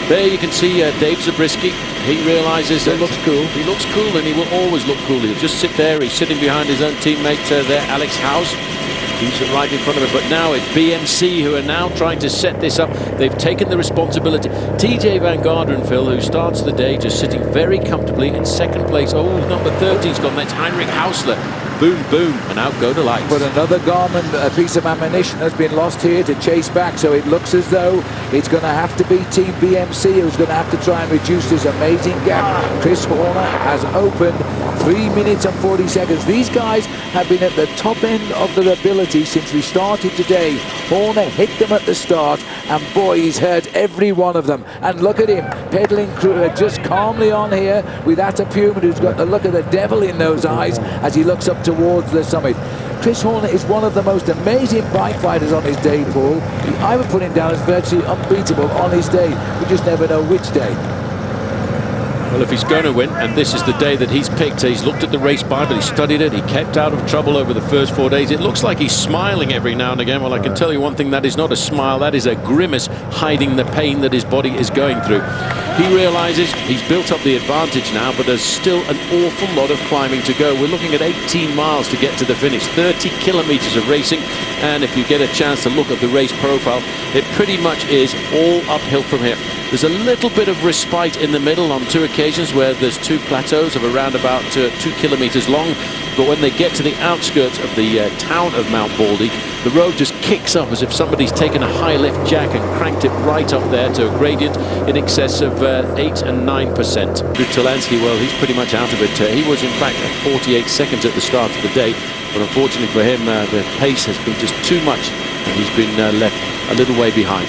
There you can see Dave Zabriskie. He realizes that looks cool. He looks cool, and he will always look cool. He'll just sit there. He's sitting behind his own teammate there, Alex House. He's right in front of him. But now it's BMC who are now trying to set this up. They've taken the responsibility. TJ Van Garderen, Phil, who starts the day just sitting very comfortably in 2nd place. Oh, number 13's gone. That's Heinrich Hausler. Boom, boom, and out go the lights. But another Garmin piece of ammunition has been lost here to chase back, so it looks as though it's going to have to be Team BMC who's going to have to try and reduce this amazing gap. Chris Horner has opened 3 minutes and 40 seconds. These guys have been at the top end of their ability since we started today. Horner hit them at the start, and boy, he's hurt every one of them. And look at him, pedaling just calmly on here with Attapuma, who's got the look of the devil in those eyes as he looks up towards the summit. Chris Horner is one of the most amazing bike riders on his day, Paul. I would put him down as virtually unbeatable on his day. We just never know which day. Well, if he's going to win, and this is the day that he's picked, he's looked at the race Bible, he studied it, he kept out of trouble over the first 4 days. It looks like he's smiling every now and again. Well, I can tell you one thing, that is not a smile, that is a grimace hiding the pain that his body is going through. He realizes he's built up the advantage now, but there's still an awful lot of climbing to go. We're looking at 18 miles to get to the finish, 30 kilometers of racing, And if you get a chance to look at the race profile, it pretty much is all uphill from here. There's a little bit of respite in the middle on 2 occasions where there's 2 plateaus of around about 2 kilometers long. But when they get to the outskirts of the town of Mount Baldy, the road just kicks up as if somebody's taken a high lift jack and cranked it right up there to a gradient in excess of 8 and 9%. Butalansky, well, he's pretty much out of it. He was in fact at 48 seconds at the start of the day, but unfortunately for him, the pace has been just too much, and he's been left a little way behind.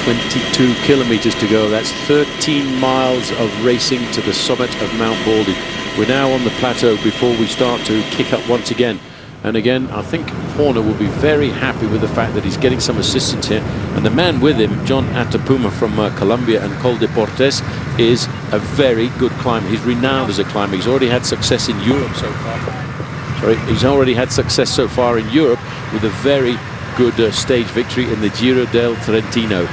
22 kilometers to go. That's 13 miles of racing to the summit of Mount Baldy. We're now on the plateau before we start to kick up once again. And again, I think Horner will be very happy with the fact that he's getting some assistance here. And the man with him, John Atapuma from Colombia and Col Deportes, is a very good climber. He's renowned as a climber. He's already had success in Europe so far. He's already had success so far in Europe with a very good stage victory in the Giro del Trentino.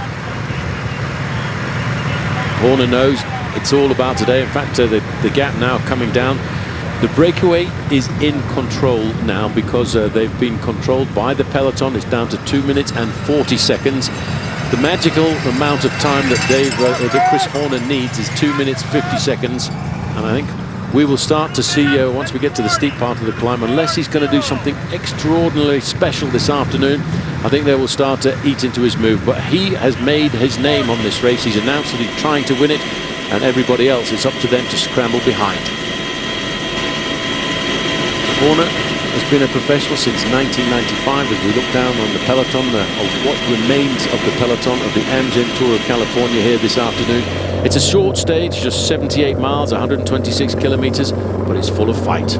Horner knows it's all about today. In fact, the gap now coming down. The breakaway is in control now because they've been controlled by the peloton. It's down to 2 minutes and 40 seconds. The magical amount of time that Chris Horner needs is 2 minutes 50 seconds. And I think we will start to see once we get to the steep part of the climb, unless he's going to do something extraordinarily special this afternoon, I think they will start to eat into his move. But he has made his name on this race. He's announced that he's trying to win it, and everybody else, it's up to them to scramble behind. Horner has been a professional since 1995. As we look down on the peloton, of what remains of the peloton of the Amgen Tour of California here this afternoon. It's a short stage, just 78 miles, 126 kilometers, but it's full of fight.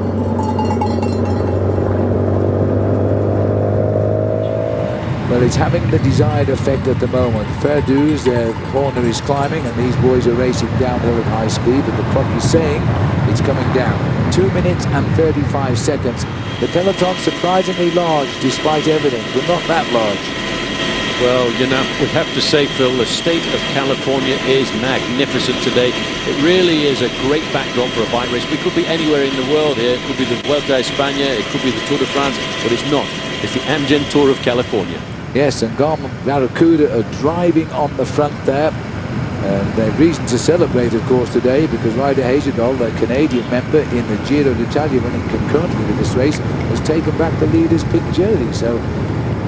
Well, it's having the desired effect at the moment. Fair dues, Horner is climbing and these boys are racing downhill at high speed, but the clock is saying it's coming down. 2 minutes and 35 seconds. The peloton surprisingly large despite everything, but not that large. Well, you know, we have to say, Phil, the state of California is magnificent today. It really is a great backdrop for a bike race. We could be anywhere in the world here. It could be the Vuelta a España, it could be the Tour de France, but it's not. It's the Amgen Tour of California. Yes, and Garmin Barracuda are driving on the front there. They have reason to celebrate, of course, today because Ryder Hagendal, the Canadian member in the Giro d'Italia running concurrently with this race, has taken back the leader's pink jersey. So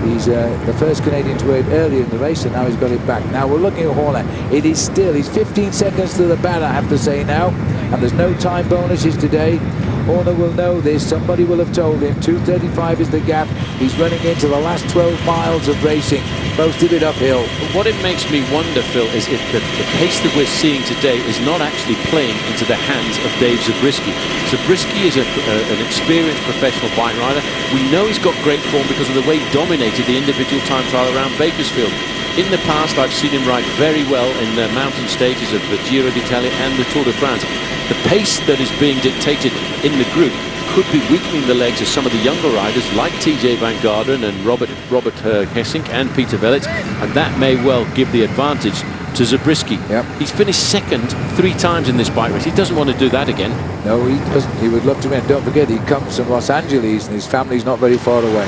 he's the first Canadian to wear it earlier in the race, and now he's got it back. Now we're looking at Horner. It is still, he's 15 seconds to the bat, I have to say now, and there's no time bonuses today. Horner will know this. Somebody will have told him. 2:35 is the gap. He's running into the last 12 miles of racing. Most of it uphill. What it makes me wonder, Phil, is if the pace that we're seeing today is not actually playing into the hands of Dave Zabriskie. Zabriskie is an experienced professional bike rider. We know he's got great form because of the way he dominated the individual time trial around Bakersfield. In the past, I've seen him ride very well in the mountain stages of the Giro d'Italia and the Tour de France. The pace that is being dictated in the group could be weakening the legs of some of the younger riders like TJ Van Garderen and Robert Hessink and Peter Velits, and that may well give the advantage to Zabriskie. Yep. He's finished second 3 times in this bike race. He doesn't want to do that again. No, he doesn't. He would love to win. Don't forget, he comes from Los Angeles and his family's not very far away.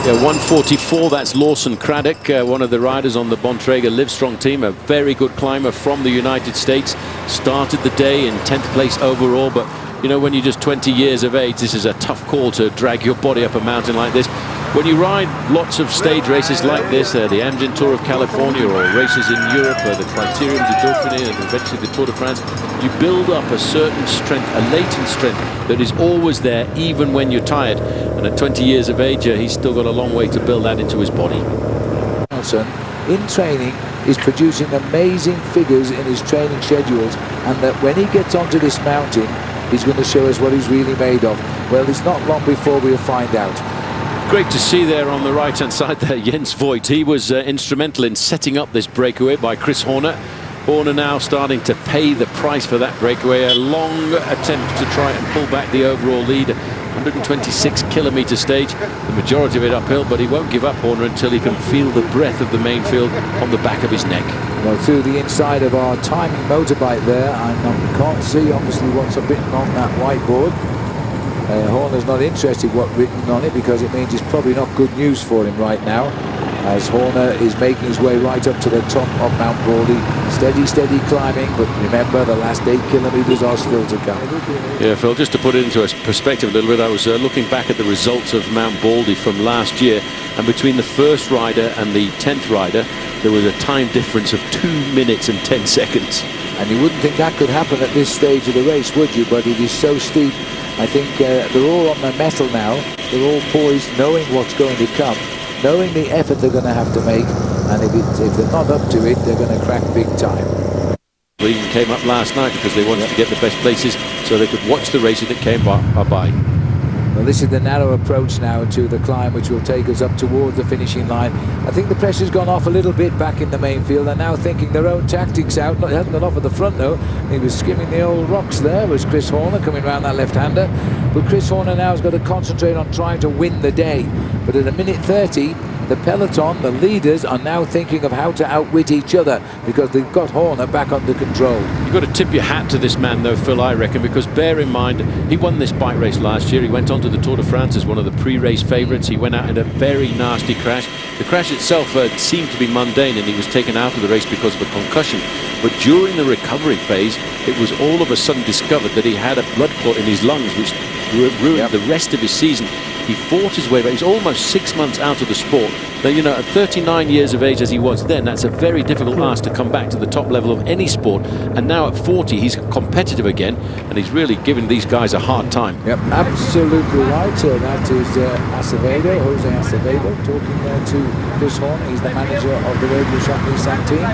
Yeah, 144, that's Lawson Craddock, one of the riders on the Bontrager Livestrong team, a very good climber from the United States. Started the day in 10th place overall, but you know, when you're just 20 years of age, this is a tough call to drag your body up a mountain like this. When you ride lots of stage races like this, the Amgen Tour of California or races in Europe, the Criterium du Dauphiné and eventually the Tour de France, you build up a certain strength, a latent strength that is always there even when you're tired. And at 20 years of age, he's still got a long way to build that into his body. Nelson, in training, is producing amazing figures in his training schedules, and that when he gets onto this mountain, he's going to show us what he's really made of. Well, it's not long before we'll find out. Great to see there on the right-hand side there, Jens Voigt. He was instrumental in setting up this breakaway by Chris Horner. Horner now starting to pay the price for that breakaway. A long attempt to try and pull back the overall lead. 126-kilometer stage, the majority of it uphill, but he won't give up, Horner, until he can feel the breath of the main field on the back of his neck. Well, through the inside of our timing motorbike there, I can't see obviously what's written on that whiteboard. Horner's not interested what written on it because it means it's probably not good news for him right now, as Horner is making his way right up to the top of Mount Baldy. Steady climbing, but remember, the last 8 kilometres are still to come. Yeah, Phil, just to put it into a perspective a little bit, I was looking back at the results of Mount Baldy from last year, and between the first rider and the 10th rider, there was a time difference of 2 minutes and 10 seconds. And you wouldn't think that could happen at this stage of the race, would you? But it is so steep. I think they're all on their mettle now. They're all poised, knowing what's going to come, knowing the effort they're going to have to make, and if they're not up to it, they're going to crack big time. They even came up last night because they wanted to get the best places so they could watch the races that came by. Well, this is the narrow approach now to the climb, which will take us up towards the finishing line. I think the pressure's gone off a little bit back in the main field. They're now thinking their own tactics out. It hasn't gone off at the front, though. He was skimming the old rocks there, was Chris Horner coming round that left-hander. But Chris Horner now has got to concentrate on trying to win the day. But at 1:30, the peloton, the leaders, are now thinking of how to outwit each other because they've got Horner back under control. You've got to tip your hat to this man, though, Phil, I reckon, because bear in mind, he won this bike race last year. He went on to the Tour de France as one of the pre-race favourites. He went out in a very nasty crash. The crash itself seemed to be mundane, and he was taken out of the race because of a concussion. But during the recovery phase, it was all of a sudden discovered that he had a blood clot in his lungs, which ruined the rest of his season. He fought his way back. He was almost 6 months out of the sport. Now, you know, at 39 years of age as he was then, that's a very difficult ask to come back to the top level of any sport. And now at 40, he's competitive again, and he's really giving these guys a hard time. Yep, absolutely right. That is Acevedo, Jose Acevedo, talking to Chris Horner. He's the manager of the Radio Shack Nissan team.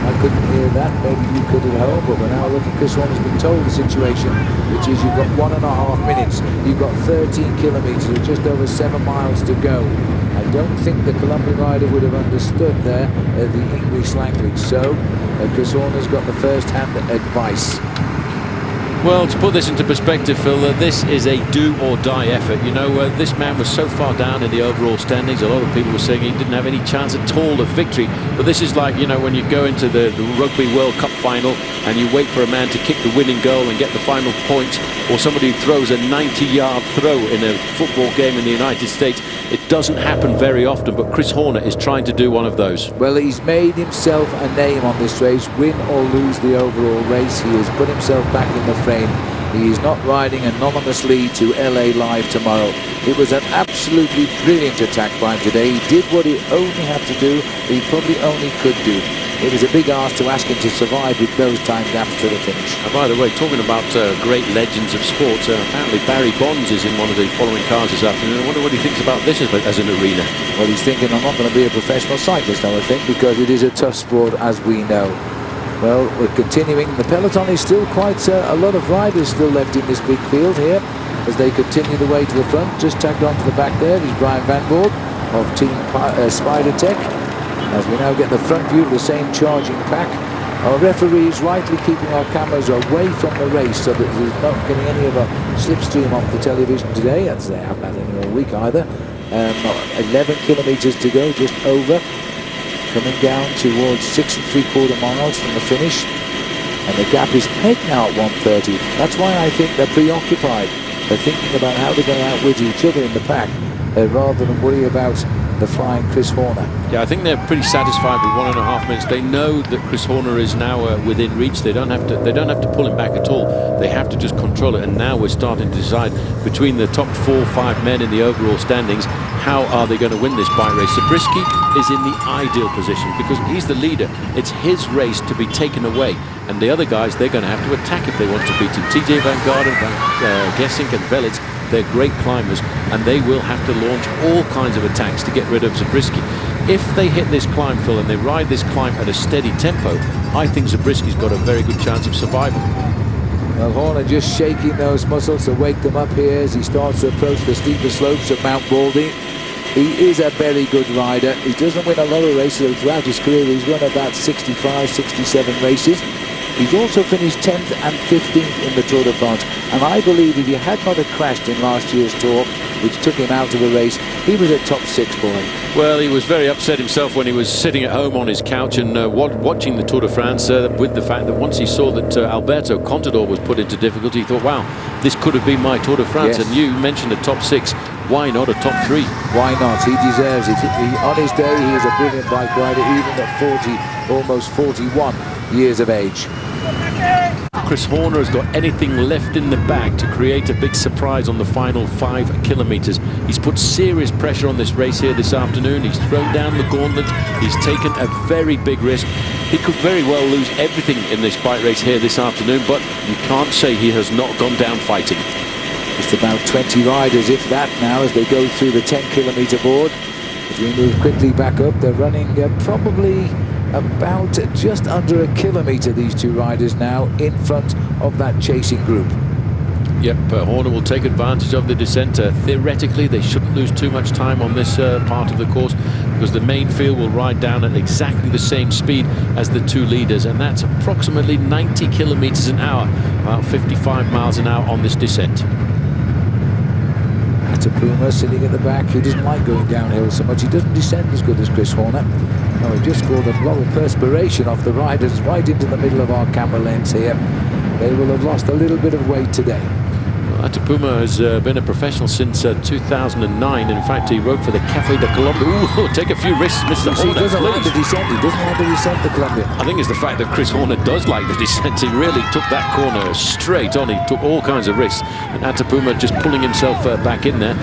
I couldn't hear that, maybe you could at home, but we're now looking. Chris Horner's been told the situation, which is you've got 1.5 minutes, you've got 13 kilometres, or just over 7 miles to go. I don't think the Colombian rider would have understood there the English language, so Chris Horner's got the first-hand advice. Well, to put this into perspective, Phil, this is a do-or-die effort. You know, this man was so far down in the overall standings, a lot of people were saying he didn't have any chance at all of victory. But this is like, you know, when you go into the Rugby World Cup final and you wait for a man to kick the winning goal and get the final point, or somebody who throws a 90-yard throw in a football game in the United States. It doesn't happen very often, but Chris Horner is trying to do one of those. Well, he's made himself a name on this race. Win or lose the overall race, he has put himself back in the frame. He is not riding anonymously to LA Live tomorrow. It was an absolutely brilliant attack by him today. He did what he only had to do, he probably only could do. It was a big ask to ask him to survive with those time gaps to the finish. And by the way, talking about great legends of sports, apparently Barry Bonds is in one of the following cars this afternoon. I wonder what he thinks about this as an arena. Well, he's thinking, I'm not going to be a professional cyclist, I would think, because it is a tough sport, as we know. Well, we're continuing. The peloton is still quite a lot of riders still left in this big field here as they continue the way to the front. Just tagged onto the back there is Brian Van Boord of Team Spider Tech. As we now get the front view of the same charging pack, our referees rightly keeping our cameras away from the race so that there's not getting any of a slipstream off the television today, as they haven't had any all week either. 11 kilometres to go, just over. Coming down towards 6 3/4 miles from the finish. And the gap is big now at 1:30. That's why I think they're preoccupied. They're thinking about how they're going to outwit each other in the pack rather than worry about the flying Chris Horner. Yeah, I think they're pretty satisfied with 1.5 minutes. They know that Chris Horner is now within reach. They don't have to pull him back at all. They have to just control it. And now we're starting to decide between the top 4 or 5 men in the overall standings, how are they going to win this bike race? Zabriskie is in the ideal position because he's the leader. It's his race to be taken away. And the other guys, they're going to have to attack if they want to beat him. TJ Van Garderen, Gesink and Velits, they're great climbers, and they will have to launch all kinds of attacks to get rid of Zabriskie. If they hit this climb, Phil, and they ride this climb at a steady tempo, I think Zabriskie's got a very good chance of survival. Well, Horner just shaking those muscles to wake them up here as he starts to approach the steeper slopes of Mount Baldy. He is a very good rider. He doesn't win a lot of races throughout his career. He's won about 65, 67 races. He's also finished 10th and 15th in the Tour de France. And I believe if he had not have crashed in last year's Tour, which took him out of the race. He was a top 6 boy. Well, he was very upset himself when he was sitting at home on his couch and watching the Tour de France with the fact that once he saw that Alberto Contador was put into difficulty, he thought, wow, this could have been my Tour de France. Yes. And you mentioned a top 6. Why not a top 3? Why not? He deserves it. On his day, he is a brilliant bike rider, even at 40, almost 41 years of age. Chris Horner has got anything left in the bag to create a big surprise on the final 5 kilometers. He's put serious pressure on this race here this afternoon. He's thrown down the gauntlet. He's taken a very big risk. He could very well lose everything in this bike race here this afternoon, but you can't say he has not gone down fighting. Just about 20 riders, if that now, as they go through the 10-kilometer board. As we move quickly back up, they're running probably about just under a kilometer, these two riders now in front of that chasing group. Yep, Horner will take advantage of the descent. Theoretically, they shouldn't lose too much time on this part of the course, because the main field will ride down at exactly the same speed as the two leaders, and that's approximately 90 kilometers an hour, about 55 miles an hour on this descent. Puma sitting at the back. He doesn't like going downhill so much. He doesn't descend as good as Chris Horner. Oh, he just called a lot of perspiration off the riders right into the middle of our camera lens here. They will have lost a little bit of weight today. Atapuma has been a professional since 2009. In fact, he rode for the Café de Colombia. Ooh, take a few risks, Mr. Horner. He doesn't like the descent. He doesn't like the descent, the Colombia. I think it's the fact that Chris Horner does like the descent. He really took that corner straight on. He took all kinds of risks. And Atapuma just pulling himself back in there.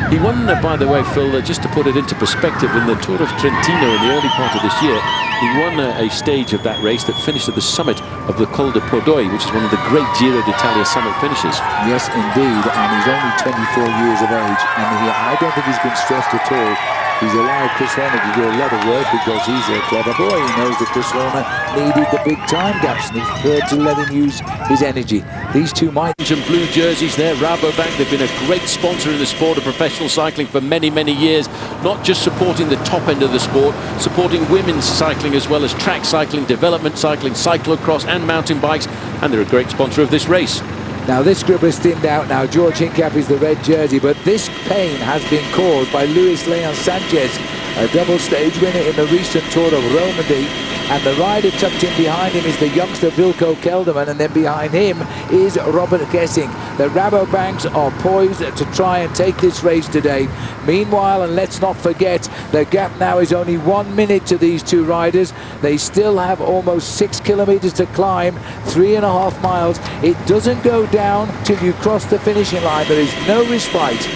He won, by the way, Phil, just to put it into perspective, in the Tour of Trentino in the early part of this year, he won a stage of that race that finished at the summit of the Col de Pordoi, which is one of the great Giro d'Italia summit finishes. Yes, indeed, and he's only 24 years of age, and I don't think he's been stressed at all. He's allowed Chris Horner to do a lot of work because he's a clever boy. He knows that Chris Horner needed the big time gaps, and he's prepared to let him use his energy. These two might... And blue jerseys there, Rabobank, they've been a great sponsor in the sport of professional cycling for many, many years. Not just supporting the top end of the sport, supporting women's cycling as well as track cycling, development cycling, cyclocross and mountain bikes, and they're a great sponsor of this race. Now this group has thinned out now. George Hincap is the red jersey, but this pain has been caused by Luis Leon Sanchez, a double stage winner in the recent Tour of Romandy, and the rider tucked in behind him is the youngster Wilco Kelderman, and then behind him is Robert Gesing. The Rabobanks are poised to try and take this race today. Meanwhile, and let's not forget, the gap now is only 1 minute to these two riders. They still have almost 6 kilometers to climb, 3.5 miles. It doesn't go down till you cross the finishing line. There is no respite.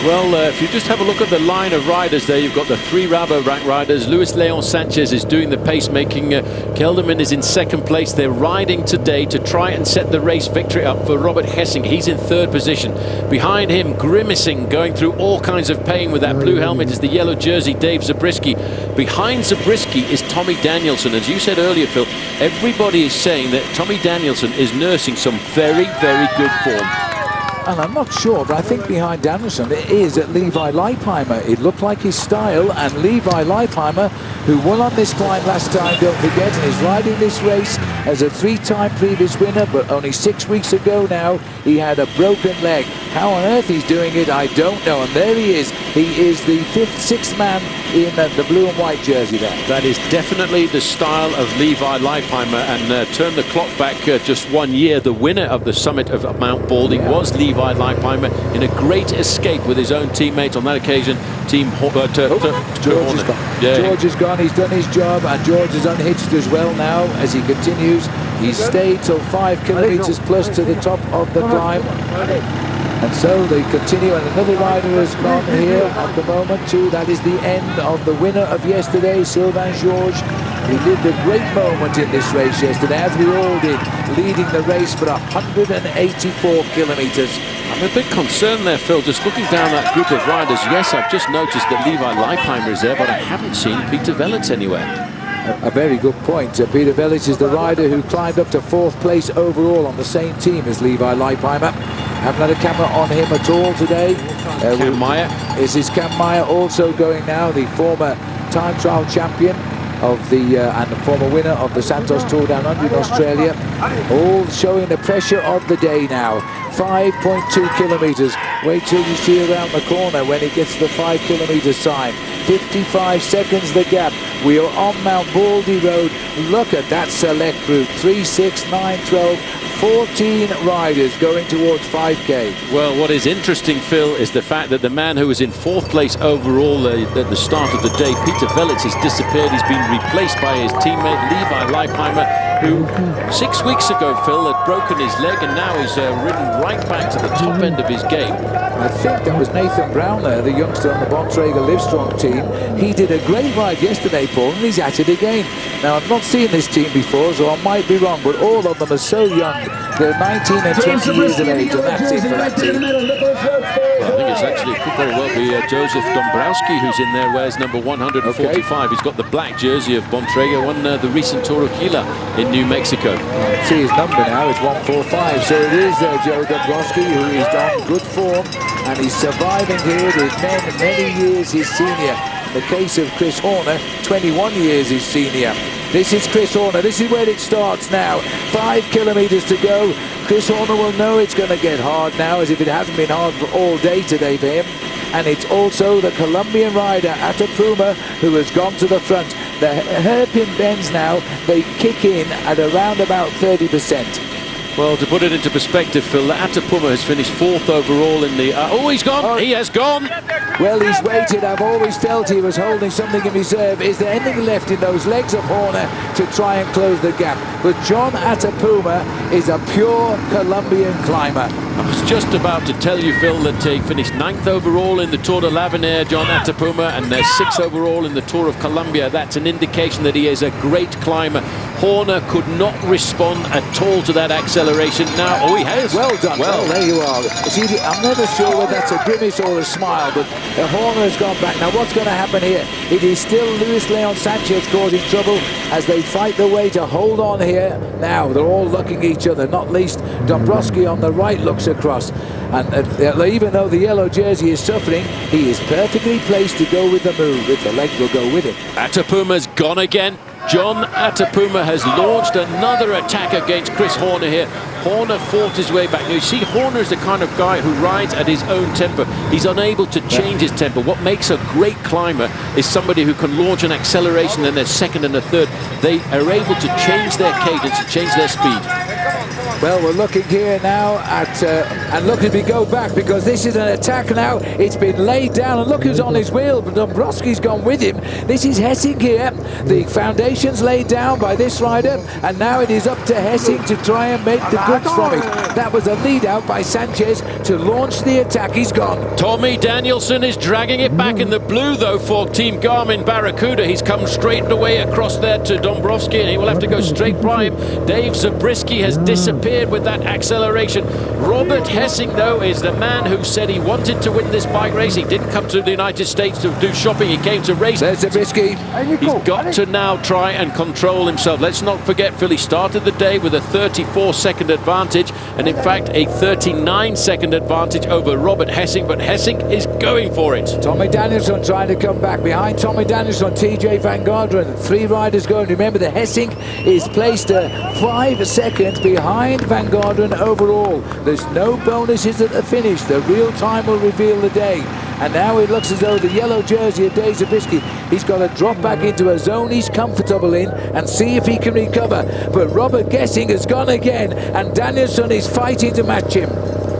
Well, if you just have a look at the line of riders there, you've got the 3 Rabobank riders. Luis Leon Sanchez is doing the pacemaking. Kelderman is in second place. They're riding today to try and set the race victory up for Robert Gesing. He's in third position. Behind him, grimacing, going through all kinds of pain with that blue helmet, is the yellow jersey, Dave Zabriskie. Behind Zabriskie is Tommy Danielson. As you said earlier, Phil, everybody is saying that Tommy Danielson is nursing some very, very good form. And I'm not sure, but I think behind Danielson it is Levi Leipheimer. It looked like his style, and Levi Leipheimer, who won on this climb last time, don't forget, and is riding this race as a 3-time previous winner, but only 6 weeks ago now he had a broken leg. How on earth he's doing it, I don't know. And there he is. He is the 6th man in the blue and white jersey there. That is definitely the style of Levi Leipheimer, and turn the clock back just 1 year. The winner of the summit of Mount Balding was Levi Leipheimer in a great escape with his own teammate on that occasion. George is gone. Yeah. George is gone. He's done his job, and George is unhitched as well now as he continues. He's stayed till 5 kilometers plus to the top of the climb. And so they continue, and another rider has gone here at the moment too. That is the end of the winner of yesterday, Sylvain Georges. He lived a great moment in this race yesterday, as we all did, leading the race for 184 kilometers. I'm a bit concerned there, Phil, just looking down that group of riders. Yes, I've just noticed that Levi Leipheimer is there, but I haven't seen Peter Velits anywhere. A very good point. Peter Velits is the rider who climbed up to 4th place overall on the same team as Levi Leipheimer. Haven't had a camera on him at all today. Cam Meyer. Is Cam Meyer also going now, the former time trial champion? of the and the former winner of the Santos Tour Down Under in Australia, all showing the pressure of the day now. 5.2 kilometers. Wait till you see around the corner when he gets the 5 kilometer sign. 55 seconds the gap. We are on Mount Baldy Road. Look at that select group. 3, 6, 9, 12, 14 riders going towards 5K. Well, what is interesting, Phil, is the fact that the man who was in 4th place overall at the start of the day, Peter Velits, has disappeared. He's been replaced by his teammate Levi Leipheimer, who 6 weeks ago, Phil, had broken his leg, and now he's ridden right back to the top end of his game. I think that was Nathan Brown there, the youngster on the Bontrager Livestrong team. He did a great ride yesterday, Paul, and he's at it again. Now, I've not seen this team before, so I might be wrong, but all of them are so young. They're 19 and 20 years of age, and that's it for that team. Well, I think it's actually, it could very well be Joseph Dombrowski who's in there, wears number 145. Okay. He's got the black jersey of Bontrager, won the recent Tour of Gila in New Mexico. See his number now, it's 145, so it is Joe Dombrowski, who is on good form, and he's surviving here with many years his senior. In the case of Chris Horner, 21 years his senior. This is Chris Horner. This is where it starts now. 5 kilometers to go. Chris Horner will know it's going to get hard now, as if it hasn't been hard for all day today for him. And it's also the Colombian rider, Atapuma, who has gone to the front. The hairpin bends now. They kick in at around about 30%. Well, to put it into perspective, Phil, Atapuma has finished 4th overall in the... oh, he's gone! Oh. He has gone! Well, he's waited. I've always felt he was holding something in reserve. Is there anything left in those legs of Horner to try and close the gap? But John Atapuma is a pure Colombian climber. I was just about to tell you, Phil, that he finished 9th overall in the Tour de l'Avenir, John Atapuma, and they're 6th overall in the Tour of Colombia. That's an indication that he is a great climber. Horner could not respond at all to that acceleration. Now, oh, he has. Well done. Well, there you are. See, I'm never sure whether that's a grimace or a smile, but Horner has gone back. Now, what's going to happen here? It is still Luis Leon Sanchez causing trouble as they fight their way to hold on here. Now, they're all looking each other, not least Dombrowski on the right looks across. And even though the yellow jersey is suffering, he is perfectly placed to go with the move, if the leg will go with it. Atapuma's gone again. John Atapuma has launched another attack against Chris Horner here. Horner fought his way back. Now, you see, Horner is the kind of guy who rides at his own tempo. He's unable to change his tempo. What makes a great climber is somebody who can launch an acceleration and their second and a third. They are able to change their cadence and change their speed. Well, we're looking here now at, and look as we go back, because this is an attack now. It's been laid down, and look who's on his wheel, but Dombrowski's gone with him. This is Hessing here. The foundation's laid down by this rider, and now it is up to Hessing to try and make the goods from it. That was a lead out by Sanchez to launch the attack. He's gone. Tommy Danielson is dragging it back in the blue, though, for Team Garmin Barracuda. He's come straight away across there to Dombrowski, and he will have to go straight by him. Dave Zabriskie has disappeared with that acceleration. Robert Hessing, though, is the man who said he wanted to win this bike race. He didn't come to the United States to do shopping. He came to race. There's Zabriskie. He's got to now try and control himself. Let's not forget, Phil, he started the day with a 34-second advantage, and in fact a 39-second advantage over Robert Hessing, but Hessing is going for it. Tommy Danielson trying to come back. Behind Tommy Danielson, TJ Van Garderen. 3 riders going. Remember, the Hessing is placed 5 seconds behind Van Garderen overall. There's no bonuses at the finish. The real time will reveal the day. And now it looks as though the yellow jersey of Dave Zabriskie, he's got to drop back into a zone he's comfortable in and see if he can recover. But Robert Hessing has gone again, and Danielson is fighting to match him.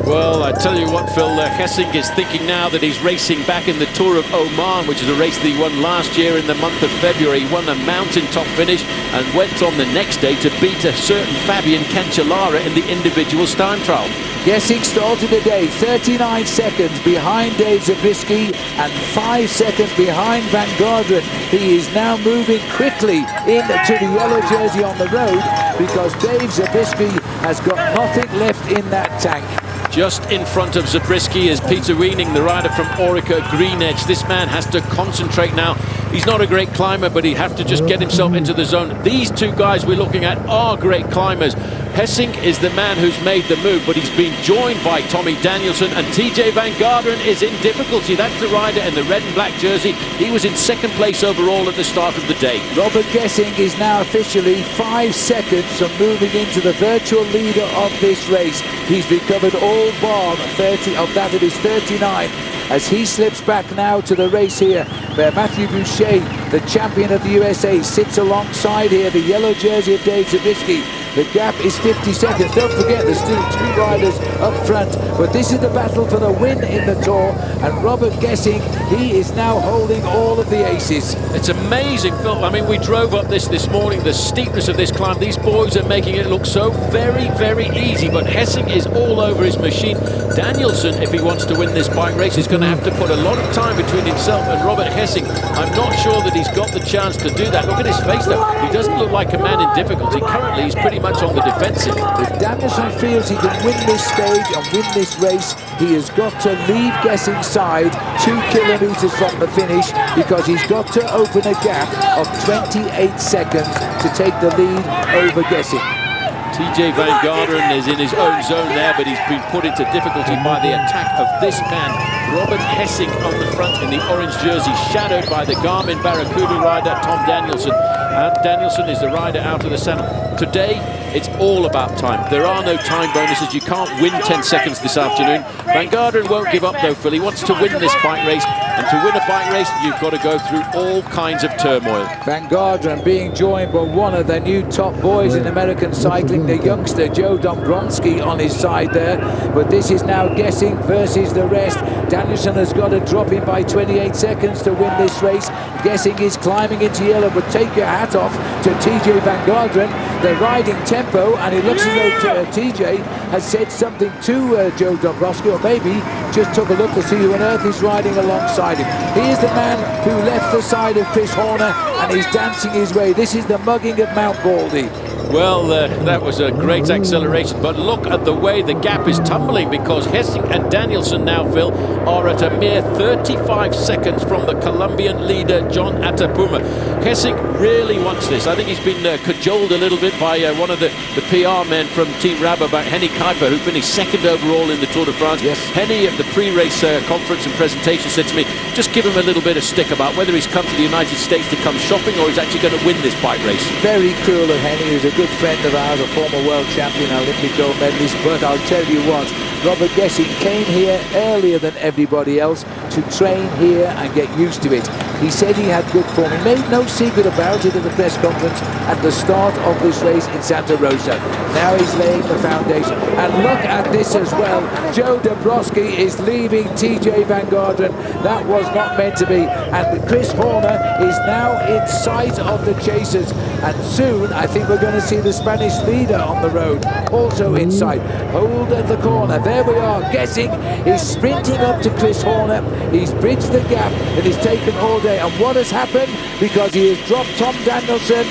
Well, I tell you what, Phil, Hessing is thinking now that he's racing back in the Tour of Oman, which is a race that he won last year in the month of February. He won a mountaintop finish and went on the next day to beat a certain Fabian Cancellara in the individuals time trial. Hessing started the day 39 seconds behind Dave Zabriskie and 5 seconds behind Van Garderen. He is now moving quickly into the yellow jersey on the road because Dave Zabriskie has got nothing left in that tank. Just in front of Zabriskie is Peter Weening, the rider from Orica Green Edge. This man has to concentrate now. He's not a great climber, but he'd have to just get himself into the zone. These two guys we're looking at are great climbers. Hessing is the man who's made the move, but he's been joined by Tommy Danielson, and TJ Van Garderen is in difficulty. That's the rider in the red and black jersey. He was in second place overall at the start of the day. Robert Gessing is now officially 5 seconds from moving into the virtual leader of this race. He's recovered all bar 30 of that of his 39. As he slips back now to the race here, where Matthew Boucher, the champion of the USA, sits alongside here, the yellow jersey of Dave Zabriskie. The gap is 50 seconds. Don't forget, there's still 2 riders up front. But this is the battle for the win in the Tour. And Robert Gessing, he is now holding all of the aces. It's amazing, Phil. I mean, we drove up this morning, the steepness of this climb. These boys are making it look so very, very easy. But Hessing is all over his machine. Danielson, if he wants to win this bike race, is going to have to put a lot of time between himself and Robert Hessing. I'm not sure that he's got the chance to do that. Look at his face, though. He doesn't look like a man in difficulty. Currently, he's pretty much on the defensive. If Danielson feels he can win this stage and win this race, he has got to leave Gessing's side 2 kilometres from the finish, because he's got to open a gap of 28 seconds to take the lead over Gessing. TJ Van Garderen is in his own zone there, but he's been put into difficulty by the attack of this man, Robert Hessing, on the front in the orange jersey, shadowed by the Garmin Barracuda rider, Tom Danielson. And Danielson is the rider out of the saddle. Today, it's all about time. There are no time bonuses. You can't win 10 seconds this afternoon. Van Garderen won't give up, though, Phil. He wants to win this bike race. And to win a bike race, you've got to go through all kinds of turmoil. Van Garderen being joined by one of the new top boys in American cycling, the youngster Joe Dombrowski on his side there. But this is now Gessing versus the rest. Danielson has got to drop in by 28 seconds to win this race. Gessing is climbing into yellow, but take your hat off to TJ Van Garderen. They're riding tempo, and it looks as though TJ has said something to Joe Dombrowski, or maybe just took a look to see who on earth is riding alongside him. He is the man who left the side of Chris Horner, and he's dancing his way. This is the mugging at Mount Baldy. Well, that was a great acceleration, but look at the way the gap is tumbling, because Hessing and Danielson now, Phil, are at a mere 35 seconds from the Colombian leader, John Atapuma. Hessing really wants this. I think he's been cajoled a little bit by one of the PR men from Team Rabobank, Henny Kuiper, who finished second overall in the Tour de France. Yes. Henny, at the pre-race conference and presentation, said to me, just give him a little bit of stick about whether he's come to the United States to come shopping or he's actually going to win this bike race. Very cruel of Henny, who's a good friend of ours, a former world champion, Olympic gold medalist. But I'll tell you what, Robert Gessing came here earlier than everybody else to train here and get used to it. He said he had good form. He made no secret about it at the press conference at the start of this race in Santa Rosa. Now he's laying the foundation. And look at this as well. Joe Dombrowski is leaving TJ Van Garderen. That was not meant to be. And Chris Horner is now in sight of the chasers. And soon, I think we're going to see the Spanish leader on the road, also in sight. Hold at the corner. There we are. Gessing is sprinting up to Chris Horner. He's bridged the gap, and he's taken all day. And what has happened? Because he has dropped Tom Danielson,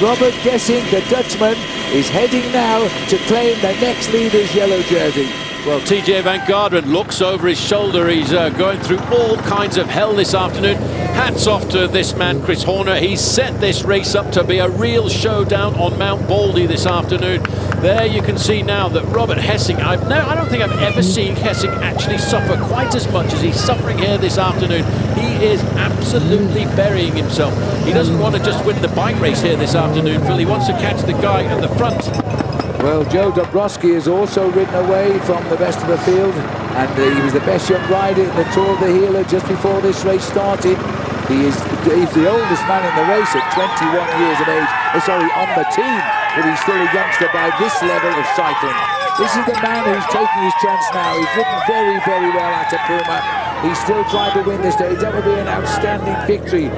Robert Gessing, the Dutchman, is heading now to claim the next leader's yellow jersey. Well, TJ Van Garderen looks over his shoulder. He's going through all kinds of hell this afternoon. Hats off to this man, Chris Horner. He's set this race up to be a real showdown on Mount Baldy this afternoon. There you can see now that Robert Hessing, I don't think I've ever seen Hessing actually suffer quite as much as he's suffering here this afternoon. He is absolutely burying himself. He doesn't want to just win the bike race here this afternoon, Phil. He wants to catch the guy at the front. Well, Joe Dombrowski has also ridden away from the rest of the field, and he was the best young rider in the Tour of the Gila just before this race started. He's the oldest man in the race at 21 years of age. On the team, but he's still a youngster by this level of cycling. This is the man who's taking his chance now. He's ridden very, very well at Atapuma. He's still trying to win this stage. That would be an outstanding victory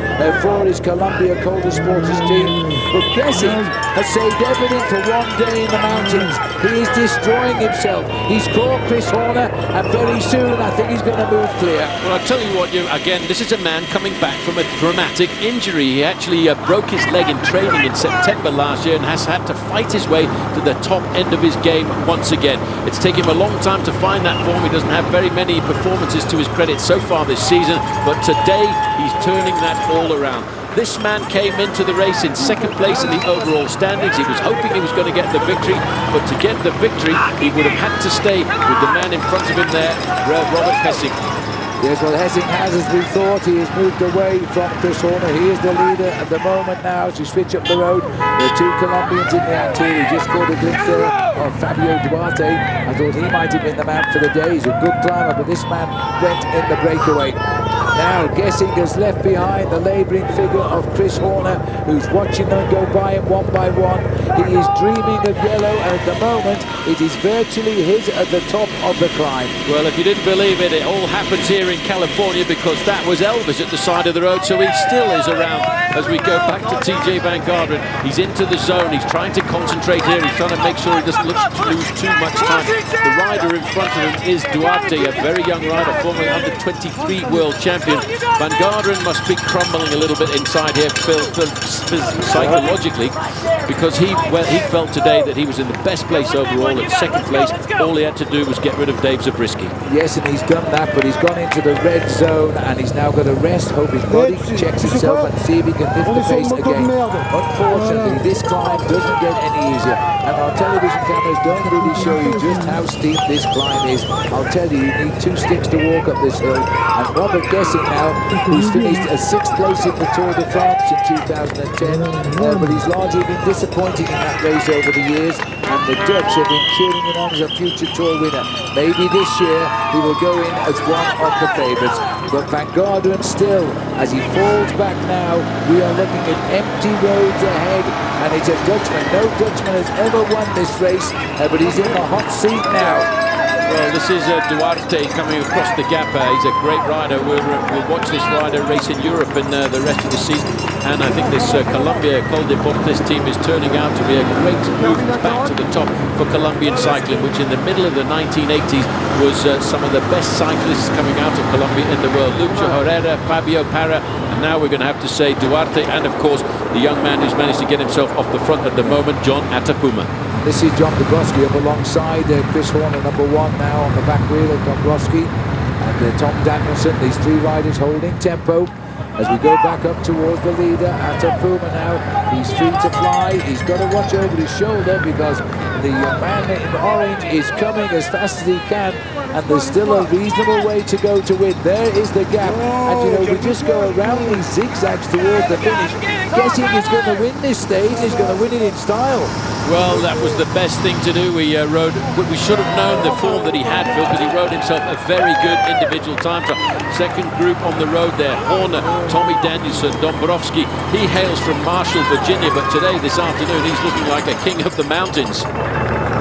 for his Columbia Calder Sporters team. But Gessing has saved everything for one day in the mountains. He is destroying himself. He's caught Chris Horner, and very soon I think he's going to move clear. Well, I'll tell you what, again, this is a man coming back from a dramatic injury. He actually broke his leg in training in September last year and has had to fight his way to the top end of his game once again. It's taken him a long time to find that form. He doesn't have very many performances to his credit credit so far this season, but today he's turning that all around. This man came into the race in second place in the overall standings. He was hoping he was going to get the victory, but to get the victory, he would have had to stay with the man in front of him there, Robert Hessing. Yes, well, Hessing has, as we thought, he has moved away from Chris Horner. He is the leader at the moment now. To switch up the road, there are two Colombians in the anterior. He just caught a glimpse there of Fabio Duarte. I thought he might have been the man for the day. He's a good climber, but this man went in the breakaway. Now Gesing has left behind the labouring figure of Chris Horner, who's watching them go by him one by one. He is dreaming of yellow, and at the moment it is virtually his at the top of the climb. Well, if you didn't believe it, it all happens here in California, because that was Elvis at the side of the road, so he still is around as we go back to TJ Van Garderen. He's into the zone, he's trying to concentrate here, he's trying to make sure he doesn't lose too much time. The rider in front of him is Duarte, a very young rider, formerly under 23 world champion. Van Garderen must be crumbling a little bit inside here, psychologically, because he felt today that he was in the best place overall at second place. All he had to do was get rid of Dave Zabriskie. Yes, and he's done that, but he's gone into the red zone, and he's now got to rest, hope his body checks itself and see if he can lift the pace again. Unfortunately, this climb doesn't get any easier, and our television cameras don't really show you just how steep this climb is. I'll tell you, you need 2 sticks to walk up this hill, and Robert Gesing now, who's finished at 6th place in the Tour de France in 2010, but he's largely been disappointing in that race over the years, and the Dutch have been cheering him on as a future Tour winner. Maybe this year he will go in as one of the favourites, but Van Garderen still, as he falls back now, we are looking at empty roads ahead, and it's a Dutchman. No Dutchman has ever won this race, but he's in the hot seat now. Well, this is Duarte coming across the gap. He's a great rider. We'll watch this rider race in Europe and the rest of the season. And I think this Colombia Col Deportes team is turning out to be a great move back to the top for Colombian cycling, which in the middle of the 1980s was some of the best cyclists coming out of Colombia in the world. Lucho Herrera, Fabio Parra, and now we're going to have to say Duarte, and of course the young man who's managed to get himself off the front at the moment, John Atapuma. This is John Dobrowski up alongside Chris Horner, number 1 now on the back wheel of Dobrowski, and Tom Danielson. These 3 riders holding tempo as we go back up towards the leader. Atapuma now, he's free to fly. He's got to watch over his shoulder because the man in orange is coming as fast as he can, and there's still a reasonable way to go to win. There is the gap, and you know, we just go around these zigzags towards the finish. Gesing is going to win this stage. He's going to win it in style. Well, that was the best thing to do. We should have known the form that he had, Phil, because he rode himself a very good individual time trial. Second group on the road there, Horner, Tommy Danielson, Dobrowski. He hails from Marshall, Virginia, but today, this afternoon, he's looking like a king of the mountains.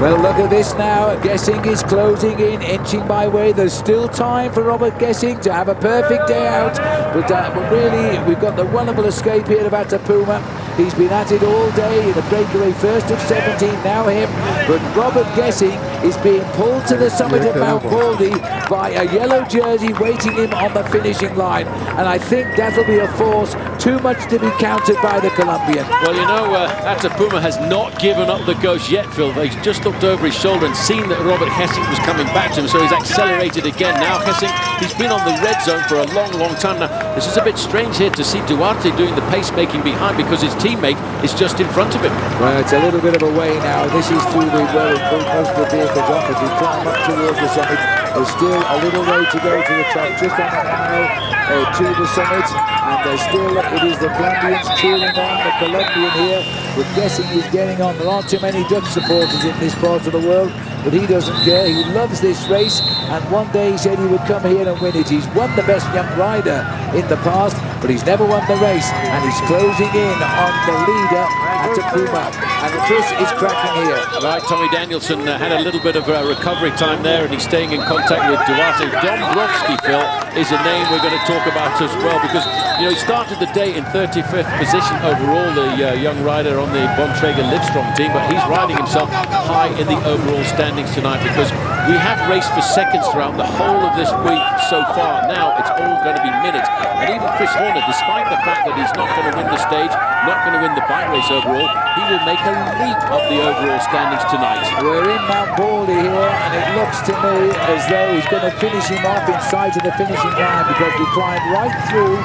Well, look at this now. Gesing is closing in, inching by way. There's still time for Robert Gesing to have a perfect day out. But really, we've got the wonderful escape here of Atapuma. He's been at it all day in a breakaway, first of 17, now him. But Robert Gesing is being pulled to the summit of Mount Baldy by a yellow jersey waiting him on the finishing line. And I think that'll be a force too much to be countered by the Colombian. Well, you know, Atapuma has not given up the ghost yet, Phil. He's just looked over his shoulder and seen that Robert Hessing was coming back to him, so he's accelerated again. Now Hessing, he's been on the red zone for a long, long time now. This is a bit strange here to see Duarte doing the pace-making behind, because his teammate is just in front of him. Well, it's a little bit of a way now. This is through the well, most of the vehicles off as we climb up towards the summit. There's still a little way to go to the top, just on an arrow to the summit, and there's still, it is the Colombians cheering on the Colombian here, but Gesing is getting on. There aren't too many Dutch supporters in this part of the world, but he doesn't care. He loves this race, and one day he said he would come here and win it. He's won the best young rider in the past, but he's never won the race, and he's closing in on the leader, Atapuma, and Chris is cracking here. Right, Tommy Danielson had a little bit of recovery time there, and he's staying in contact with Duarte. Dobrowski, Phil, is a name we're going to talk about as well, because you know, he started the day in 35th position overall, the young rider on the Bontrager Livestrong team, but he's riding himself high in the overall standings tonight, because we have raced for seconds throughout the whole of this week so far. Now it's all going to be minutes, and even Chris Horner, despite the fact that he's not going to win the stage, not going to win the bike race overall, he will make lead of the overall standings tonight. We're in Mount Baldy here, and it looks to me as though he's going to finish him off inside of the finishing line, because we climb right through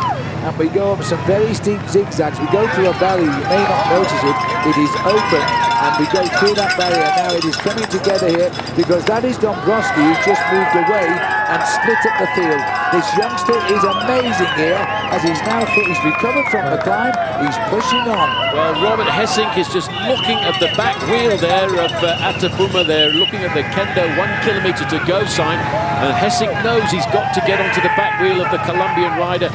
and we go up some very steep zigzags. We go through a valley, you may not notice it, it is open, and we go through that barrier. Now it is coming together here, because that is Dombrowski, who's just moved away and split up the field. This youngster is amazing here, as he's recovered from the climb, he's pushing on. Well, Robert Hessink is just looking at the back wheel there of Atapuma. They're looking at the Kendo 1 kilometre to go sign, and Hessink knows he's got to get onto the back wheel of the Colombian rider.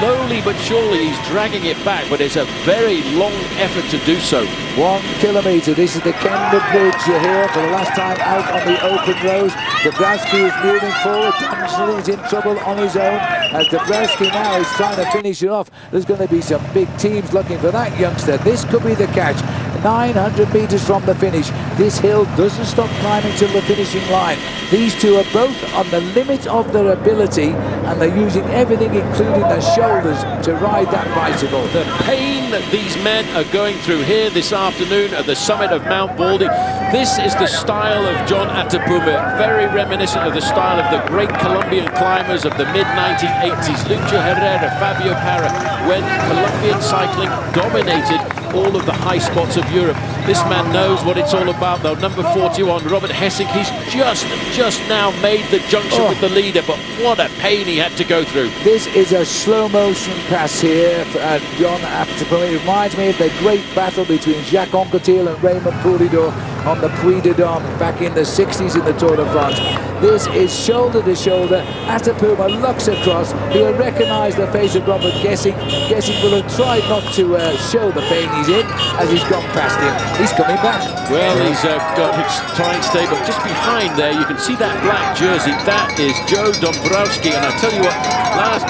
Slowly but surely he's dragging it back, but it's a very long effort to do so. 1 kilometre, this is the Kendo Bridge here for the last time out on the open road. Dombrowski is moving forward, Danielson is in trouble on his own, as Dombrowski now is trying to finish it off. There's going to be some big teams looking for that youngster. This could be the catch. 900 metres from the finish. This hill doesn't stop climbing till the finishing line. These two are both on the limit of their ability, and they're using everything, including their shoulders, to ride that bicycle. The pain that these men are going through here this afternoon at the summit of Mount Baldy, this is the style of John Atapuma, very reminiscent of the style of the great Colombian climbers of the mid-1980s, Lucho Herrera, Fabio Parra, when Colombian cycling dominated all of the high spots of Europe. This man knows what it's all about, though. Number 41, Robert Hessink, he's just now made the junction with the leader, but what a pain he had to go through. This is a slow motion pass here for John Atapuma. It reminds me of the great battle between Jacques Anquetil and Raymond Poulidor on the Puy de Dôme back in the 60s in the Tour de France. This is shoulder to shoulder. Atapuma looks across. He'll recognise the face of Robert Hessink. Hessink will have tried not to show the pain he's in as he's gone past him. He's coming back. Well, he's got his trying stay, but just behind there you can see that black jersey. That is Joe Dombrowski, and I'll tell you what,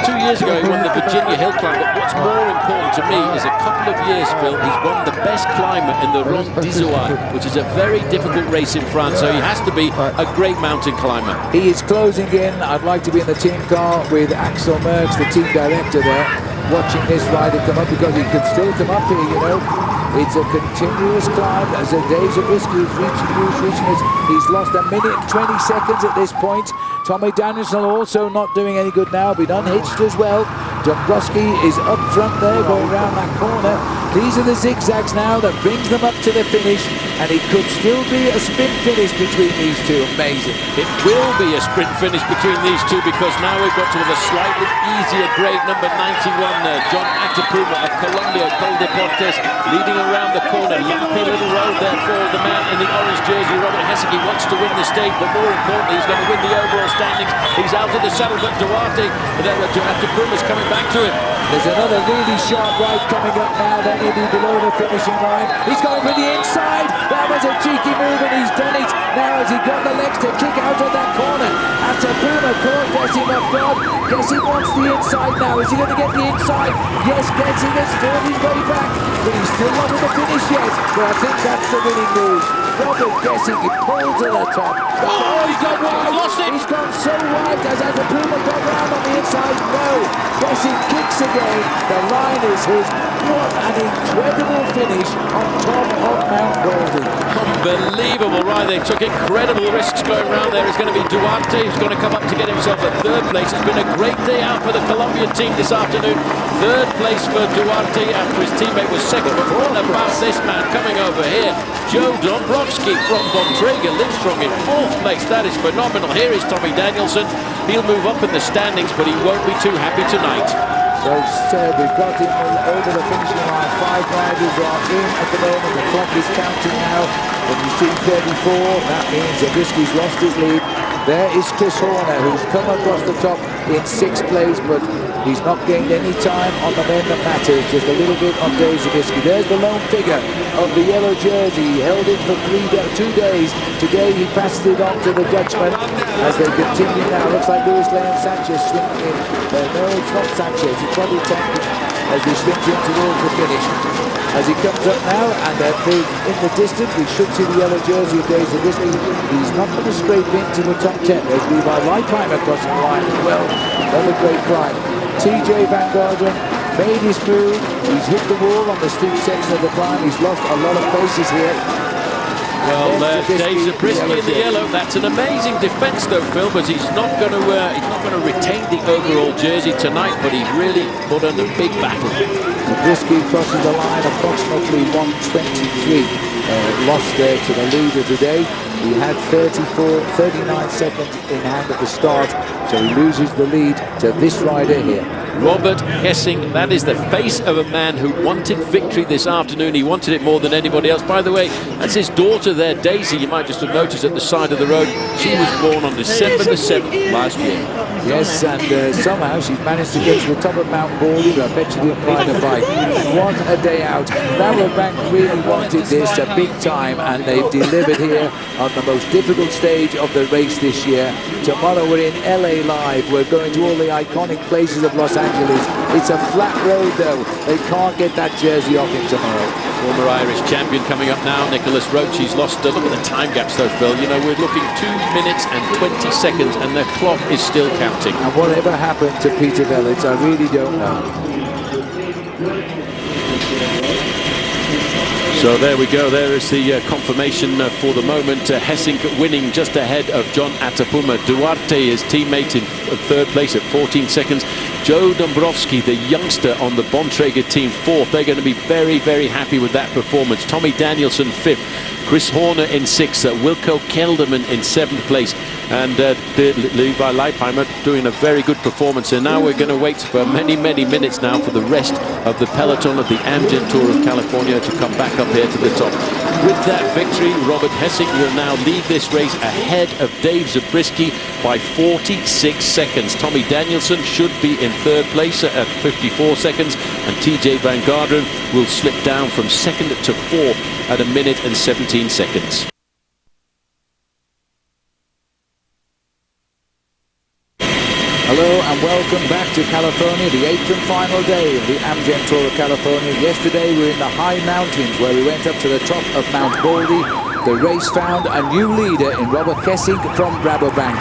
2 years ago he won the Virginia Hill Climb, but what's more important to me is a couple of years, Phil, he's won the best climber in the Ronde d'Izoard, which is a very difficult race in France, so he has to be a great mountain climber. He is closing in. I'd like to be in the team car with Axel Merckx, the team director there, watching this rider come up, because he can still come up here, you know. It's a continuous climb as the days of Zabriskie is reaching it. He's lost 1 minute and 20 seconds at this point. Tommy Danielson also not doing any good now, been unhitched as well. Dombrowski is up front there, going around that corner. These are the zigzags now that brings them up to the finish, and it could still be a sprint finish between these two. Amazing. It will be a sprint finish between these two, because now we've got to the slightly easier grade, number 91 there, John Atapuma of Colombia, Col Deportes, leading around the corner. Lumpy little road there for the man in the orange jersey, Robert Hessink. He wants to win the stage, but more importantly, he's going to win the overall standings. He's out of the saddle, but Duarte, Atapuma's coming back to him. There's another really sharp ride coming up now, then he'll be below the finishing line. He's going for the inside. That was a cheeky move, and he's done it. Now has he got the legs to kick out of that corner? Atapuma caught Hessink off guard. Hessink wants the inside now. Is he going to get the inside? Yes, Hessink has fought his way back, but he's still not at the finish yet. But I think that's the winning move. Robert Hessink, he pulled to the top. Oh, he's gone wide. He's gone so wide. Has Atapuma got round on the inside? No. Hessink kicks again. The line is his. What an incredible finish on top of Mount Baldy. Unbelievable ride. They took incredible risks going around there. It's going to be Duarte who's going to come up to get himself a third place. It's been a great day out for the Colombian team this afternoon. Third place for Duarte after his teammate was second. But what about this man coming over here? Joe Dombrowski from Bontrager Livestrong in fourth place. That is phenomenal. Here is Tommy Danielson. He'll move up in the standings, but he won't be too happy tonight. So we've got him over the finishing line. 5 riders are in at the moment. The clock is counting now. When you see 34, that means Zabriskie's lost his lead. There is Chris Horner, who's come across the top in 6th place, but he's not gained any time on the men that matter. Just a little bit on Dave Zabriskie. There's the lone figure of the yellow jersey. He held it for 2 days. Today he passed it on to the Dutchman as they continue now. Looks like Luis Leon Sanchez swinging in. No, it's not Sanchez. He's probably tanked as he swings in towards the finish. As he comes up now, and in the distance, we should see the yellow jersey of Dave Zabriskie. He's not going to scrape into the top 10. There's Levi Leipheimer crossing the line as well. Another great climb. TJ Van Garderen made his move. He's hit the wall on the steep section of the climb. He's lost a lot of paces here. Well, Dave Zabriskie in the yellow. That's an amazing defence, though, Phil. But he's not going to retain the overall jersey tonight. But he really put on a big battle. Zabriskie crosses the line approximately 1:23. Lost there to the leader today. He had 39 seconds in hand at the start, so he loses the lead to this rider here. Robert Hessink, that is the face of a man who wanted victory this afternoon. He wanted it more than anybody else. By the way, that's his daughter there, Daisy. You might just have noticed at the side of the road. She was born on December the 7th last year. Yes, and somehow she's managed to get to the top of Mount Baldy, but I bet she didn't ride a bike. And what a day out. Rabobank really wanted this a big time, and they've delivered here on the most difficult stage of the race this year. Tomorrow we're in LA Live. We're going to all the iconic places of Los Angeles. It's a flat road, though. They can't get that jersey off him tomorrow. Former Irish champion coming up now, Nicholas Roach. He's lost. Look at the time gaps, though, Phil. You know, we're looking 2 minutes and 20 seconds, and the clock is still counting. And whatever happened to Peter Velits, I really don't know. So there we go. There is the confirmation for the moment. Hessink winning just ahead of John Atapuma. Duarte, his teammate, in third place at 14 seconds. Joe Dombrowski, the youngster on the Bontrager team, fourth. They're going to be very, very happy with that performance. Tommy Danielson, fifth. Chris Horner in sixth. Wilco Kelderman in seventh place. And Levi Leipheimer doing a very good performance. And now we're going to wait for many, many minutes now for the rest of the peloton of the Amgen Tour of California to come back up here to the top. With that victory, Robert Hessink will now lead this race ahead of Dave Zabriskie by 46 seconds. Tommy Danielson should be in third place at 54 seconds, and TJ Van Garderen will slip down from second to fourth at 1 minute and 17 seconds. Hello and welcome back to California, the 8th and final day of the Amgen Tour of California. Yesterday we were in the high mountains where we went up to the top of Mount Baldy. The race found a new leader in Robert Hessink from Rabobank.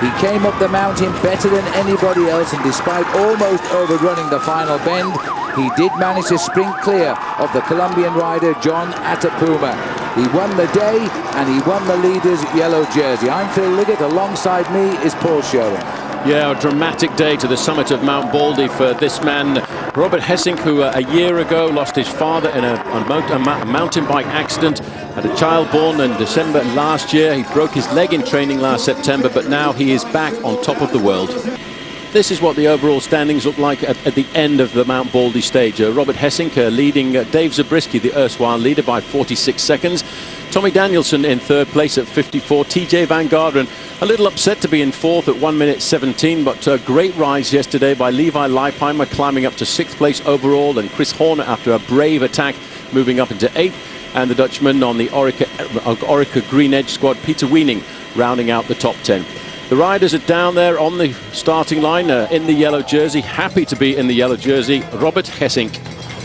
He came up the mountain better than anybody else, and despite almost overrunning the final bend, he did manage to sprint clear of the Colombian rider John Atapuma. He won the day and he won the leader's yellow jersey. I'm Phil Liggett, alongside me is Paul Sherwin. Yeah, a dramatic day to the summit of Mount Baldy for this man, Robert Hessink, who a year ago lost his father in a mountain bike accident, had a child born in December last year. He broke his leg in training last September, but now he is back on top of the world. This is what the overall standings look like at the end of the Mount Baldy stage. Robert Hessink leading Dave Zabriskie, the erstwhile leader, by 46 seconds. Tommy Danielson in third place at 54. TJ Van Garderen a little upset to be in fourth at 1 minute 17, but a great rise yesterday by Levi Leipheimer, climbing up to sixth place overall, and Chris Horner, after a brave attack, moving up into eighth, and the Dutchman on the Orica Green Edge squad, Peter Weening, rounding out the top 10. The riders are down there on the starting line in the yellow jersey. Happy to be in the yellow jersey, Robert Hessink.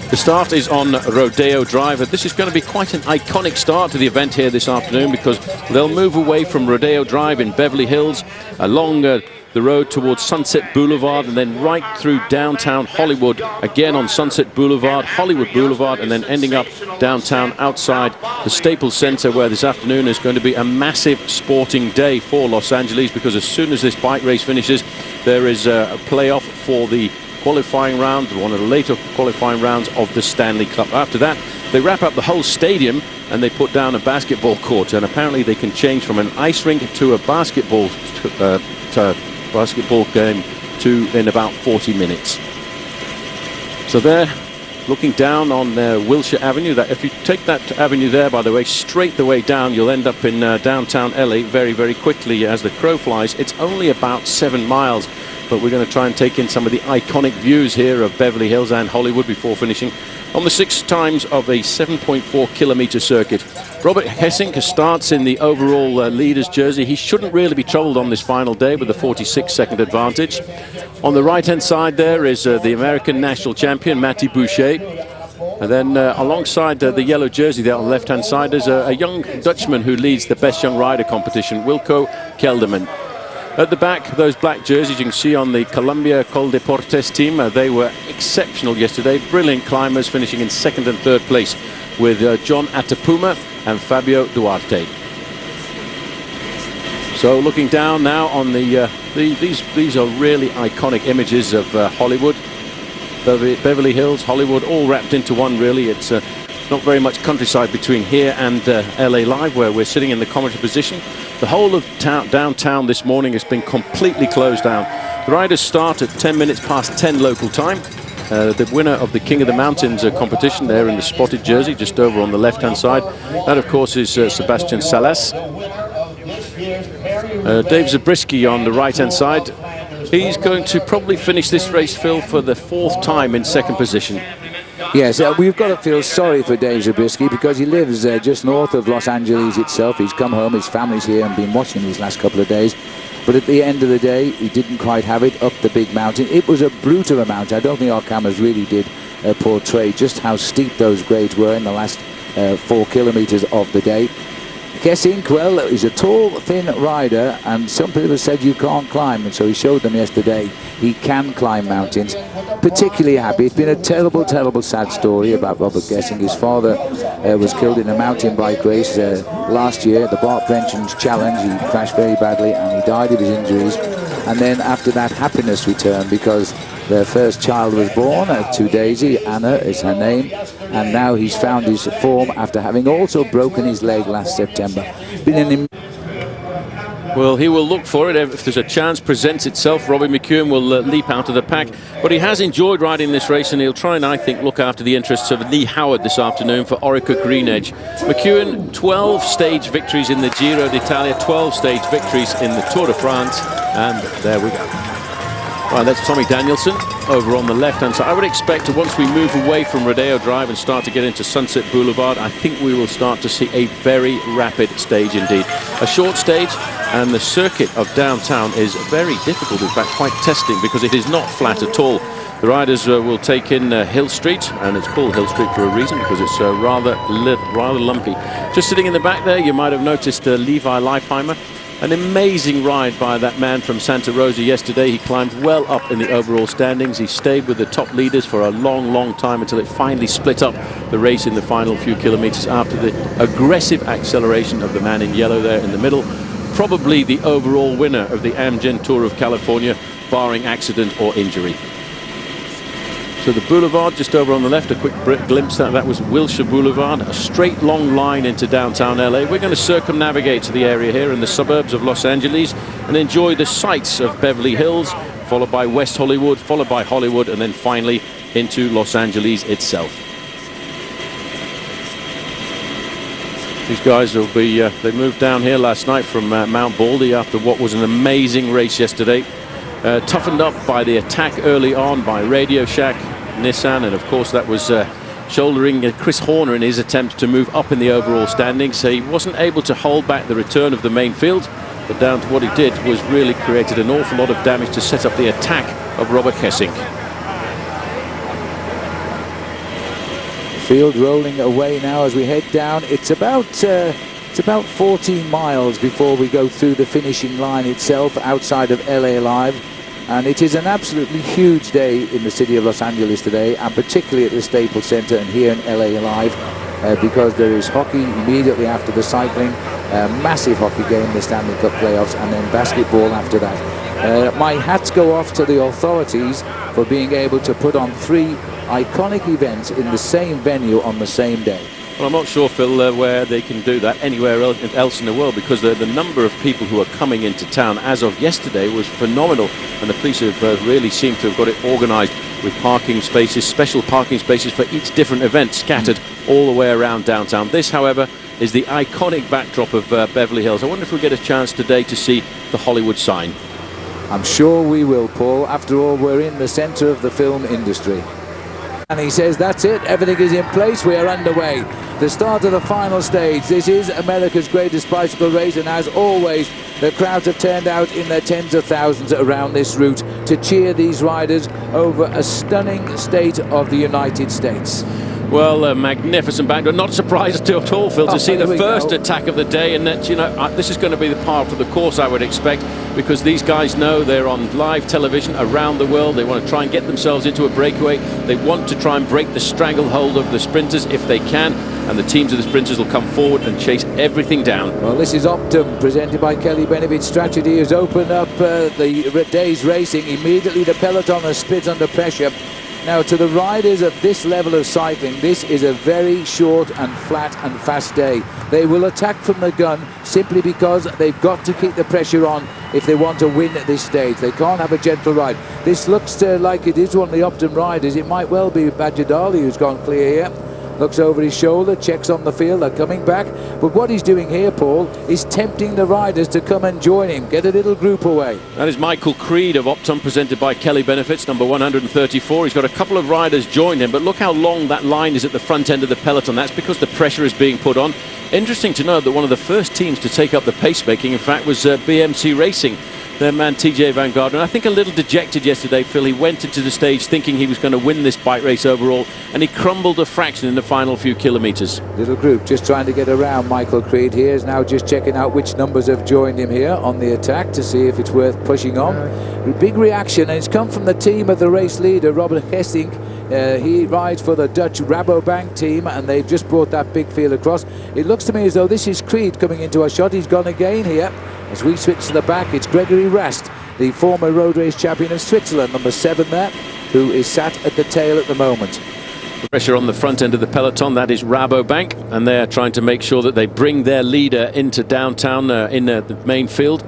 The start is on Rodeo Drive. This is going to be quite an iconic start to the event here this afternoon, because they'll move away from Rodeo Drive in Beverly Hills along the road towards Sunset Boulevard, and then right through downtown Hollywood, again on Sunset Boulevard, Hollywood Boulevard, and then ending up downtown outside the Staples Center, where this afternoon is going to be a massive sporting day for Los Angeles, because as soon as this bike race finishes, there is a playoff for the qualifying round, one of the later qualifying rounds of the Stanley Cup. After that, they wrap up the whole stadium and they put down a basketball court, and apparently they can change from an ice rink to a basketball game in about 40 minutes. So they're looking down on Wilshire Avenue. That if you take that avenue there, by the way, straight the way down, you'll end up in downtown LA very, very quickly as the crow flies. It's only about 7 miles, but we're going to try and take in some of the iconic views here of Beverly Hills and Hollywood before finishing on the 6 times of a 7.4 kilometer circuit. Robert Hessink starts in the overall leader's jersey. He shouldn't really be troubled on this final day with a 46-second advantage. On the right-hand side there is the American national champion, Matty Boucher. And then alongside the yellow jersey there on the left-hand side is a young Dutchman who leads the Best Young Rider competition, Wilco Kelderman. At the back, those black jerseys you can see on the Colombia Coldeportes team, they were exceptional yesterday. Brilliant climbers, finishing in second and third place with John Atapuma and Fabio Duarte. So looking down now on these are really iconic images of Hollywood, Beverly Hills, Hollywood, all wrapped into one really. It's not very much countryside between here and LA Live, where we're sitting in the commentary position. The whole of downtown this morning has been completely closed down. The riders start at 10 minutes past 10 local time. The winner of the King of the Mountains competition there in the spotted jersey, just over on the left-hand side. That, of course, is Sebastian Salas. Dave Zabriskie on the right-hand side. He's going to probably finish this race, Phil, for the 4th time in second position. Yes, we've got to feel sorry for Dave Zabriskie because he lives just north of Los Angeles itself. He's come home, his family's here and been watching these last couple of days. But at the end of the day, he didn't quite have it up the big mountain. It was a brute of a mountain. I don't think our cameras really did portray just how steep those grades were in the last 4 kilometers of the day. Gesink, well, he's a tall, thin rider, and some people have said you can't climb, and so he showed them yesterday he can climb mountains. Particularly happy. It's been a terrible, terrible, sad story about Robert Gesink. His father was killed in a mountain bike race last year, the Bart Vrenchens Challenge. He crashed very badly, and he died of his injuries. And then after that, happiness returned because their first child was born to Daisy. Anna is her name, and now he's found his form after having also broken his leg last September. Well, he will look for it if there's a chance presents itself. Robbie McEwen will leap out of the pack, but he has enjoyed riding this race, and he'll try and, I think, look after the interests of Lee Howard this afternoon for Orica Green Edge. McEwen, 12 stage victories in the Giro d'Italia, 12 stage victories in the Tour de France, and there we go. Right, that's Tommy Danielson over on the left-hand side. I would expect once we move away from Rodeo Drive and start to get into Sunset Boulevard, I think we will start to see a very rapid stage indeed. A short stage, and the circuit of downtown is very difficult, in fact quite testing, because it is not flat at all. The riders will take in Hill Street, and it's called Hill Street for a reason, because it's rather lumpy. Just sitting in the back there, you might have noticed Levi Leipheimer. An amazing ride by that man from Santa Rosa yesterday. He climbed well up in the overall standings. He stayed with the top leaders for a long, long time until it finally split up the race in the final few kilometers after the aggressive acceleration of the man in yellow there in the middle. Probably the overall winner of the Amgen Tour of California, barring accident or injury. So the boulevard just over on the left, a quick glimpse that was Wilshire Boulevard, a straight long line into downtown LA. We're going to circumnavigate to the area here in the suburbs of Los Angeles and enjoy the sights of Beverly Hills, followed by West Hollywood, followed by Hollywood, and then finally into Los Angeles itself. These guys will be, they moved down here last night from Mount Baldy after what was an amazing race yesterday. Toughened up by the attack early on by Radio Shack, Nissan, and of course that was shouldering Chris Horner in his attempt to move up in the overall standings. So he wasn't able to hold back the return of the main field, but down to what he did was really created an awful lot of damage to set up the attack of Robert Gesink. Field rolling away now as we head down. It's about 14 miles before we go through the finishing line itself outside of LA Live, and it is an absolutely huge day in the city of Los Angeles today, and particularly at the Staples Center and here in LA Live, because there is hockey immediately after the cycling, massive hockey game, the Stanley Cup playoffs, and then basketball after that. My hats go off to the authorities for being able to put on 3 iconic events in the same venue on the same day. Well, I'm not sure, Phil, where they can do that anywhere else in the world, because the number of people who are coming into town as of yesterday was phenomenal, and the police have really seemed to have got it organised with parking spaces, special parking spaces for each different event scattered all the way around downtown. This, however, is the iconic backdrop of Beverly Hills. I wonder if we'll get a chance today to see the Hollywood sign. I'm sure we will, Paul. After all, we're in the centre of the film industry. And he says, that's it, everything is in place, we are underway. The start of the final stage. This is America's greatest bicycle race, and as always, the crowds have turned out in their tens of thousands around this route to cheer these riders over a stunning state of the United States. Well, a magnificent back. Not surprised at all, Phil, to see the first attack of the day, and that, you know, this is going to be the par for the course, I would expect, because these guys know they're on live television around the world. They want to try and get themselves into a breakaway. They want to try and break the stranglehold of the sprinters if they can, and the teams of the sprinters will come forward and chase everything down. Well, this is Optum, presented by Kelly Benefit. Strategy has opened up the day's racing. Immediately the peloton has split under pressure. Now, to the riders of this level of cycling, this is a very short and flat and fast day. They will attack from the gun simply because they've got to keep the pressure on if they want to win at this stage. They can't have a gentle ride. This looks like it is one of the Optum riders. It might well be Badger Dali who's gone clear here. Looks over his shoulder, checks on the field, they're coming back. But what he's doing here, Paul, is tempting the riders to come and join him, get a little group away. That is Michael Creed of Optum, presented by Kelly Benefits, number 134. He's got a couple of riders join him, but look how long that line is at the front end of the peloton. That's because the pressure is being put on. Interesting to note that one of the first teams to take up the pacemaking, in fact, was BMC Racing. Their man TJ Van Gardner, I think a little dejected yesterday, Phil. He went into the stage thinking he was going to win this bike race overall, and he crumbled a fraction in the final few kilometres. Little group just trying to get around Michael Creed here. Is now just checking out which numbers have joined him here on the attack to see if it's worth pushing on. Big reaction, and it's come from the team of the race leader, Robert Hessink. He rides for the Dutch Rabobank team, and they've just brought that big field across. It looks to me as though this is Creed coming into a shot. He's gone again here. As we switch to the back, it's Gregory Rast, the former road race champion of Switzerland, number 7 there, who is sat at the tail at the moment. Pressure on the front end of the peloton, that is Rabobank, and they're trying to make sure that they bring their leader into downtown in the main field.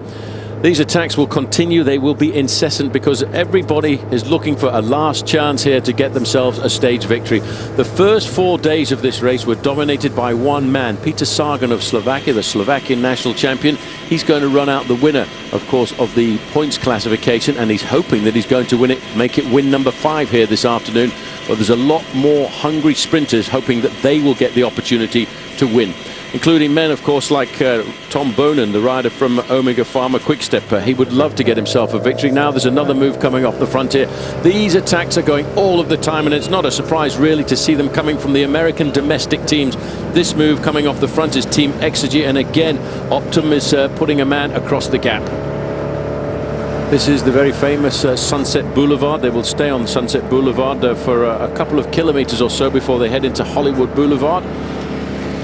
These attacks will continue. They will be incessant because everybody is looking for a last chance here to get themselves a stage victory. The first 4 days of this race were dominated by one man, Peter Sagan of Slovakia, the Slovakian national champion. He's going to run out the winner, of course, of the points classification, and he's hoping that he's going to win it, make it win number 5 here this afternoon. But there's a lot more hungry sprinters hoping that they will get the opportunity to win, including men, of course, like Tom Bonen, the rider from Omega Pharma Quickstep. He would love to get himself a victory. Now there's another move coming off the frontier. These attacks are going all of the time, and it's not a surprise really to see them coming from the American domestic teams. This move coming off the front is Team Exergy, and again Optum is putting a man across the gap. This is the very famous Sunset Boulevard. They will stay on Sunset Boulevard for a couple of kilometers or so before they head into Hollywood Boulevard.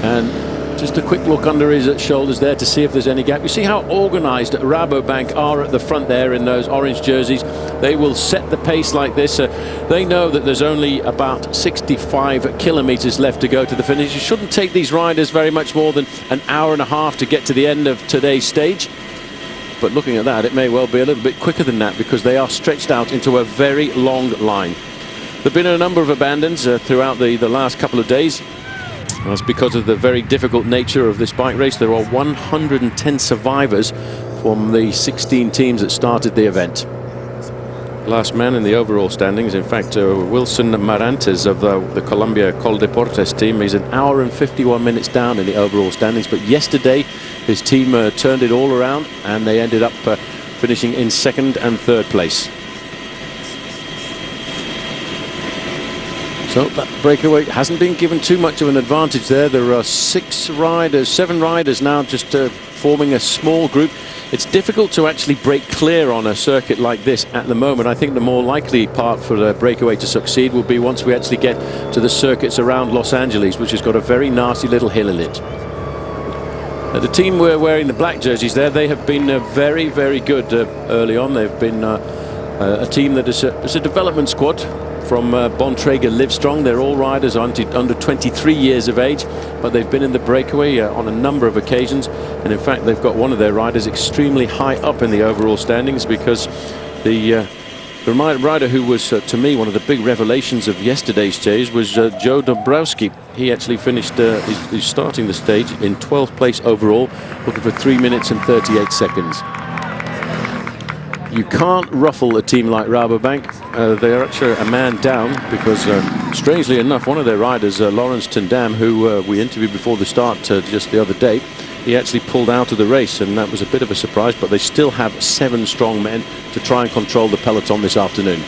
And just a quick look under his shoulders there to see if there's any gap. You see how organized Rabobank are at the front there in those orange jerseys. They will set the pace like this. They know that there's only about 65 kilometers left to go to the finish. You shouldn't take these riders very much more than an hour and a half to get to the end of today's stage. But looking at that, it may well be a little bit quicker than that because they are stretched out into a very long line. There have been a number of abandons throughout the last couple of days. That's because of the very difficult nature of this bike race. There are 110 survivors from the 16 teams that started the event. Last man in the overall standings, in fact, Wilson Marantes of the Colombia Coldeportes team. He's an hour and 51 minutes down in the overall standings, but yesterday his team turned it all around and they ended up finishing in 2nd and 3rd place. So that breakaway hasn't been given too much of an advantage there. There are 7 riders now just forming a small group. It's difficult to actually break clear on a circuit like this at the moment. I think the more likely part for the breakaway to succeed will be once we actually get to the circuits around Los Angeles, which has got a very nasty little hill in it. The team we're wearing the black jerseys there, they have been very, very good early on. They've been a team that is a development squad from Bontrager Livestrong. They're all riders under 23 years of age, but they've been in the breakaway on a number of occasions, and in fact they've got one of their riders extremely high up in the overall standings because the rider who was to me one of the big revelations of yesterday's stage was Joe Dombrowski. He actually finished he's starting the stage in 12th place overall, looking for 3 minutes and 38 seconds. You can't ruffle a team like Rabobank. They're actually a man down because, strangely enough, one of their riders, Lawrence Tendam, who we interviewed before the start just the other day, he actually pulled out of the race, and that was a bit of a surprise, but they still have 7 strong men to try and control the peloton this afternoon.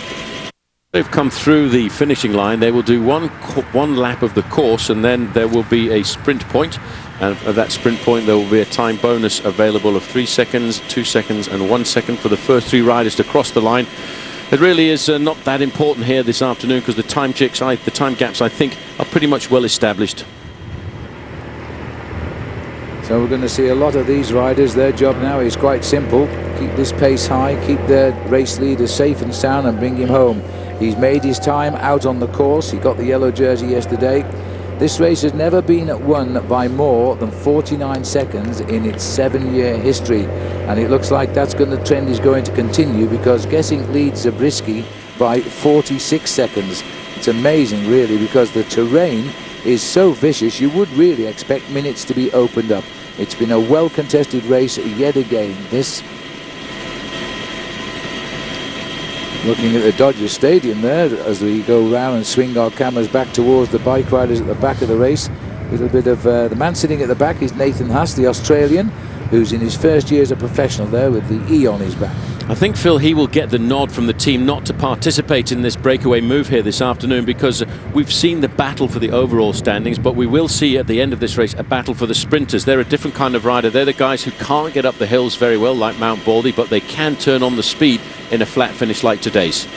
They've come through the finishing line. They will do one lap of the course, and then there will be a sprint point. And at that sprint point, there will be a time bonus available of 3 seconds, 2 seconds, and 1 second for the first 3 riders to cross the line. It really is not that important here this afternoon because the time gaps, I think, are pretty much well established. So we're going to see a lot of these riders. Their job now is quite simple. Keep this pace high, keep their race leader safe and sound, and bring him home. He's made his time out on the course. He got the yellow jersey yesterday. This race has never been won by more than 49 seconds in its 7-year history. And it looks like the trend is going to continue because Gesink leads Zabriskie by 46 seconds. It's amazing, really, because the terrain is so vicious, you would really expect minutes to be opened up. It's been a well-contested race yet again. This, looking at the Dodger Stadium there as we go round and swing our cameras back towards the bike riders at the back of the race. A little bit of the man sitting at the back is Nathan Haas, the Australian, who's in his first year as a professional there with the E on his back. I think, Phil, he will get the nod from the team not to participate in this breakaway move here this afternoon because we've seen the battle for the overall standings, but we will see at the end of this race a battle for the sprinters. They're a different kind of rider. They're the guys who can't get up the hills very well like Mount Baldy, but they can turn on the speed in a flat finish like today's.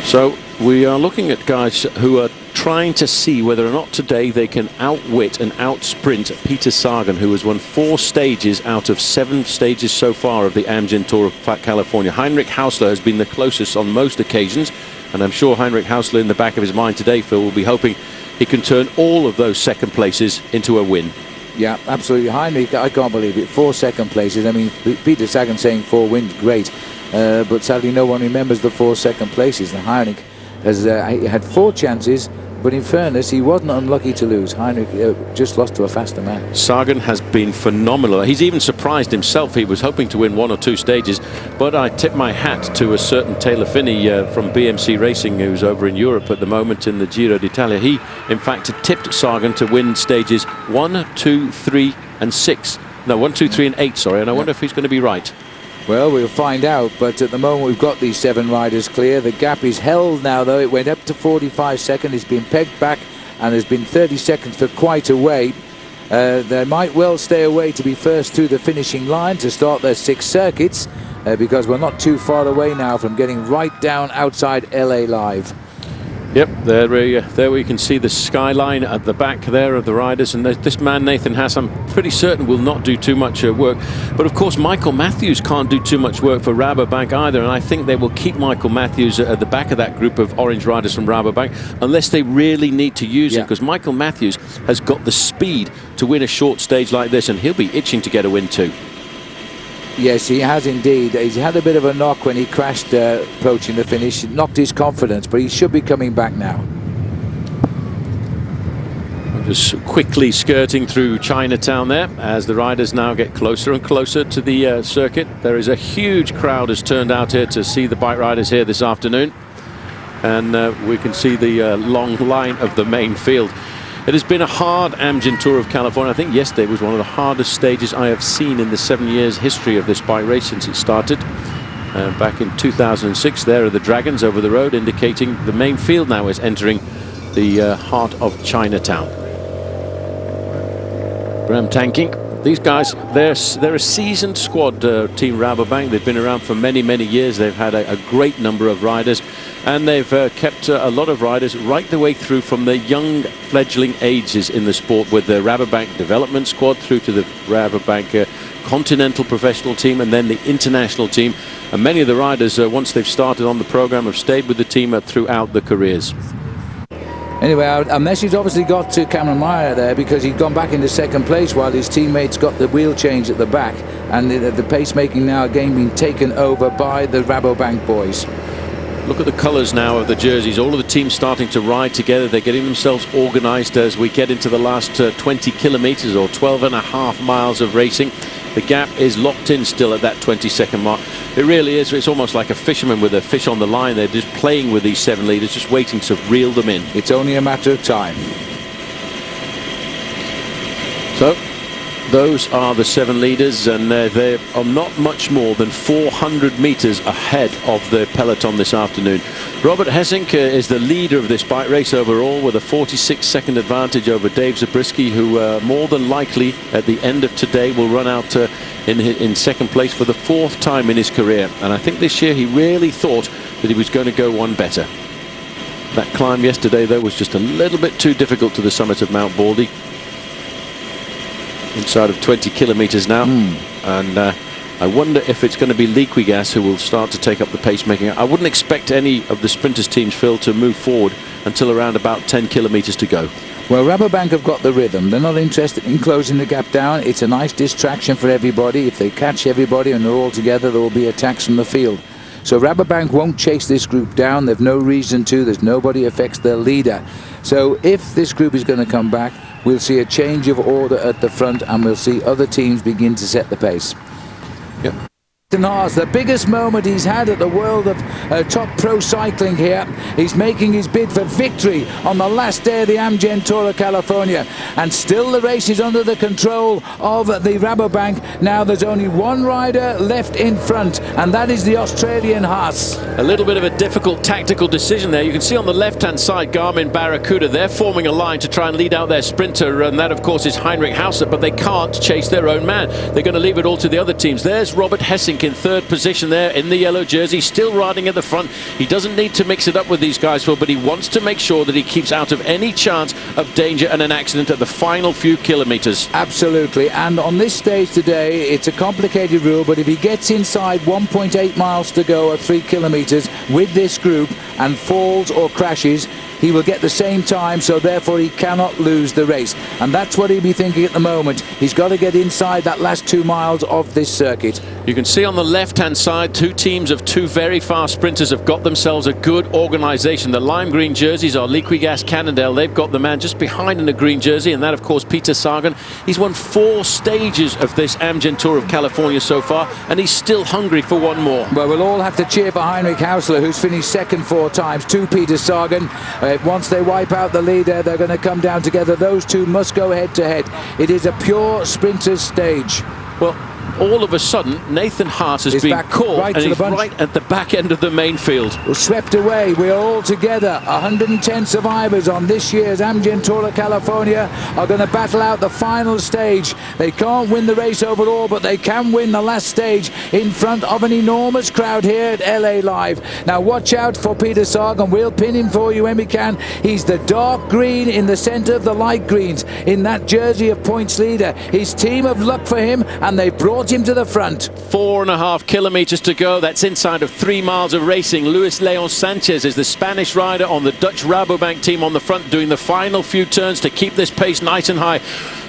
So we are looking at guys who are trying to see whether or not today they can outwit and outsprint Peter Sagan, who has won 4 stages out of 7 stages so far of the Amgen Tour of California. Heinrich Hausler has been the closest on most occasions, and I'm sure Heinrich Hausler in the back of his mind today, Phil, will be hoping he can turn all of those second places into a win. Yeah, absolutely. Heinrich, I can't believe it. 4 second places. I mean, Peter Sagan saying 4 wins, great. But sadly, no one remembers the 4 second places. And Heinrich has had 4 chances, but in fairness, he wasn't unlucky to lose. Heinrich just lost to a faster man. Sagan has been phenomenal. He's even surprised himself. He was hoping to win 1 or 2 stages, but I tip my hat to a certain Taylor Phinney from BMC Racing, who's over in Europe at the moment in the Giro d'Italia. He, in fact, tipped Sagan to win stages 1, 2, 3, and 6. No, 1, 2, 3, and 8, sorry, and I wonder if he's going to be right. Well, we'll find out, but at the moment we've got these 7 riders clear. The gap is held now, though. It went up to 45 seconds. It's been pegged back, and there's been 30 seconds for quite a way. They might well stay away to be first to the finishing line to start their 6 circuits, because we're not too far away now from getting right down outside LA Live. Yep, there we can see the skyline at the back there of the riders, and this man Nathan Haas, I'm pretty certain, will not do too much work. But of course Michael Matthews can't do too much work for Rabobank either, and I think they will keep Michael Matthews at the back of that group of orange riders from Rabobank unless they really need to use him, because Michael Matthews has got the speed to win a short stage like this, and he'll be itching to get a win too. Yes, he has indeed. He's had a bit of a knock when he crashed approaching the finish. It knocked his confidence, but he should be coming back now. I'm just quickly skirting through Chinatown there as the riders now get closer and closer to the circuit. There is a huge crowd has turned out here to see the bike riders here this afternoon, and we can see the long line of the main field. It has been a hard Amgen Tour of California. I think yesterday was one of the hardest stages I have seen in the 7 years history of this bike race since it started. Back in 2006, there are the dragons over the road, indicating the main field now is entering the heart of Chinatown. Bram Tankink. These guys, they're a seasoned squad, Team Rabobank. They've been around for many, many years. They've had a great number of riders, and they've kept a lot of riders right the way through from the young fledgling ages in the sport, with the Rabobank development squad through to the Rabobank continental professional team and then the international team. And many of the riders, once they've started on the program, have stayed with the team throughout their careers. Anyway, a message obviously got to Cameron Meyer there, because he'd gone back into second place while his teammates got the wheel change at the back, and the pacemaking now again being taken over by the Rabobank boys. Look at the colours now of the jerseys. All of the teams starting to ride together. They're getting themselves organised as we get into the last 20 kilometres or 12.5 miles of racing. The gap is locked in still at that 20-second mark. It really is. It's almost like a fisherman with a fish on the line. They're just playing with these 7 leaders, just waiting to reel them in. It's only a matter of time. So Those are the 7 leaders, and they are not much more than 400 meters ahead of the peloton this afternoon. Robert Hessink is the leader of this bike race overall, with a 46-second advantage over Dave Zabriskie, who more than likely at the end of today will run out in second place for the 4th time in his career. And I think this year he really thought that he was going to go one better. That climb yesterday, though, was just a little bit too difficult to the summit of Mount Baldy. Inside of 20 kilometers now, and I wonder if it's going to be Liquigas who will start to take up the pacemaking. I wouldn't expect any of the sprinters teams, Phil, to move forward until around about 10 kilometers to go. Well, Rabobank have got the rhythm. They're not interested in closing the gap down. It's a nice distraction for everybody. If they catch everybody and they're all together, there will be attacks from the field. So Rabobank won't chase this group down. They've no reason to. There's nobody affects their leader. So if this group is going to come back, we'll see a change of order at the front, and we'll see other teams begin to set the pace. Yep. The biggest moment he's had at the world of top pro cycling here. He's making his bid for victory on the last day of the Amgen Tour of California, and still the race is under the control of the Rabobank. Now there's only one rider left in front, and that is the Australian Haas. A little bit of a difficult tactical decision there. You can see on the left-hand side Garmin Barracuda. They're forming a line to try and lead out their sprinter, and that of course is Heinrich Hauser, but they can't chase their own man. They're going to leave it all to the other teams. There's Robert Hessink in 3rd position there in the yellow jersey, still riding at the front. He doesn't need to mix it up with these guys, Phil, but he wants to make sure that he keeps out of any chance of danger and an accident at the final few kilometers. Absolutely, and on this stage today, it's a complicated rule, but if he gets inside 1.8 miles to go or 3 kilometers with this group and falls or crashes, he will get the same time, so therefore he cannot lose the race. And that's what he'll be thinking at the moment. He's got to get inside that last 2 miles of this circuit. You can see on the left-hand side, 2 teams of 2 very fast sprinters have got themselves a good organisation. The lime green jerseys are Liquigas Cannondale. They've got the man just behind in the green jersey, and that, of course, Peter Sagan. He's won 4 stages of this Amgen Tour of California so far, and he's still hungry for one more. Well, we'll all have to cheer for Heinrich Hausler, who's finished second 4 times, to Peter Sagan. Once they wipe out the leader, they're going to come down together. Those 2 must go head-to-head. It is a pure sprinter's stage. Well, all of a sudden, Nathan Haas has been caught, and he's right at the back end of the main field. We're swept away. We're all together. 110 survivors on this year's Amgen Tour of California are going to battle out the final stage. They can't win the race overall, but they can win the last stage in front of an enormous crowd here at LA Live. Now watch out for Peter Sagan. We'll pin him for you when we can. He's the dark green in the center of the light greens in that jersey of points leader. His team have luck for him, and they've brought him to the front. 4.5 kilometers to go. That's inside of 3 miles of racing. Luis Leon Sanchez is the Spanish rider on the Dutch Rabobank team on the front, doing the final few turns to keep this pace nice and high.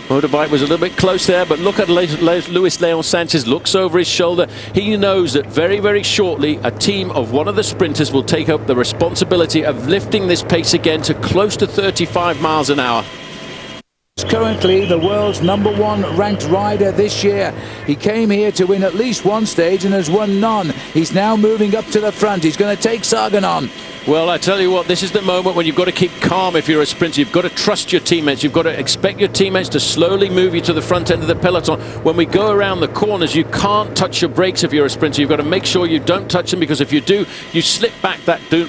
Motorbike was a little bit close there, but look at Luis Leon Sanchez. Looks over his shoulder. He knows that very, very shortly a team of one of the sprinters will take up the responsibility of lifting this pace again to close to 35 miles an hour. Currently the world's #1 ranked rider this year. He came here to win at least 1 stage and has won none. He's now moving up to the front. He's going to take Sagan on. Well, I tell you what, this is the moment when you've got to keep calm if you're a sprinter. You've got to trust your teammates. You've got to expect your teammates to slowly move you to the front end of the peloton. When we go around the corners, you can't touch your brakes if you're a sprinter. You've got to make sure you don't touch them, because if you do, you slip back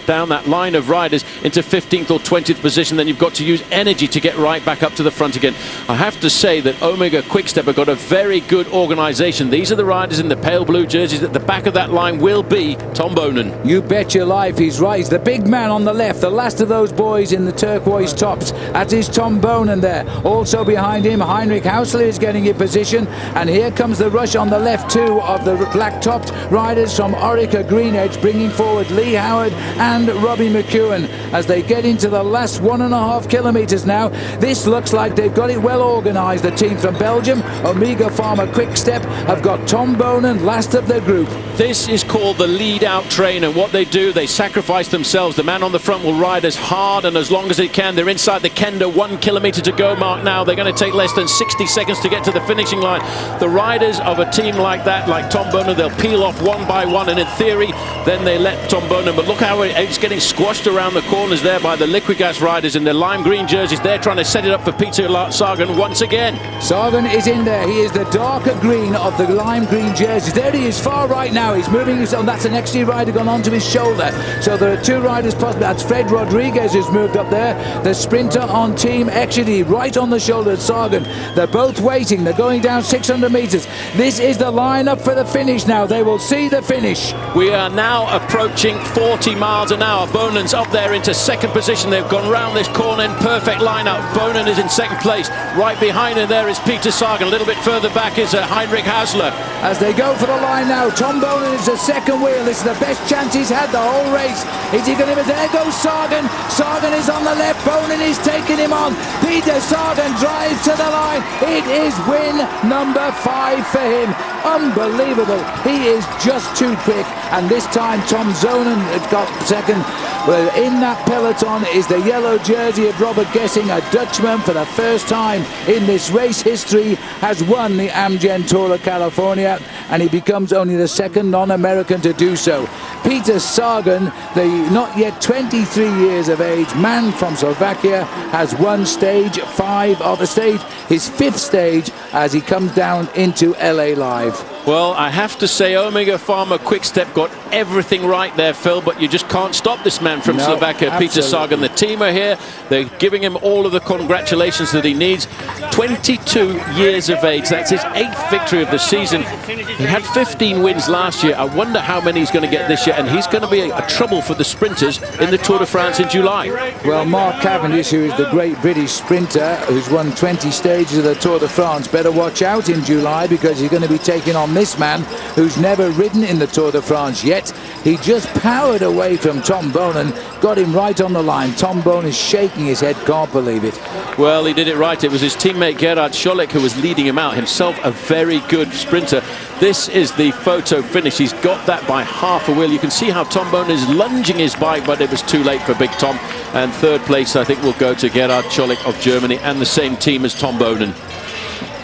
down that line of riders into 15th or 20th position. Then you've got to use energy to get right back up to the front again. I have to say that Omega Quickstep have got a very good organisation. These are the riders in the pale blue jerseys. At the back of that line will be Tom Boonen. You bet your life he's right. The big man on the left, the last of those boys in the turquoise tops. That is Tom Boonen there. Also behind him, Heinrich Hausler is getting in position. And here comes the rush on the left too of the black-topped riders from Orica Green Edge, bringing forward Lee Howard and Robbie McEwen as they get into the last 1.5 kilometers now. This looks like they've got it well organised. The team from Belgium, Omega Pharma Quickstep, have got Tom Boonen last of their group. This is called the lead-out train, and what they do, they sacrifice themselves. The man on the front will ride as hard and as long as they can. They're inside the Kenda 1 kilometer to go mark now. They're going to take less than 60 seconds to get to the finishing line. The riders of a team like that, like Tom Boonen, they'll peel off one by one, and in theory, then they let Tom Boonen. But look how he's getting squashed around the corner. corners there by the Liquid Gas riders in their lime green jerseys. They're trying to set it up for Peter Sagan once again. Sagan is in there. He is the darker green of the lime green jerseys. There he is, far right now. He's moving himself. That's an XG rider gone onto his shoulder. So there are two riders possible. That's Fred Rodriguez who's moved up there. The sprinter on Team Exedy, right on the shoulder of Sagan. They're both waiting. They're going down 600 metres. This is the line-up for the finish now. They will see the finish. We are now approaching 40 miles an hour. Bonen's up there into second position. They've gone round this corner in perfect lineup. Bonen is in second place. Right behind him there is Peter Sagan. A little bit further back is Heinrich Hasler. As they go for the line now, Tom Bonen is the second wheel. This is the best chance he's had the whole race. Is he going to... There goes Sagan. Sagan is on the left. Bonen is taking him on. Peter Sagan drives to the line. It is win number 5 for him. Unbelievable. He is just too quick. And this time Tom Zonen got second. Well, in that peloton is the yellow jersey of Robert Gessing, a Dutchman for the first time in this race history has won the Amgen Tour of California, and he becomes only the second non-American to do so. Peter Sagan, the not yet 23 years of age man from Slovakia, has won stage 5 of the stage, his 5th stage, as he comes down into LA Live. Well, I have to say Omega Pharma Quick-Step got everything right there, Phil, but you just can't stop this man from Slovakia, absolutely. Peter Sagan. The team are here. They're giving him all of the congratulations that he needs. 22 years of age. That's his 8th victory of the season. He had 15 wins last year. I wonder how many he's going to get this year, and he's going to be a trouble for the sprinters in the Tour de France in July. Well, Mark Cavendish, who is the great British sprinter who's won 20 stages of the Tour de France, better watch out in July, because he's going to be taking on this man who's never ridden in the Tour de France yet. He just powered away from Tom Bonen, got him right on the line. Tom Bonen is shaking his head, can't believe it. Well, he did it right. It was his teammate Gerhard Scholek who was leading him out, himself a very good sprinter. This is the photo finish. He's got that by half a wheel. You can see how Tom Bonen is lunging his bike, but it was too late for Big Tom. And third place, I think, will go to Gerhard Scholek of Germany and the same team as Tom Bonen.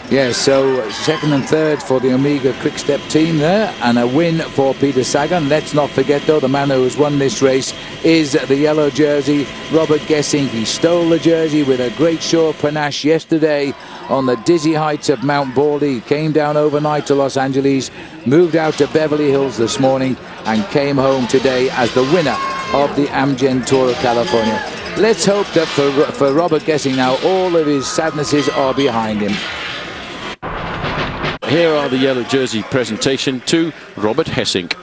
Yes, so second and third for the Omega Quick-Step team there, and a win for Peter Sagan. Let's not forget, though, the man who has won this race is the yellow jersey, Robert Gessing. He stole the jersey with a great show of panache yesterday on the dizzy heights of Mount Baldy. He came down overnight to Los Angeles, moved out to Beverly Hills this morning, and came home today as the winner of the Amgen Tour of California. Let's hope that for Robert Gessing now, all of his sadnesses are behind him. Here are the yellow jersey presentation to Robert Hessink.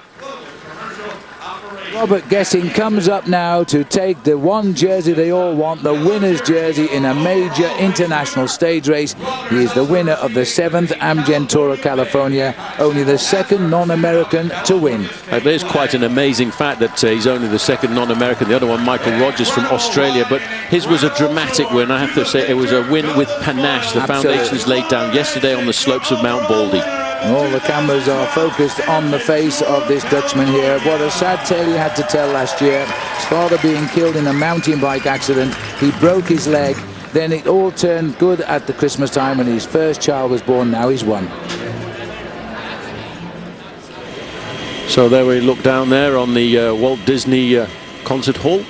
Robert Gessing comes up now to take the one jersey they all want, the winner's jersey in a major international stage race. He is the winner of the 7th Amgen Tour of California, only the second non-American to win. It is quite an amazing fact that he's only the second non-American. The other one, Michael Rogers from Australia, but his was a dramatic win. I have to say it was a win with panache. The foundations laid down yesterday on the slopes of Mount Baldy. All the cameras are focused on the face of this Dutchman here. What a sad tale he had to tell last year. His father being killed in a mountain bike accident. He broke his leg. Then it all turned good at the Christmas time when his first child was born. Now he's won. So there we look down there on the Walt Disney Concert Hall,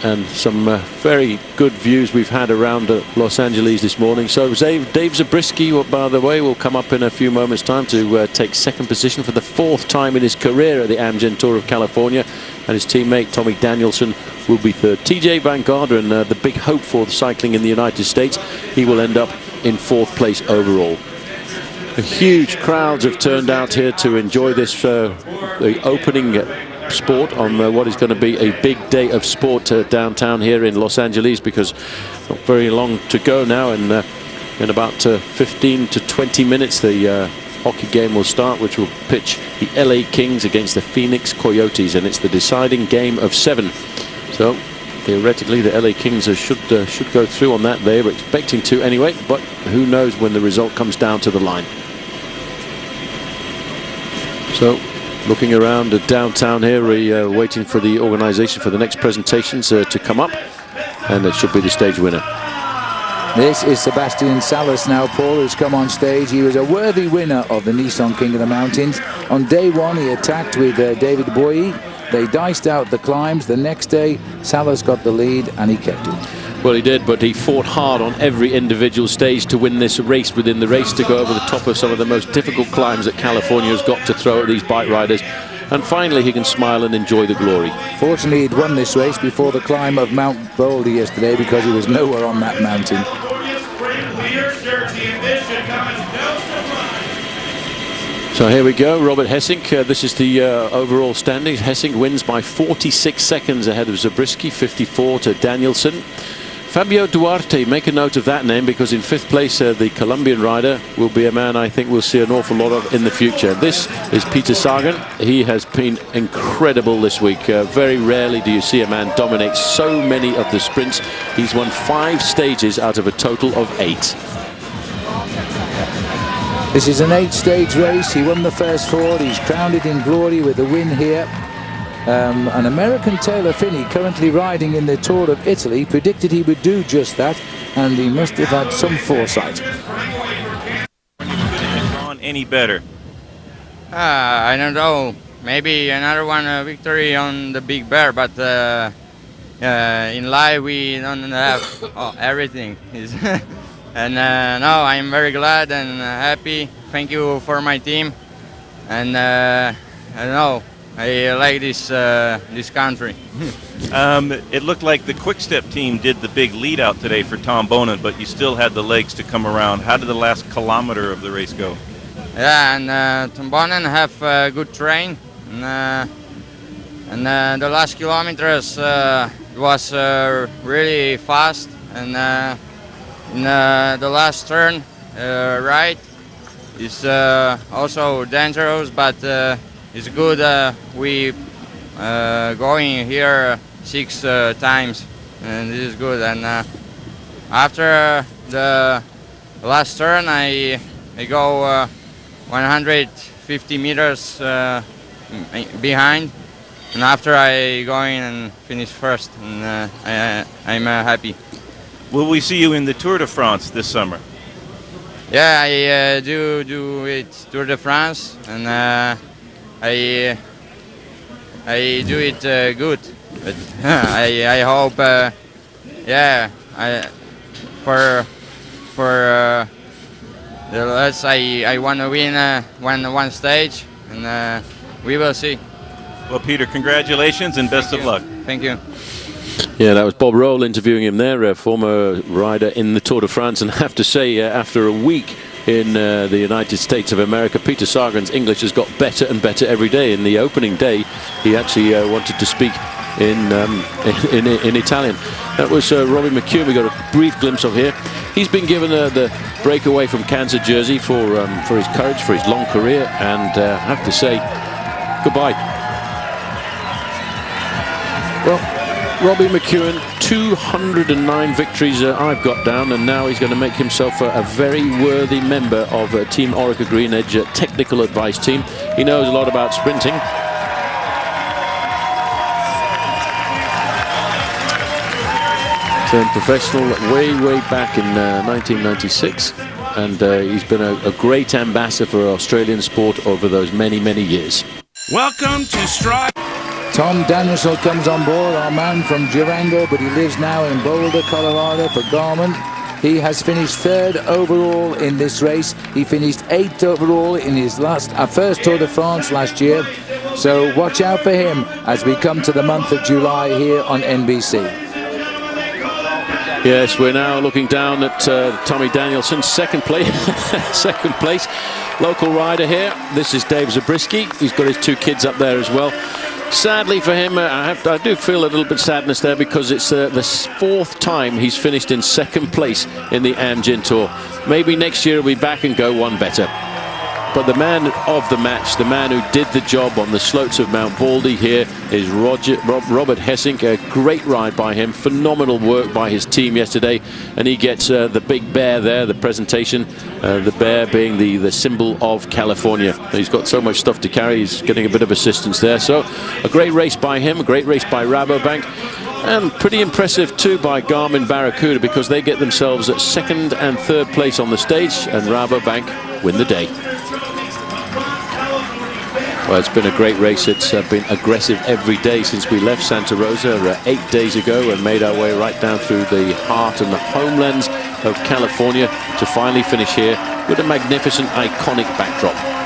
and some very good views we've had around Los Angeles this morning. So Dave Zabriskie, by the way, will come up in a few moments' time to take second position for the 4th time in his career at the Amgen Tour of California, and his teammate Tommy Danielson will be third. TJ Van Garderen, the big hope for the cycling in the United States, he will end up in 4th place overall. Huge crowds have turned out here to enjoy this the opening sport on what is going to be a big day of sport downtown here in Los Angeles, because not very long to go now, and in about 15 to 20 minutes the hockey game will start, which will pitch the LA Kings against the Phoenix Coyotes, and it's the deciding game of 7. So theoretically the LA Kings should go through on that. They were expecting to anyway, but who knows when the result comes down to the line. So looking around downtown here, we're waiting for the organization for the next presentations to come up, and it should be the stage winner. This is Sebastian Salas now, Paul, who's come on stage. He was a worthy winner of the Nissan King of the Mountains. On day 1 he attacked with David Bowie. They diced out the climbs. The next day, Salas got the lead, and he kept it. Well, he did, but he fought hard on every individual stage to win this race within the race, to go over the top of some of the most difficult climbs that California has got to throw at these bike riders. And finally, he can smile and enjoy the glory. Fortunately, he'd won this race before the climb of Mount Boulder yesterday, because he was nowhere on that mountain. So here we go, Robert Hessink. This is the overall standings. Hessink wins by 46 seconds ahead of Zabriskie, 54 to Danielson. Fabio Duarte, make a note of that name, because in 5th place, the Colombian rider will be a man I think we'll see an awful lot of in the future. This is Peter Sagan. He has been incredible this week. Very rarely do you see a man dominate so many of the sprints. He's won 5 stages out of a total of 8. This is an 8-stage race. He won the first 4. He's crowned it in glory with a win here. An American, Taylor Phinney, currently riding in the Tour of Italy, predicted he would do just that, and he must have had some foresight. Gone any better? I don't know. Maybe another one victory on the Big Bear, but in life we don't have everything. And no, I'm very glad and happy. Thank you for my team, and I don't know. I like this country. It looked like the Quick Step team did the big lead out today for Tom Bonan, but you still had the legs to come around. How did the last kilometer of the race go? Yeah, and Tom Bonan have a good train, and the last kilometers was really fast, and in the last turn, right, is also dangerous, but it's good. We going here 6 times, and this is good. And after the last turn, I go 150 meters behind, and after I go in and finish first, and I'm happy. Will we see you in the Tour de France this summer? Yeah, I do it Tour de France, and I do it good, but I hope, yeah, for the last I want to win one stage, and we will see. Well, Peter, congratulations and best of luck. Thank you. Yeah, that was Bob Roll interviewing him there, a former rider in the Tour de France. And I have to say, after a week in the United States of America, Peter Sagan's English has got better and better every day. In the opening day, he actually wanted to speak in Italian. That was Robbie McEwen. We got a brief glimpse of here. He's been given the breakaway from Kansas Jersey for his courage, for his long career, and I have to say, goodbye. Well, Robbie McEwen, 209 victories I've got down, and now he's going to make himself a very worthy member of Team Orica Green Edge technical advice team. He knows a lot about sprinting. Turned professional way back in 1996, and he's been a great ambassador for Australian sport over those many years. Welcome to Stride. Tom Danielson comes on board, our man from Durango, but he lives now in Boulder, Colorado for Garmin. He has finished 3rd overall in this race. He finished 8th overall in his first Tour de France last year. So watch out for him as we come to the month of July here on NBC. Yes, we're now looking down at Tommy Danielson, second place. Second place, local rider here. This is Dave Zabriskie. He's got his 2 kids up there as well. Sadly for him, I do feel a little bit sadness there, because it's the 4th time he's finished in 2nd place in the Amgen Tour. Maybe next year he'll be back and go one better. But the man of the match, the man who did the job on the slopes of Mount Baldy here, is Robert Hessink. A great ride by him, phenomenal work by his team yesterday, and he gets the big bear there, the presentation, the bear being the symbol of California. He's got so much stuff to carry, he's getting a bit of assistance there. So a great race by him, a great race by Rabobank, and pretty impressive too by Garmin Barracuda, because they get themselves at 2nd and 3rd place on the stage, and Rabobank win the day. Well, it's been a great race. It's been aggressive every day since we left Santa Rosa 8 days ago and made our way right down through the heart and the homelands of California to finally finish here with a magnificent, iconic backdrop.